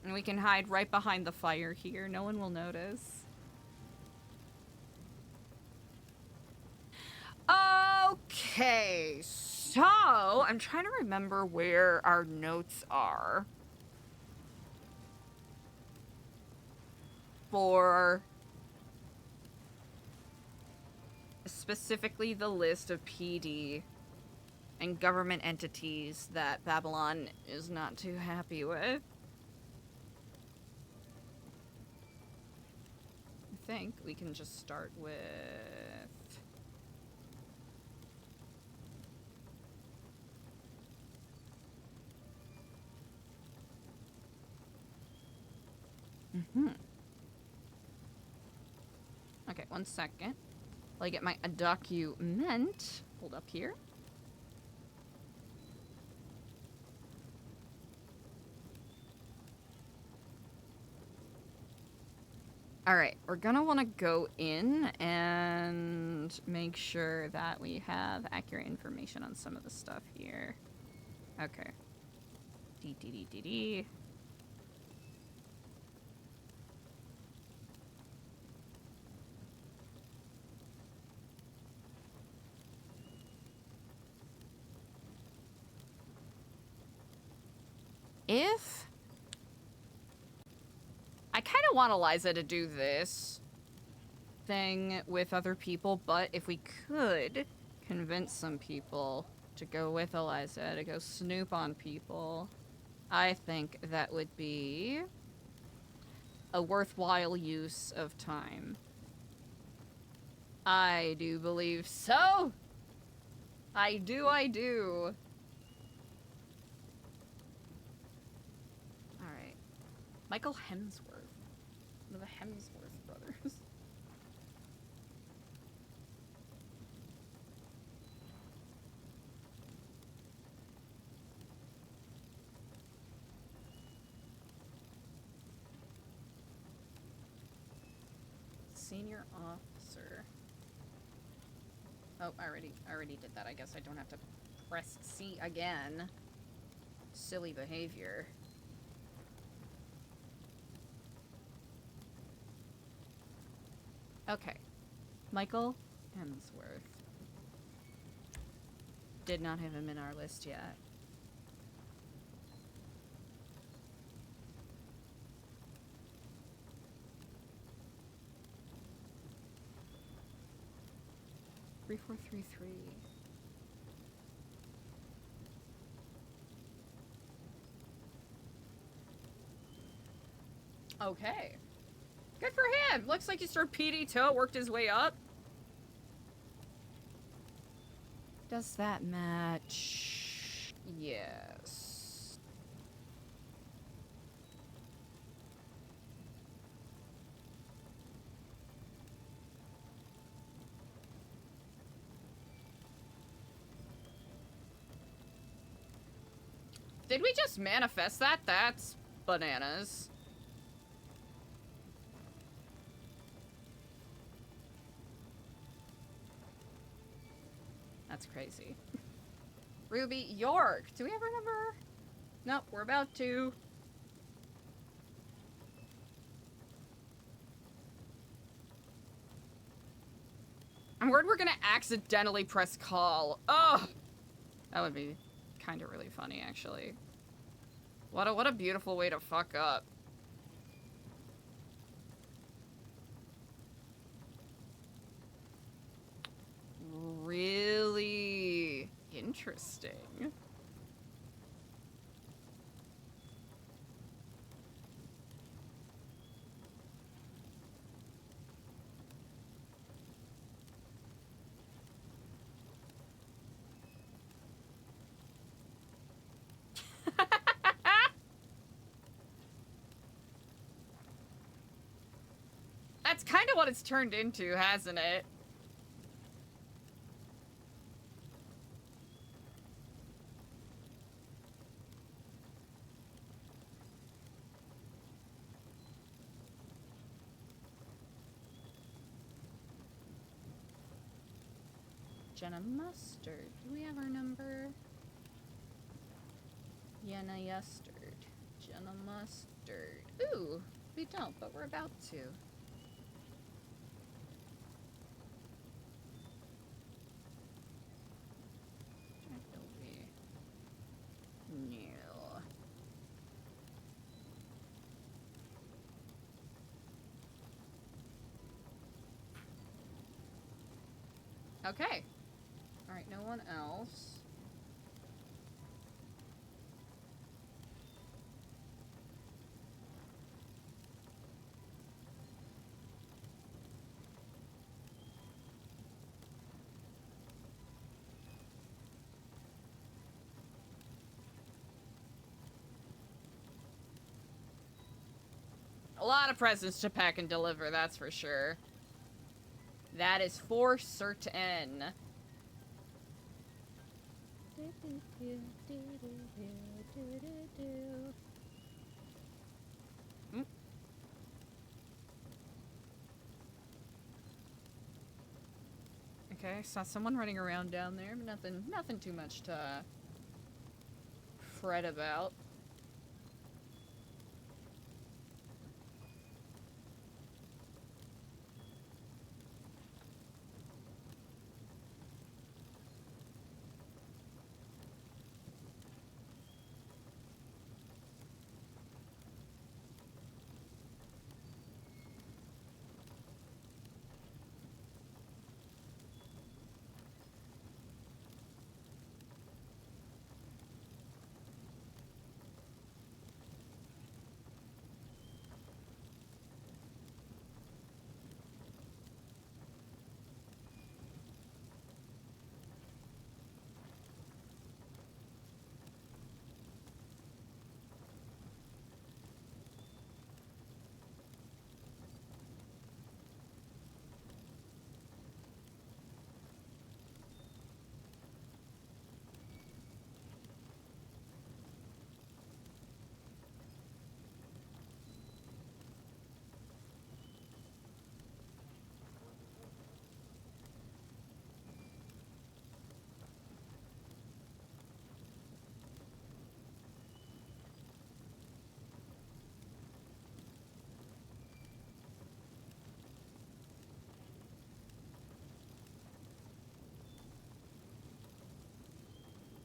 And we can hide right behind the fire here. No one will notice. Okay, so I'm trying to remember where our notes are for specifically the list of PD and government entities that Babylon is not too happy with. I think we can just start with... Okay, 1 second. While I get my document pulled up here. Alright, we're gonna want to go in and make sure that we have accurate information on some of the stuff here. Okay. D. If... I kind of want Eliza to do this thing with other people, but if we could convince some people to go with Eliza, to go snoop on people, I think that would be a worthwhile use of time. I do believe so. I do. Alright. Michael Hemsworth. One of the Hemsworth brothers. Senior officer. Oh, I already did that. I guess I don't have to press C again. Silly behavior. Okay. Michael Hemsworth. Did not have him in our list yet. Three, 4, 3, 3. Okay. Good for him! Looks like he started PD till worked his way up. Does that match? Yes. Did we just manifest that? That's bananas. That's crazy. Ruby York. Do we have her number? Nope, we're about to. I'm worried we're gonna accidentally press call. Ugh! That would be kind of really funny, actually. What a beautiful way to fuck up. Really interesting. That's kind of what it's turned into, hasn't it? Jenna Mustard. Do we have our number? Jenna Mustard. Jenna Mustard. Ooh, we don't, but we're about to. No. Okay. Alright, no one else. A lot of presents to pack and deliver, that's for sure. That is for certain. Mm. Okay, saw someone running around down there, but nothing too much to fret about.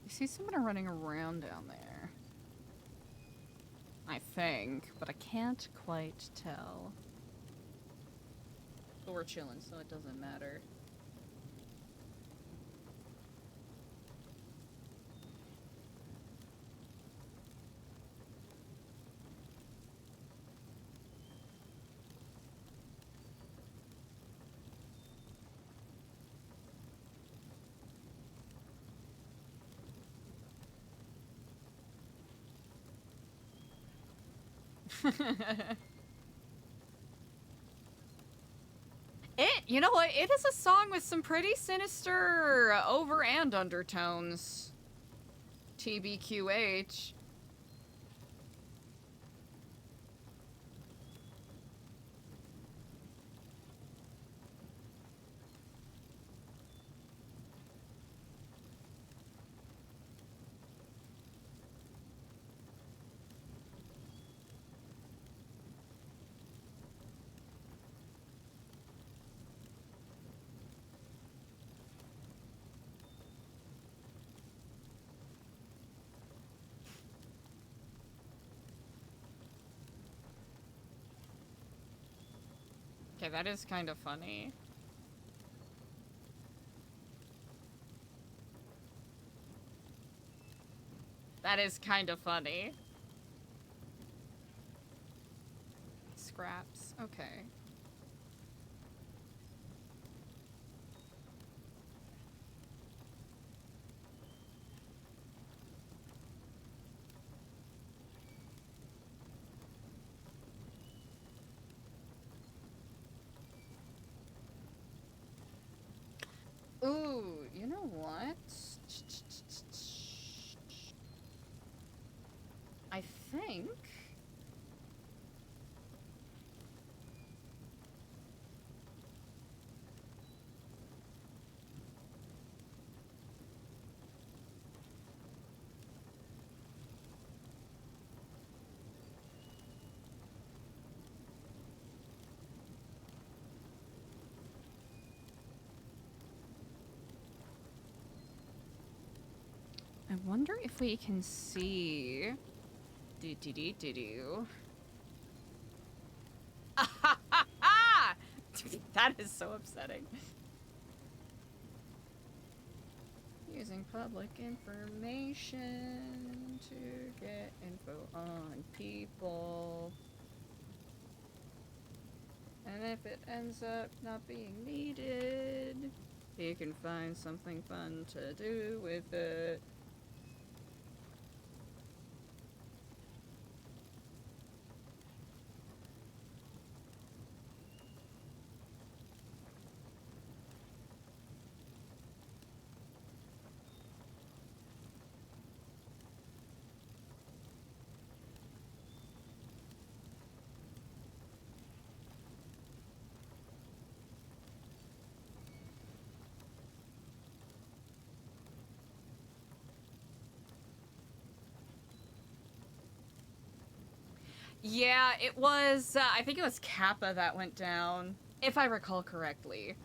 I see someone running around down there. I think, but I can't quite tell. But we're chilling, so it doesn't matter. You know what? It is a song with some pretty sinister over and undertones. TBQH. Okay, that is kind of funny. That is kind of funny. Scraps. Okay. Ooh, you know what? I think... I wonder if we can see... Do-do-do-do-do. That is so upsetting. Using public information to get info on people. And if it ends up not being needed, you can find something fun to do with it. Yeah, it was, I think it was Kappa that went down, if I recall correctly.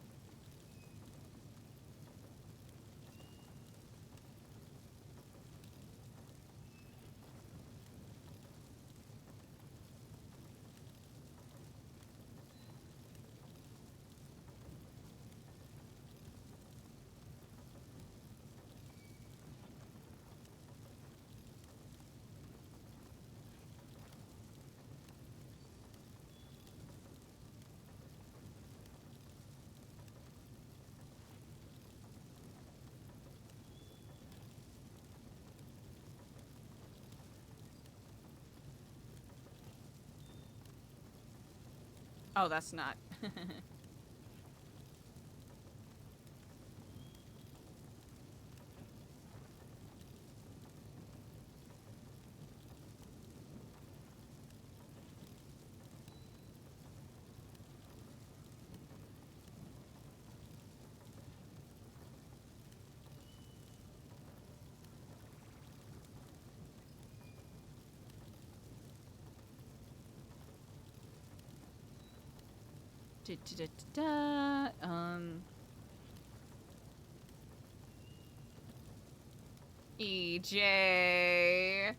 Oh, that's not. EJ.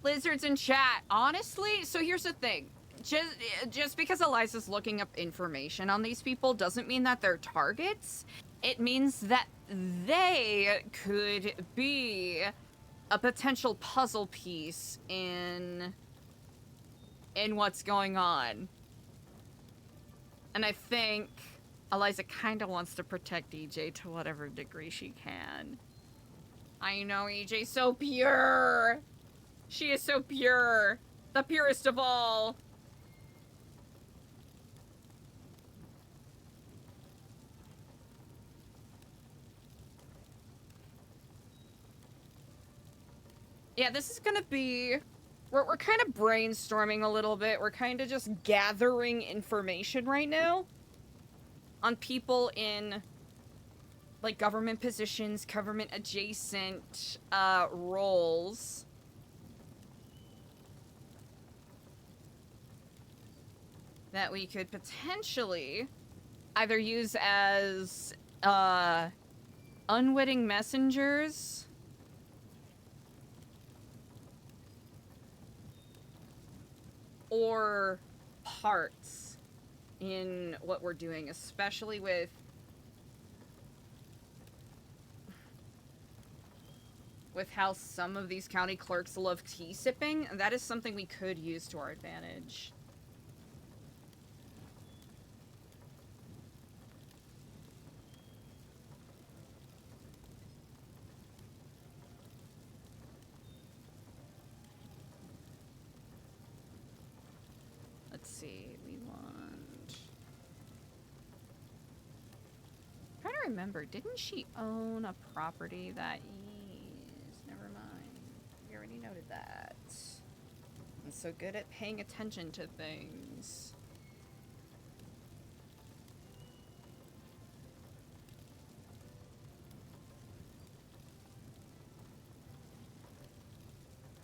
Lizards in chat. Honestly, so here's the thing. Just because Eliza's looking up information on these people doesn't mean that they're targets. It means that they could be a potential puzzle piece in what's going on. And I think Eliza kind of wants to protect EJ to whatever degree she can. I know EJ's so pure. She is so pure. The purest of all. Yeah, this is gonna be... We're kind of brainstorming a little bit. We're kind of just gathering information right now on people in, like, government positions, government-adjacent roles. that we could potentially either use as unwitting messengers or parts in what we're doing, especially with how some of these county clerks love tea sipping. That is something we could use to our advantage. Let's see, we want... I'm trying to remember, didn't she own a property that... Never mind. We already noted that. I'm so good at paying attention to things.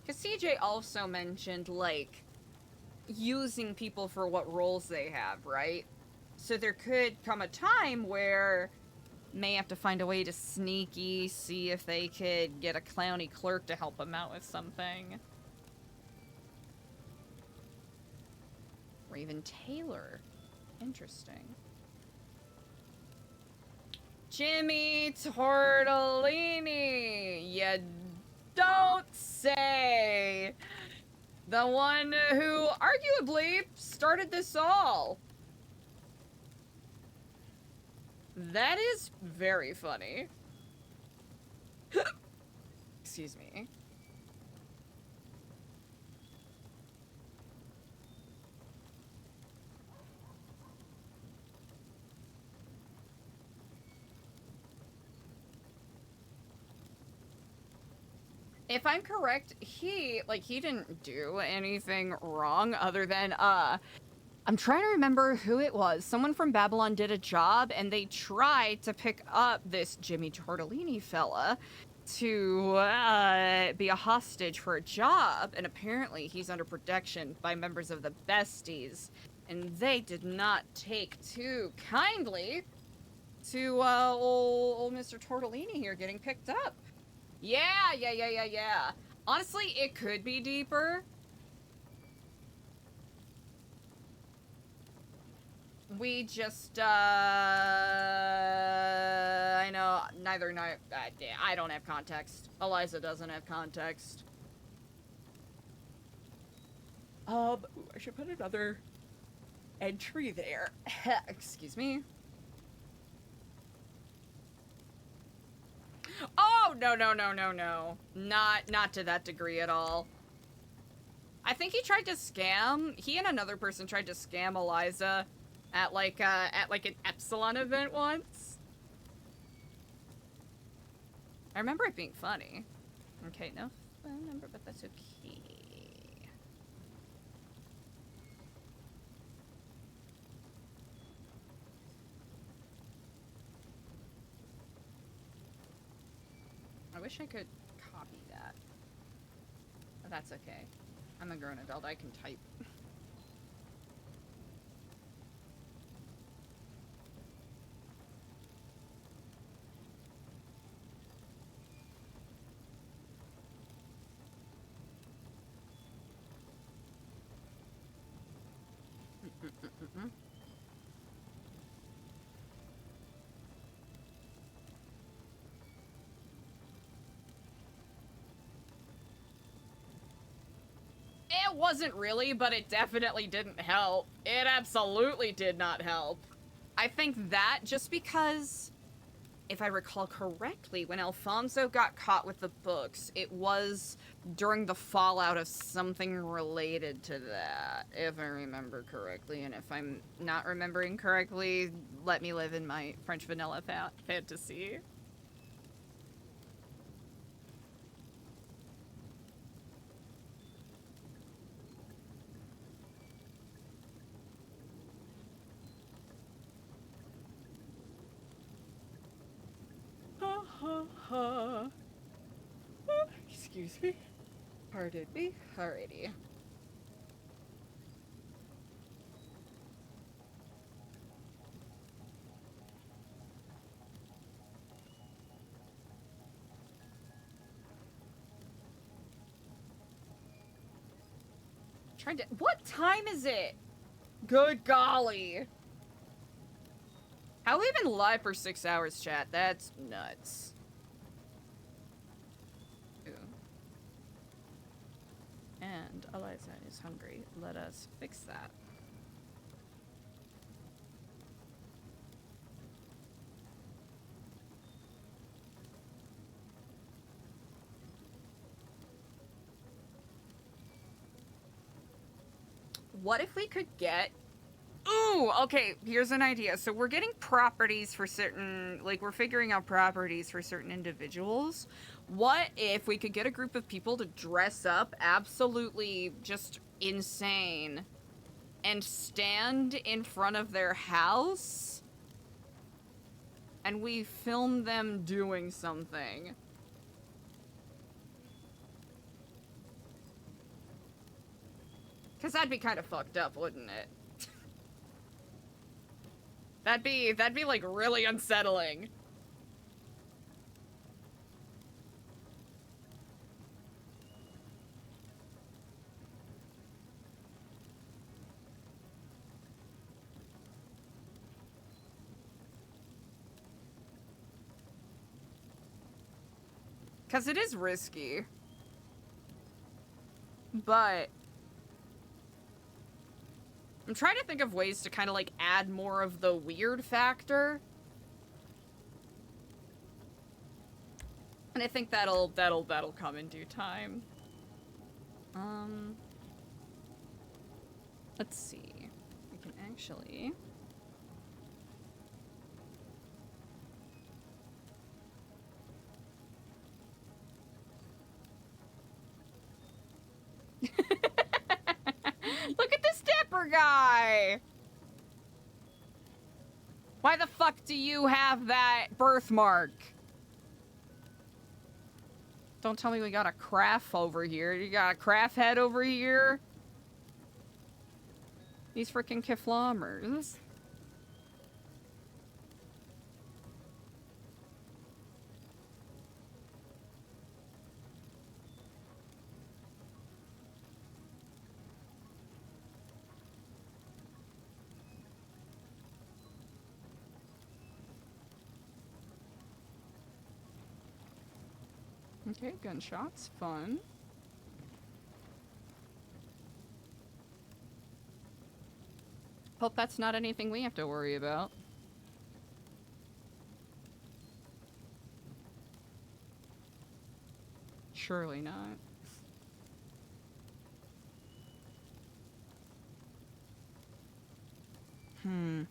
Because CJ also mentioned, like, using people for what roles they have, right? So there could come a time where may have to find a way to sneaky see if they could get a county clerk to help them out with something. Or even Taylor. Interesting. Jimmy Tortellini! You don't say! The one who arguably started this all. That is very funny. Excuse me. If I'm correct, he didn't do anything wrong other than, I'm trying to remember who it was. Someone from Babylon did a job, and they tried to pick up this Jimmy Tortellini fella to, be a hostage for a job, and apparently he's under protection by members of the Besties, and they did not take too kindly to, old Mr. Tortellini here getting picked up. Yeah. Honestly, it could be deeper. We just, I know, I don't have context. Eliza doesn't have context. I should put another entry there. Excuse me. Oh, no. Not to that degree at all. I think he tried to scam, he and another person tried to scam Eliza at like an Epsilon event once. I remember it being funny. Okay, no phone number, but that's okay. I wish I could copy that. But that's okay. I'm a grown adult, I can type. It wasn't really, but it definitely didn't help. It absolutely did not help. I think that just because, if I recall correctly, when Alfonso got caught with the books, it was during the fallout of something related to that, if I remember correctly. And if I'm not remembering correctly, let me live in my French vanilla fantasy. Excuse me. Pardon me. Alrighty. trying to. What time is it? Good golly. How have we been live for 6 hours, chat? That's nuts. Ooh. And Eliza is hungry. Let us fix that. What if we could get... Ooh, okay, here's an idea. So we're getting properties for certain... Like, we're figuring out properties for certain individuals. What if we could get a group of people to dress up absolutely just insane and stand in front of their house and we film them doing something? Because that'd be kind of fucked up, wouldn't it? That'd be like really unsettling. Because it is risky. But I'm trying to think of ways to kind of like add more of the weird factor. And I think that'll come in due time. Let's see. We can actually look at this dapper guy! Why the fuck do you have that birthmark? Don't tell me we got a craft over here. You got a craft head over here? These freaking kiflamers. Okay, gunshots, fun. Hope that's not anything we have to worry about. Surely not. Hmm.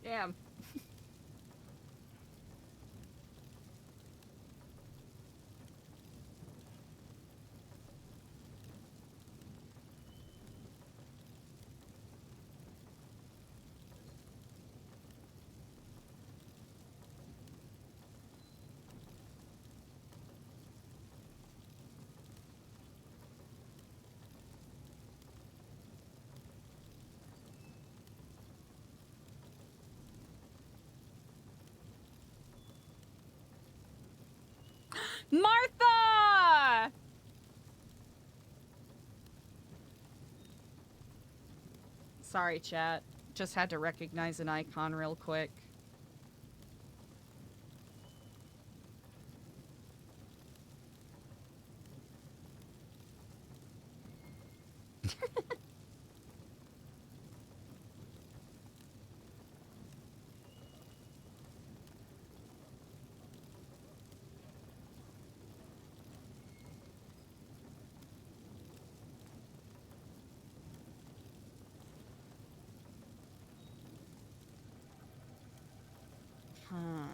Damn. Martha! Sorry, chat. Just had to recognize an icon real quick. Huh.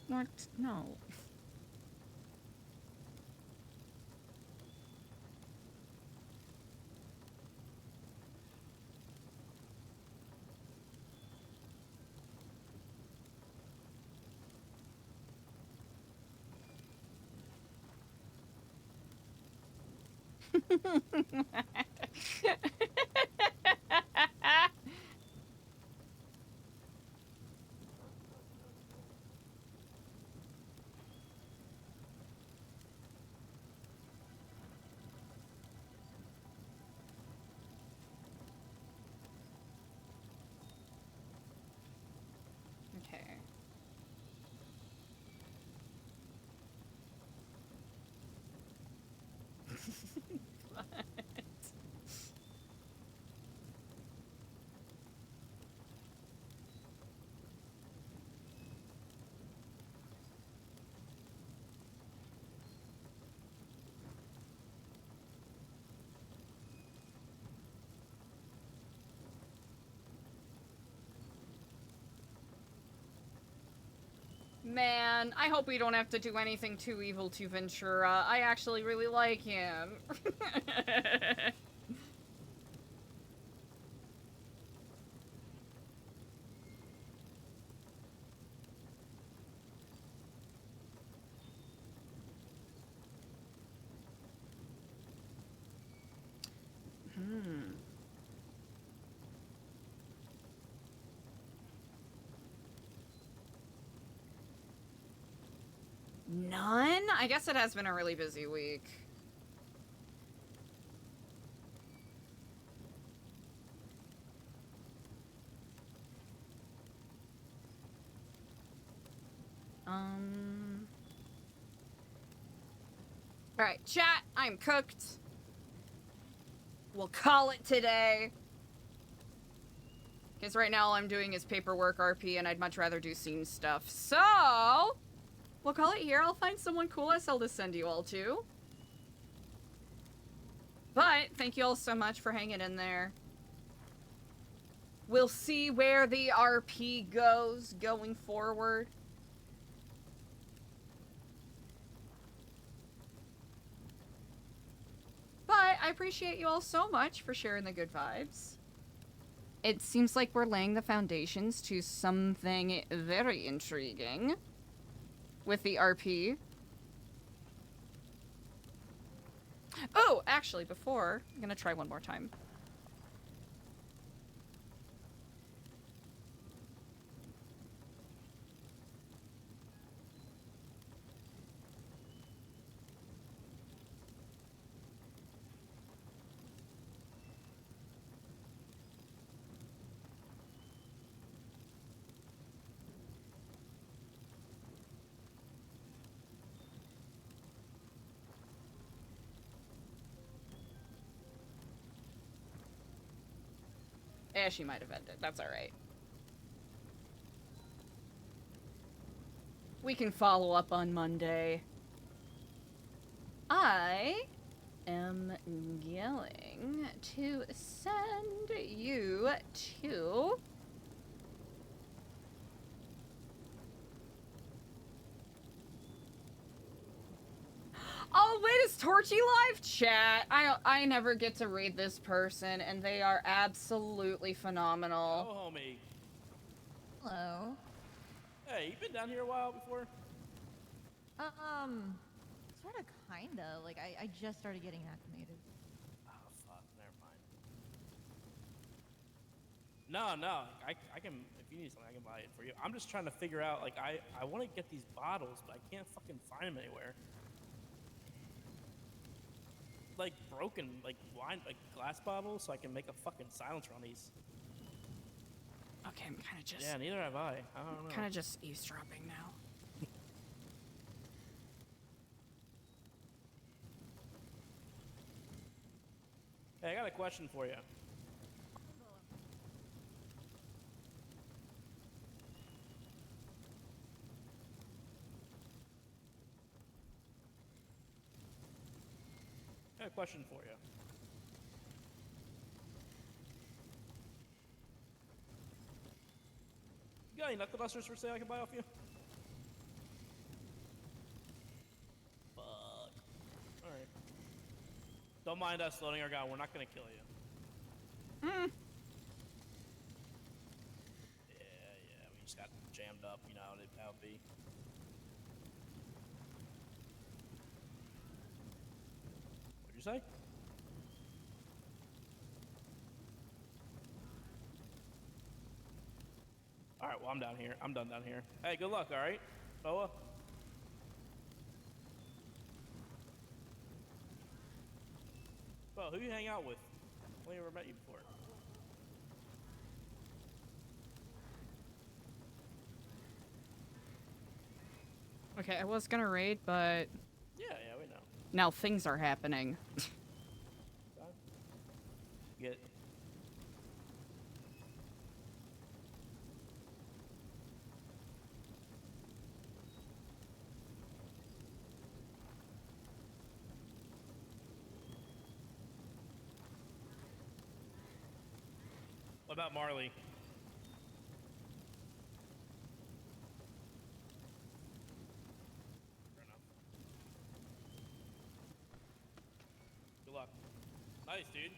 What? No. Okay. What? Man, I hope we don't have to do anything too evil to Ventura. I actually really like him. Hmm. None? I guess it has been a really busy week. Alright, chat, I'm cooked. We'll call it today. Because right now all I'm doing is paperwork RP and I'd much rather do scene stuff. So, we'll call it here. I'll find someone cool SL to send you all to. But, thank you all so much for hanging in there. We'll see where the RP goes going forward. But I appreciate you all so much for sharing the good vibes. It seems like we're laying the foundations to something very intriguing with the RP. Oh, actually, before, I'm gonna try one more time. Eh, she might have ended. That's alright. We can follow up on Monday. I am going to send you to... Oh, wait, is Torchy live? Chat. I never get to read this person, and they are absolutely phenomenal. Oh, homie. Hello. Hey, you been down here a while before? Sort of, kinda. Like, I just started getting acclimated. Oh, fuck. Never mind. No, I can, if you need something, I can buy it for you. I'm just trying to figure out, like, I want to get these bottles, but I can't fucking find them anywhere. Like, broken, like, wine, like, glass bottles, so I can make a fucking silencer on these. Okay, I'm kind of just... Yeah, neither have I. I don't know. Kind of just eavesdropping now. Hey, I got a question for you. I got a question for you. You got any knuckle dusters for sale I can buy off you? Fuck. Alright. Don't mind us loading our gun, we're not gonna kill you. Hmm. Yeah, we just got jammed up, you know how it would be. What'd you say? Alright, well I'm down here. I'm done down here. Hey, good luck, alright? Noah? Well, who you hang out with? I never met you before. Okay, I was gonna raid, but Yeah, we know. now things are happening. Get What about Marley? Fair enough. Good luck. Nice, dude.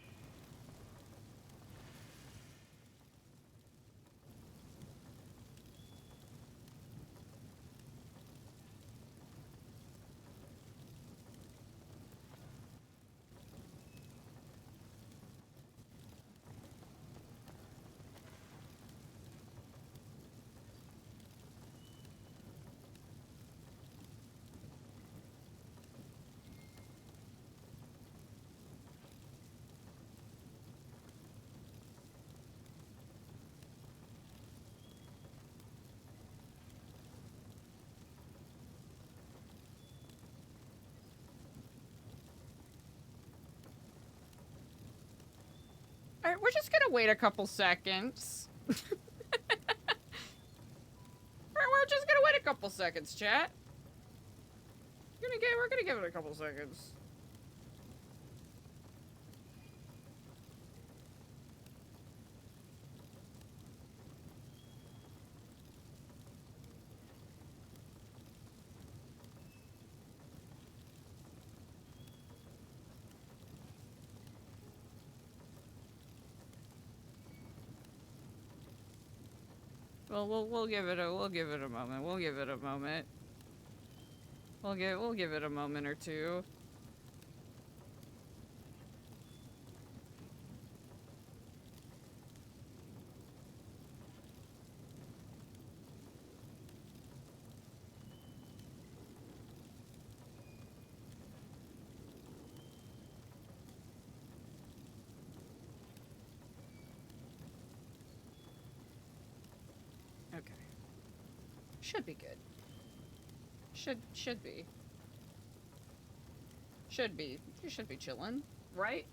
Alright, we're just gonna wait a couple seconds. We're just gonna wait a couple seconds, chat. We're gonna give it a couple seconds. Well, we'll give it a moment. We'll give it a moment. We'll give it a moment or two. Okay. Should be good. Should be. Should be. You should be chilling, right?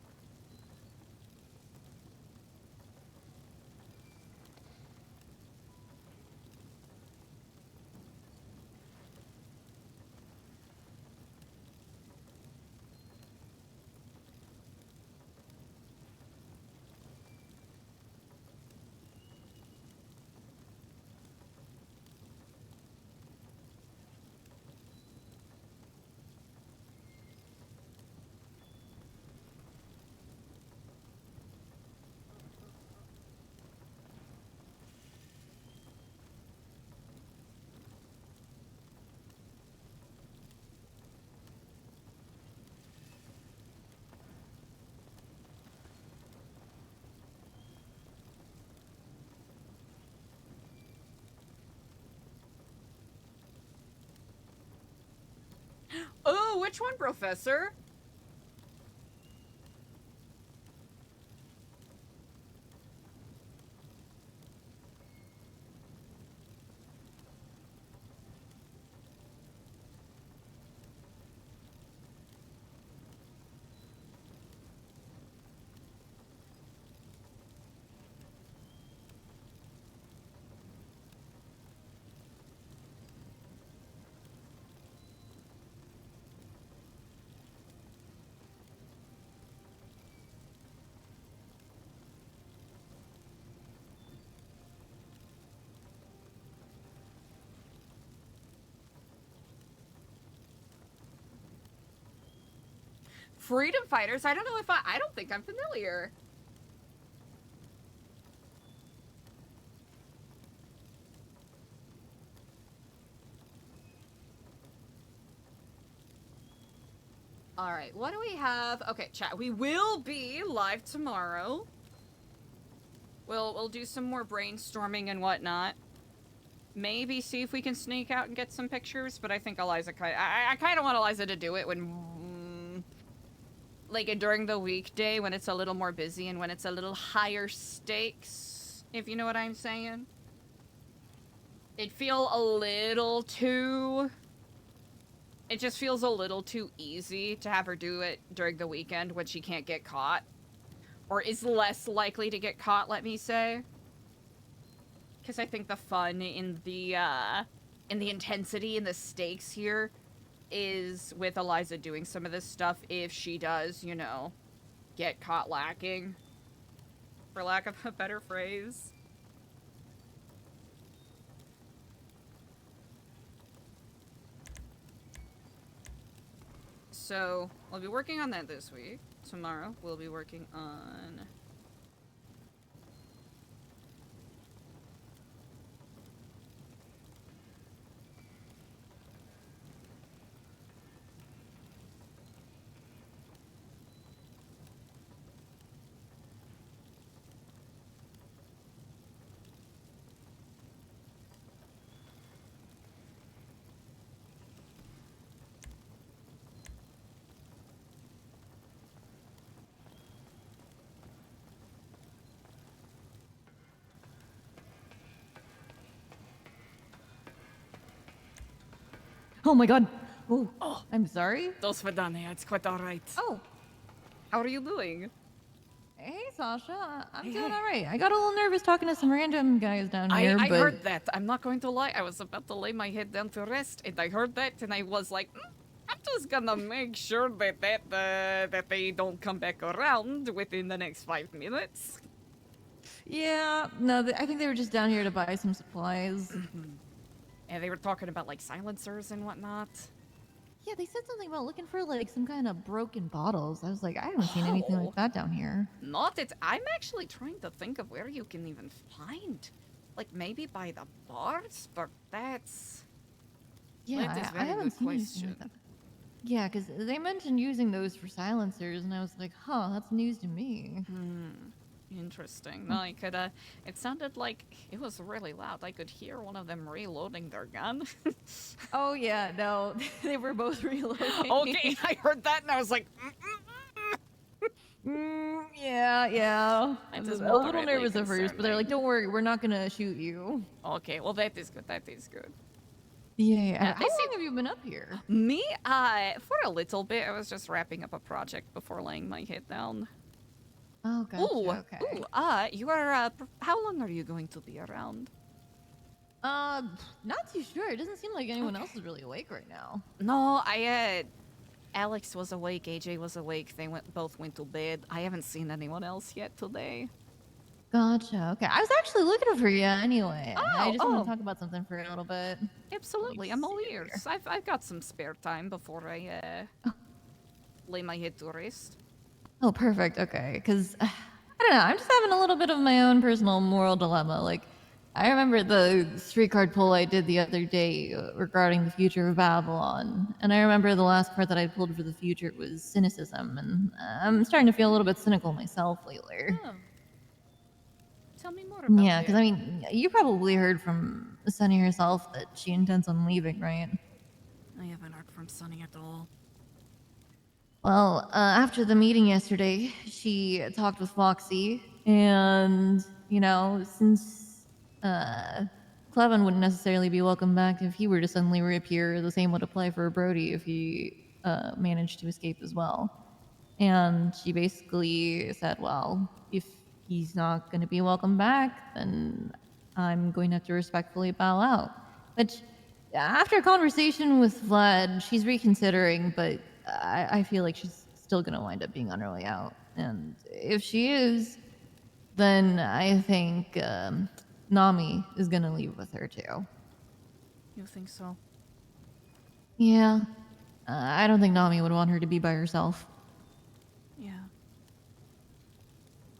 which one, Professor? Freedom Fighters? I don't know if I don't think I'm familiar. All right, what do we have? Okay, chat. We will be live tomorrow. We'll do some more brainstorming and whatnot. Maybe see if we can sneak out and get some pictures, but I think Eliza I kind of want Eliza to do it when like during the weekday when it's a little more busy and when it's a little higher stakes, if you know what I'm saying. It just feels a little too easy to have her do it during the weekend when she can't get caught. Or is less likely to get caught, let me say. Because I think the fun in the intensity and the stakes here is with Eliza doing some of this stuff if she does, you know, get caught lacking. For lack of a better phrase. So, I'll be working on that this week. Tomorrow, we'll be working on... Oh my god. Ooh. Oh, I'm sorry. Dos Vidania, it's quite alright. Oh, How are you doing? hey Sasha. I'm doing alright. I got a little nervous talking to some random guys down here, I but... heard that. I'm not going to lie. I was about to lay my head down to rest, and I heard that, and I was like, I'm just gonna make sure that they don't come back around within the next 5 minutes. Yeah, no, I think they were just down here to buy some supplies. And they were talking about, like, silencers and whatnot. Yeah, they said something about looking for, like, some kind of broken bottles. I was like, I haven't seen anything Oh. like that down here. Not it. I'm actually trying to think of where you can even find. Like, maybe by the bars? But that's... Yeah, That is I very haven't good seen anything question. like that. Yeah, because they mentioned using those for silencers, and I was like, huh, that's news to me. Interesting. No, I could, it sounded like it was really loud. I could hear one of them reloading their gun. Oh, yeah, no, they were both reloading. Okay, I heard that and I was like, Yeah. I I was just a little moderately nervous at first, but they're like, don't worry, we're not gonna shoot you. Okay, well that is good. That is good. Yeah. How they long seem- have you been up here? Me, for a little bit, I was just wrapping up a project before laying my head down. Oh, gotcha. Ooh, Okay. you are, how long are you going to be around? Not too sure. It doesn't seem like anyone else is really awake right now. No, Alex was awake, AJ was awake, they both went to bed. I haven't seen anyone else yet today. Gotcha. Okay. I was actually looking for you anyway. I just want oh. to talk about something for a little bit. Absolutely, I'm all ears. I've got some spare time before I, lay my head to rest. Oh, perfect. Okay. Because, I don't know. I'm just having a little bit of my own personal moral dilemma. Like, I remember the street card pull I did the other day regarding the future of Babylon. And I remember the last card that I pulled for the future was cynicism. And I'm starting to feel a little bit cynical myself lately. Oh. Tell me more about Yeah, it. because I mean, you probably heard from Sunny herself that she intends on leaving, right? I haven't heard from Sunny at all. Well, after the meeting yesterday, she talked with Foxy, and, since Clevin wouldn't necessarily be welcome back if he were to suddenly reappear, the same would apply for Brody if he managed to escape as well. And she basically said, well, if he's not going to be welcome back, then I'm going to have to respectfully bow out. Which, after a conversation with Vlad, she's reconsidering, but I feel like she's still going to wind up being on her way out. And if she is, then I think Nami is going to leave with her too. You think so? Yeah. I don't think Nami would want her to be by herself. Yeah.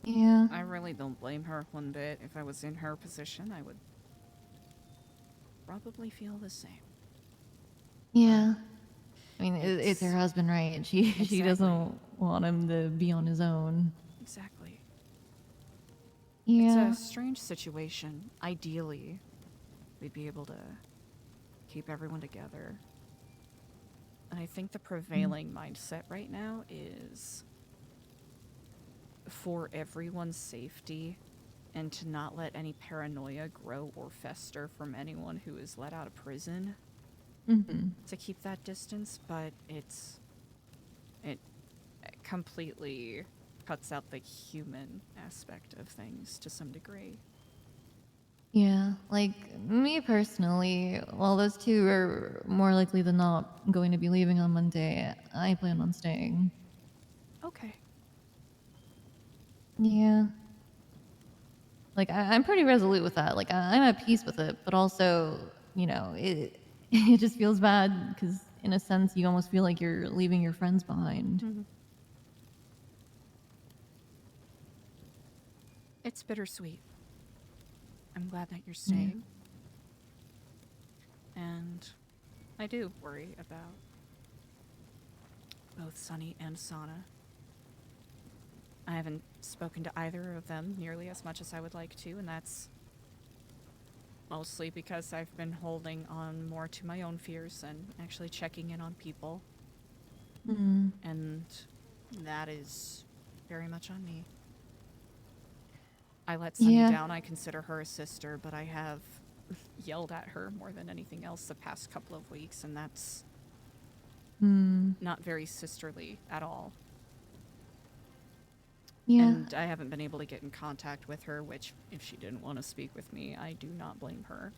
Yeah. I really don't blame her one bit. If I was in her position, I would probably feel the same. Yeah. I mean, it's her husband, right? And she Exactly. doesn't want him to be on his own. Exactly. Yeah. It's a strange situation. Ideally, we'd be able to keep everyone together. And I think the prevailing mindset right now is for everyone's safety and to not let any paranoia grow or fester from anyone who is let out of prison. Mm-hmm. To keep that distance, but it completely cuts out the human aspect of things to some degree. Yeah. Like, me personally, while those two are more likely than not going to be leaving on Monday, I plan on staying. Okay. Yeah. Like, I'm pretty resolute with that. Like, I'm at peace with it, but also, it it just feels bad because, in a sense, you almost feel like you're leaving your friends behind. Mm-hmm. It's bittersweet. I'm glad that you're staying. And I do worry about both Sunny and Sana. I haven't spoken to either of them nearly as much as I would like to, and that's mostly because I've been holding on more to my own fears and actually checking in on people. Mm. And that is very much on me. I let Sunny down. I consider her a sister, but I have yelled at her more than anything else the past couple of weeks, and that's not very sisterly at all. Yeah. And I haven't been able to get in contact with her, which, if she didn't want to speak with me, I do not blame her.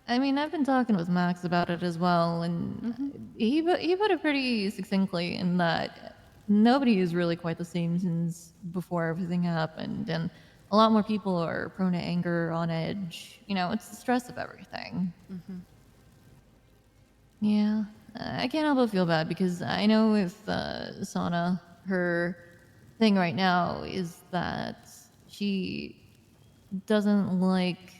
I mean, I've been talking with Max about it as well, and he put it pretty succinctly in that nobody is really quite the same since before everything happened, and a lot more people are prone to anger, on edge. It's the stress of everything. Mm-hmm. Yeah, I can't help but feel bad because I know with Sana, her thing right now is that she doesn't like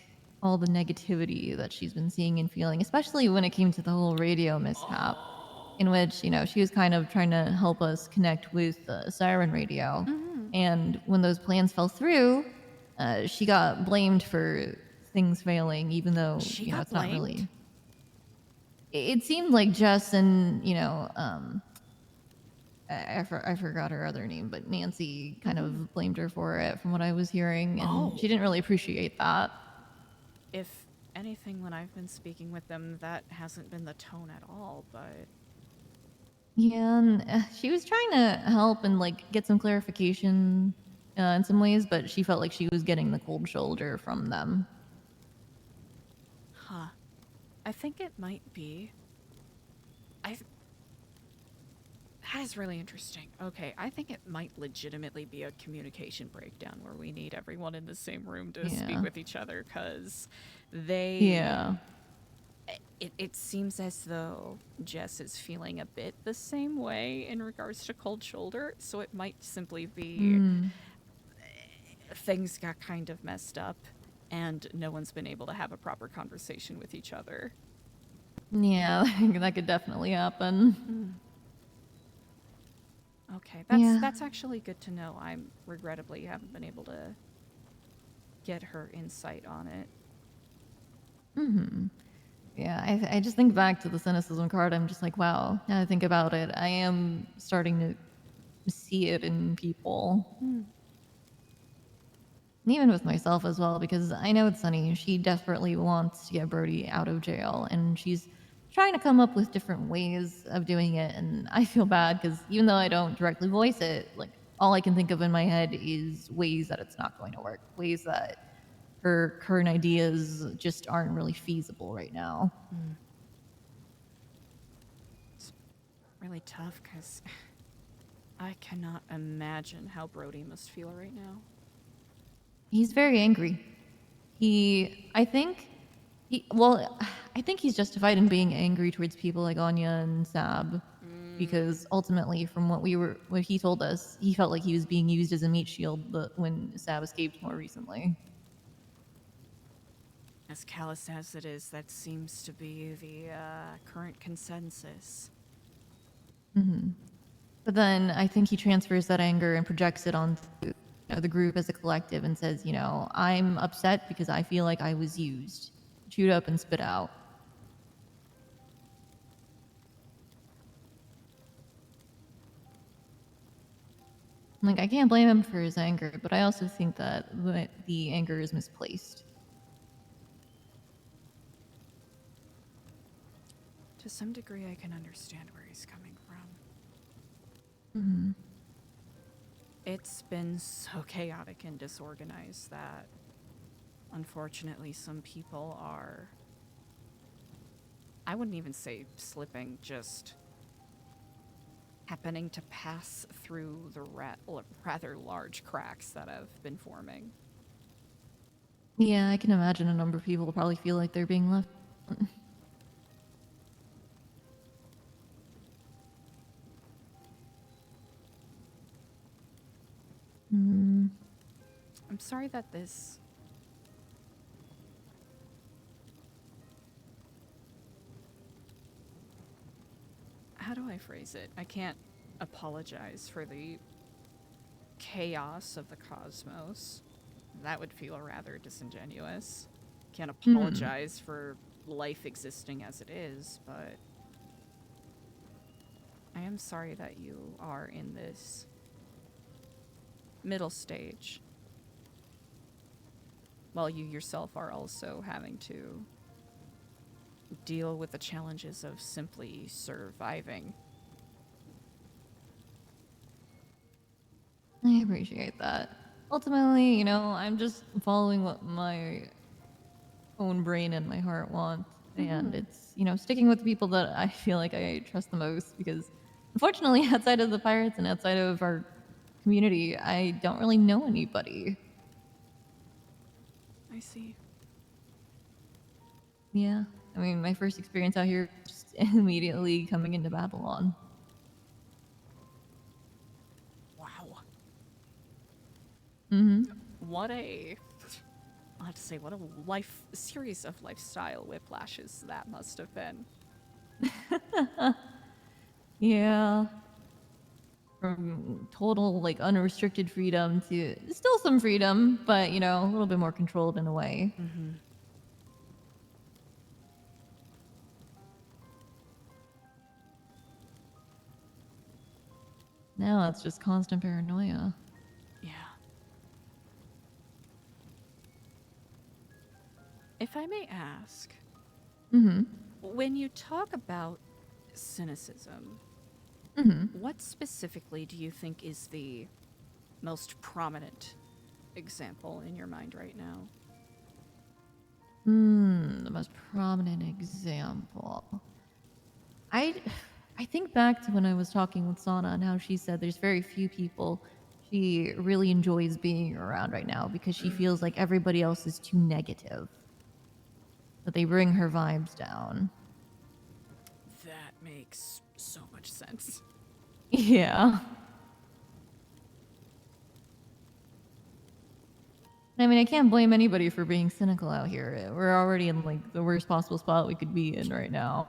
all the negativity that she's been seeing and feeling, especially when it came to the whole radio mishap, in which, she was kind of trying to help us connect with Siren Radio. Mm-hmm. And when those plans fell through, she got blamed for things failing, even though, She got it's not blamed? really. It seemed like Jess and, I forgot her other name, but Nancy kind of blamed her for it from what I was hearing, and she didn't really appreciate that. If anything, when I've been speaking with them, that hasn't been the tone at all, but... Yeah, and she was trying to help and, get some clarification in some ways, but she felt like she was getting the cold shoulder from them. Huh. I think it might be... That is really interesting. Okay, I think it might legitimately be a communication breakdown where we need everyone in the same room to speak with each other, because they... Yeah. It seems as though Jess is feeling a bit the same way in regards to cold shoulder, so it might simply be things got kind of messed up and no one's been able to have a proper conversation with each other. Yeah, that could definitely happen. Okay, that's actually good to know. I regrettably haven't been able to get her insight on it. Yeah, I just think back to the cynicism card. I'm just like, wow. Now I think about it, I am starting to see it in people. And even with myself as well, because I know it's Sunny. She desperately wants to get Brody out of jail, and she's trying to come up with different ways of doing it. And I feel bad because even though I don't directly voice it, like all I can think of in my head is ways that it's not going to work, ways that her current ideas just aren't really feasible right now. It's really tough because I cannot imagine how Brody must feel right now. He's very angry. I think he's justified in being angry towards people like Anya and Sab, because ultimately, from what he told us, he felt like he was being used as a meat shield when Sab escaped more recently. As callous as it is, that seems to be the current consensus. But then I think he transfers that anger and projects it on the group as a collective and says, I'm upset because I feel like I was used, chewed up and spit out. Like, I can't blame him for his anger, but I also think that the anger is misplaced. To some degree, I can understand where he's coming from. It's been so chaotic and disorganized that, unfortunately, some people are, I wouldn't even say slipping, just happening to pass through the rather large cracks that have been forming. Yeah, I can imagine a number of people probably feel like they're being left. I'm sorry that this... How do I phrase it? I can't apologize for the chaos of the cosmos. That would feel rather disingenuous. Can't apologize for life existing as it is, but I am sorry that you are in this middle stage, while you yourself are also having to deal with the challenges of simply surviving. I appreciate that. Ultimately, I'm just following what my own brain and my heart want. And it's, sticking with the people that I feel like I trust the most, because unfortunately, outside of the pirates and outside of our community, I don't really know anybody. I see. Yeah. I mean, my first experience out here, just immediately coming into Babylon. Wow. What a series of lifestyle whiplashes that must have been. Yeah. From total, unrestricted freedom to still some freedom, but, a little bit more controlled in a way. Now it's just constant paranoia. Yeah. If I may ask, when you talk about cynicism, what specifically do you think is the most prominent example in your mind right now? The most prominent example. I think back to when I was talking with Sana and how she said there's very few people she really enjoys being around right now because she feels like everybody else is too negative. That they bring her vibes down. That makes so much sense. Yeah. I mean, I can't blame anybody for being cynical out here. We're already in the worst possible spot we could be in right now.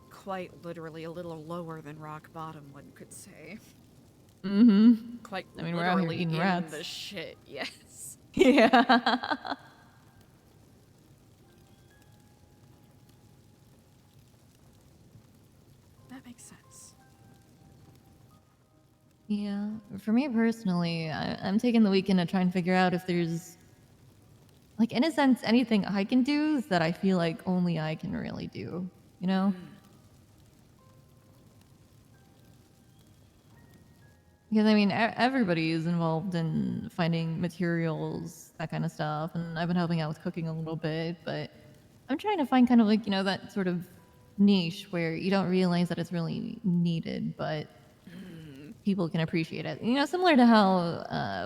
Quite literally a little lower than rock bottom, one could say. Quite I mean, we're out here literally eating in rats. the shit, yes. Yeah. That makes sense. Yeah, for me personally, I'm taking the weekend to try and figure out if there's, like, in a sense, anything I can do that I feel like only I can really do, you know? Because I mean, everybody is involved in finding materials, that kind of stuff, and I've been helping out with cooking a little bit, but I'm trying to find kind of like, that sort of niche where you don't realize that it's really needed, but people can appreciate it. Similar to how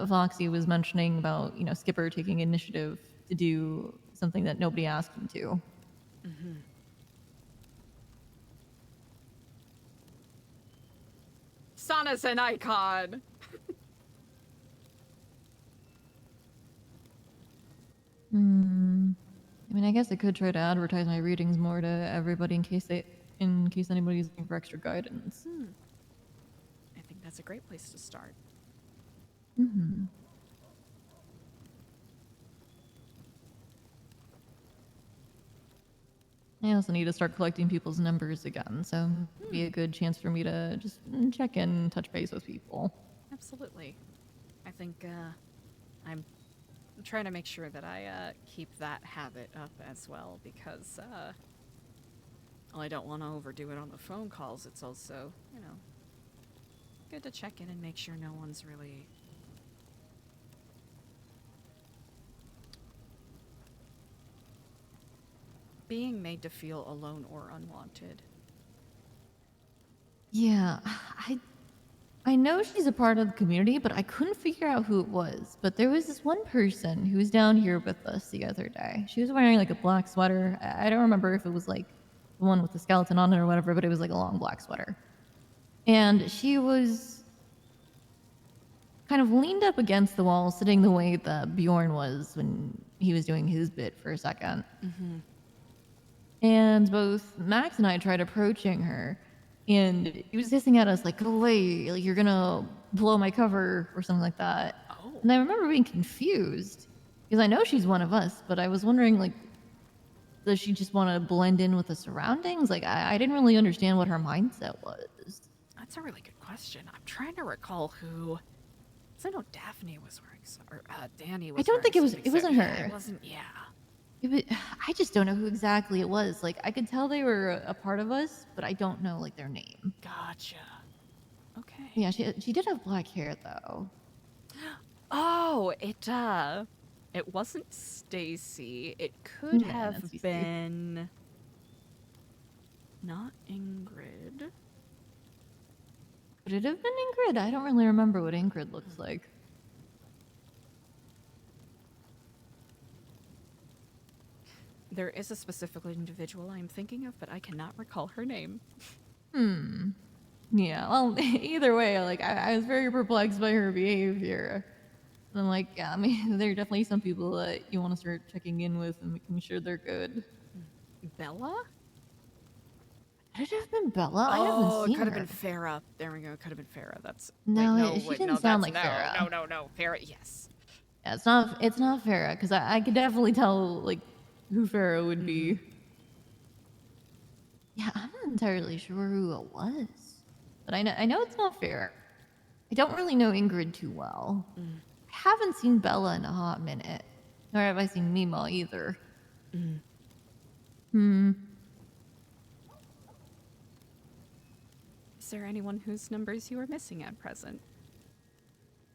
Voxy was mentioning about, Skipper taking initiative to do something that nobody asked him to. Sana's an icon. I mean, I guess I could try to advertise my readings more to everybody in case anybody's looking for extra guidance. I think that's a great place to start. I also need to start collecting people's numbers again, so it'd be a good chance for me to just check in and touch base with people. Absolutely. I think I'm trying to make sure that I keep that habit up as well, because well, I don't want to overdo it on the phone calls. It's also, good to check in and make sure no one's really being made to feel alone or unwanted. Yeah, I know she's a part of the community, but I couldn't figure out who it was. But there was this one person who was down here with us the other day. She was wearing like a black sweater. I don't remember if it was like the one with the skeleton on it or whatever, but it was like a long black sweater. And she was kind of leaned up against the wall, sitting the way that Bjorn was when he was doing his bit for a second. And both Max and I tried approaching her, and he was hissing at us like, "Go away, like you're gonna blow my cover," or something like that. Oh. And I remember being confused because I know she's one of us, but I was wondering, like, does she just want to blend in with the surroundings? Like, I didn't really understand what her mindset was. That's a really good question. I'm trying to recall who. 'Cause I know Daphne was wearing, or Danny was. I don't think it was. something It wasn't so- her. It wasn't. Yeah. I just don't know who exactly it was. Like, I could tell they were a part of us, but I don't know like their name. Gotcha. Okay. Yeah, she did have black hair though. Oh, it wasn't Stacy. It could No, not have Stacy. been not Ingrid. Could it have been Ingrid? I don't really remember what Ingrid looks like. There is a specific individual I'm thinking of, but I cannot recall her name. Yeah, well, either way, like, I was very perplexed by her behavior. And I'm like, yeah, I mean, there are definitely some people that you want to start checking in with and making sure they're good. Bella? Could it have been Bella? I Oh, haven't it seen could have her. been Farah. There we go. It could have been Farah. That's No, wait, she didn't sound like that's- Farah. No. Farah. Yes. Yeah, it's not Farah, because I could definitely tell, like, who Farah would be. Yeah, I'm not entirely sure who it was. But I know it's not Farah. I don't really know Ingrid too well. I haven't seen Bella in a hot minute. Nor have I seen Mima either. Is there anyone whose numbers you are missing at present?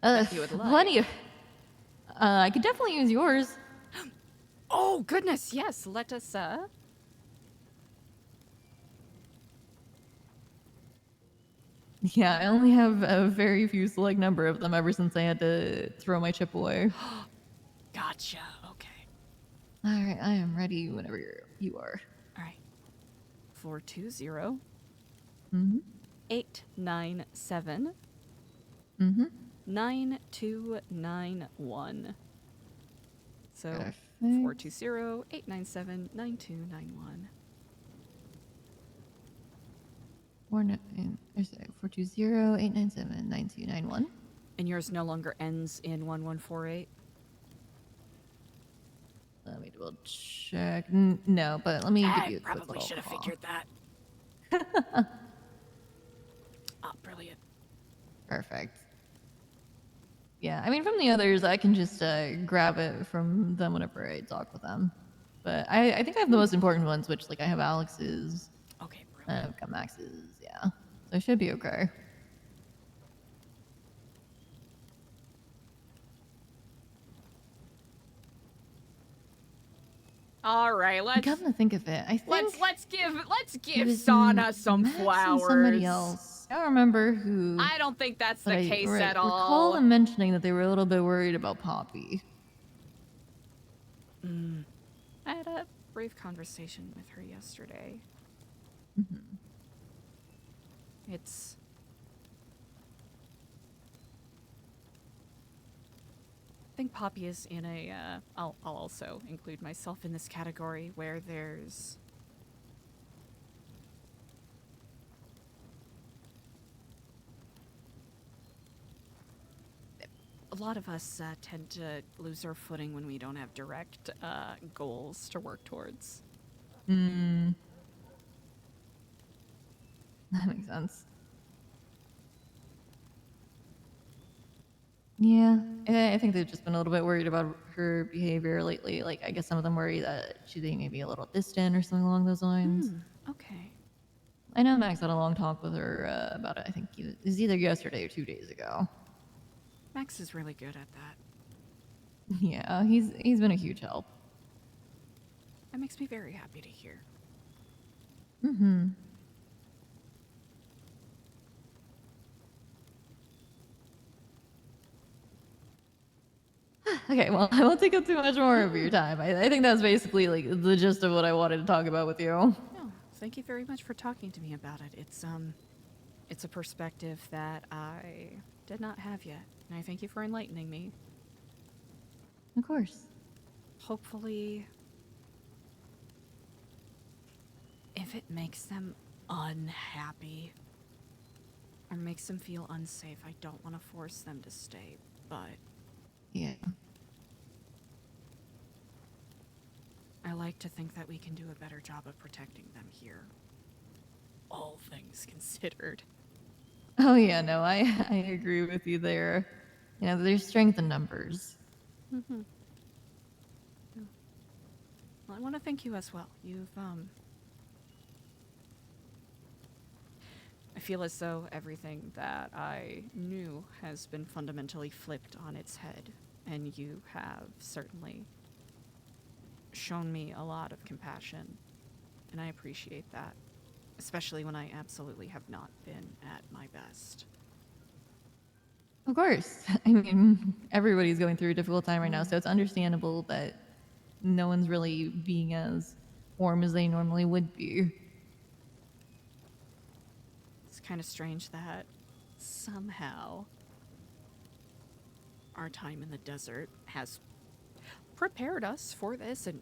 you would like. Plenty of... I could definitely use yours. Oh goodness, yes. Let us. Yeah, I only have a very few select number of them ever since I had to throw my chip away. Gotcha. Okay. Alright, I am ready whenever you are. All right. 420 Mm-hmm. 897 Mm-hmm. 9291. So Perfect. 420-897-9291. 420-897-9291. And yours no longer ends in 1148? Let me double check. No, but let me give you I a quick probably little should have call. figured that. Perfect. Yeah, I mean, from the others, I can just grab it from them whenever I talk with them. But I think I have the most important ones, which, like, I have Alex's, Okay, brilliant. I've got Max's, yeah. So I should be okay. All right, let's Come to think of it, I think let's give it was Sana some Max and flowers. somebody else. I don't remember who. I don't think that's the but I case at recall all. them mentioning that they were a little bit worried about Poppy. I had a brief conversation with her yesterday. It's I think Poppy is in a I'll also include myself in this category where there's a lot of us tend to lose our footing when we don't have direct goals to work towards. That makes sense. Yeah, I think they've just been a little bit worried about her behavior lately. Like, I guess some of them worry that she's being maybe a little distant or something along those lines. Okay. I know Max had a long talk with her about it. I think it was either yesterday or 2 days ago. Max is really good at that. Yeah, he's been a huge help. That makes me very happy to hear. Okay, well, I won't take up too much more of your time. I think that's basically like the gist of what I wanted to talk about with you. No, thank you very much for talking to me about it. It's a perspective that I did not have yet, and I thank you for enlightening me. Of course. Hopefully, if it makes them unhappy or makes them feel unsafe, I don't want to force them to stay, but Yeah. I like to think that we can do a better job of protecting them here. All things considered. Oh yeah, no, I agree with you there. You know, there's strength in numbers. Well, I want to thank you as well. I feel as though everything that I knew has been fundamentally flipped on its head, and you have certainly shown me a lot of compassion, and I appreciate that, especially when I absolutely have not been at my best. Of course. I mean, everybody's going through a difficult time right now, so it's understandable that no one's really being as warm as they normally would be. It's kind of strange that somehow our time in the desert has prepared us for this and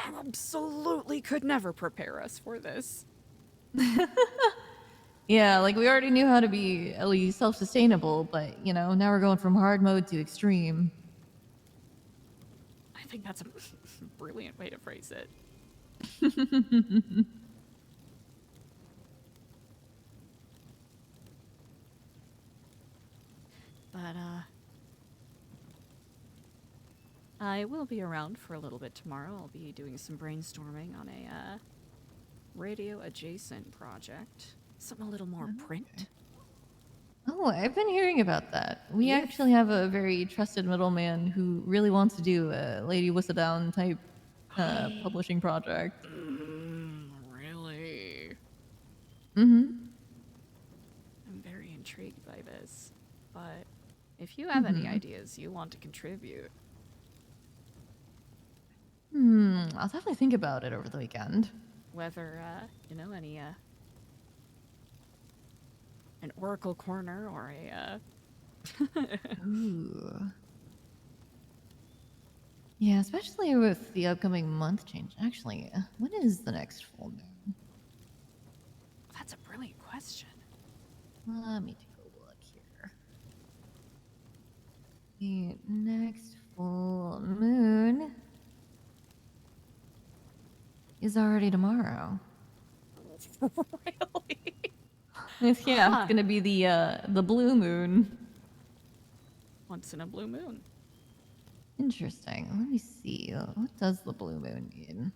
absolutely could never prepare us for this. Yeah, like we already knew how to be at least self-sustainable, but you know, now we're going from hard mode to extreme. I think that's a brilliant way to phrase it. But, I will be around for a little bit tomorrow. I'll be doing some brainstorming on a, radio-adjacent project. Something a little more print. Oh, I've been hearing about that. We actually have a very trusted middleman who really wants to do a Lady Whistledown type publishing project. Really? Mm-hmm. I'm very intrigued by this. But if you have any ideas you want to contribute, I'll definitely think about it over the weekend. whether, any, an Oracle Corner or a, Ooh. Yeah, especially with the upcoming month change. Actually, when is the next full moon? That's a brilliant question. Let me take a look here. The next full moon is already tomorrow. Really? It's gonna be the blue moon. Once in a blue moon. Interesting. Let me see. What does the blue moon mean?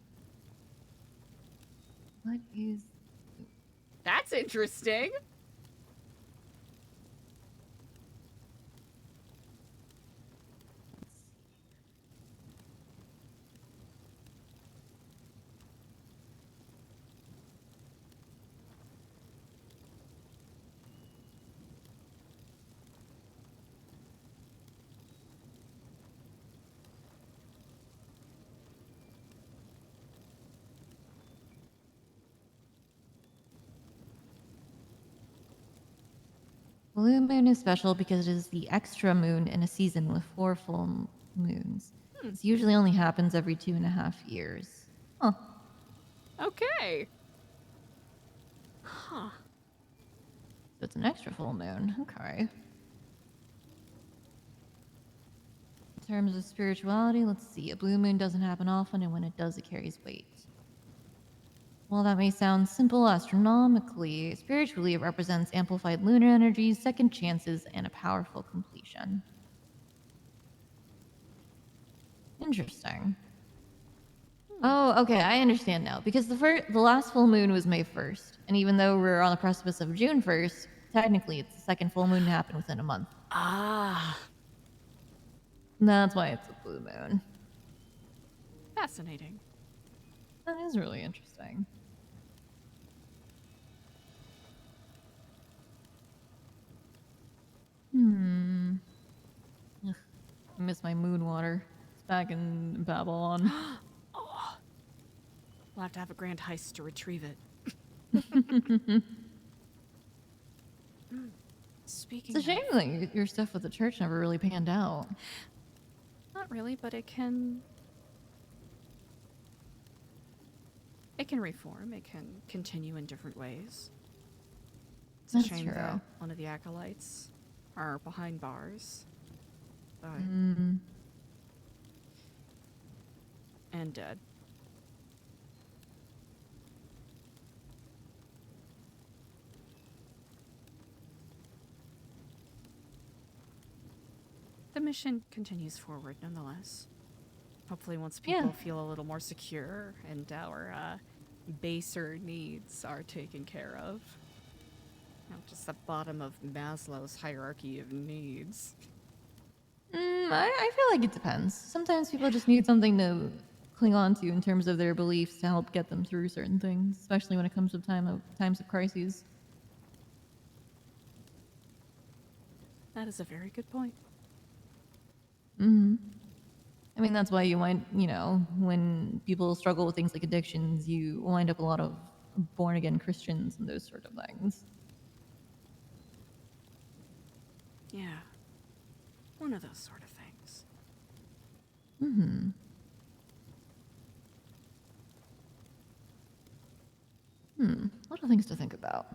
What is? That's interesting. Blue moon is special because it is the extra moon in a season with 4 full moons. This usually only happens every 2.5 years. Huh. Okay. Huh. So it's an extra full moon. Okay. In terms of spirituality, let's see. A blue moon doesn't happen often, and when it does, it carries weight. While that may sound simple astronomically, spiritually it represents amplified lunar energies, second chances, and a powerful completion. Interesting. Oh, okay, I understand now. Because the last full moon was May 1st, and even though we're on the precipice of June 1st, technically it's the second full moon to happen within a month. Ah. That's why it's a blue moon. Fascinating. That is really interesting. Ugh, I miss my moon water. It's back in Babylon. Oh. We'll have to have a grand heist to retrieve it. Speaking It's a shame that your stuff with the church never really panned out. Not really, but it can reform. It can continue in different ways. It's That's a shame true. that one of the acolytes are behind bars. But and dead. The mission continues forward nonetheless. Hopefully once people feel a little more secure and our baser needs are taken care of. Not just the bottom of Maslow's hierarchy of needs. I feel like it depends. Sometimes people just need something to cling on to in terms of their beliefs to help get them through certain things, especially when it comes to times of crises. That is a very good point. I mean, that's why you wind, when people struggle with things like addictions, you wind up a lot of born-again Christians and those sort of things. Yeah. One of those sort of things. A lot of things to think about.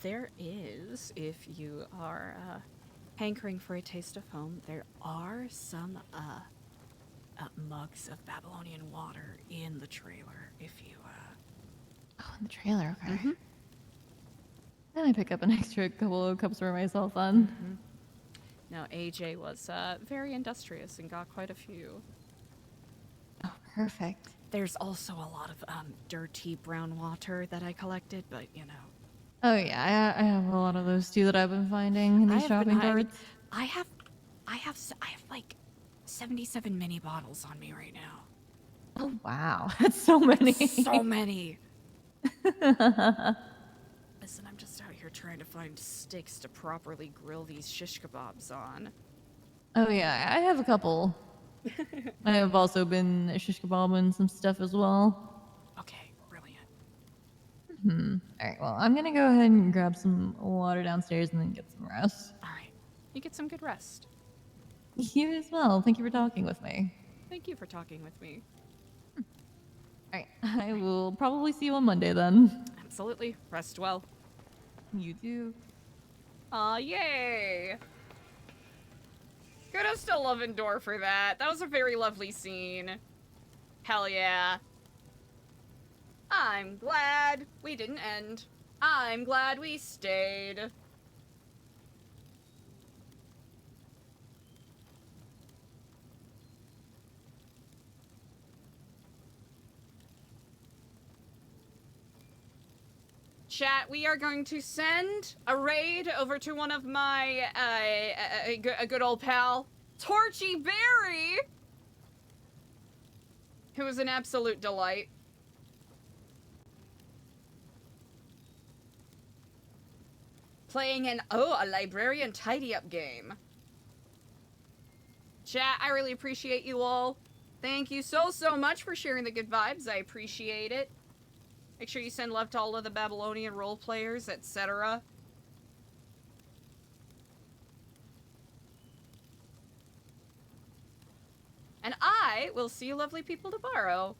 There is, if you are hankering for a taste of home, there are some mugs of Babylonian water in the trailer. If you Oh, in the trailer, okay. Then I pick up an extra couple of cups for myself then. Now AJ was very industrious and got quite a few. Oh, perfect. There's also a lot of dirty brown water that I collected, but you know. Oh yeah, I have a lot of those too that I've been finding in these shopping carts. I have like 77 mini bottles on me right now. Oh wow, that's so many. So many. Listen, I'm just out here trying to find sticks to properly grill these shish kebabs on. Oh yeah, I have a couple. I have also been shish kebabbing some stuff as well. Okay, brilliant. Alright, well, I'm gonna go ahead and grab some water downstairs and then get some rest. All right, you get some good rest. You as well. Thank you for talking with me. Thank you for talking with me. Alright, I will probably see you on Monday then. Absolutely. Rest well. You too. Aw, yay! Kudos to Love and Door for that. That was a very lovely scene. Hell yeah. I'm glad we didn't end. I'm glad we stayed. Chat, we are going to send a raid over to one of my, a good old pal, Torchy Berry, who is an absolute delight. Playing a librarian tidy-up game. Chat, I really appreciate you all. Thank you so much for sharing the good vibes. I appreciate it. Make sure you send love to all of the Babylonian role players, etc. And I will see you lovely people tomorrow.